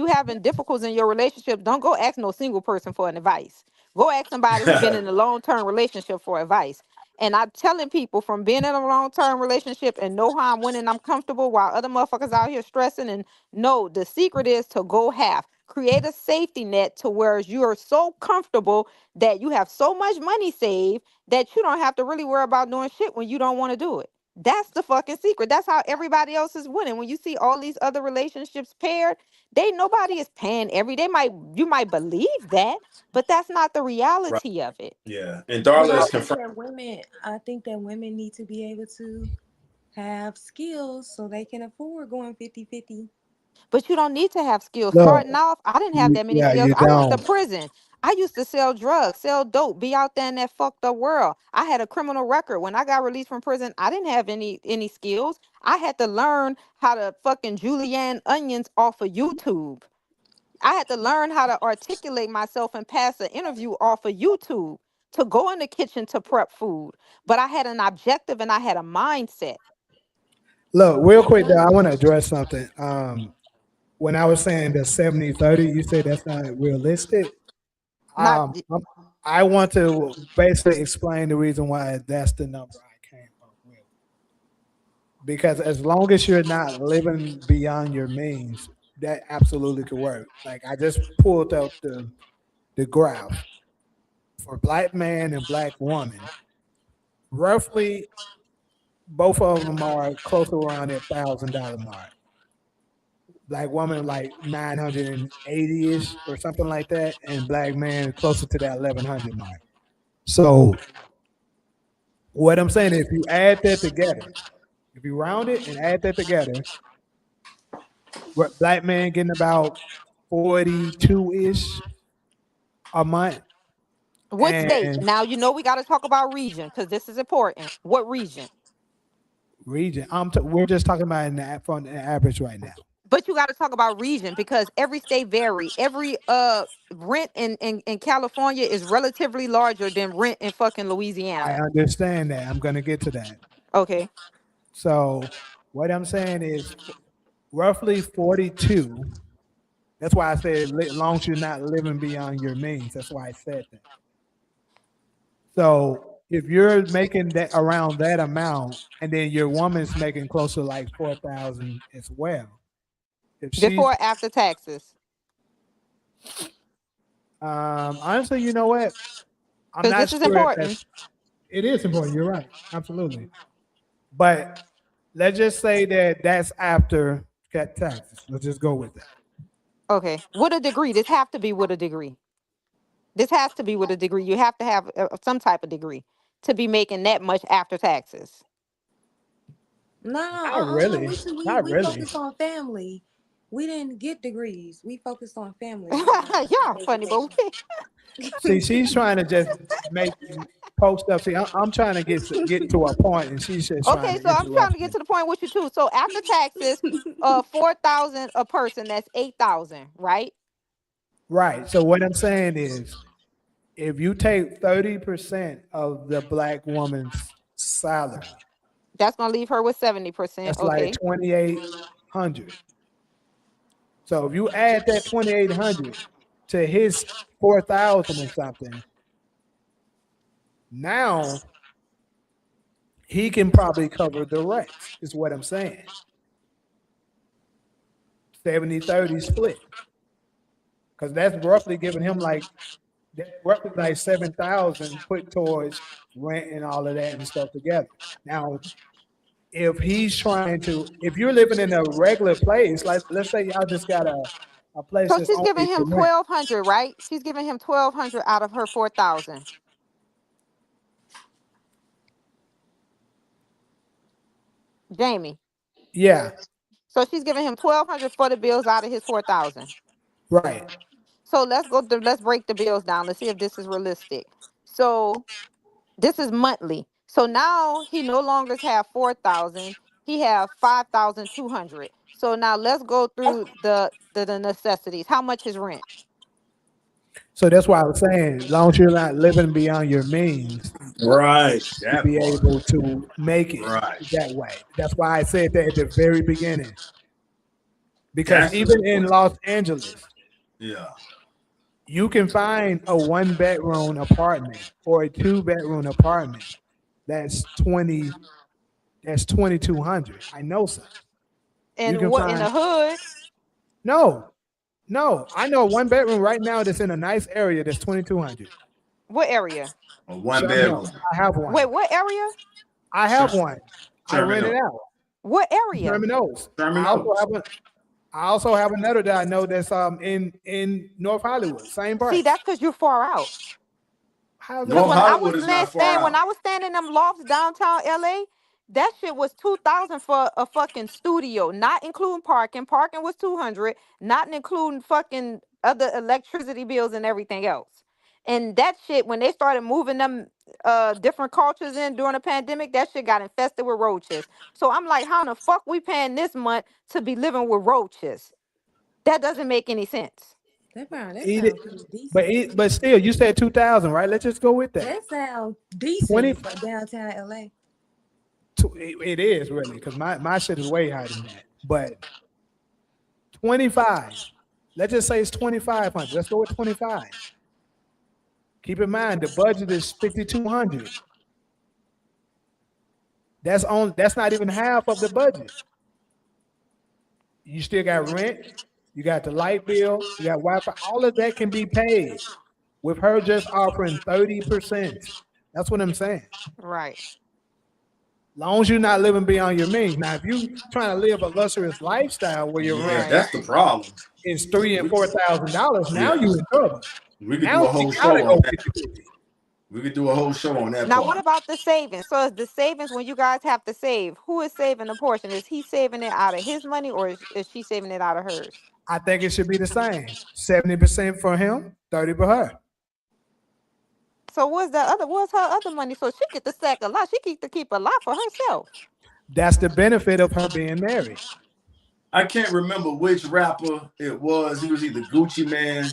having difficulties in your relationship, don't go ask no single person for an advice. Go ask somebody who's been in a long term relationship for advice. And I'm telling people from being in a long term relationship and know how I'm winning, I'm comfortable while other motherfuckers out here stressing. And no, the secret is to go half. Create a safety net to where you are so comfortable that you have so much money saved that you don't have to really worry about doing shit when you don't want to do it. That's the fucking secret. That's how everybody else is winning. When you see all these other relationships paired, nobody is paying you might believe that, but that's not the Right. reality of it. Yeah. And But Darla I is think confirmed. that women need to be able to have skills so they can afford going 50-50. But you don't need to have skills. Look, Starting off, I didn't have that many skills. you I went to don't. prison. I used to sell drugs, sell dope, be out there in that fucked up world. I had a criminal record. When I got released from prison, I didn't have any skills. I had to learn how to fucking julienne onions off of YouTube. I had to learn how to articulate myself and pass an interview off of YouTube to go in the kitchen to prep food. But I had an objective and I had a mindset. Look, real quick though, I want to address something. When I was saying the 70-30, you said that's not realistic. Not I want to basically explain the reason why that's the number I came up with. Because as long as you're not living beyond your means, that absolutely could work. Like I just pulled up the graph for black man and black woman. Roughly, both of them are close to around that $1,000 mark. Black woman like 980-ish or something like that, and black man closer to that 1100 mark. So what I'm saying, if you add that together, if you round it and add that together, what black man getting about 42-ish a month. what state? And Now you know we got to talk about region because this is important. What region? region, we're just talking about from the average right now. But you got to talk about region because every state vary. Every rent in California is relatively larger than rent in fucking I Louisiana. understand that. I'm going to get to that. Okay. So what I'm saying is roughly 42. That's why I said as long as you're not living beyond your means. That's why I said that. So if you're making that around that amount, and then your woman's making close to like 4,000 as well. If she's Before or after taxes? honestly, you know what? I'm Because not this is sure if important. it is important. You're right, absolutely. But let's just say that that's after taxes. Let's just go with that. Okay. With a degree. This have to be with a degree. This has to be with a degree. You have to have some type of degree to be making that much after taxes. No, Not really. Not we really. focused on family. We didn't get degrees. We focused on family. Y'all funny, but See, she's trying to just make post up. See, I'm trying to get to a point, and she's just trying okay, to so I'm trying interrupt to get me. to the point with you too. So after taxes, 4,000 a person, that's 8,000, right? Right. So what I'm saying is, if you take 30% of the black woman's salary, That's gonna leave her with 70%. that's like Okay. 2,800. So if you add that 2,800 to his 4,000 and something, now he can probably cover the rest, is what I'm saying. 70-30 split. Because that's roughly giving him like 7,000 put towards rent and all of that and stuff together. Now, if you're living in a regular place, like let's say y'all just got a place So that's she's only giving him for rent. 1,200, right? She's giving him 1,200 out of her 4,000. Jamie. Yeah. So she's giving him 1,200 for the bills out of his 4,000. Right. So let's break the bills down. Let's see if this is realistic. So this is monthly. So now he no longer have 4,000. He have 5,200. So now let's go through the necessities. How much is rent? So that's why I was saying, as long as you're not living beyond your means, Right. to That be part. able to make it Right. that way. That's why I said that at the very beginning. Because That's even in Los Angeles, yeah. you can find a 1-bedroom apartment or a 2-bedroom apartment that's 2,200. I know some. And can what in the hood? No. I know 1-bedroom right now that's in a nice area that's 2,200. What area? A 1-bedroom. I have one. Wait, what area? I have one. I rent it out. What area? Sherman Oaks. Sherman I also Oaks. have I also have another that I know that's in North Hollywood. Same price. See, that's because you're far out. How's Because that? North when I Hollywood was is not far when I out. was staying in them lofts downtown LA, that shit was $2,000 for a fucking studio, not including parking. Parking was $200, not including fucking other electricity bills and everything else. And that shit, when they started moving them different cultures in during the pandemic, that shit got infested with roaches. So I'm like, how in the fuck we paying this month to be living with roaches? That doesn't make any sense. That sounds Eat it, pretty decent. but still, you said 2,000, right? Let's just go with that. That sounds 20 decent for downtown LA. It is really because my shit is way higher than that. But 25. Let's just say it's 2,500. Let's go with 25. Keep in mind the budget is 5,200. That's not even half of the budget. You still got rent, you got the light bill, you got Wi-Fi. All of that can be paid with her just offering 30%. That's what I'm saying. Right. Long as you're not living beyond your means. Now, if you trying to live a luxurious lifestyle where your rent That's the problem. is $3,000 and $4,000, now you in trouble. We could Now do a whole she show gotta on go that. 50-50. We could do a whole show on that Now, part. what about the savings? So, is the savings when you guys have to save? Who is saving the portion? Is he saving it out of his money, or is she saving it out of hers? I think it should be the same. 70% for him, 30% for her. So, what's her other money? So she get to stack a lot. She keep a lot for herself. That's the benefit of her being married. I can't remember which rapper it was. He was either Gucci Man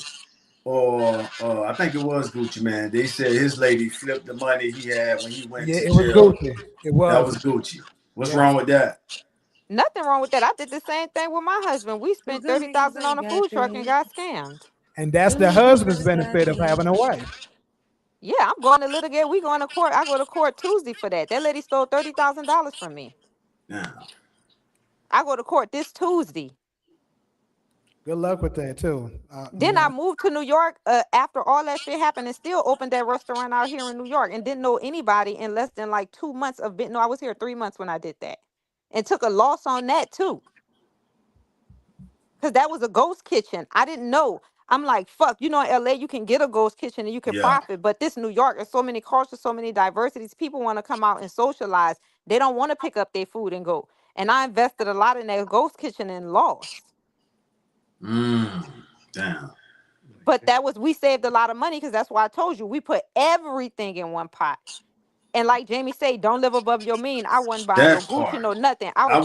or I think it was Gucci Man. They said his lady flipped the money he had when he went to jail. It was Gucci. It was. That was Gucci. What's wrong with that? Nothing wrong with that. I did the same thing with my husband. We spent $30,000 on a food truck and got scammed. And that's the husband's benefit of having a wife. Yeah, I'm going to litigate. We going to court. I go to court Tuesday for that. That lady stole $30,000 from me. Yeah. I go to court this Tuesday. Good luck with that too. Then I moved to New York after all that shit happened and still opened that restaurant out here in New York and didn't know anybody in less than like 2 months of being. No, I was here 3 months when I did that and took a loss on that too. Because that was a ghost kitchen. I didn't know. I'm like, fuck, in LA, you can get a ghost kitchen and you can profit. But this New York, there's so many cultures, so many diversities. People want to come out and socialize. They don't want to pick up their food and go. And I invested a lot in that ghost kitchen and lost. Damn. But we saved a lot of money because that's why I told you we put everything in one pot. And like Jamie said, don't live above your mean. I wasn't buying no Gucci, no nothing. I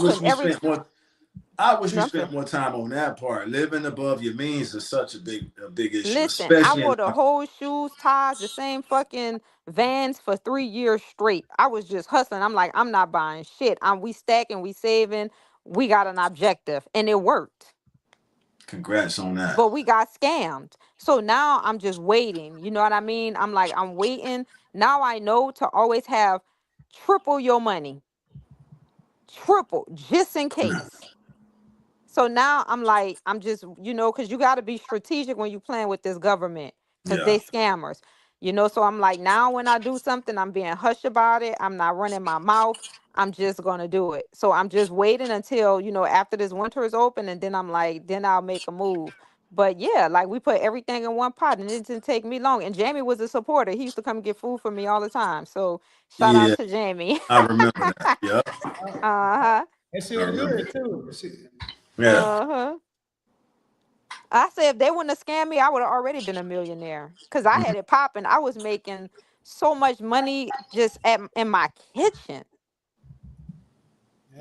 wish we spent more time on that part. Living above your means is such a big issue. Listen, I wore the whole shoes, ties, the same fucking Vans for 3 years straight. I was just hustling. I'm like, I'm not buying shit. We stacking, we saving. We got an objective, and it worked. Congrats on that. But we got scammed. So now I'm just waiting. You know what I mean? I'm like, I'm waiting. Now I know to always have triple your money. Triple, just in case. So now I'm like, I'm just, because you got to be strategic when you playing with this government because they scammers, So I'm like, now when I do something, I'm being hush about it. I'm not running my mouth. I'm just going to do it. So I'm just waiting until, after this winter is open. And then I'm like, then I'll make a move. But yeah, like we put everything in one pot and it didn't take me long. And Jamie was a supporter. He used to come get food for me all the time. So shout out to Jamie. I remember that. Yeah. Uh-huh. And she was good too. Yeah. Uh-huh. I said if they wouldn't have scammed me, I would have already been a millionaire. Because I had it popping. I was making so much money just in my kitchen.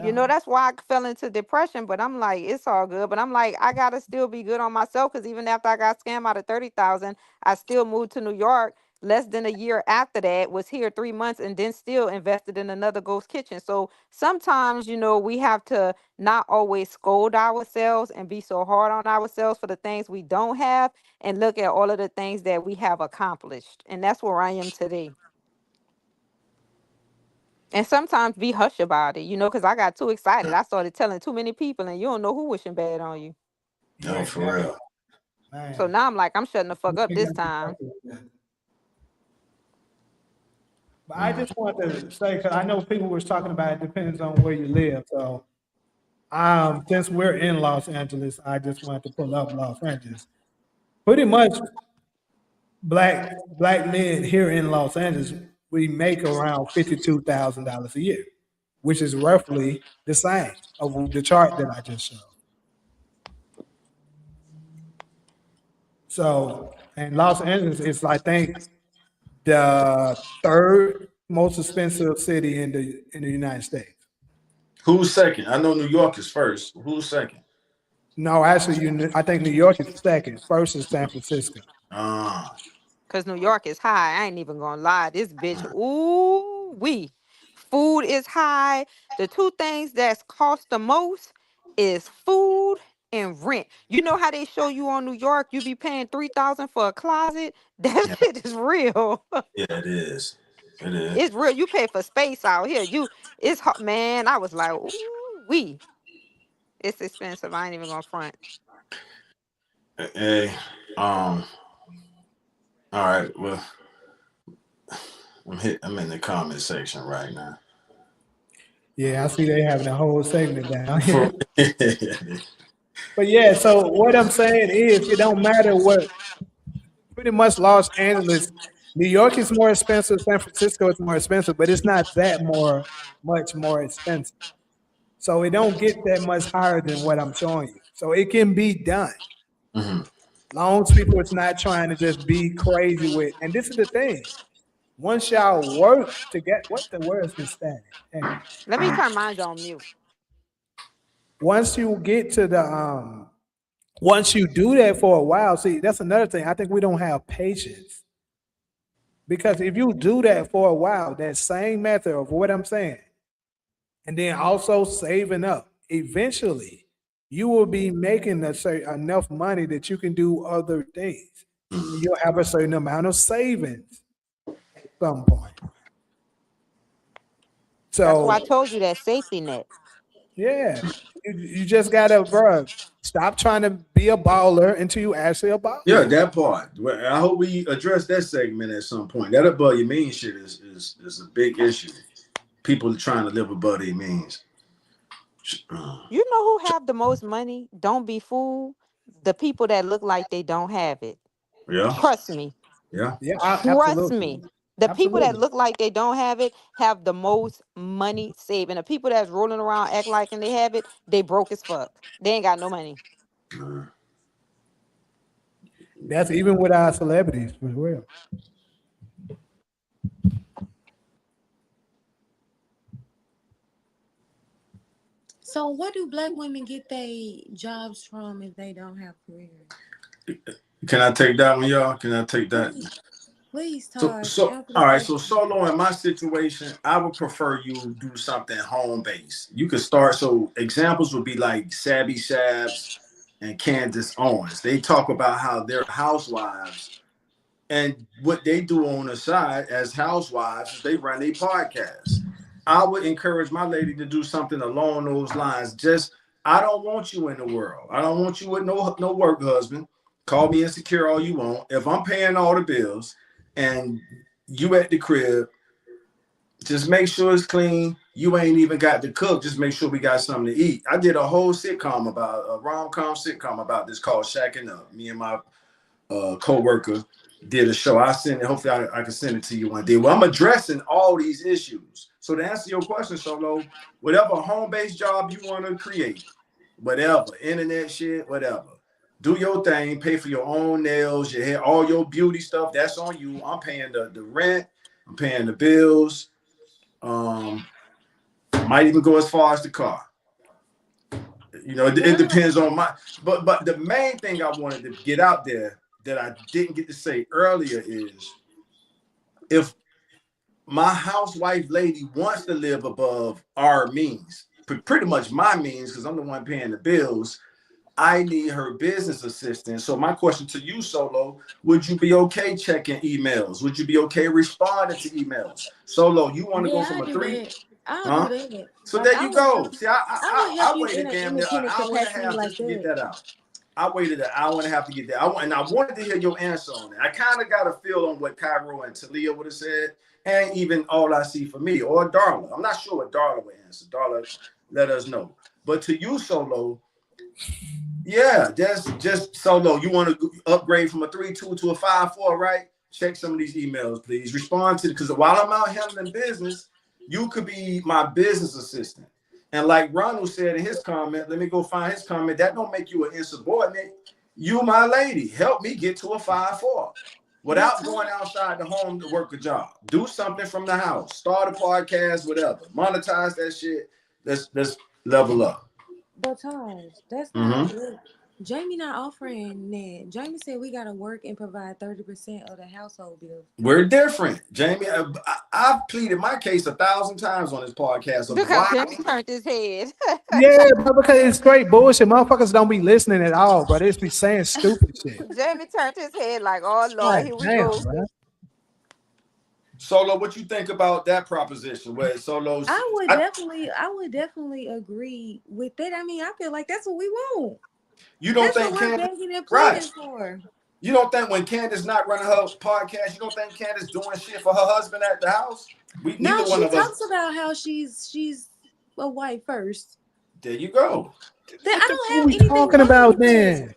Yeah. That's why I fell into depression. But I'm like, it's all good. But I'm like, I gotta still be good on myself. Because even after I got scammed out of 30,000, I still moved to New York. Less than a year after that, was here 3 months and then still invested in another ghost kitchen. So sometimes, we have to not always scold ourselves and be so hard on ourselves for the things we don't have and look at all of the things that we have accomplished. And that's where I am today. And sometimes be hush about it, because I got too excited. I started telling too many people and you don't know who wishing bad on you. No, for real. Man. So now I'm like, I'm shutting the fuck up this time. But I just want to say, because I know people was talking about it depends on where you live. So since we're in Los Angeles, I just wanted to pull up Los Angeles. Pretty much black men here in Los Angeles, we make around $52,000 a year, which is roughly the same of the chart that I just showed. So, and Los Angeles is, I think, the third most expensive city in the United States. Who's second? I know New York is first. Who's second? No, actually, I think New York is second. First is San Francisco. Cause New York is high. I ain't even gonna lie. This bitch, ooh wee. Food is high. The two things that's cost the most is food and rent. You know how they show you on New York, you be paying $3,000 for a closet? That shit is real. Yeah, it is. It is. It's real. You pay for space out here. It's hot, man. I was like, ooh wee. It's expensive. I ain't even gonna front. Hey, all right. Well, I'm in the comment section right now. Yeah, I see they having a whole segment down here. But yeah, so what I'm saying is, it don't matter what. Pretty much Los Angeles, New York is more expensive. San Francisco is more expensive, but it's not that much more expensive. So it don't get that much higher than what I'm showing you. So it can be done. Long as people is not trying to just be crazy with. And this is the thing. Once y'all work to get what the word has been standing. Anyway. Let me turn mine on mute. Once you get to once you do that for a while, see, that's another thing. I think we don't have patience. Because if you do that for a while, that same method of what I'm saying, and then also saving up, eventually you will be making enough money that you can do other things. You'll have a certain amount of savings at some point. So that's why I told you that safety net. Yeah, you just gotta, bro. Stop trying to be a baller until you actually a baller. Yeah, that part. Well, I hope we address that segment at some point. That above your means shit is a big issue. People trying to live above their means. You know who have the most money? Don't be fooled. The people that look like they don't have it. Yeah. Trust me. Yeah. Trust Absolutely. me. The people that look like they don't have it have the most money saved. And the people that's rolling around act like and they have it, they broke as fuck. They ain't got no money. That's even with our celebrities as well. So where do black women get their jobs from if they don't have careers? Can I take that one, y'all? Can I take that? Please, Todd. So all right. So Solo, in my situation, I would prefer you do something home based. You could start. So examples would be like Sabby Shabs and Candace Owens. They talk about how they're housewives and what they do on the side as housewives is they run a podcast. I would encourage my lady to do something along those lines. Just, I don't want you in the world. I don't want you with no work husband. Call me insecure all you want. If I'm paying all the bills and you at the crib, just make sure it's clean. You ain't even got to cook. Just make sure we got something to eat. I did a whole sitcom about a rom-com sitcom about this called Shacking Up. Me and my co-worker did a show. I send it. Hopefully I can send it to you one day. Well, I'm addressing all these issues. So to answer your question, Solo, whatever home-based job you want to create, whatever, internet shit, whatever, do your thing, pay for your own nails, your hair, all your beauty stuff, that's on you. I'm paying the rent, I'm paying the bills. Might even go as far as the car. You know, it depends on but the main thing I wanted to get out there that I didn't get to say earlier is if my housewife lady wants to live above our means, pretty much my means, because I'm the one paying the bills, I need her business assistant. So my question to you, Solo, would you be okay checking emails? Would you be okay responding to emails? Solo, you want to go from a 3? I'll do that. So there you go. See, I waited damn near an hour and a half just to get that out. I waited an hour and a half to get that. And I wanted to hear your answer on it. I kind of got a feel on what Cairo and Talia would have said. and even All I See for Me or Darla. I'm not sure what Darla would answer. Darla, let us know. But to you, Solo, yeah, just Solo. You want to upgrade from a 3-2 to a 5-4, right? Check some of these emails, please. Respond to, because while I'm out handling business, you could be my business assistant. And like Ronald said in his comment, let me go find his comment. That don't make you an insubordinate. You, my lady, help me get to a 5-4 without going outside the home to work a job. Do something from the house. Start a podcast, whatever. Monetize that shit. Let's level up. But Taj, that's not good. Jamie not offering that. Jamie said we gotta work and provide 30% of the household bills. We're different, Jamie. I've pleaded my case 1,000 times on this podcast. Look how Jamie turned his head. Yeah, bro, because it's straight bullshit. Motherfuckers don't be listening at all, bro. They just be saying stupid shit. Jamie turned his head like, oh Lord, here we go. Bro. Solo, what you think about that proposition? Where Solo's, I would definitely agree with that. I mean, I feel like that's what we want. You don't that's think what we're Candace, begging and pleading for. You don't think when Candace not running her podcast, you don't think Candace doing shit for her husband at the house? No, she talks about how she's a wife first. There you go. I don't have what we anything talking about then.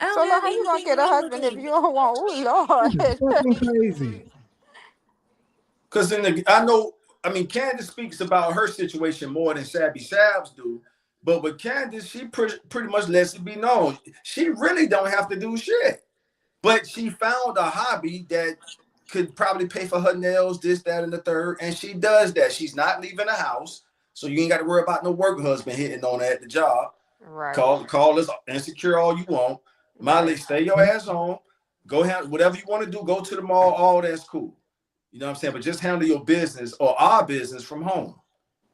So how you gonna get a husband if you don't want? Oh Lord, that's fucking crazy. Because I mean, Candace speaks about her situation more than Sabby Sabs do. But with Candace, she pretty much lets it be known. She really don't have to do shit. But she found a hobby that could probably pay for her nails, this, that, and the third. And she does that. She's not leaving the house. So you ain't got to worry about no work husband hitting on her at the job. Right. Call us insecure all you want. Molly, stay your ass home. Go have whatever you want to do. Go to the mall. All that's cool. You know what I'm saying? But just handle your business or our business from home.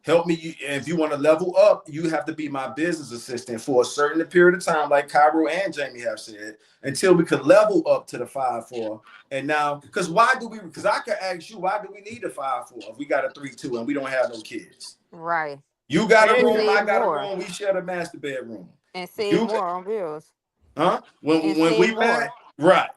Help me. If you want to level up, you have to be my business assistant for a certain period of time, like Cairo and Jamie have said, until we could level up to the 5-4. And now, because I could ask you, why do we need a 5-4 if we got a 3-2 and we don't have no kids? Right. You got a room, I got a room, we share the master bedroom. And save more on bills. Huh? When we mad, right.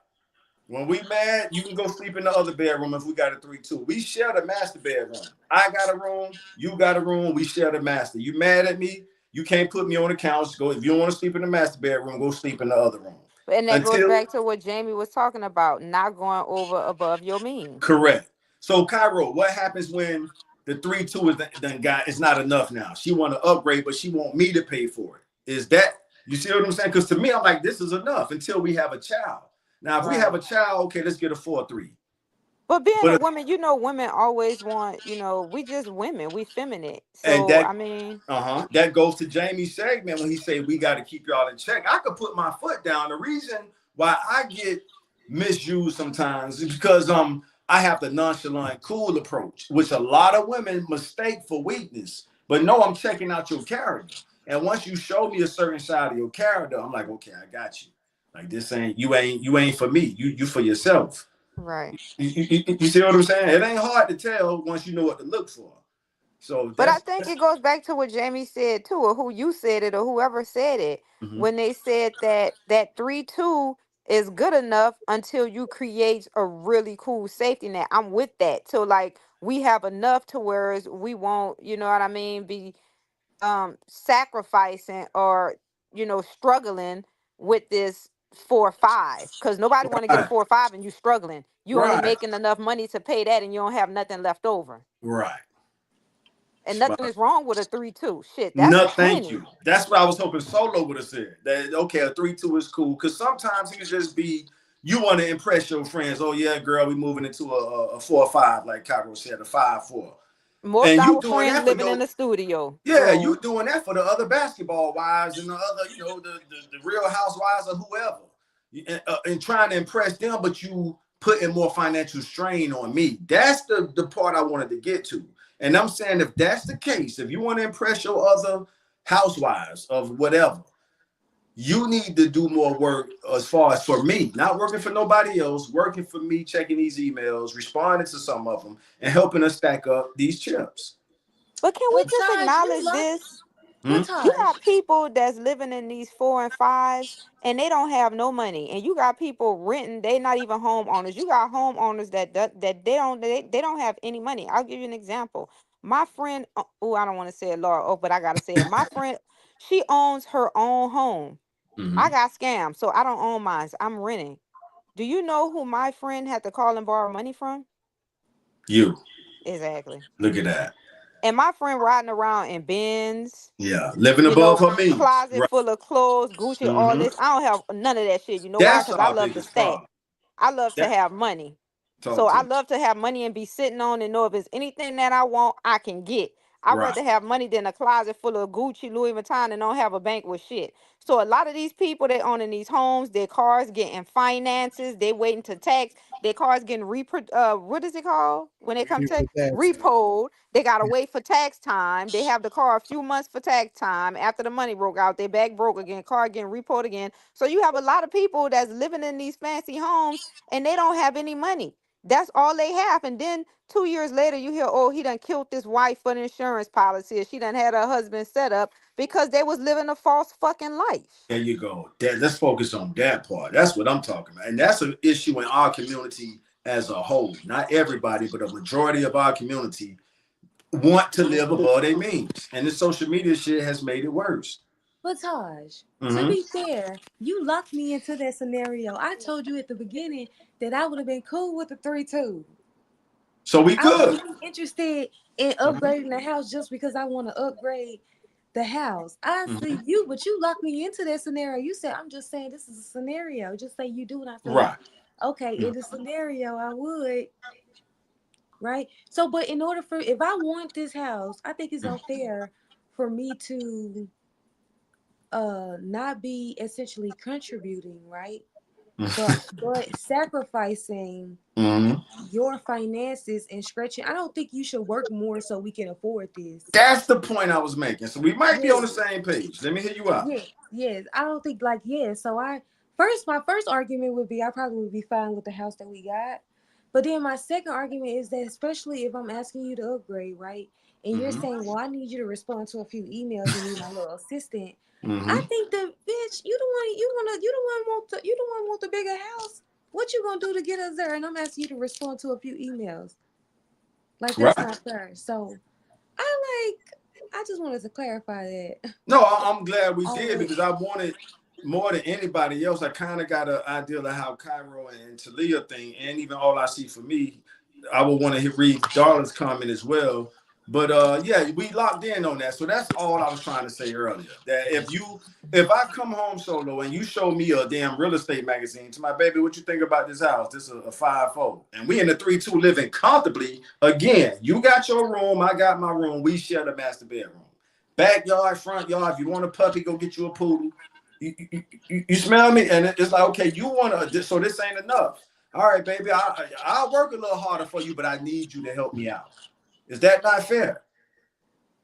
When we mad, you can go sleep in the other bedroom if we got a 3-2. We share the master bedroom. I got a room, you got a room, we share the master. You mad at me, you can't put me on the couch. Go if you don't want to sleep in the master bedroom, go sleep in the other room. And that goes back to what Jamie was talking about, not going over above your means. Correct. So Cairo, what happens when the 3-2 is not enough now? She want to upgrade, but she want me to pay for it. Is that, you see what I'm saying? Because to me, I'm like, this is enough until we have a child. Now, if we have a child, okay, let's get a 4-3. But being a woman, women always want, we just women, we feminine. So, and that, I mean. That goes to Jamie's segment when he said, we got to keep y'all in check. I could put my foot down. The reason why I get misused sometimes is because I have the nonchalant, cool approach, which a lot of women mistake for weakness. But no, I'm checking out your character. And once you show me a certain side of your character, I'm like, okay, I got you. Like this you ain't for me. You for yourself. Right. You see what I'm saying? It ain't hard to tell once you know what to look for. So, but I think it goes back to what Jamie said too, or who you said it, or whoever said it, when they said that 3-2 is good enough until you create a really cool safety net. I'm with that. So like we have enough to where we won't, you know what I mean, be sacrificing or struggling with this 4-5, because nobody want to get a 4-5 and you struggling. You only making enough money to pay that and you don't have nothing left over. Right. And nothing is wrong with a 3-2. Shit, that's thank you. That's what I was hoping Solo would have said. That okay, a 3-2 is cool. Because sometimes it can just be you want to impress your friends. Oh yeah, girl, we moving into a 4-5, like Cairo said, a 5-4. Most of our friends living in the studio. Yeah, you doing that for the other basketball wives and the other, the Real Housewives or whoever, and trying to impress them, but you putting more financial strain on me. That's the part I wanted to get to. And I'm saying if that's the case, if you want to impress your other housewives of whatever, you need to do more work as far as for me, not working for nobody else, working for me, checking these emails, responding to some of them, and helping us stack up these chips. But can we just acknowledge this? But You Taj, got people that's living in these 4 and 5s and they don't have no money. And you got people renting, they not even homeowners. You got homeowners that they don't have any money. I'll give you an example. My friend, oh, I don't want to say it, Laura, oh, but I gotta say it. My friend, she owns her own home. I got scammed, so I don't own mine. I'm renting. Do you know who my friend had to call and borrow money from? You. Exactly. Look at that. And my friend riding around in Benz, Yeah. Living above her means. closet Right. full of clothes, Gucci, all this. I don't have none of that shit. You know why? That's Because I our love to biggest stack. problem. I love to That have money. So talk to I me. love to have money and be sitting on and know if it's anything that I want, I can get. I'd Right. rather have money than a closet full of Gucci, Louis Vuitton, and don't have a bank with shit. So a lot of these people that own in these homes, their cars getting finances, they waiting to tax, their cars getting what is it called when they come to repoed. They gotta wait for tax time. They have the car a few months for tax time. After the money broke out, they back broke again, car getting repoed again. So you have a lot of people that's living in these fancy homes and they don't have any money. That's all they have. And then 2 years later, you hear, oh, he done killed this wife for an insurance policy. Or she done had her husband set up because they was living a false fucking life. There you go. Let's focus on that part. That's what I'm talking about. And that's an issue in our community as a whole. Not everybody, but a majority of our community want to live above their means. And the social media shit has made it worse. But Taj, to be fair, you locked me into that scenario. I told you at the beginning that I would have been cool with the 3-2. So we I could. wasn't interested in upgrading the house just because I want to upgrade the house. I see you, but you locked me into that scenario. You said, I'm just saying this is a scenario. Just say you do. And I said, Right. okay, in the scenario, I would. Right. So, but in order for, if I want this house, I think it's unfair for me to not be essentially contributing, right? But sacrificing your finances and stretching. I don't think you should work more so we can afford this. That's the point I was making. So we might be on the same page. Let me hear you out. Yes. I don't think so my first argument would be I probably would be fine with the house that we got. But then my second argument is that especially if I'm asking you to upgrade, right? And you're saying, well, I need you to respond to a few emails and be my little assistant. I think that bitch, you the one want the bigger house. What you gonna do to get us there? And I'm asking you to respond to a few emails. Like that's not fair. So I just wanted to clarify that. No, I'm glad we did because I wanted more than anybody else. I kind of got an idea of how Cairo and Talia think, and even All I See for Me. I would want to read Darla's comment as well. But yeah, we locked in on that. So that's all I was trying to say earlier. That if I come home solo and you show me a damn real estate magazine to my baby, what you think about this house? This is a 5-4. And we in the 3-2 living comfortably. Again, you got your room, I got my room. We share the master bedroom. Backyard, front yard. If you want a puppy, go get you a poodle. You smell me? And it's like, okay, you want to, so this ain't enough. All right, baby, I'll work a little harder for you, but I need you to help me out. Is that not fair?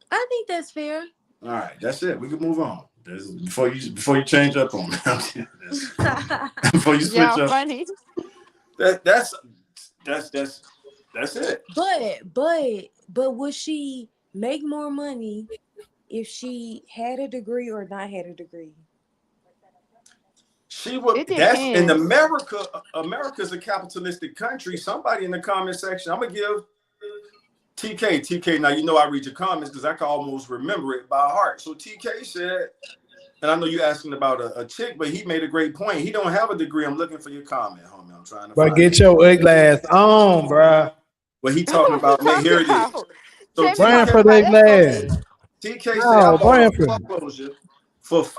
I think that's fair. All right, that's it. We can move on. Before you change up on me. Before you switch up. Funny. That's it. But would she make more money if she had a degree or not had a degree? She would. That's in America. America's a capitalistic country. Somebody in the comment section, I'm gonna give TK. Now you know I read your comments because I can almost remember it by heart. So TK said, and I know you're asking about a chick, but he made a great point. He don't have a degree. I'm looking for your comment, homie. I'm trying to. But get your ugly ass on, bruh. What he talking about? Here it is. So Branford glass. TK said I bought a foreclosure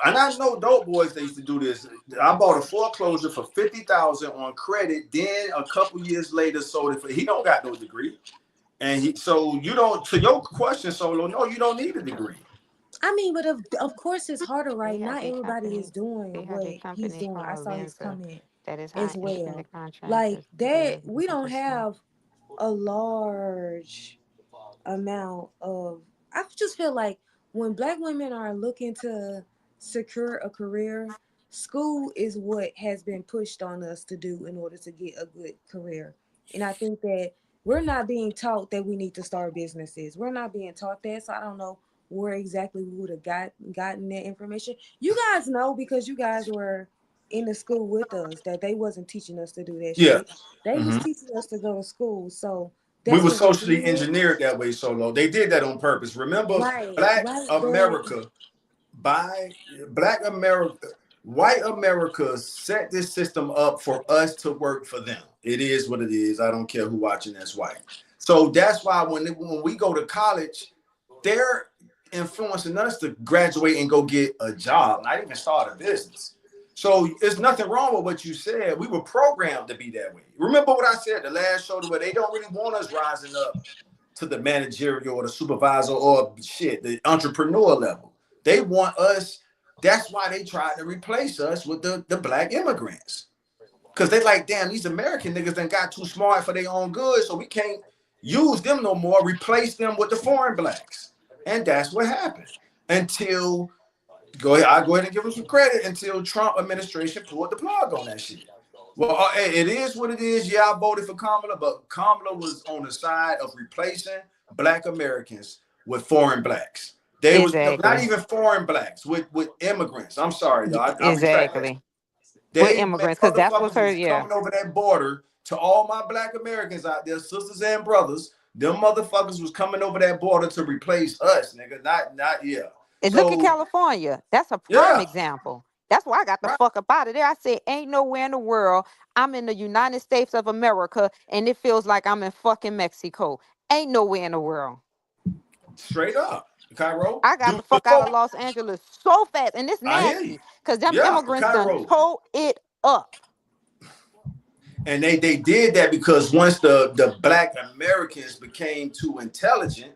and I know dope boys they used to do this. I bought a foreclosure for $50,000 on credit. Then a couple years later sold it for. He don't got no degree, and so you don't. To your question, Solo, no, you don't need a degree. I mean, but of course it's harder, right? Not everybody is doing what he's doing. I saw his comment as well. Like that, we don't have a large amount of. I just feel like when Black women are looking to secure a career, school is what has been pushed on us to do in order to get a good career. And I think that we're not being taught that we need to start businesses. We're not being taught that. So I don't know where exactly we would have gotten that information. You guys know because you guys were in the school with us that they wasn't teaching us to do that shit. They was teaching us to go to school. So We that's were what we socially did. engineered that way, Solo. They did that on purpose. Remember, Right, Black right, but America, by Black America, white America set this system up for us to work for them. It is what it is. I don't care who watching that's white. So that's why when we go to college, they're influencing us to graduate and go get a job, not even start a business. So there's nothing wrong with what you said. We were programmed to be that way. Remember what I said the last show, where they don't really want us rising up to the managerial or the supervisor or shit, the entrepreneur level. They want us. That's why they tried to replace us with the black immigrants. Because they like, damn, these American niggas done got too smart for their own good, so we can't use them no more, replace them with the foreign blacks. And that's what happened. Until, I'll go ahead and give them some credit, until Trump administration pulled the plug on that shit. Well, it is what it is. Yeah, I voted for Kamala, but Kamala was on the side of replacing black Americans with foreign blacks. They was not Exactly. even foreign blacks, with immigrants. I'm sorry, y'all. I retract that. Exactly. With They immigrants, because that's what's motherfuckers her. was Yeah. coming over that border. To all my black Americans out there, sisters and brothers, them motherfuckers was coming over that border to replace us, nigga. Not yeah. And look at So California. That's a prime yeah, example. That's why I got the right, fuck up out of there. I said, ain't nowhere in the world. I'm in the United States of America, and it feels like I'm in fucking Mexico. Ain't nowhere in the world. straight up, Cairo. I got Do the fuck out of before. Los Angeles so fast, and it's I hear you. nasty because them Yeah, immigrants done Cairo. tore it up. And they did that because once the black Americans became too intelligent,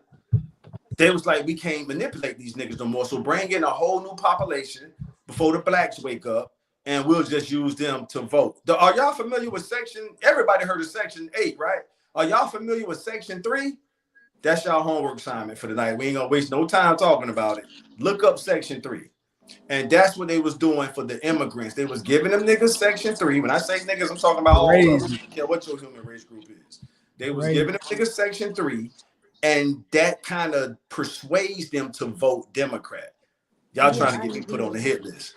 they was like, we can't manipulate these niggas no more. So bring in a whole new population before the blacks wake up, and we'll just use them to vote. Are y'all familiar with everybody heard of Section 8, right? Are y'all familiar with Section 3? That's y'all homework assignment for tonight. We ain't gonna waste no time talking about it. Look up Section 3. And that's what they was doing for the immigrants. They was giving them niggas Section 3. When I say niggas, I'm talking about all of them. I don't care what your human race group is. They was giving them niggas Section 3, and that kind of persuades them to vote Democrat. Y'all yeah, trying to I get me put on the agree. hit list.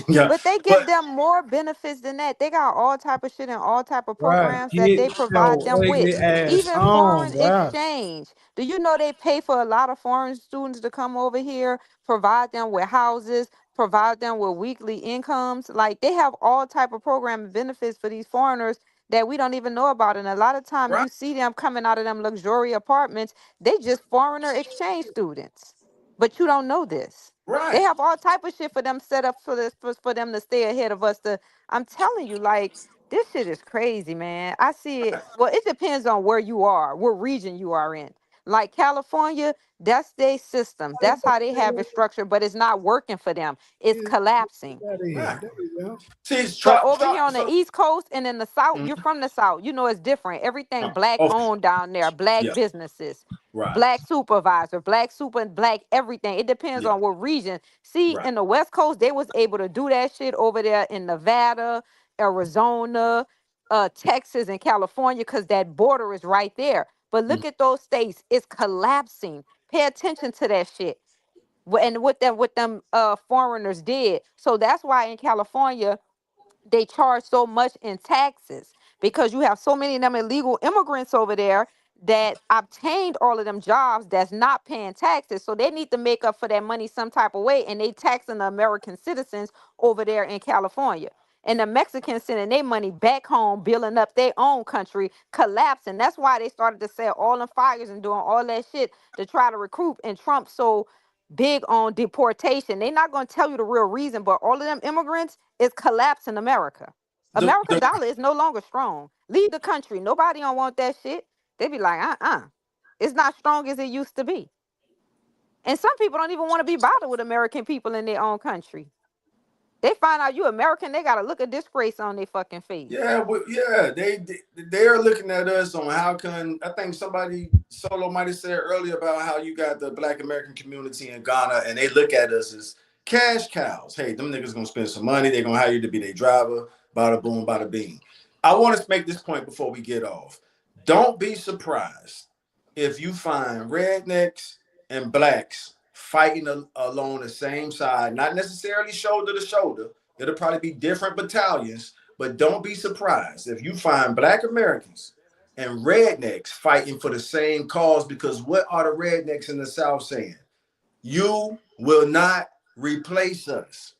Yeah, But they give but them more benefits than that. They got all type of shit and all type of Right. programs that Get they provide your them with. ugly ass Even on, foreign bro. exchange. Do you know they pay for a lot of foreign students to come over here, provide them with houses, provide them with weekly incomes? Like they have all type of program and benefits for these foreigners that we don't even know about. And a lot of times right, you see them coming out of them luxury apartments, they just foreigner exchange students. But you don't know this. They right. have all type of shit for them set up for this for them to stay ahead of us. I'm telling you, like this shit is crazy, man. I see it. Well, it depends on where you are, what region you are in. Like California, that's their system. That's how they have it structured, but it's not working for them. It's collapsing. Right. There we go. See, it's But Trump, over here on the so East Coast and in the South, you're mhm. from the South. You know it's different. Everything black Oh, owned down there, black yeah, businesses, right, black supervisor, black super, black everything. It depends yeah, on what region. See, right. in the West Coast, they was able to do that shit over there in Nevada, Arizona, Texas, and California, because that border is right there. But Mhm. look at those states; it's collapsing. Pay attention to that shit. And what them foreigners did. So that's why in California they charge so much in taxes because you have so many of them illegal immigrants over there that obtained all of them jobs that's not paying taxes. So they need to make up for that money some type of way, and they taxing the American citizens over there in California. And the Mexicans sending their money back home, building up their own country, collapsing. That's why they started to set all the fires and doing all that shit to try to recruit. And Trump so big on deportation. They're not going to tell you the real reason, but all of them immigrants is collapsing America. American The dollar is no longer strong. Leave the country. Nobody don't want that shit. They be like, it's not strong as it used to be. And some people don't even want to be bothered with American people in their own country. They find out you American, they got to look a disgrace on their fucking face. Yeah, they are looking at us on how can, I think somebody Solo might have said earlier about how you got the Black American community in Ghana, and they look at us as cash cows. Hey, them niggas gonna spend some money. They're gonna hire you to be their driver. Bada boom, bada bing. I want to make this point before we get off. Don't be surprised if you find rednecks and blacks fighting along the same side, not necessarily shoulder to shoulder. It'll probably be different battalions, but don't be surprised if you find Black Americans and rednecks fighting for the same cause, because what are the rednecks in the South saying? You will not replace us.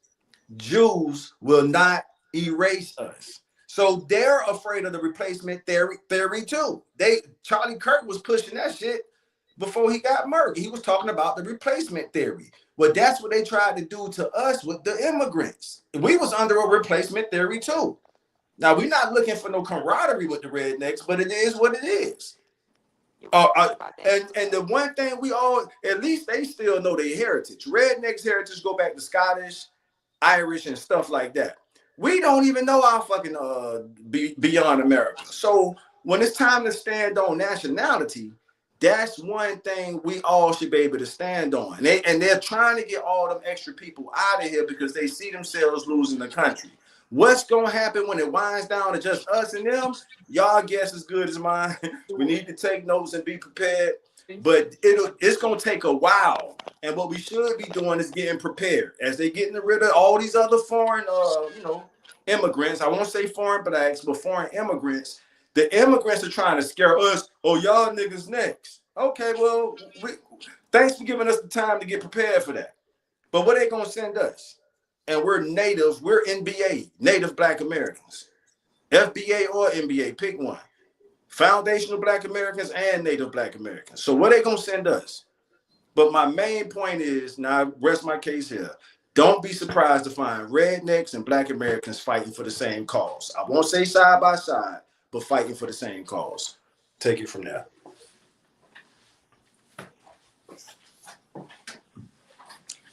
Jews will not erase us. So they're afraid of the replacement theory too. Charlie Kirk was pushing that shit before he got murdered. He was talking about the replacement theory. Well, that's what they tried to do to us with the immigrants. We was under a replacement theory too. Now, we're not looking for no camaraderie with the rednecks, but it is what it is. And the one thing we all, at least they still know their heritage. Rednecks' heritage go back to Scottish, Irish, and stuff like that. We don't even know our fucking beyond America. So when it's time to stand on nationality, that's one thing we all should be able to stand on. And they're trying to get all them extra people out of here because they see themselves losing the country. What's going to happen when it winds down to just us and them? Y'all guess as good as mine. We need to take notes and be prepared. But it's going to take a while. And what we should be doing is getting prepared. As they're getting rid of all these other foreign, immigrants. I won't say foreign blacks, but foreign immigrants. The immigrants are trying to scare us. Oh, y'all niggas next. Okay, well, thanks for giving us the time to get prepared for that. But what they going to send us? And we're natives. We're NBA, Native Black Americans. FBA or NBA, pick one. Foundational Black Americans and Native Black Americans. So what they going to send us? But my main point is, now I rest my case here. Don't be surprised to find rednecks and Black Americans fighting for the same cause. I won't say side by side, but fighting for the same cause. Take it from there.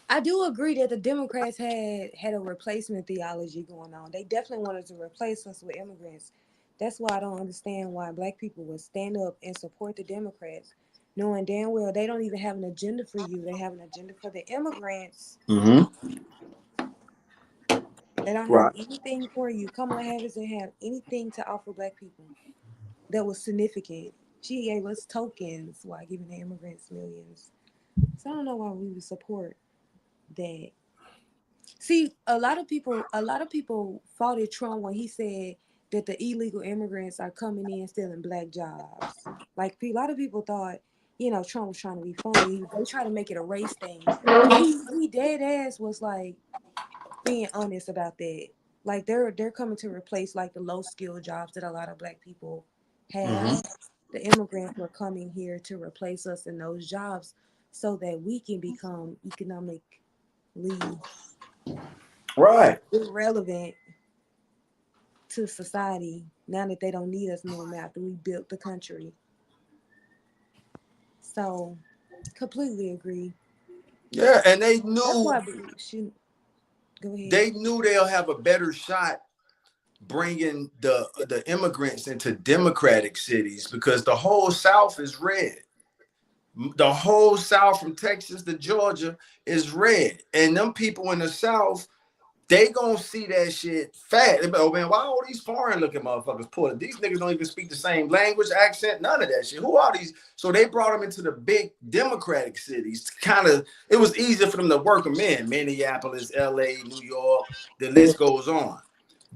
I do agree that the Democrats had a replacement theology going on. They definitely wanted to replace us with immigrants. That's why I don't understand why Black people would stand up and support the Democrats, knowing damn well they don't even have an agenda for you. They have an agenda for the immigrants. Mm-hmm. They don't have anything for you. Kamala Harris didn't have anything to offer Black people that was significant. She gave us tokens while giving the immigrants millions. So I don't know why we would support that. See, a lot of people faulted Trump when he said that the illegal immigrants are coming in stealing Black jobs. Like a lot of people thought, Trump was trying to be funny. They try to make it a race thing. He dead ass was like being honest about that. Like they're coming to replace like the low skill jobs that a lot of Black people have. Mm-hmm. The immigrants were coming here to replace us in those jobs so that we can become economically irrelevant to society now that they don't need us no more after we built the country. So completely agree. Yeah, and they knew. That's why go ahead. They knew they'll have a better shot bringing the immigrants into Democratic cities because the whole South is red. The whole South from Texas to Georgia is red. And them people in the South, they gonna see that shit fat. Oh man, why all these foreign looking motherfuckers pulling? These niggas don't even speak the same language, accent, none of that shit. Who are these? So they brought them into the big Democratic cities. It was easier for them to work them in. Minneapolis, LA, New York, the list goes on.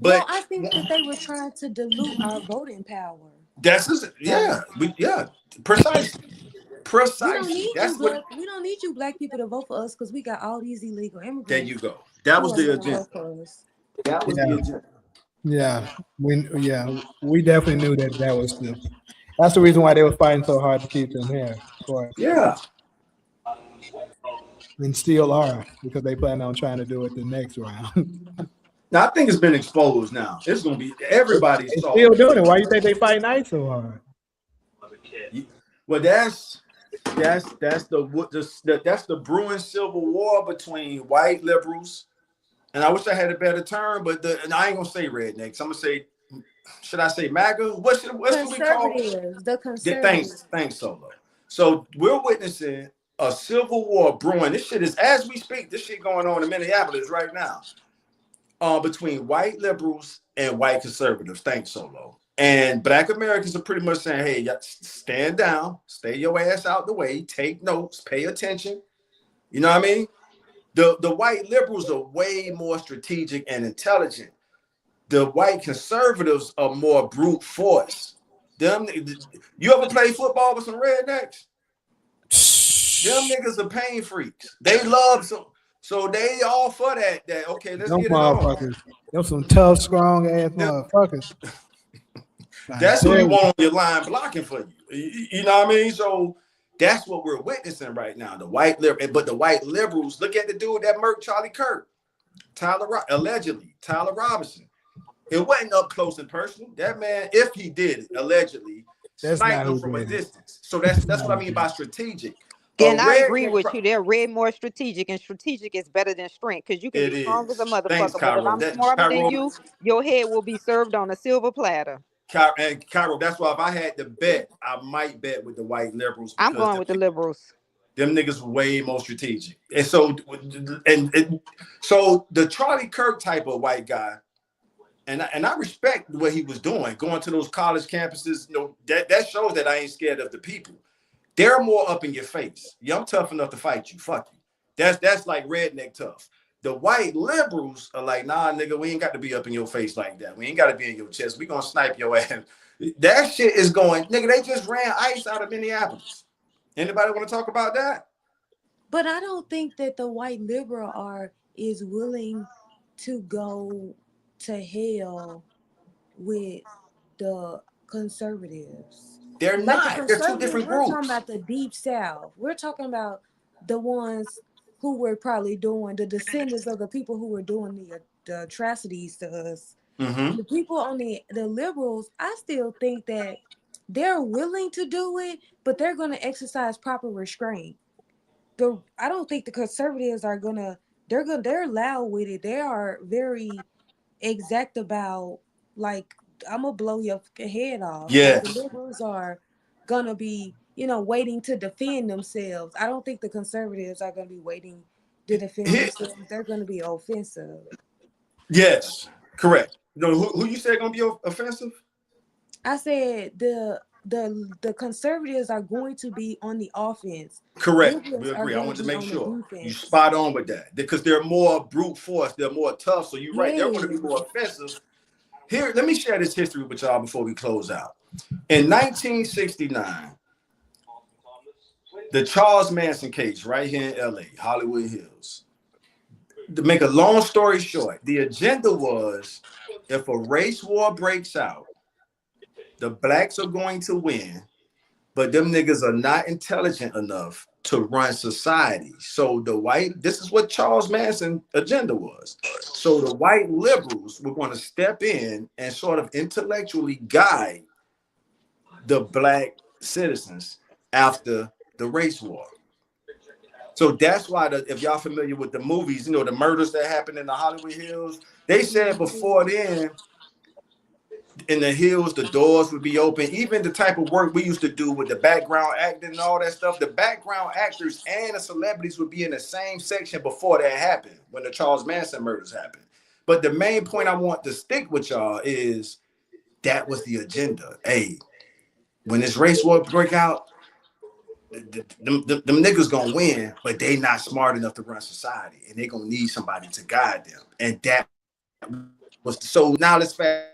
But I think that they were trying to dilute our voting power. Precisely. We don't need you Black people to vote for us because we got all these illegal immigrants. There you go. That was the agenda. That was the agenda. Yeah, we definitely knew that was that's the reason why they were fighting so hard to keep them here. Yeah. And still are, because they plan on trying to do it the next round. Now I think it's been exposed now. It's gonna be everybody's still doing it. Why do you think they fight ICE so hard? Well, that's the brewing civil war between white liberals, and I wish I had a better term, but and I ain't gonna say rednecks. I'm gonna say, should I say MAGA? What should we call it? The conservatives. Thanks, Solo. So we're witnessing a civil war brewing. This shit is, as we speak, this shit going on in Minneapolis right now, between white liberals and white conservatives. Thanks, Solo. And Black Americans are pretty much saying, hey, stand down, stay your ass out the way, take notes, pay attention. You know what I mean? The white liberals are way more strategic and intelligent. The white conservatives are more brute force. You ever play football with some rednecks? Them niggas are pain freaks. They love so they all for that. Okay, let's Them get it on. motherfuckers. Them some tough, strong ass motherfuckers. That's who you want on your line blocking for you. You know what I mean? So that's what we're witnessing right now. The white liberals. Look at the dude that murked Charlie Kirk, allegedly Tyler Robinson. It wasn't up close and personal. That man, if he did it, allegedly, sniped him from a distance. So that's what I mean by strategic. And I agree with you. They're way more strategic, and strategic is better than strength because you can be strong as a motherfucker. Thanks, but if I'm smarter than you, your head will be served on a silver platter. And Cairo, that's why if I had to bet, I might bet with the white liberals. I'm going with the liberals. Them niggas way more strategic. And so the Charlie Kirk type of white guy, and I respect what he was doing, going to those college campuses. You know, that shows that I ain't scared of the people. They're more up in your face. Yeah, I'm tough enough to fight you. Fuck you. That's like redneck tough. The white liberals are like, nah, nigga, we ain't got to be up in your face like that. We ain't got to be in your chest. We gonna snipe your ass. That shit is going, nigga, they just ran ICE out of Minneapolis. Anybody want to talk about that? But I don't think that the white liberal is willing to go to hell with the conservatives. They're not. They're two different groups. We're talking about the deep south. We're talking about the ones who were probably doing the descendants of the people who were doing the atrocities to us. Mm-hmm. The people on the liberals, I still think that they're willing to do it, but they're going to exercise proper restraint. I don't think the conservatives are they're loud with it. They are very exact about, like, I'm gonna blow your head off. Yes. So the liberals are gonna be, waiting to defend themselves. I don't think the conservatives are gonna be waiting to defend themselves. They're gonna be offensive. Yes, correct. Who you said gonna be offensive? I said the conservatives are going to be on the offense. Correct. We agree. I want to make sure you spot on with that because they're more brute force. They're more tough. So you're right. They're going to be more offensive. Here, let me share this history with y'all before we close out. In 1969, the Charles Manson case right here in LA, Hollywood Hills. To make a long story short, the agenda was if a race war breaks out, the blacks are going to win, but them niggas are not intelligent enough to run society. So this is what Charles Manson's agenda was. So the white liberals were going to step in and sort of intellectually guide the black citizens after the race war. So that's why if y'all familiar with the movies, the murders that happened in the Hollywood Hills, they said before then, in the hills, the doors would be open. Even the type of work we used to do with the background acting and all that stuff, the background actors and the celebrities would be in the same section before that happened, when the Charles Manson murders happened. But the main point I want to stick with y'all is that was the agenda. Hey, when this race war break out, them niggas gonna win, but they not smart enough to run society, and they gonna need somebody to guide them. And that was so. Now let's fast.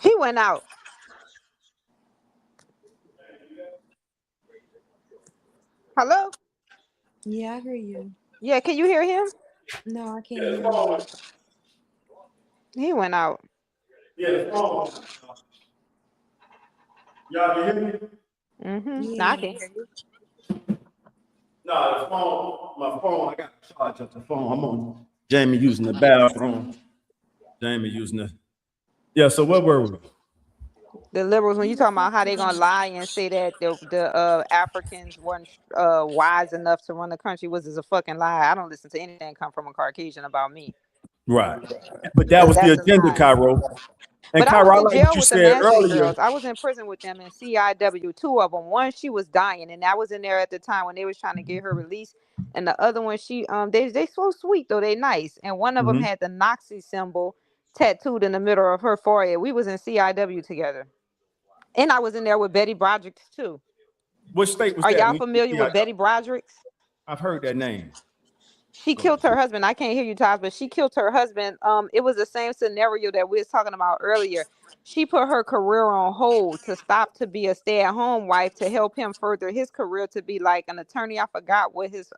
He went out. Hello? Yeah, I hear you. Yeah, can you hear him? No, I can't hear him. He went out. Yeah, the phone. Y'all can hear me? Mm-hmm. Yeah. No, I can hear you. No, the phone, my phone, I got to charge up the phone. I'm on Jamie using the bathroom. Yeah, so what were we? The liberals, when you talking about how they gonna lie and say that the Africans weren't wise enough to run the country, was a fucking lie. I don't listen to anything come from a Caucasian about me. Right, but that was the agenda, Cairo. And but Cairo, I was in jail with the Manson girls. I was in prison with them in CIW. Two of them. One, she was dying, and I was in there at the time when they was trying to get her released. And the other one, they so sweet though, they nice. And one of them had the Nazi symbol tattooed in the middle of her forehead. We was in CIW together. And I was in there with Betty Broderick too. What state was Are that? y'all familiar with Betty Broderick? I've heard that name. She killed her husband. I can't hear you, Todd, but she killed her husband. It was the same scenario that we was talking about earlier. She put her career on hold to stop to be a stay-at-home wife to help him further his career to be like an attorney. I forgot what his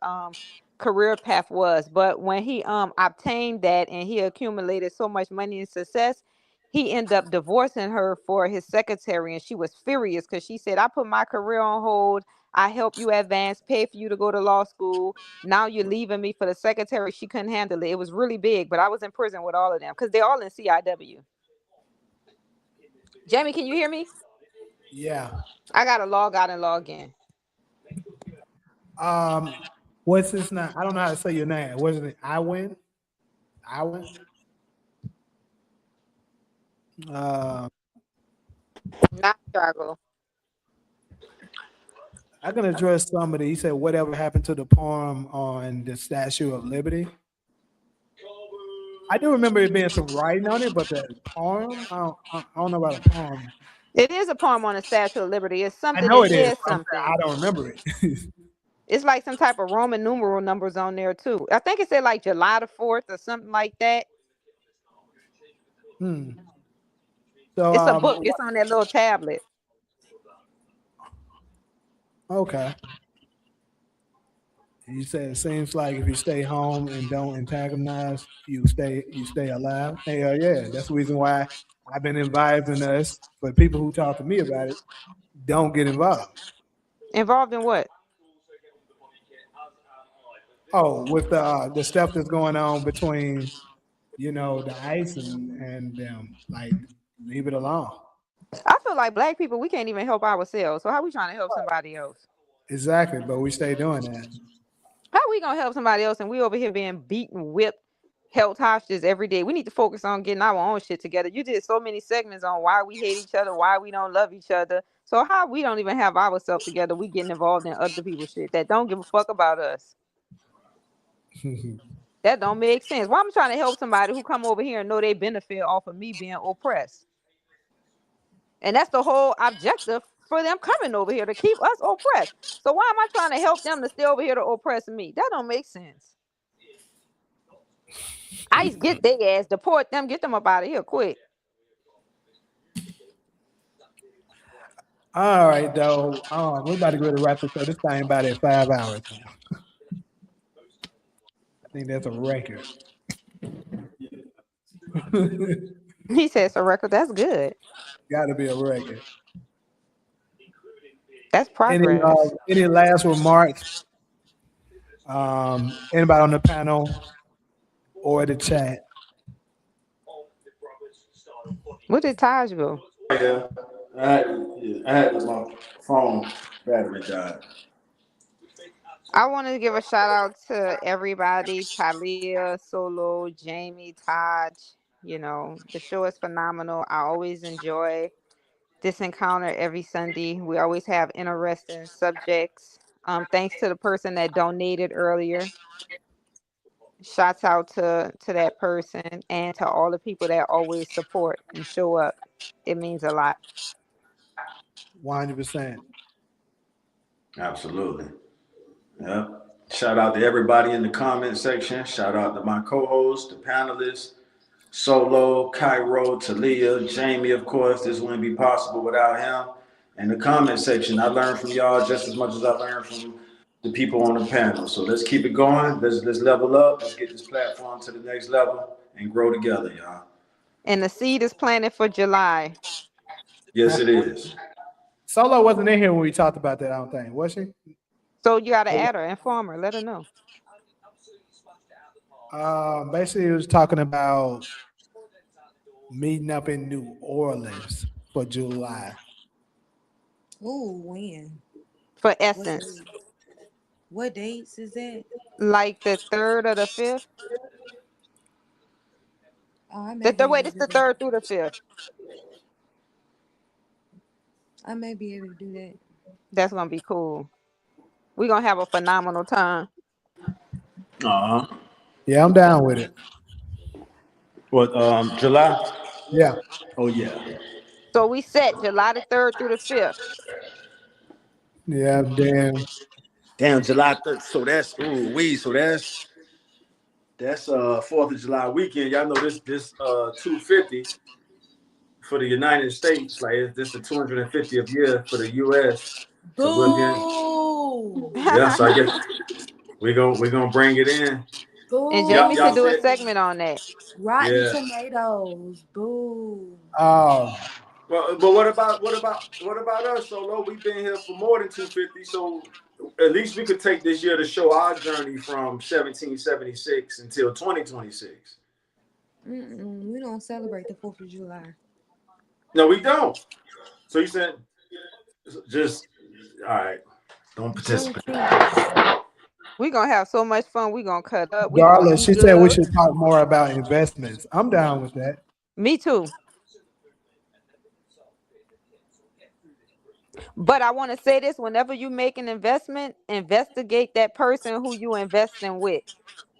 career path was, but when he obtained that and he accumulated so much money and success, he ended up divorcing her for his secretary, and she was furious because she said, "I put my career on hold. I help you advance, pay for you to go to law school. Now you're leaving me for the secretary." She couldn't handle it. It was really big, but I was in prison with all of them because they're all in CIW. Jamie, can you hear me? Yeah. I got to log out and log in. What's his name? I don't know how to say your name. Wasn't it Iwin? Iwin? Not struggle. I can address somebody. He said, whatever happened to the poem on the Statue of Liberty? I do remember it being some writing on it, but the poem, I don't know about a poem. It is a poem on the Statue of Liberty. It's something I know that it is. says something. I don't remember it. It's like some type of Roman numeral numbers on there too. I think it said like July the 4th or something like that. So it's a book. It's on that little tablet. Okay. You said it seems like if you stay home and don't antagonize, you stay alive. Hell yeah, that's the reason why I've been advising us, but people who talk to me about it don't get involved. Involved in what? Oh, with the stuff that's going on between, the ICE and them. Like, leave it alone. I feel like black people, we can't even help ourselves. So how we trying to help somebody else? Exactly, but we stay doing that. How we gonna help somebody else and we over here being beaten, whipped, held hostages every day? We need to focus on getting our own shit together. You did so many segments on why we hate each other, why we don't love each other. So how we don't even have ourselves together, we getting involved in other people's shit that don't give a fuck about us. That don't make sense. Why I'm trying to help somebody who come over here and know they benefit off of me being oppressed. And that's the whole objective for them coming over here, to keep us oppressed. So why am I trying to help them to stay over here to oppress me? That don't make sense. ICE, get their ass, deport them, get them up out of here quick. All right, though. We're about to go to wrap this up. This thing about at 5 hours now. I think that's a record. He said it's a record. That's good. Got to be a record. That's progress. Any last remarks? Anybody on the panel or the chat? What did Taj go? Yeah, I had my phone battery died. I want to give a shout out to everybody: Talia, Solo, Jamie, Taj. The show is phenomenal. I always enjoy this encounter every Sunday. We always have interesting subjects. Thanks to the person that donated earlier. Shouts out to that person and to all the people that always support and show up. It means a lot. 100%. Absolutely. Yeah. Shout out to everybody in the comment section. Shout out to my co-hosts, the panelists, Solo, Cairo, Talia, Jamie, of course. This wouldn't be possible without him. And the comment section, I learned from y'all just as much as I learned from the people on the panel. So let's keep it going. Let's level up. Let's get this platform to the next level and grow together, y'all. And the seed is planted for July. Yes, it is. Solo wasn't in here when we talked about that, I don't think. Was she? So you got to add her, inform her, let her know. Basically, it was talking about meeting up in New Orleans for July. Ooh, when? For Essence. What dates is that? Like the 3rd or the 5th? It's the 3rd through the 5th. I may be able to do that. That's going to be cool. We're going to have a phenomenal time. Yeah, I'm down with it. What, July? Yeah. Oh, yeah. So we set July the 3rd through the 5th. Yeah, damn. Damn, July 3rd. So that's so that's 4th of July weekend. Y'all know this 250 for the United States. Like this the 250th year for the US. So we'll get Boo. yeah. So I guess we're gonna bring it in. And Boo. Jamie Y'all should do a said segment on that. Rotten yeah. tomatoes. Boo. Oh, Well, but what about us, Solo? We've been here for more than 250, so at least we could take this year to show our journey from 1776 until 2026. We don't celebrate the 4th of July. No, we don't. So you said just all right. Don't participate. We're going to have so much fun. We're going to cut up. We're going to Darla, eat she said we good. should talk more about investments. I'm down with that. Me too. But I want to say this, whenever you make an investment, investigate that person who you investing with.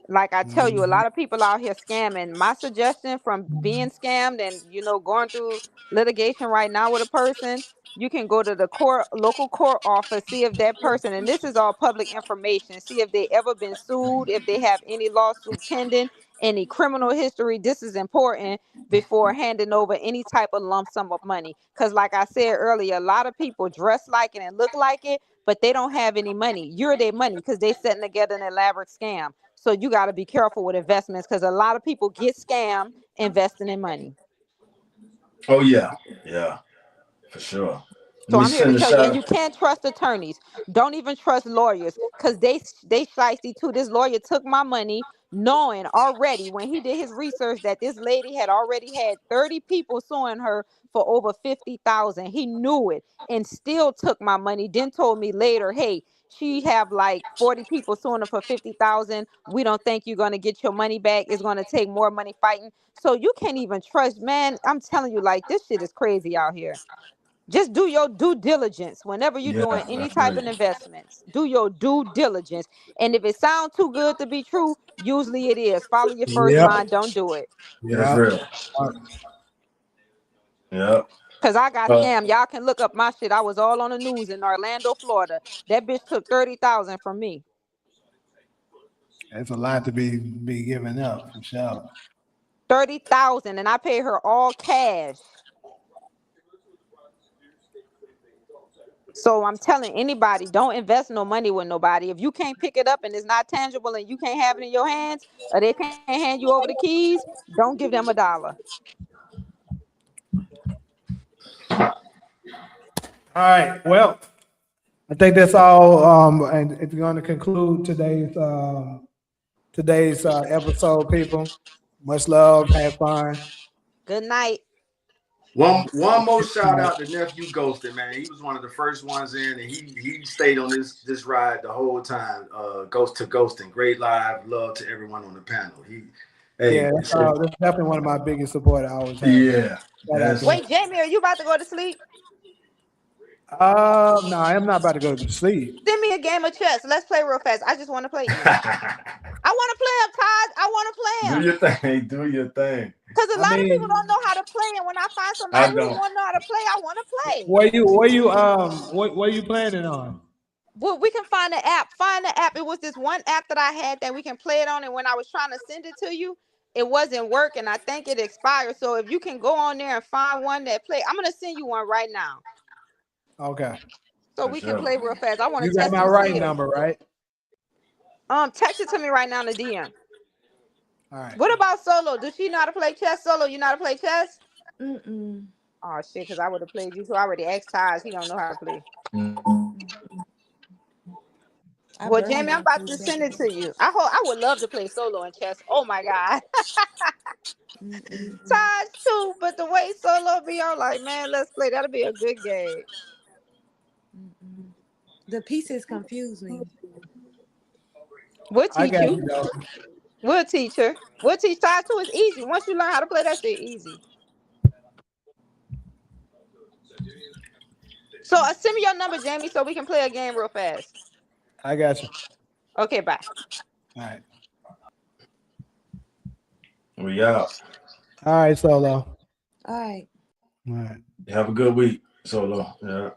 Like I tell you, a lot of people out here scamming. My suggestion from being scammed and going through litigation right now with a person, you can go to the local court office, see if that person, and this is all public information, see if they ever been sued, if they have any lawsuit pending, any criminal history. This is important before handing over any type of lump sum of money. Because like I said earlier, a lot of people dress like it and look like it, but they don't have any money. You're their money because they setting together an elaborate scam. So you got to be careful with investments because a lot of people get scammed investing in money. Oh yeah, for sure. Let So me I'm here to send this tell you, and out. you can't trust attorneys. Don't even trust lawyers because they shiesty too. This lawyer took my money knowing already when he did his research that this lady had already had 30 people suing her for over 50,000. He knew it and still took my money. Then told me later, hey, she have like 40 people suing her for 50,000. We don't think you're going to get your money back. It's going to take more money fighting. So you can't even trust, man. I'm telling you, like, this shit is crazy out here. Just do your due diligence whenever you're Yeah, doing any that's type right. of investments. Do your due diligence. And if it sounds too good to be true, usually it is. Follow your first Yep. mind. Don't do it. That's Yeah. real. Yeah. Because I got scammed. Y'all can look up my shit. I was all on the news in Orlando, Florida. That bitch took 30,000 from me. That's a lot to be giving up for sure. 30,000, and I paid her all cash. So I'm telling anybody, don't invest no money with nobody. If you can't pick it up and it's not tangible and you can't have it in your hands, or they can't hand you over the keys, don't give them $1. All right. Well, I think that's all. And if you're going to conclude today's episode, people, much love, have fun. Good night. One more shout out to nephew Ghosted, man. He was one of the first ones in, and he stayed on this ride the whole time. Ghost to Ghosting, great live, love to everyone on the panel. Yeah, that's definitely one of my biggest supporters I always have. Yeah. Wait, Jamie, are you about to go to sleep? No, I am not about to go to sleep. Send me a game of chess. Let's play real fast. I just want to play you. I want to play him, Todd. I want to play him. Do your thing. Because a lot of people don't know how to play, and when I find somebody who want to know how to play, I want to play. What are you planning on? Well, we can find the app. Find the app. It was this one app that I had that we can play it on, and when I was trying to send it to you, it wasn't working. I think it expired. So if you can go on there and find one that play, I'm gonna send you one right now. Okay. So we can play real fast. I want to You got test my right number, right? Text it to me right now in the DM. All right. What about Solo? Does she know how to play chess? Solo, you know how to play chess? Mm-mm. Oh shit, because I would have played you too. I already asked Taj. He don't know how to play. Well, Jamie, I'm about to send it to you. I would love to play Solo in chess. Oh my god. Taj too, but the way Solo be on, like, man, let's play. That'll be a good game. The pieces confuse me. We'll teach you. We'll teach her. We'll teach Taj too. It's easy. Once you learn how to play that shit, easy. So send me your number, Jamie, so we can play a game real fast. I got you. Okay, bye. All right. We out. All right, Solo. All right. All right. Have a good week, Solo. Yeah.